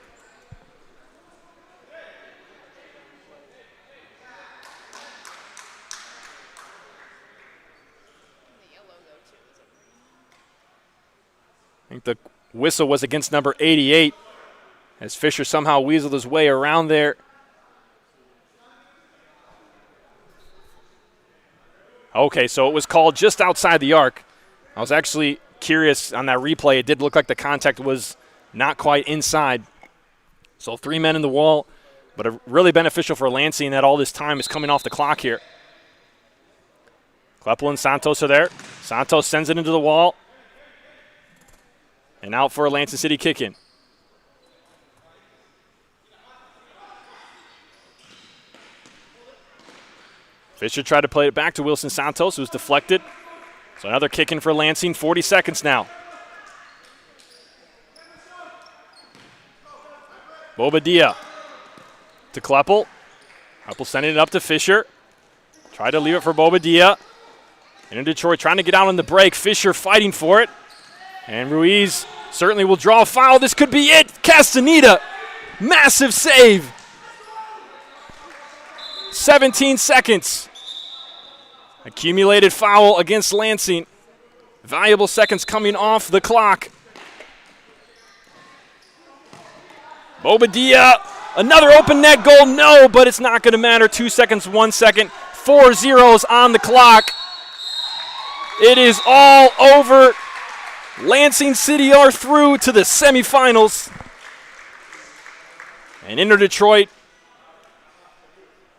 I think the whistle was against number 88 as Fisher somehow weaseled his way around there. Okay, so it was called just outside the arc. I was actually curious on that replay. It did look like the contact was not quite inside. So 3 men in the wall, but really beneficial for Lansing that all this time is coming off the clock here. Kleppel and Santos are there. Santos sends it into the wall. And out for a Lansing City kick-in. Fisher tried to play it back to Wilson Santos, who was deflected. So another kick-in for Lansing, 40 seconds now. Bobadilla to Kleppel. Kleppel sending it up to Fisher. Tried to leave it for Bobadilla. And in Detroit trying to get out on the break. Fisher fighting for it. And Ruiz certainly will draw a foul. This could be it. Castaneda, massive save. 17 seconds. Accumulated foul against Lansing. Valuable seconds coming off the clock. Bobadilla, another open net goal. No, but it's not going to matter. 2 seconds, 1 second. 4 zeros on the clock. It is all over. Lansing City are through to the semifinals. And Inner Detroit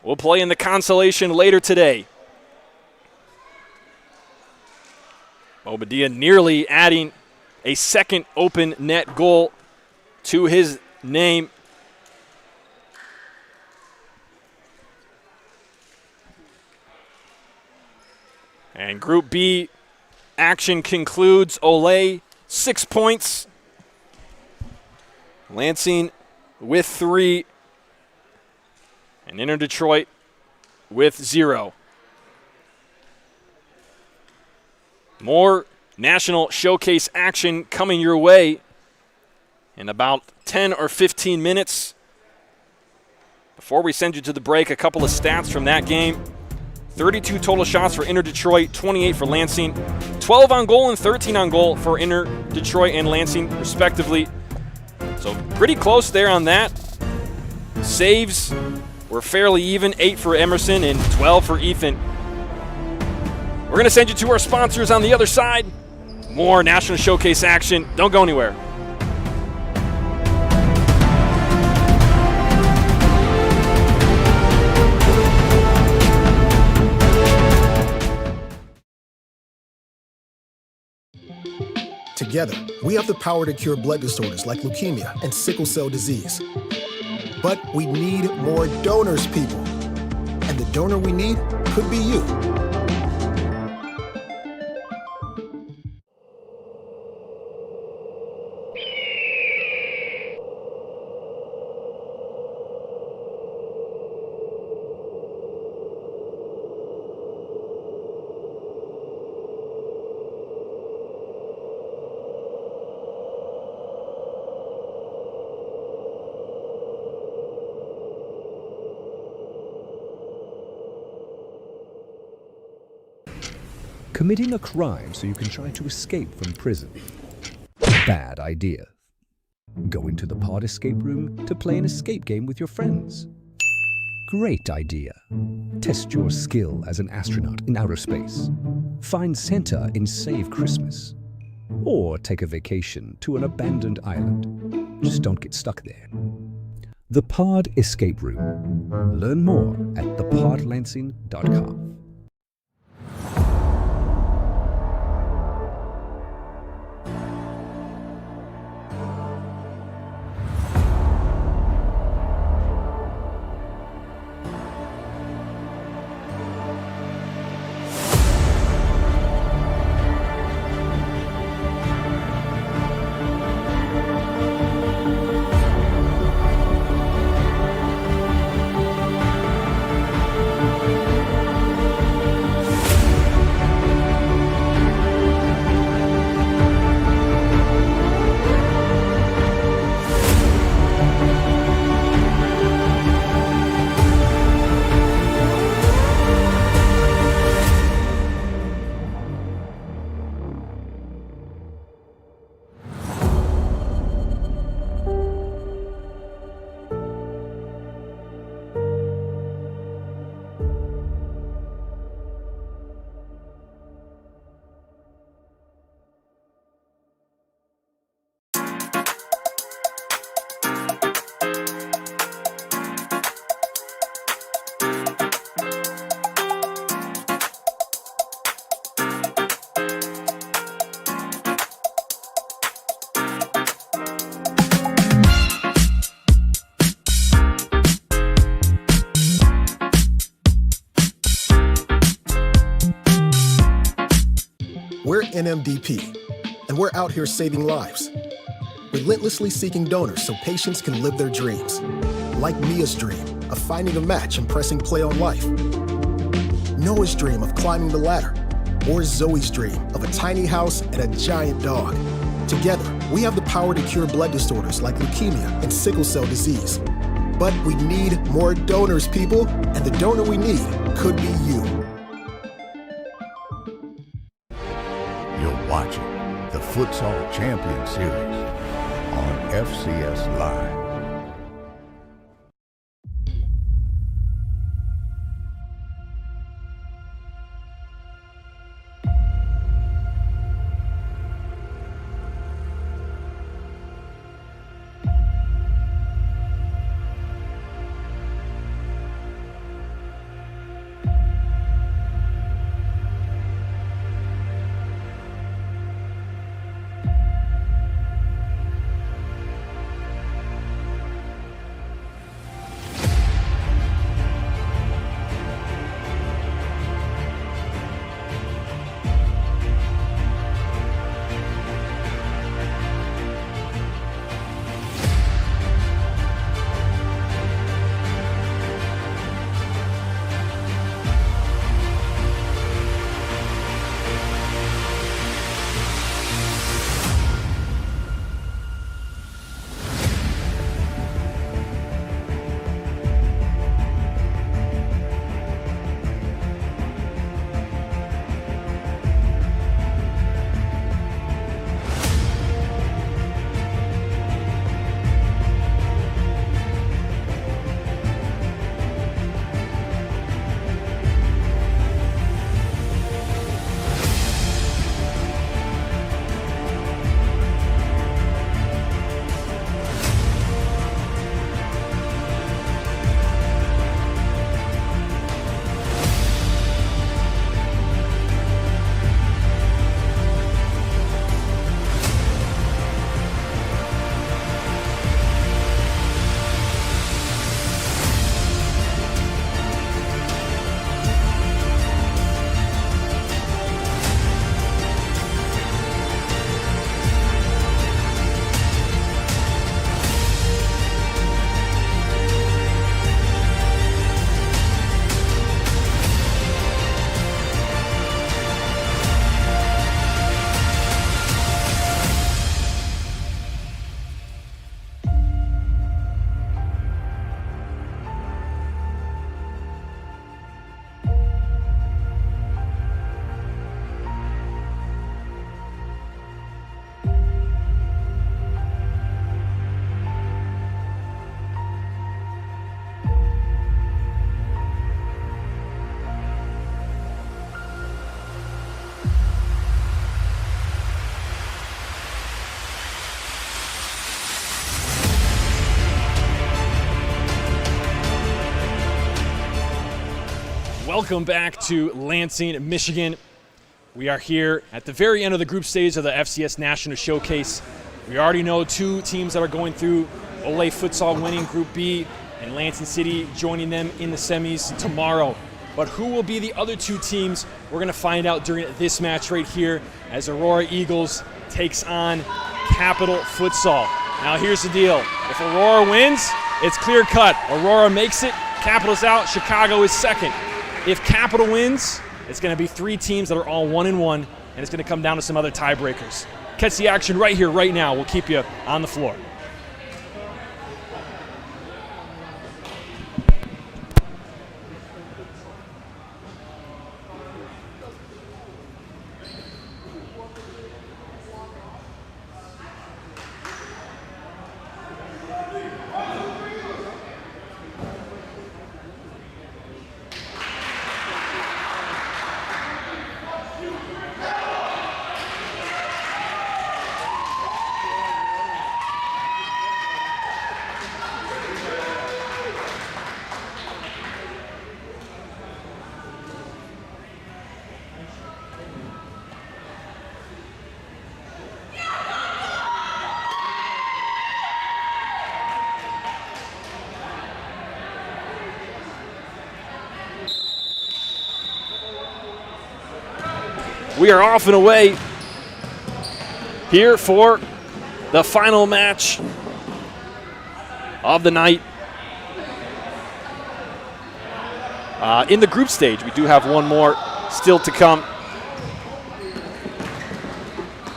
will play in the consolation later today. Bobadilla nearly adding a second open net goal to his name. And Group B action concludes. Ole, 6 points. Lansing with 3. And Inner Detroit with 0. More national showcase action coming your way in about 10 or 15 minutes. Before we send you to the break, a couple of stats from that game. 32 total shots for Inner Detroit, 28 for Lansing. 12 on goal and 13 on goal for Inner Detroit and Lansing, respectively. So pretty close there on that. Saves were fairly even, 8 for Emerson and 12 for Ethan. We're going to send you to our sponsors on the other side. More National Showcase action. Don't go anywhere. Together, we have the power to cure blood disorders like leukemia and sickle cell disease. But we need more donors, people. And the donor we need could be you. Committing a crime so you can try to escape from prison. Bad idea. Going to the pod escape room to play an escape game with your friends. Great idea. Test your skill as an astronaut in outer space. Find Santa in Save Christmas. Or take a vacation to an abandoned island. Just don't get stuck there. The Pod Escape Room. Learn more at thepodlansing.com. We're NMDP, and we're out here saving lives. Relentlessly seeking donors so patients can live their dreams. Like Mia's dream of finding a match and pressing play on life. Noah's dream of climbing the ladder. Or Zoe's dream of a tiny house and a giant dog. Together, we have the power to cure blood disorders like leukemia and sickle cell disease. But we need more donors, people, and the donor we need could be you. You're watching the Futsal Champions Series on FCS Live. Welcome back to Lansing, Michigan. We are here at the very end of the group stage of the FCS National Showcase. We already know two teams that are going through. Ole Futsal winning Group B and Lansing City joining them in the semis tomorrow. But who will be the other two teams? We're going to find out during this match right here as Aurora Eagles takes on Capital Futsal. Now here's the deal. If Aurora wins, it's clear cut. Aurora makes it, Capital's out, Chicago is second. If Capital wins, it's going to be three teams that are all 1-1, and it's going to come down to some other tiebreakers. Catch the action right here, right now. We'll keep you on the floor. We are off and away here for the final match of the night. In the group stage, we do have one more still to come.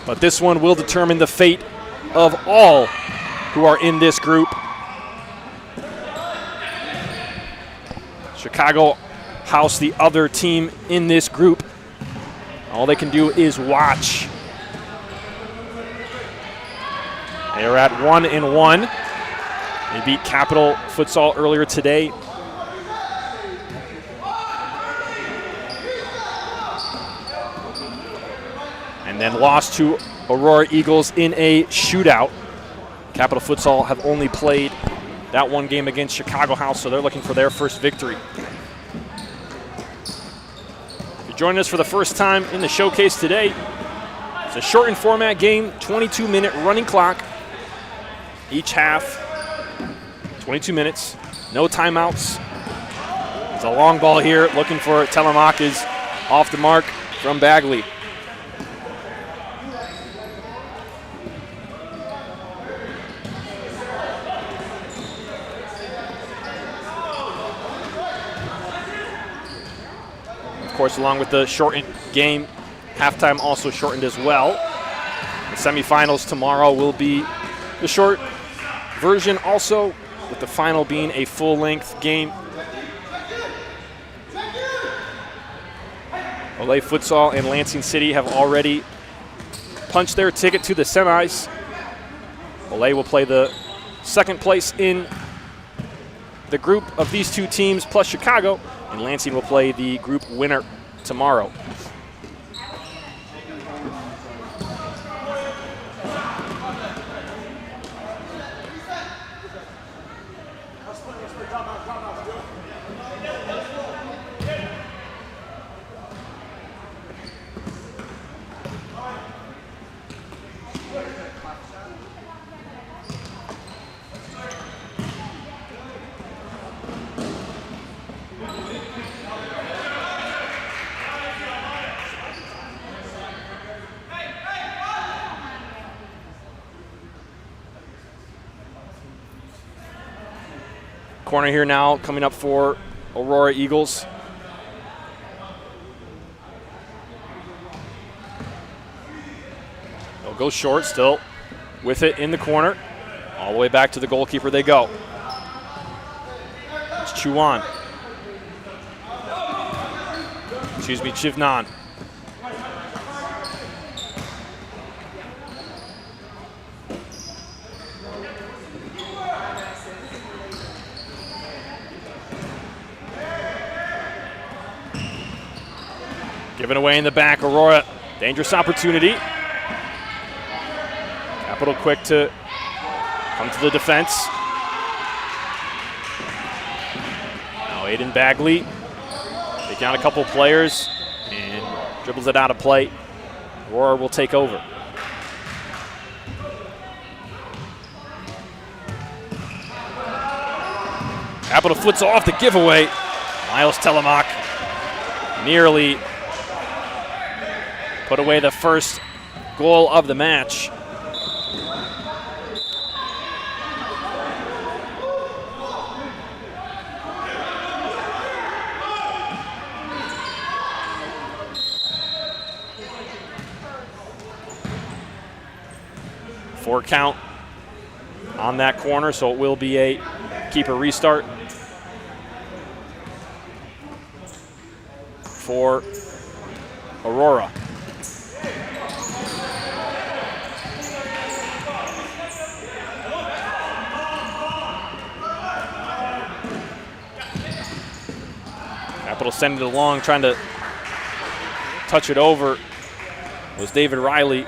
But this one will determine the fate of all who are in this group. Chicago house the other team in this group. All they can do is watch. They are at 1-1. They beat Capital Futsal earlier today. And then lost to Aurora Eagles in a shootout. Capital Futsal have only played that one game against Chicago House, so they're looking for their first victory. Joining us for the first time in the showcase today. It's a shortened format game, 22-minute running clock. Each half, 22 minutes, no timeouts. It's a long ball here, looking for Telemakas off the mark from Bagley. Of course, along with the shortened game, halftime also shortened as well. The semifinals tomorrow will be the short version also, with the final being a full-length game. Ole Futsal and Lansing City have already punched their ticket to the semis. Ole will play the second place in the group of these two teams plus Chicago, and Lansing will play the group winner tomorrow. Corner here now, coming up for Aurora Eagles. They'll go short, still with it in the corner. All the way back to the goalkeeper they go. It's Chuan. Excuse me, Chivnan. Given away in the back, Aurora, dangerous opportunity. Capital quick to come to the defense. Now Aiden Bagley, Taking on a couple players and dribbles it out of play. Aurora will take over. Capital Futsal off the giveaway. Miles Telemak nearly put away the first goal of the match. Four count on that corner, so it will be a keeper restart for Aurora. Capital send it along, trying to touch it over was David Riley.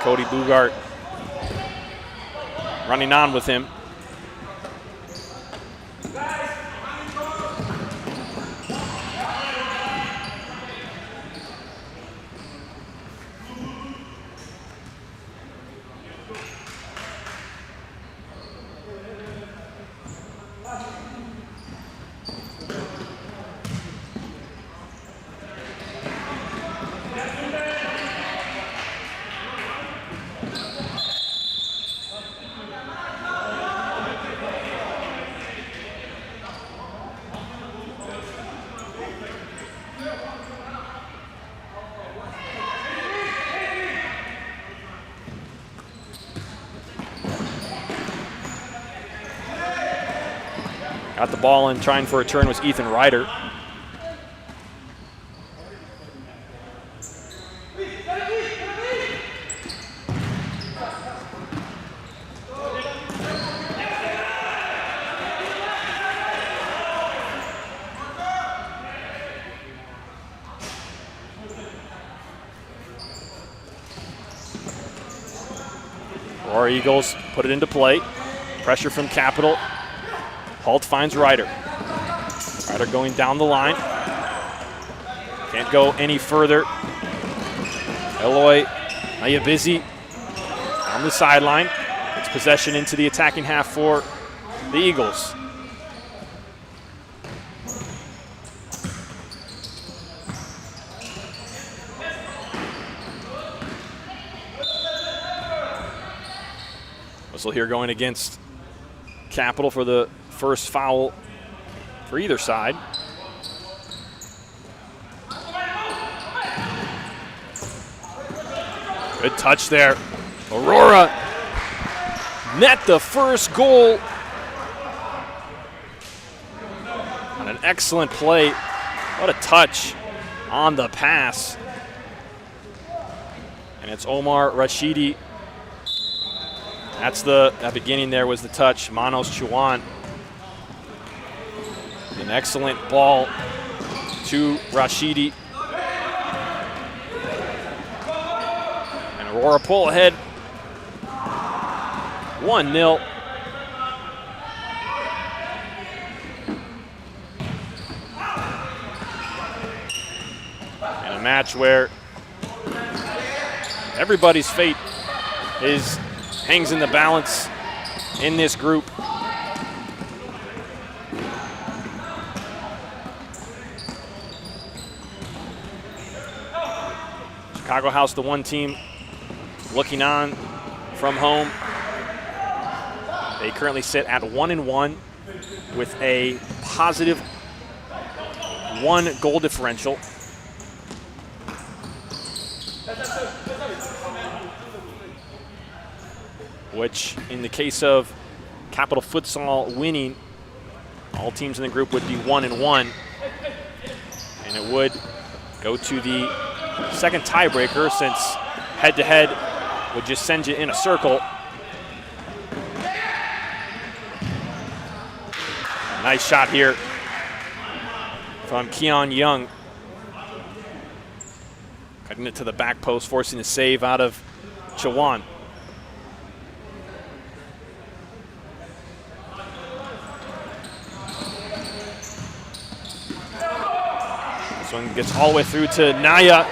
Cody Bugart running on with him. Got the ball in, trying for a turn was Ethan Ryder. Aurora Eagles put it into play. Pressure from Capital. Holt finds Ryder. Ryder going down the line. Can't go any further. Eloy Ayabizi on the sideline. Gets possession into the attacking half for the Eagles. Whistle here going against Capital for the first foul for either side. Good touch there. Aurora net the first goal on an excellent play. What a touch on the pass. And it's Omar Rashidi. That beginning there was the touch. Manos Chuan. An excellent ball to Rashidi. And Aurora pull ahead 1-0. In a match where everybody's fate hangs in the balance in this group. Chicago House, the one team looking on from home. They currently sit at 1-1 with a positive 1 goal differential. Which, in the case of Capital Futsal winning, all teams in the group would be 1-1, and it would go to the second tiebreaker, since head-to-head would just send you in a circle. Nice shot here from Keon Young. Cutting it to the back post, forcing a save out of Chawan. one gets all the way through to Naya,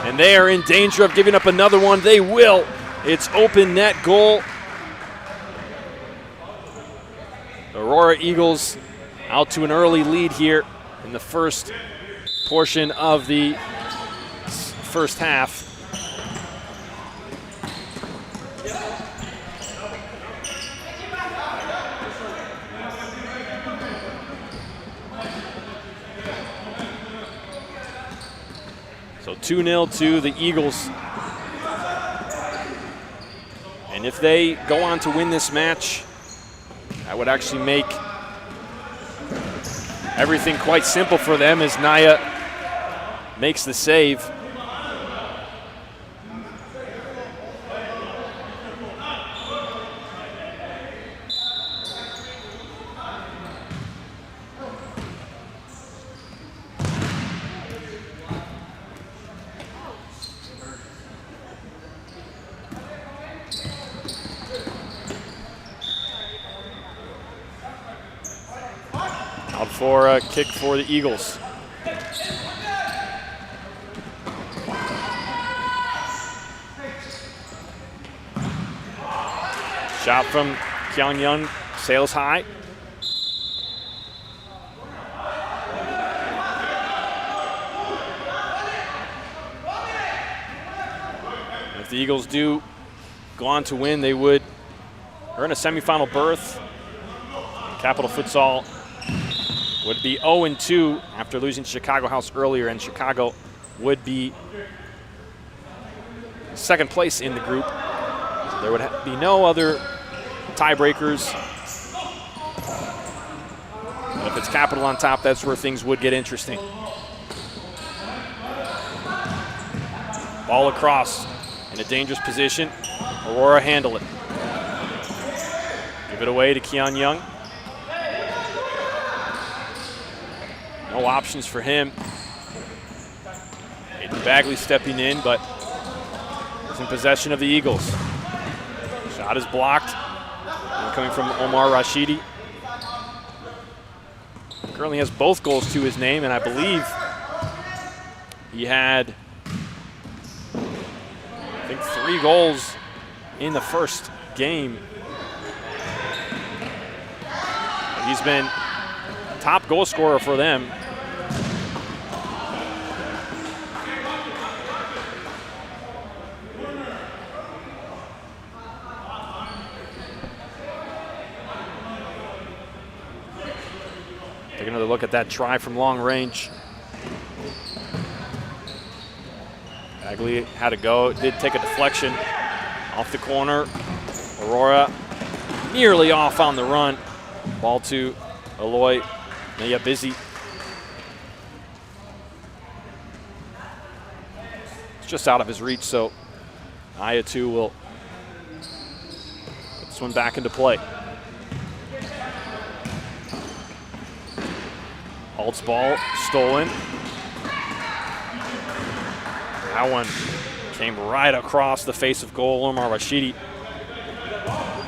and they are in danger of giving up another one. They will. It's open net goal. The Aurora Eagles out to an early lead here in the first portion of the first half. So 2-0 to the Eagles. And if they go on to win this match, that would actually make everything quite simple for them as Naya makes the save. Out for a kick for the Eagles. Shot from Kyung-Young, sails high. If the Eagles do go on to win, they would earn a semifinal berth. Capital Futsal would be 0-2 after losing to Chicago House earlier, and Chicago would be second place in the group. So there would be no other tiebreakers. But if it's Capital on top, that's where things would get interesting. Ball across in a dangerous position. Aurora handle it. Give it away to Kyung-Young. No options for him. Aiden Bagley stepping in, but is in possession of the Eagles. Shot is blocked. Coming from Omar Rashidi. Currently has both goals to his name, and I believe he had, I think, 3 goals in the first game. He's been top goal scorer for them. Take another look at that try from long range. Bagley had to go. It did take a deflection off the corner. Aurora nearly off on the run. Ball to Aloy. Naya busy. It's just out of his reach, so Naya too will put this one back into play. Holt's ball stolen. That one came right across the face of goal. Omar Rashidi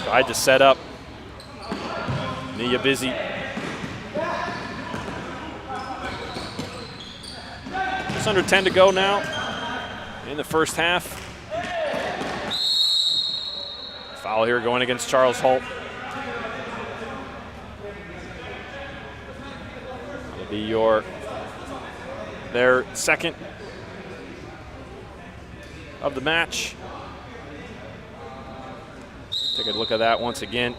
tried to set up. Naya busy. Just under 10 to go now in the first half. Foul here going against Charles Holt. That'll be their second of the match. Take a look at that once again.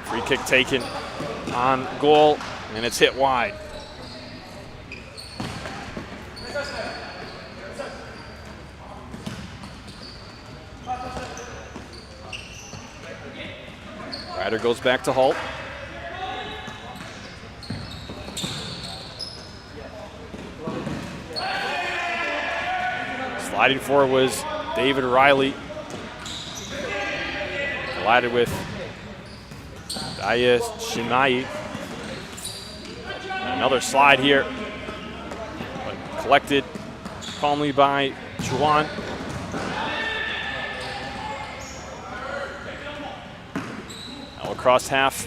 Free kick taken on goal, and it's hit wide. Ryder goes back to Holt. Sliding forward was David Riley. Collided with Daya Shimai. Another slide here. But collected calmly by Chuan. Now across half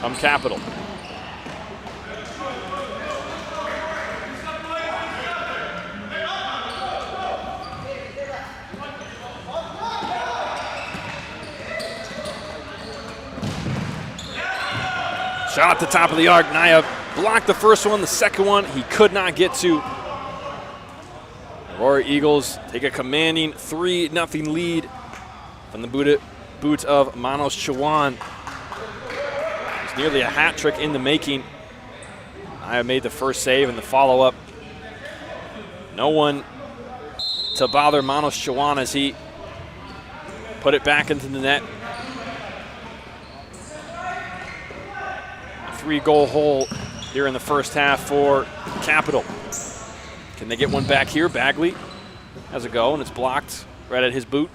come Capital. Shot at the top of the arc. Naya blocked the first one. The second one he could not get to. Aurora Eagles take a commanding 3-0 lead from the boot of Manos Chawan. It's nearly a hat trick in the making. Naya made the first save and the follow-up. No one to bother Manos Chawan as he put it back into the net. A 3-goal hole here in the first half for Capital. Can they get one back here? Bagley has a go, and it's blocked right at his boot.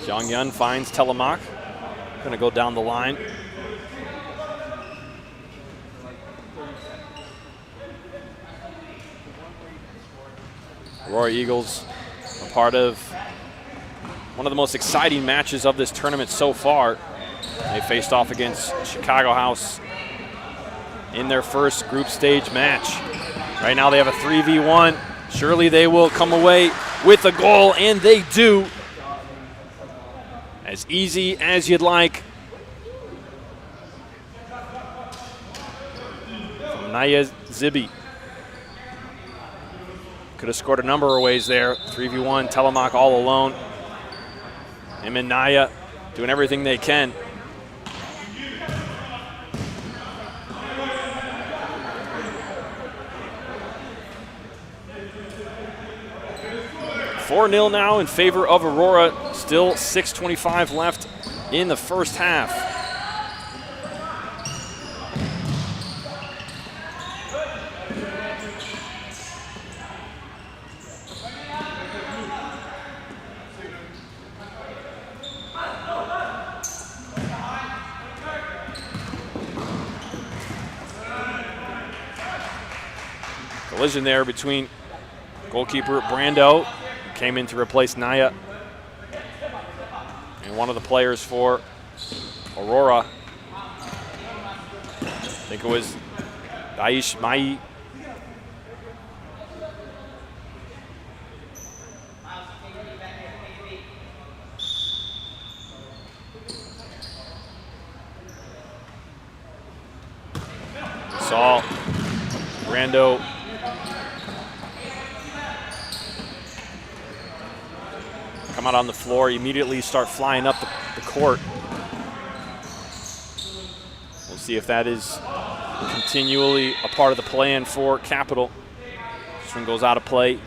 Jiang Yun finds Telemak. Going to go down the line. Aurora Eagles, a part of one of the most exciting matches of this tournament so far. They faced off against Chicago House in their first group stage match. Right now they have a 3v1. Surely they will come away with a goal, and they do. As easy as you'd like. From Naya Zibi. Could have scored a number of ways there. 3v1, Telemak all alone. Him and Naya doing everything they can. $4-0 now in favor of Aurora. Still 6:25 left in the first half. Collision there between goalkeeper Brando, who came in to replace Naya, and one of the players for Aurora. I think it was Daish Mai. Saw Brando come out on the floor, immediately start flying up the court. We'll see if that is continually a part of the plan for Capital. This one goes out of play.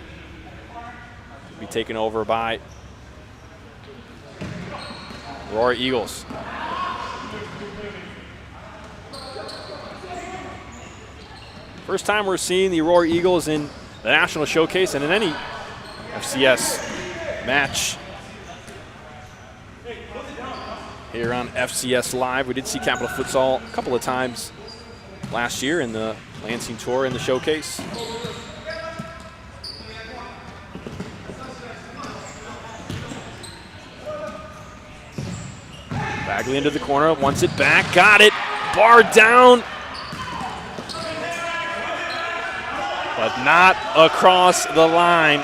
Be taken over by Aurora Eagles. First time we're seeing the Aurora Eagles in the National Showcase and in any FCS match here on FCS Live. We did see Capital Futsal a couple of times last year in the Lansing Tour in the Showcase. Bagley into the corner, wants it back, got it, bar down, but not across the line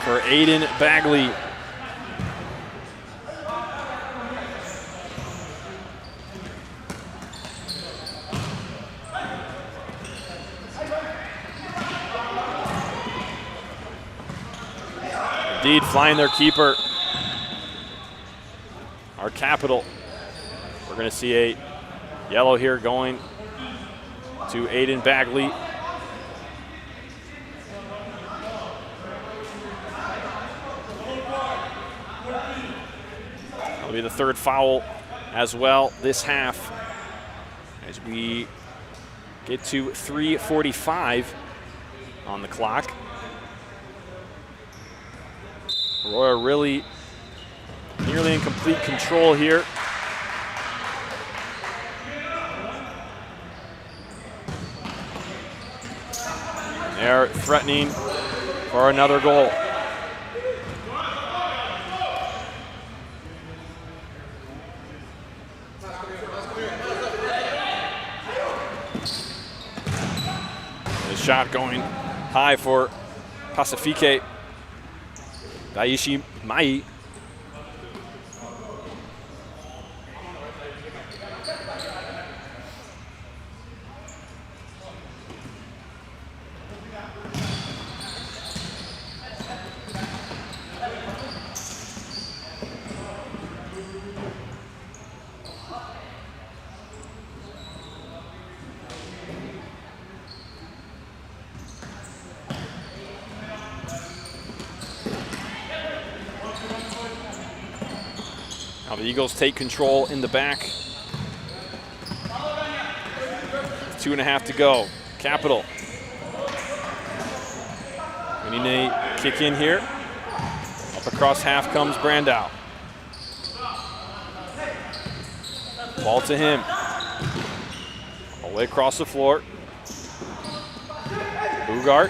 for Aiden Bagley. Indeed, flying their keeper. Our Capital. We're going to see a yellow here going to Aiden Bagley. That'll be the third foul as well this half as we get to 3:45 on the clock. Aurora really nearly in complete control here. They're threatening for another goal. shot going high for Pacifique Daishi Mai. Now the Eagles take control in the back. 2.5 to go. Capital. We need a kick in here. Up across half comes Brandau. Ball to him. All the way across the floor. Bugart.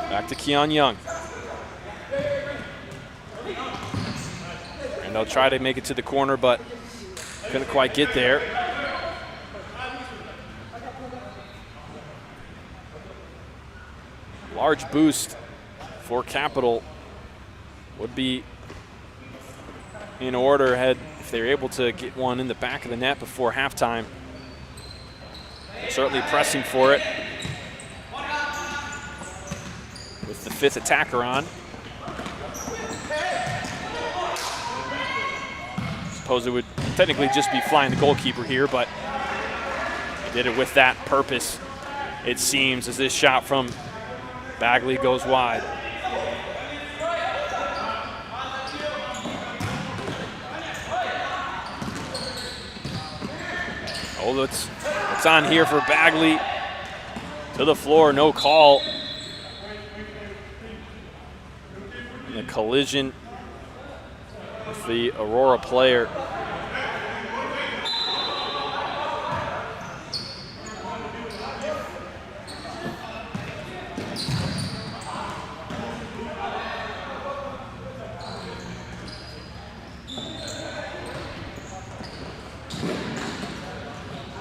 Back to Keon Young. And they'll try to make it to the corner, but couldn't quite get there. Large boost for Capital would be in order if they're able to get one in the back of the net before halftime. Certainly pressing for it with the 5th attacker on. Suppose it would technically just be flying the goalkeeper here, but he did it with that purpose, it seems, as this shot from Bagley goes wide. Oh, it's on here for Bagley. To the floor, no call. And a collision with the Aurora player.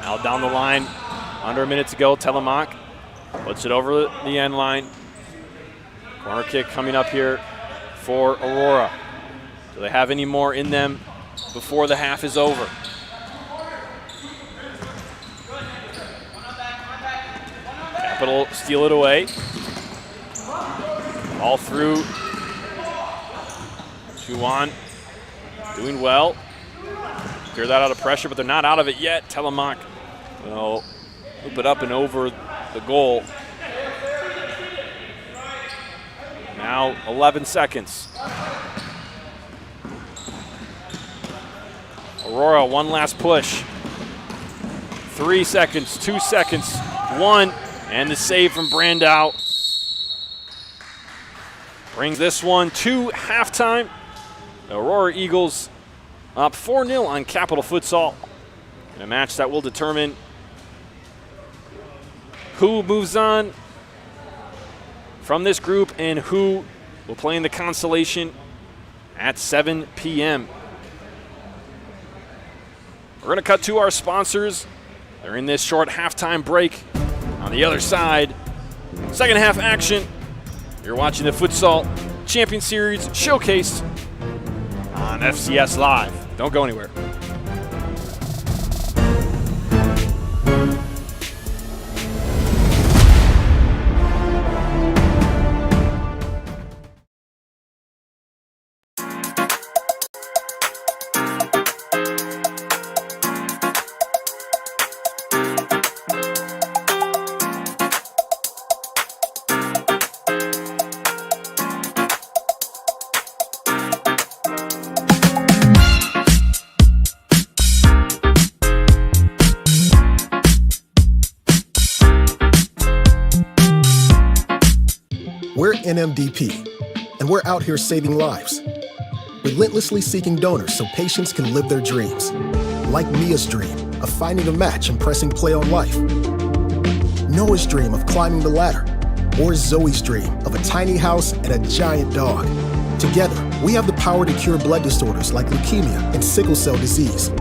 Now down the line, under a minute to go, Telemark puts it over the end line. Corner kick coming up here for Aurora. Do they have any more in them before the half is over? Capital steal it away. All through. Chuan doing well. Clear that out of pressure, but they're not out of it yet. Telemark will loop it up and over the goal. Now 11 seconds. Aurora, one last push. 3 seconds, 2 seconds, 1, and the save from Brandau brings this one to halftime. The Aurora Eagles up 4-0 on Capital Futsal in a match that will determine who moves on from this group and who will play in the consolation at 7 p.m. We're going to cut to our sponsors. They're in this short halftime break. On the other side, second half action. You're watching the Futsal Champions Series showcased on FCS Live. Don't go anywhere. We're NMDP, and we're out here saving lives, relentlessly seeking donors so patients can live their dreams. Like Mia's dream of finding a match and pressing play on life. Noah's dream of climbing the ladder. Or Zoe's dream of a tiny house and a giant dog. Together, we have the power to cure blood disorders like leukemia and sickle cell disease.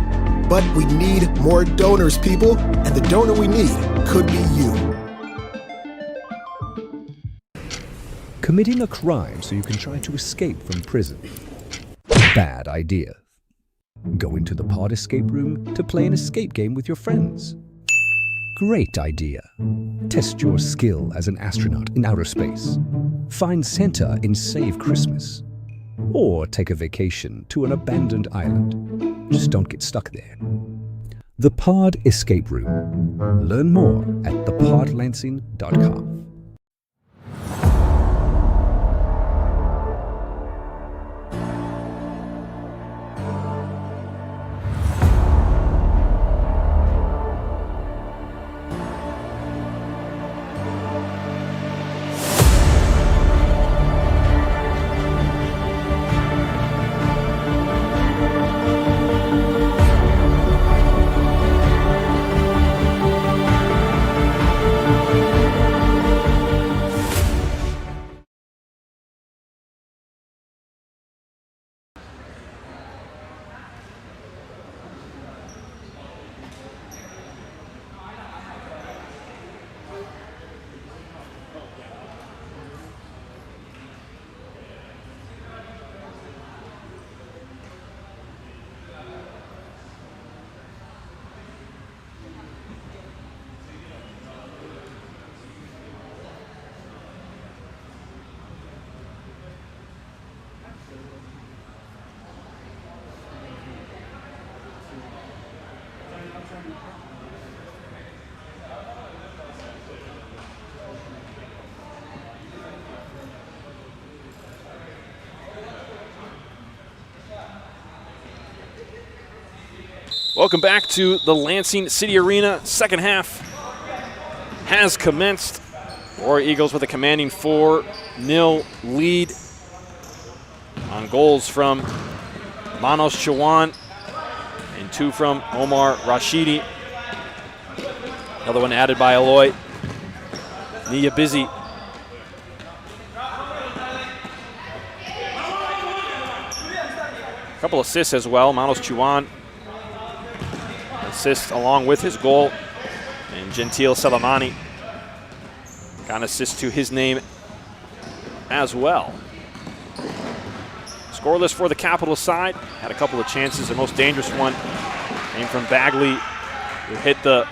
But we need more donors, people, and the donor we need could be you. Committing a crime so you can try to escape from prison. Bad idea. Going to the pod escape room to play an escape game with your friends. Great idea. Test your skill as an astronaut in outer space. Find Santa in Save Christmas. Or take a vacation to an abandoned island. Just don't get stuck there. The Pod Escape Room. Learn more at thepodlansing.com. Welcome back to the Lansing City Arena. Second half has commenced. Aurora Eagles with a commanding 4-0 lead on goals from Manos Chawan and 2 from Omar Rashidi. Another one added by Aloy Nia Busy. A couple assists as well. Manos Chawan assist along with his goal, and Gentil Selamani got an assist to his name as well. Scoreless for the Capital side. Had a couple of chances. The most dangerous one came from Bagley, who hit the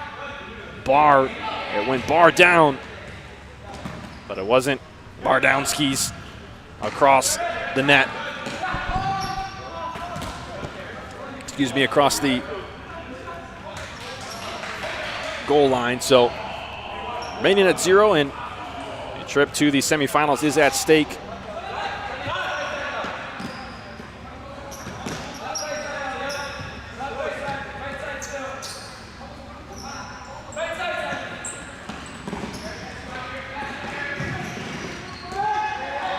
bar. It went bar down, but it wasn't Bardowski's across the net. Excuse me, across the goal line. So remaining at 0, and a trip to the semifinals is at stake.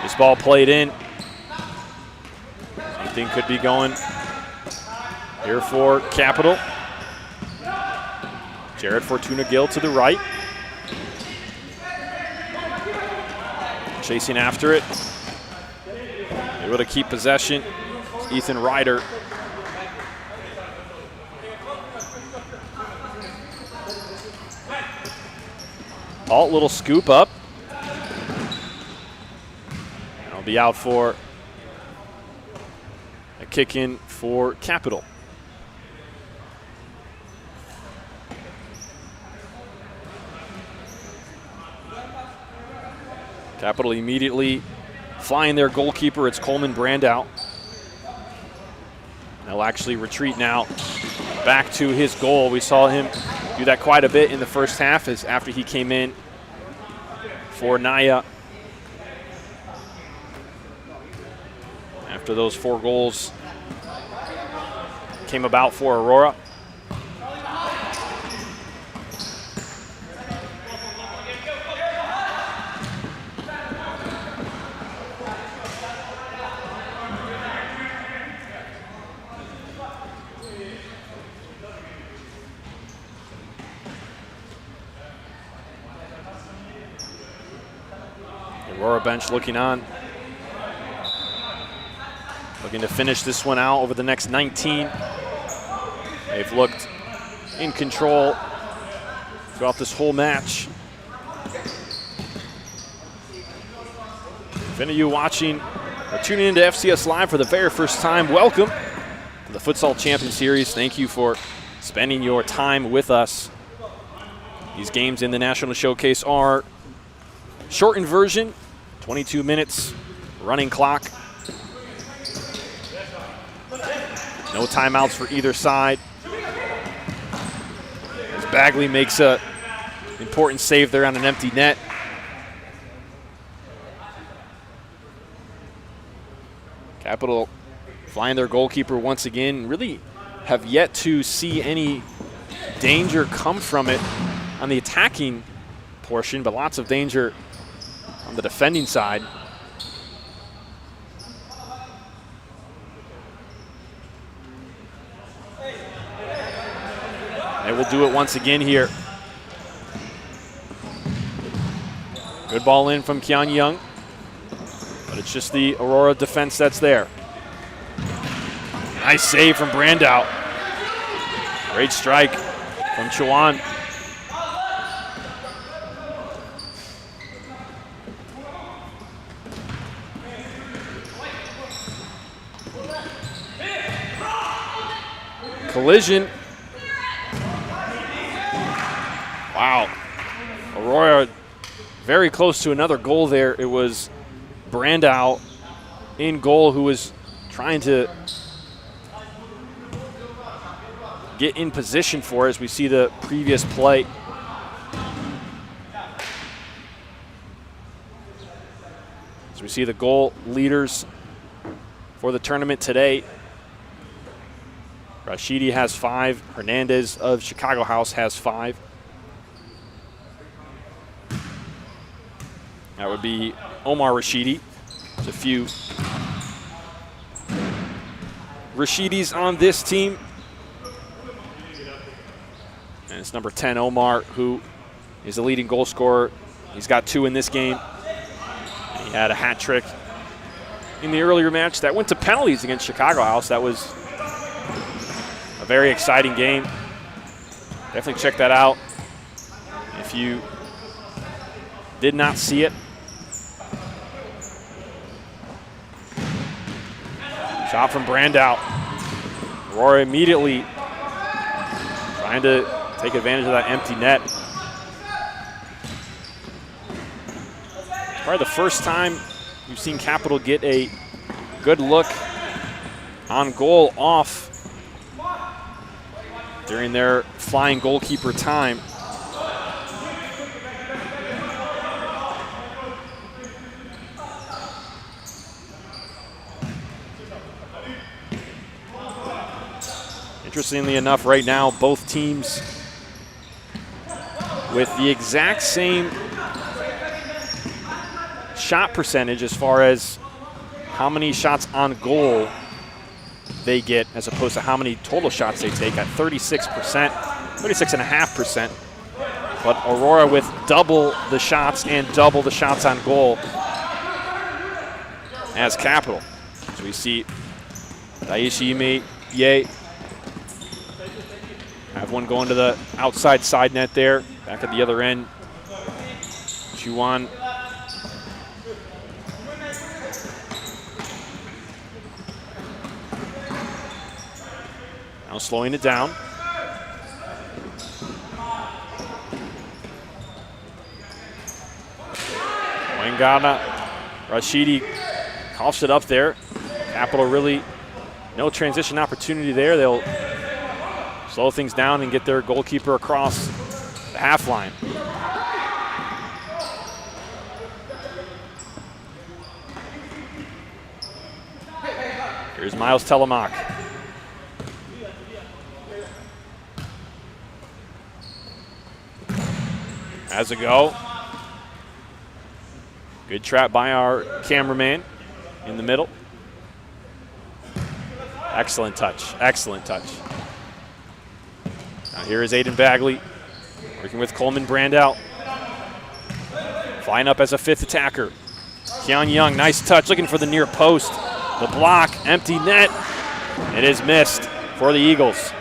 This ball played in. Something could be going here for Capital. Jared Fortuna Gill to the right. Chasing after it. Able to keep possession. It's Ethan Ryder. Alt little scoop up. And I'll be out for a kick in for Capital. Capital immediately flying their goalkeeper. It's Coleman Brandow. They'll actually retreat now back to his goal. We saw him do that quite a bit in the first half, as after he came in for Naya. After those 4 goals came about for Aurora. Aurora bench looking on. Looking to finish this one out over the next 19. They've looked in control throughout this whole match. If any of you watching or tuning into FCS Live for the very first time, welcome to the Futsal Champions Series. Thank you for spending your time with us. These games in the National Showcase are shortened version, 22 minutes, running clock. No timeouts for either side. As Bagley makes an important save there on an empty net. Capital flying their goalkeeper once again. Really have yet to see any danger come from it on the attacking portion, but lots of danger on the defending side. They will do it once again here. Good ball in from Keon Young, but it's just the Aurora defense that's there. Nice save from Brandow. Great strike from Chuan. Collision. Wow. Aurora very close to another goal there. It was Brandow in goal who was trying to get in position for as we see the previous play. As we see the goal leaders for the tournament today. Rashidi has 5. Hernandez of Chicago House has 5. That would be Omar Rashidi. There's a few Rashidis on this team. And it's number 10, Omar, who is the leading goal scorer. He's got 2 in this game. And he had a hat trick in the earlier match that went to penalties against Chicago House. That was a very exciting game. Definitely check that out if you did not see it. Shot from Brandow. Aurora immediately trying to take advantage of that empty net. It's probably the first time we've seen Capital get a good look on goal off during their flying goalkeeper time. Interestingly enough, right now, both teams with the exact same shot percentage as far as how many shots on goal they get as opposed to how many total shots they take at 36%, 36.5%. But Aurora with double the shots and double the shots on goal as Capital. So we see Daishi Ye have one going to the outside side net there. Back at the other end, Chuan. Now slowing it down. Wangana, Rashidi coughs it up there. Capital really no transition opportunity there. They'll slow things down and get their goalkeeper across the half line. Here's Miles Telemak. Has a go. Good trap by our cameraman in the middle. Excellent touch, excellent touch. Now here is Aiden Bagley working with Coleman Brandow. Flying up as a 5th attacker. Keon Young, nice touch, looking for the near post. The block, empty net. It is missed for the Eagles.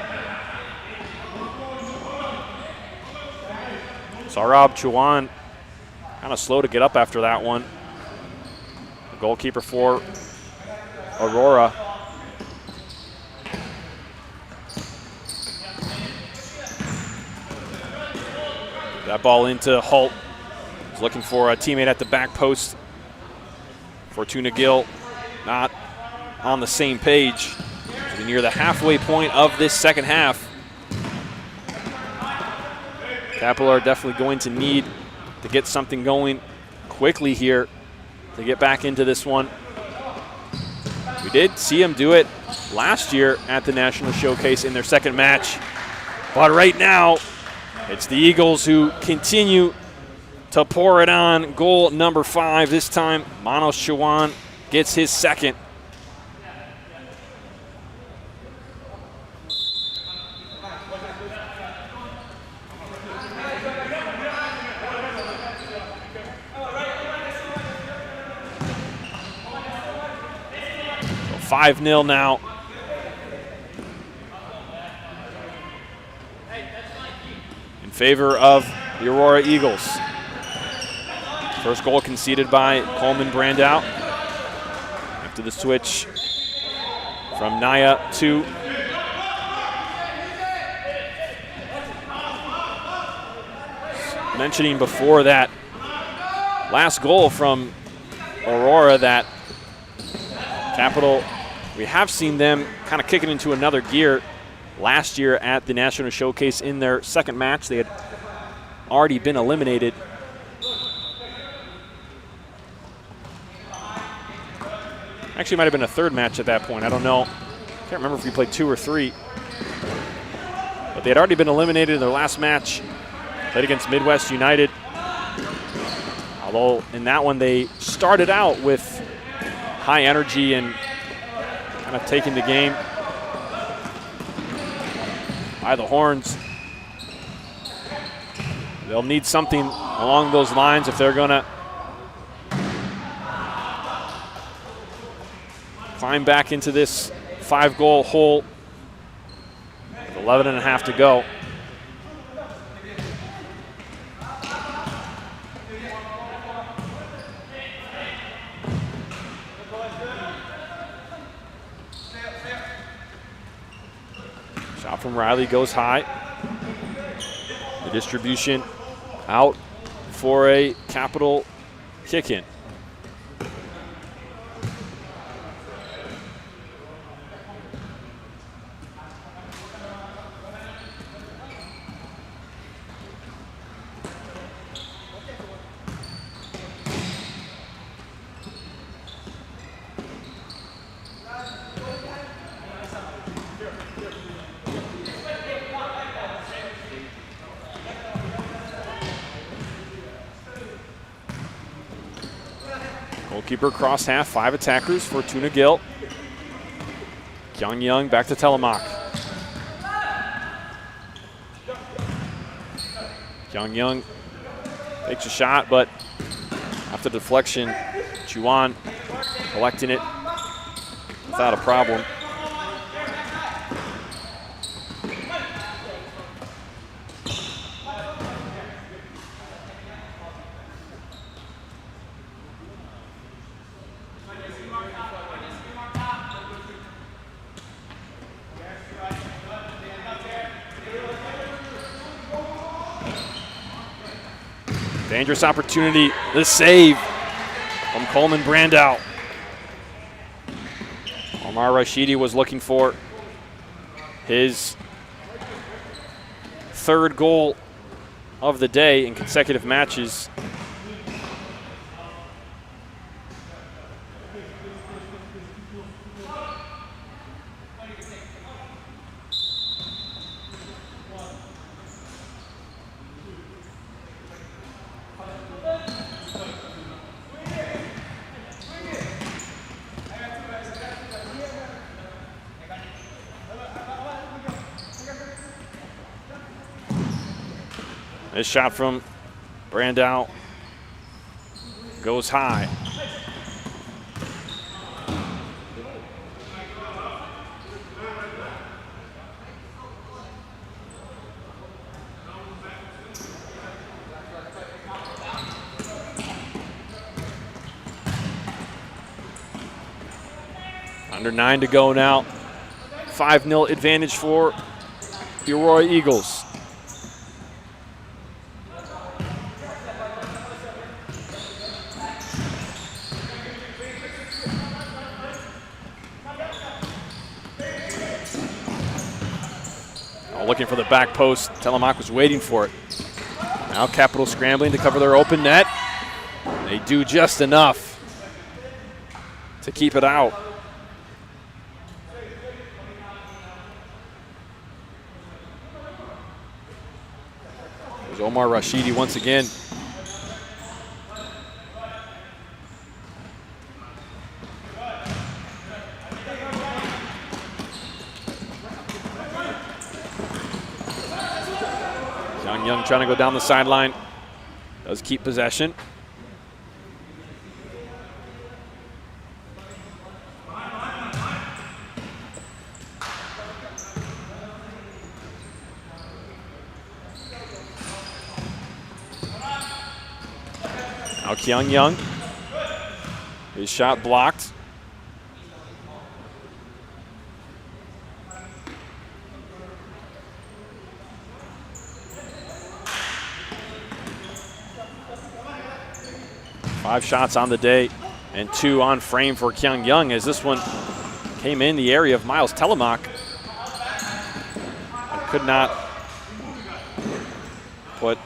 Sarab Chuan kind of slow to get up after that one. The goalkeeper for Aurora. That ball into Holt. He's looking for a teammate at the back post. Fortuna Gill not on the same page. So near the halfway point of this second half. Capital are definitely going to need to get something going quickly here to get back into this one. We did see them do it last year at the National Showcase in their second match. But right now, it's the Eagles who continue to pour it on. Goal number 5 this time. Manos Chawan gets his second. So 5-0 now. In favor of the Aurora Eagles. First goal conceded by Coleman Brandow. After the switch from Naya to mentioning before that last goal from Aurora that Capital, we have seen them kind of kicking into another gear. Last year at the National Showcase in their second match, they had already been eliminated. Actually, it might have been a third match at that point. I don't know. Can't remember if we played 2 or 3. But they had already been eliminated in their last match. Played against Midwest United. Although in that one they started out with high energy and kind of taking the game by the horns. They'll need something along those lines if they're going to climb back into this 5-goal hole. 11 and a half to go. Shot from Riley goes high. The distribution out for a Capital kick-in. Goalkeeper cross half, 5 attackers for Fortuna Gill. Kyung Young back to Telemak. Kyung Young takes a shot, but after deflection, Chuan collecting it without a problem. Dangerous opportunity, the save from Coleman Brandow. Omar Rashidi was looking for his 3rd goal of the day in consecutive matches. This shot from Brandow goes high. Under 9 to go now. 5-0 advantage for the Aurora Eagles. Looking for the back post. Telemark was waiting for it. Now Capital scrambling to cover their open net. They do just enough to keep it out. There's Omar Rashidi once again. Young trying to go down the sideline. Does keep possession. Now Kyung Young. His shot blocked. Five shots on the day and 2 on frame for Kyung Young as this one came in the area of Miles Telemark. Could not put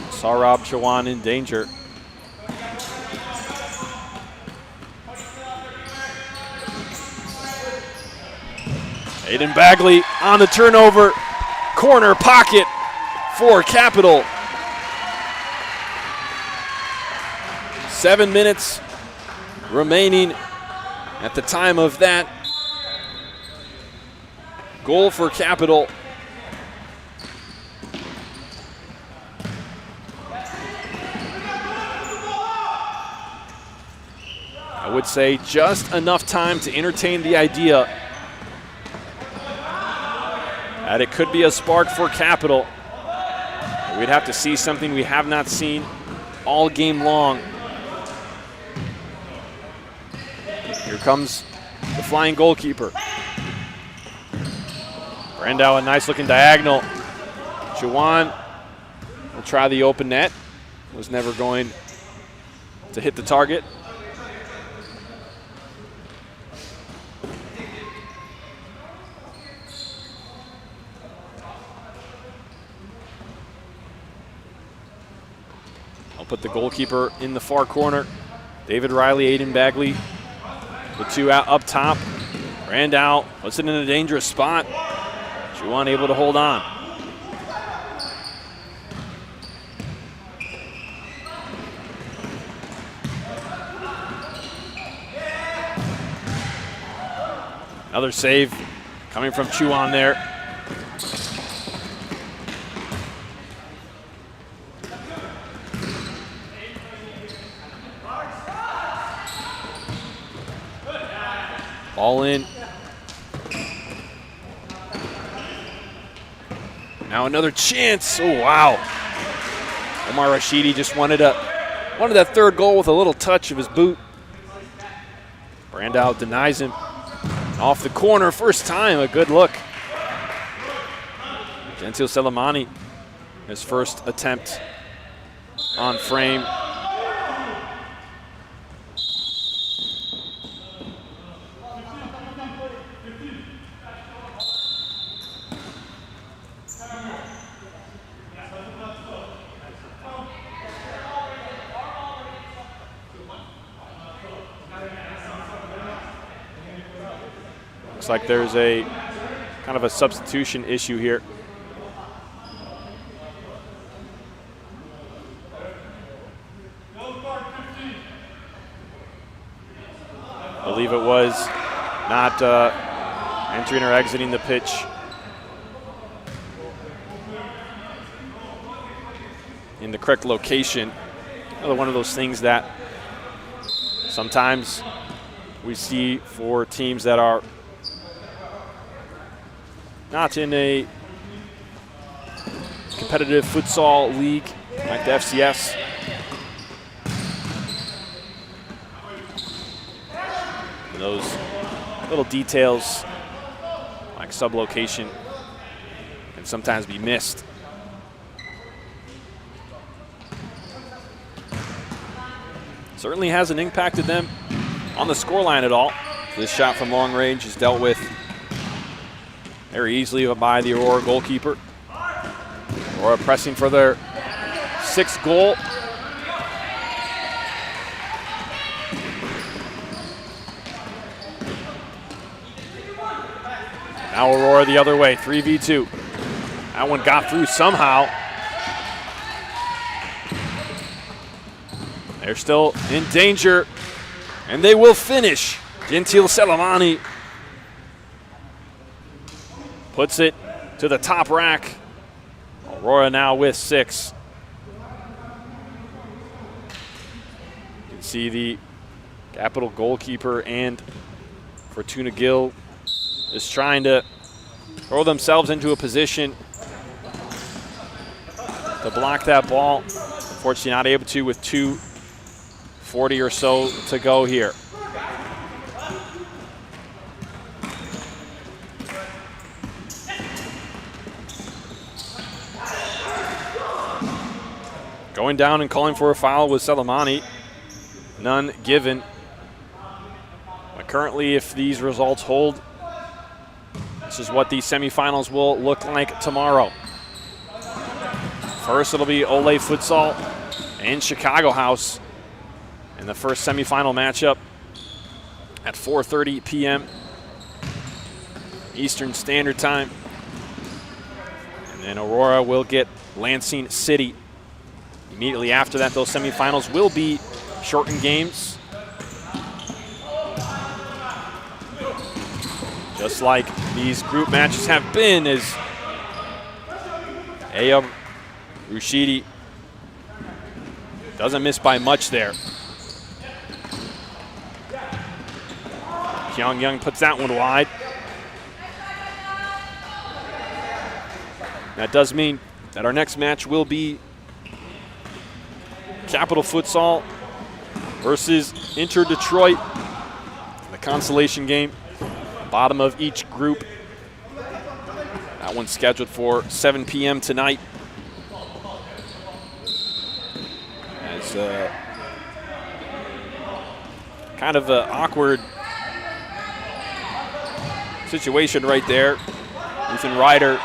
Saurabh Chauhan in danger. Aiden Bagley on the turnover. Corner pocket for Capital. 7 minutes remaining at the time of that goal for Capital. I would say just enough time to entertain the idea that it could be a spark for Capital. We'd have to see something we have not seen all game long. Here comes the flying goalkeeper. Brandau, a nice looking diagonal. Chauhan will try the open net. Was never going to hit the target. I'll put the goalkeeper in the far corner. David Riley, Aiden Bagley. The 2 out up top. Brandau puts it in a dangerous spot. Chauhan able to hold on. Another save coming from Chauhan there. Ball in. Now another chance. Oh, wow. Omar Rashidi just wanted that third goal with a little touch of his boot. Brandau denies him. Off the corner, first time, a good look. Gentil Selemani, his first attempt on frame. Looks like there's a kind of a substitution issue here. I believe it was not entering or exiting the pitch in the correct location. Another one of those things that sometimes we see for teams that are not in a competitive futsal league like the FCS. And those little details like sublocation can sometimes be missed. Certainly hasn't impacted them on the scoreline at all. This shot from long range is dealt with very easily by the Aurora goalkeeper. Aurora pressing for their 6th goal. Now Aurora the other way, 3v2. That one got through somehow. They're still in danger, and they will finish. Gentile Selemani puts it to the top rack. Aurora now with 6. You can see the Capital goalkeeper and Fortuna Gill is trying to throw themselves into a position to block that ball. Unfortunately not able to with 2:40 or so to go here. Going down and calling for a foul with Selemani. None given. But currently, if these results hold, this is what the semifinals will look like tomorrow. First, it'll be Ole Futsal and Chicago House in the first semifinal matchup at 4:30 p.m. Eastern Standard Time. And then Aurora will get Lansing City. Immediately after that, those semifinals will be shortened games. Just like these group matches have been, as Aya Rushidi doesn't miss by much there. Kyung Young puts that one wide. That does mean that our next match will be Capital Futsal versus Inter Detroit. The consolation game, bottom of each group. That one's scheduled for 7 p.m. tonight. As kind of an awkward situation right there. Ethan Ryder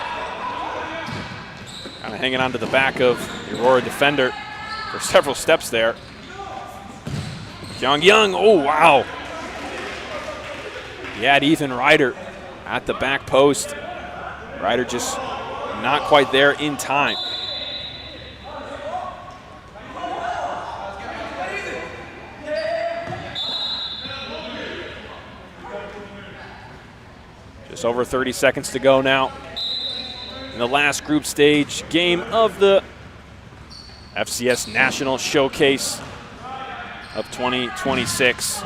kind of hanging onto the back of the Aurora defender for several steps there. Kyung Young, oh wow. He had Ethan Ryder at the back post. Ryder just not quite there in time. Just over 30 seconds to go now in the last group stage game of the FCS National Showcase of 2026.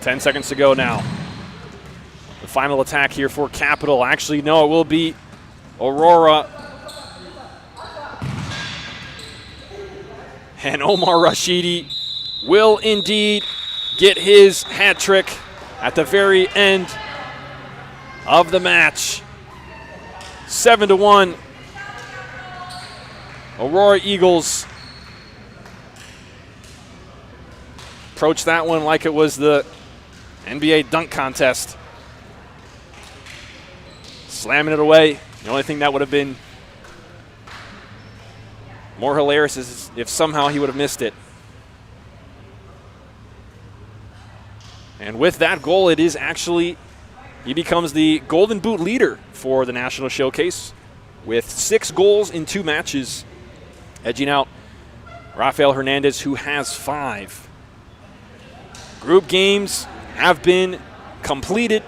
Ten seconds to go now. The final attack here for Capital. Actually, no, it will be Aurora. And Omar Rashidi will indeed get his hat trick at the very end of the match. 7-1. Aurora Eagles approached that one like it was the NBA dunk contest. Slamming it away. The only thing that would have been more hilarious is if somehow he would have missed it. And with that goal, it is actually, he becomes the Golden Boot leader for the National Showcase with 6 goals in 2 matches, edging out Rafael Hernandez, who has 5. Group games have been completed,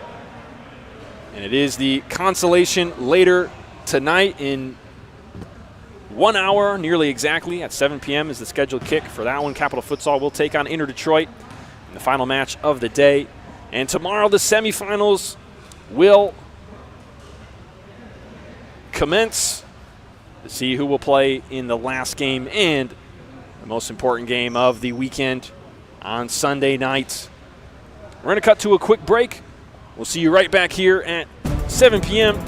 and it is the consolation later tonight in 1 hour, nearly exactly, at 7 p.m. is the scheduled kick for that one. Capital Futsal will take on Inter Detroit in the final match of the day. And tomorrow the semifinals will commence to see who will play in the last game and the most important game of the weekend on Sunday night. We're going to cut to a quick break. We'll see you right back here at 7 p.m.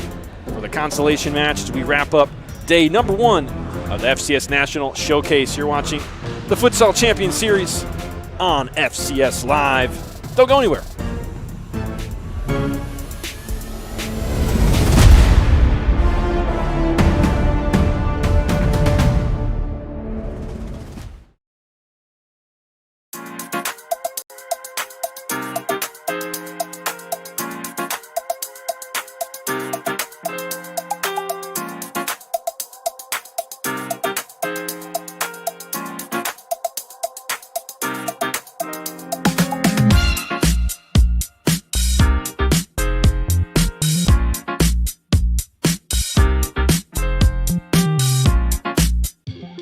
for the consolation match as we wrap up day number 1 of the FCS National Showcase. You're watching the Futsal Champions Series on FCS Live. Don't go anywhere.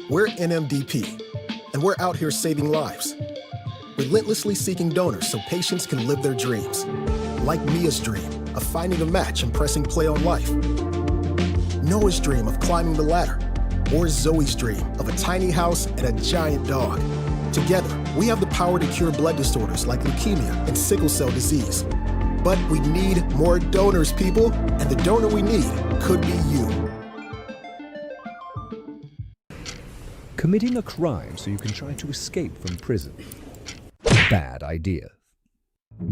We're NMDP, and we're out here saving lives. Relentlessly seeking donors so patients can live their dreams. Like Mia's dream of finding a match and pressing play on life. Noah's dream of climbing the ladder. Or Zoe's dream of a tiny house and a giant dog. Together, we have the power to cure blood disorders like leukemia and sickle cell disease. But we need more donors, people, and the donor we need could be you. Committing a crime so you can try to escape from prison. Bad idea.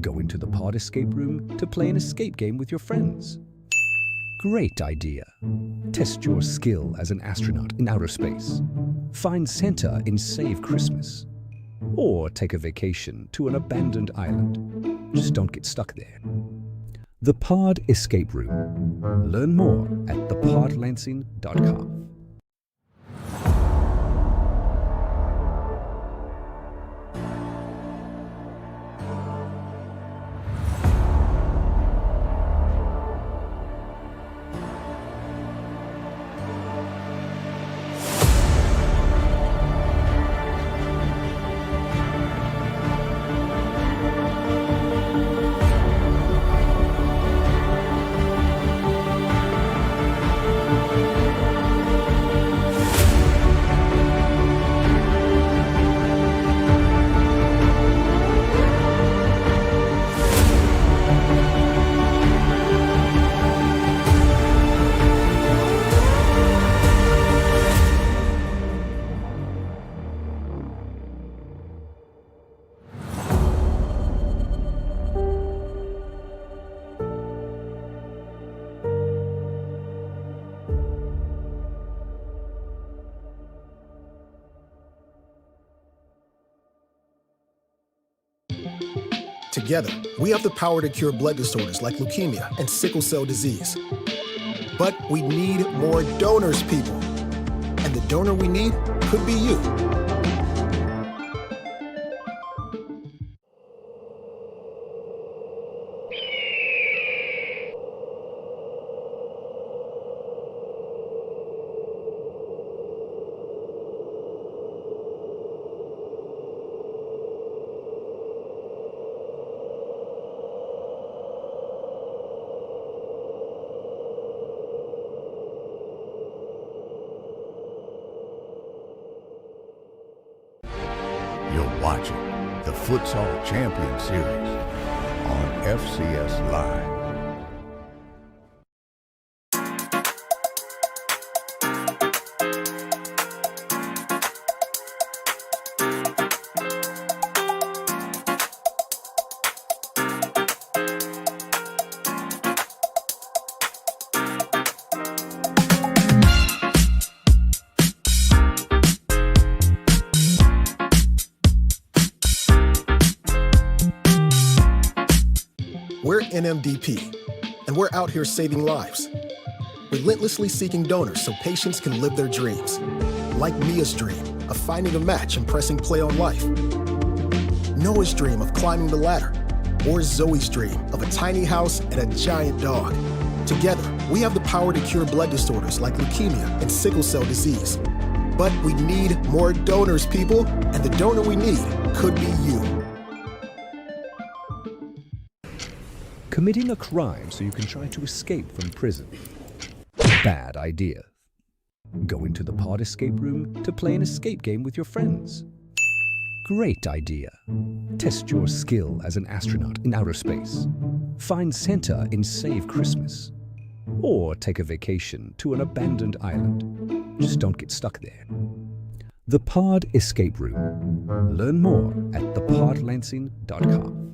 Go into the pod escape room to play an escape game with your friends. Great idea. Test your skill as an astronaut in outer space. Find Santa in Save Christmas. Or take a vacation to an abandoned island. Just don't get stuck there. The Pod Escape Room. Learn more at thepodlansing.com. Together, we have the power to cure blood disorders like leukemia and sickle cell disease. But we need more donors, people. And the donor we need could be you. You're watching the Futsal Champions Series on FCS Live. We're NMDP, and we're out here saving lives. Relentlessly seeking donors so patients can live their dreams. Like Mia's dream of finding a match and pressing play on life. Noah's dream of climbing the ladder. Or Zoe's dream of a tiny house and a giant dog. Together, we have the power to cure blood disorders like leukemia and sickle cell disease. But we need more donors, people, and the donor we need could be you. Committing a crime so you can try to escape from prison. Bad idea. Go into the pod escape room to play an escape game with your friends. Great idea. Test your skill as an astronaut in outer space. Find Santa in Save Christmas. Or take a vacation to an abandoned island. Just don't get stuck there. The Pod Escape Room. Learn more at thepodlansing.com.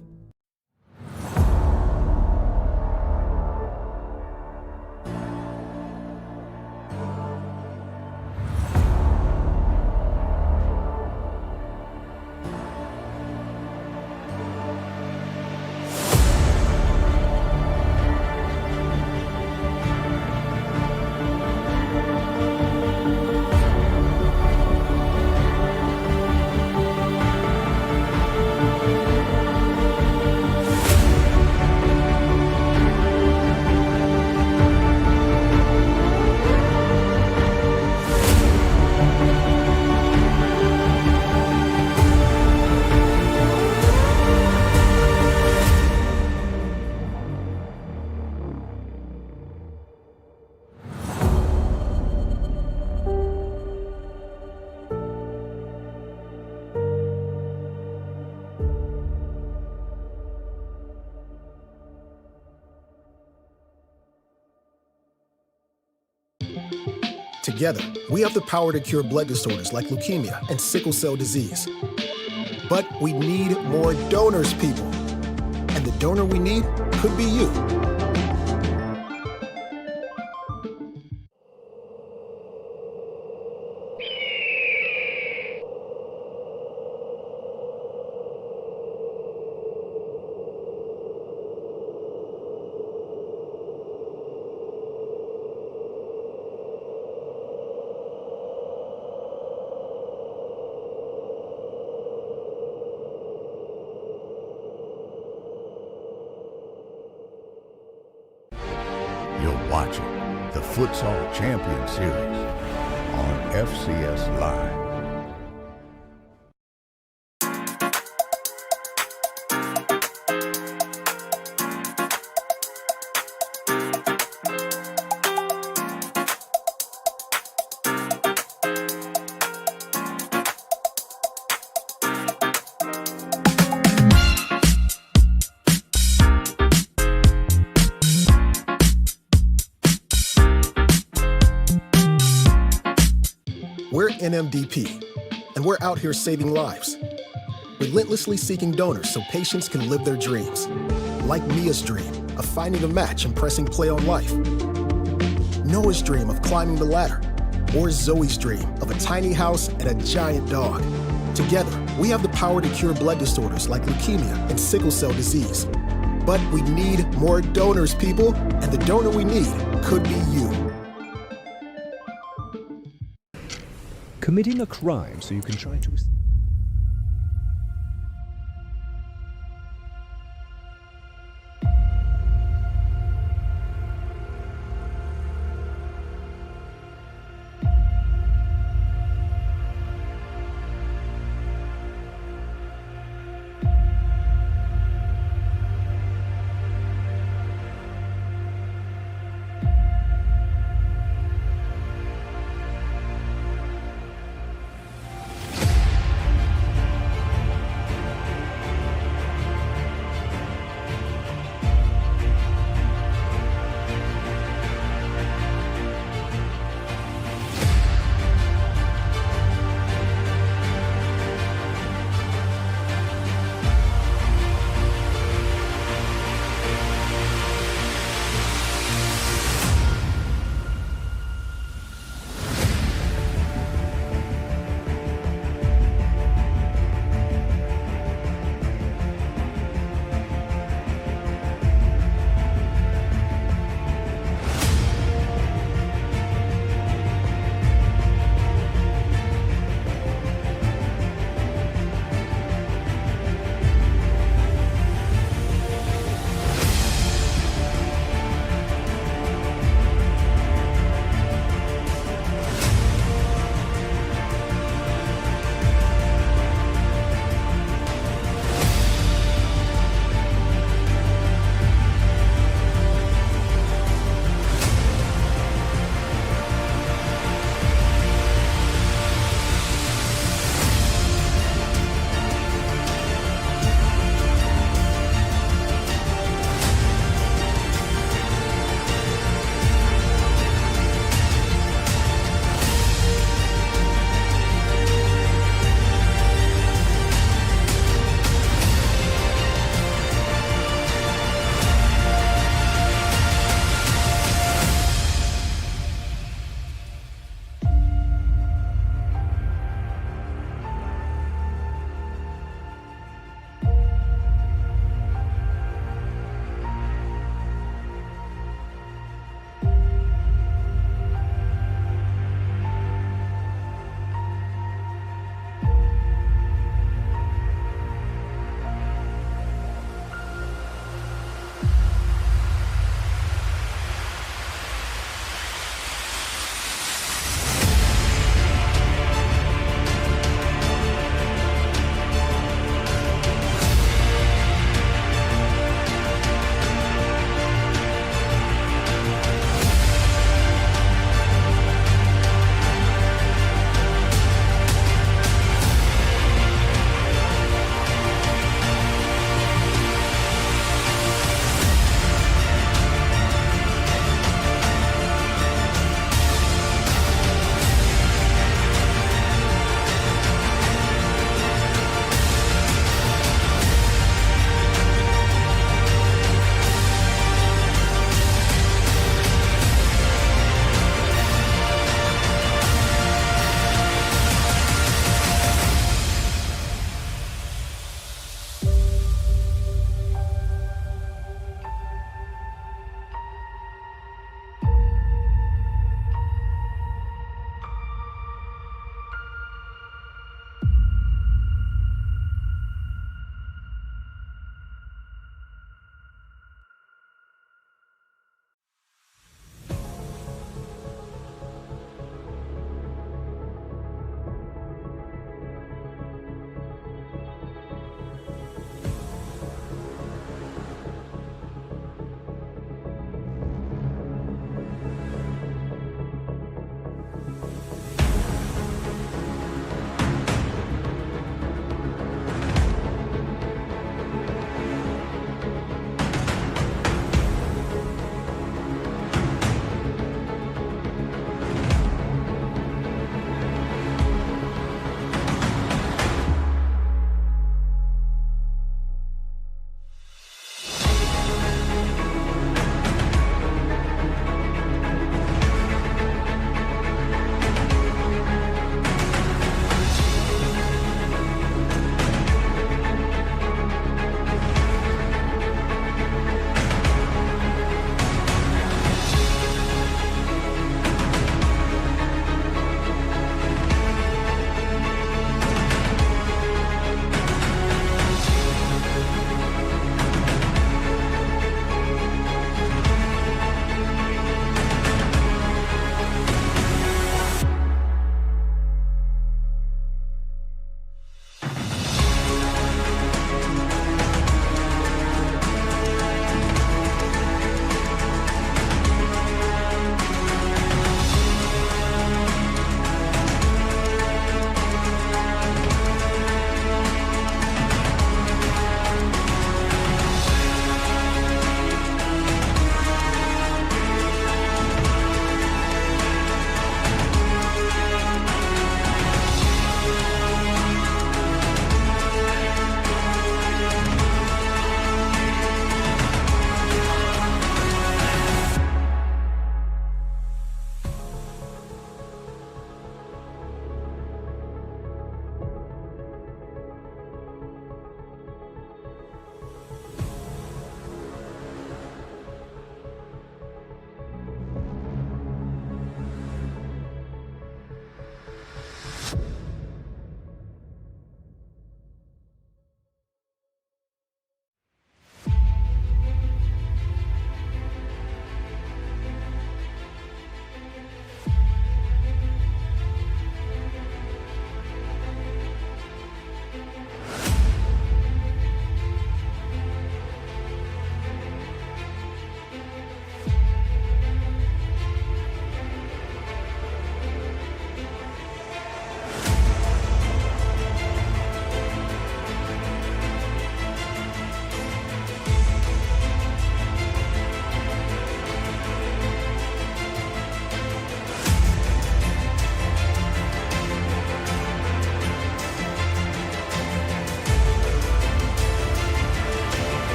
Together, we have the power to cure blood disorders like leukemia and sickle cell disease. But we need more donors, people. And the donor we need could be you. You're watching the Futsal Champions Series on FCS Live. We're NMDP, and we're out here saving lives. Relentlessly seeking donors so patients can live their dreams. Like Mia's dream of finding a match and pressing play on life. Noah's dream of climbing the ladder. Or Zoe's dream of a tiny house and a giant dog. Together, we have the power to cure blood disorders like leukemia and sickle cell disease. But we need more donors, people, and the donor we need could be you. Committing a crime so you can try to...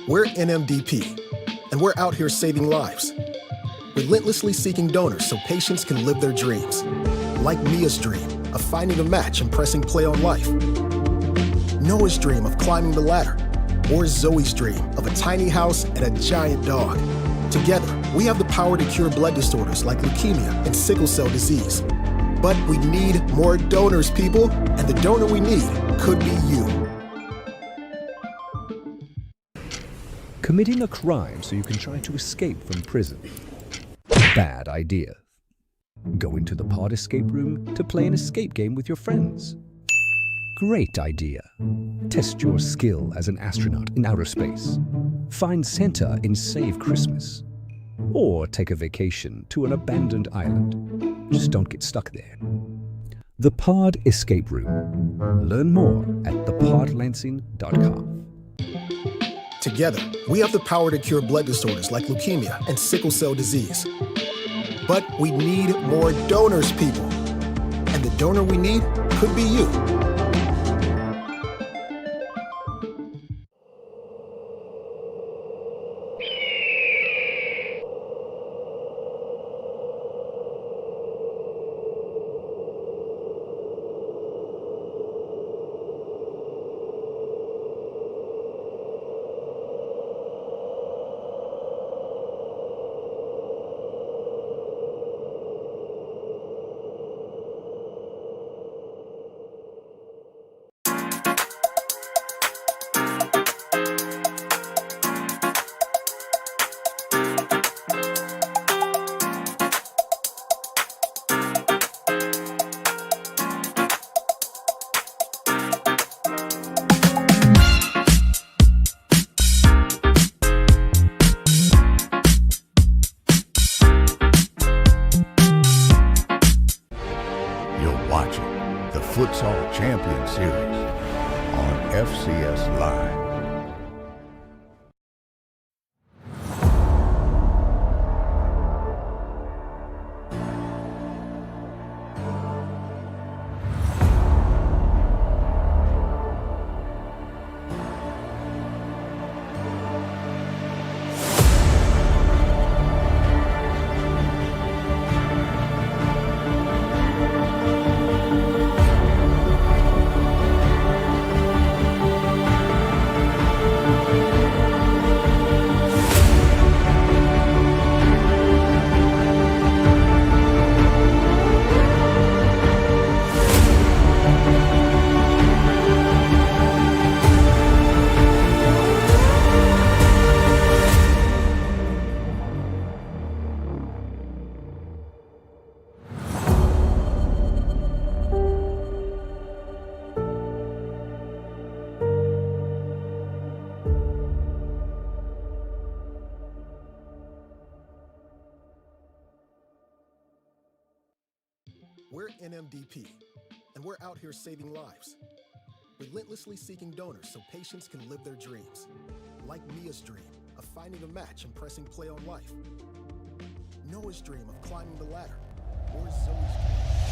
We're NMDP, and we're out here saving lives. Relentlessly seeking donors so patients can live their dreams. Like Mia's dream of finding a match and pressing play on life. Noah's dream of climbing the ladder. Or Zoe's dream of a tiny house and a giant dog. Together, we have the power to cure blood disorders like leukemia and sickle cell disease. But we need more donors, people, and the donor we need could be you. Committing a crime so you can try to escape from prison. Bad idea. Going to the pod escape room to play an escape game with your friends. Great idea. Test your skill as an astronaut in outer space. Find Santa in Save Christmas. Or take a vacation to an abandoned island. Just don't get stuck there. The Pod Escape Room. Learn more at thepodlansing.com. Together, we have the power to cure blood disorders like leukemia and sickle cell disease. But we need more donors, people. And the donor we need could be you. The Futsal Champions Series on FCS Live. We're NMDP, and we're out here saving lives. Relentlessly seeking donors so patients can live their dreams. Like Mia's dream of finding a match and pressing play on life. Noah's dream of climbing the ladder. Or Zoe's dream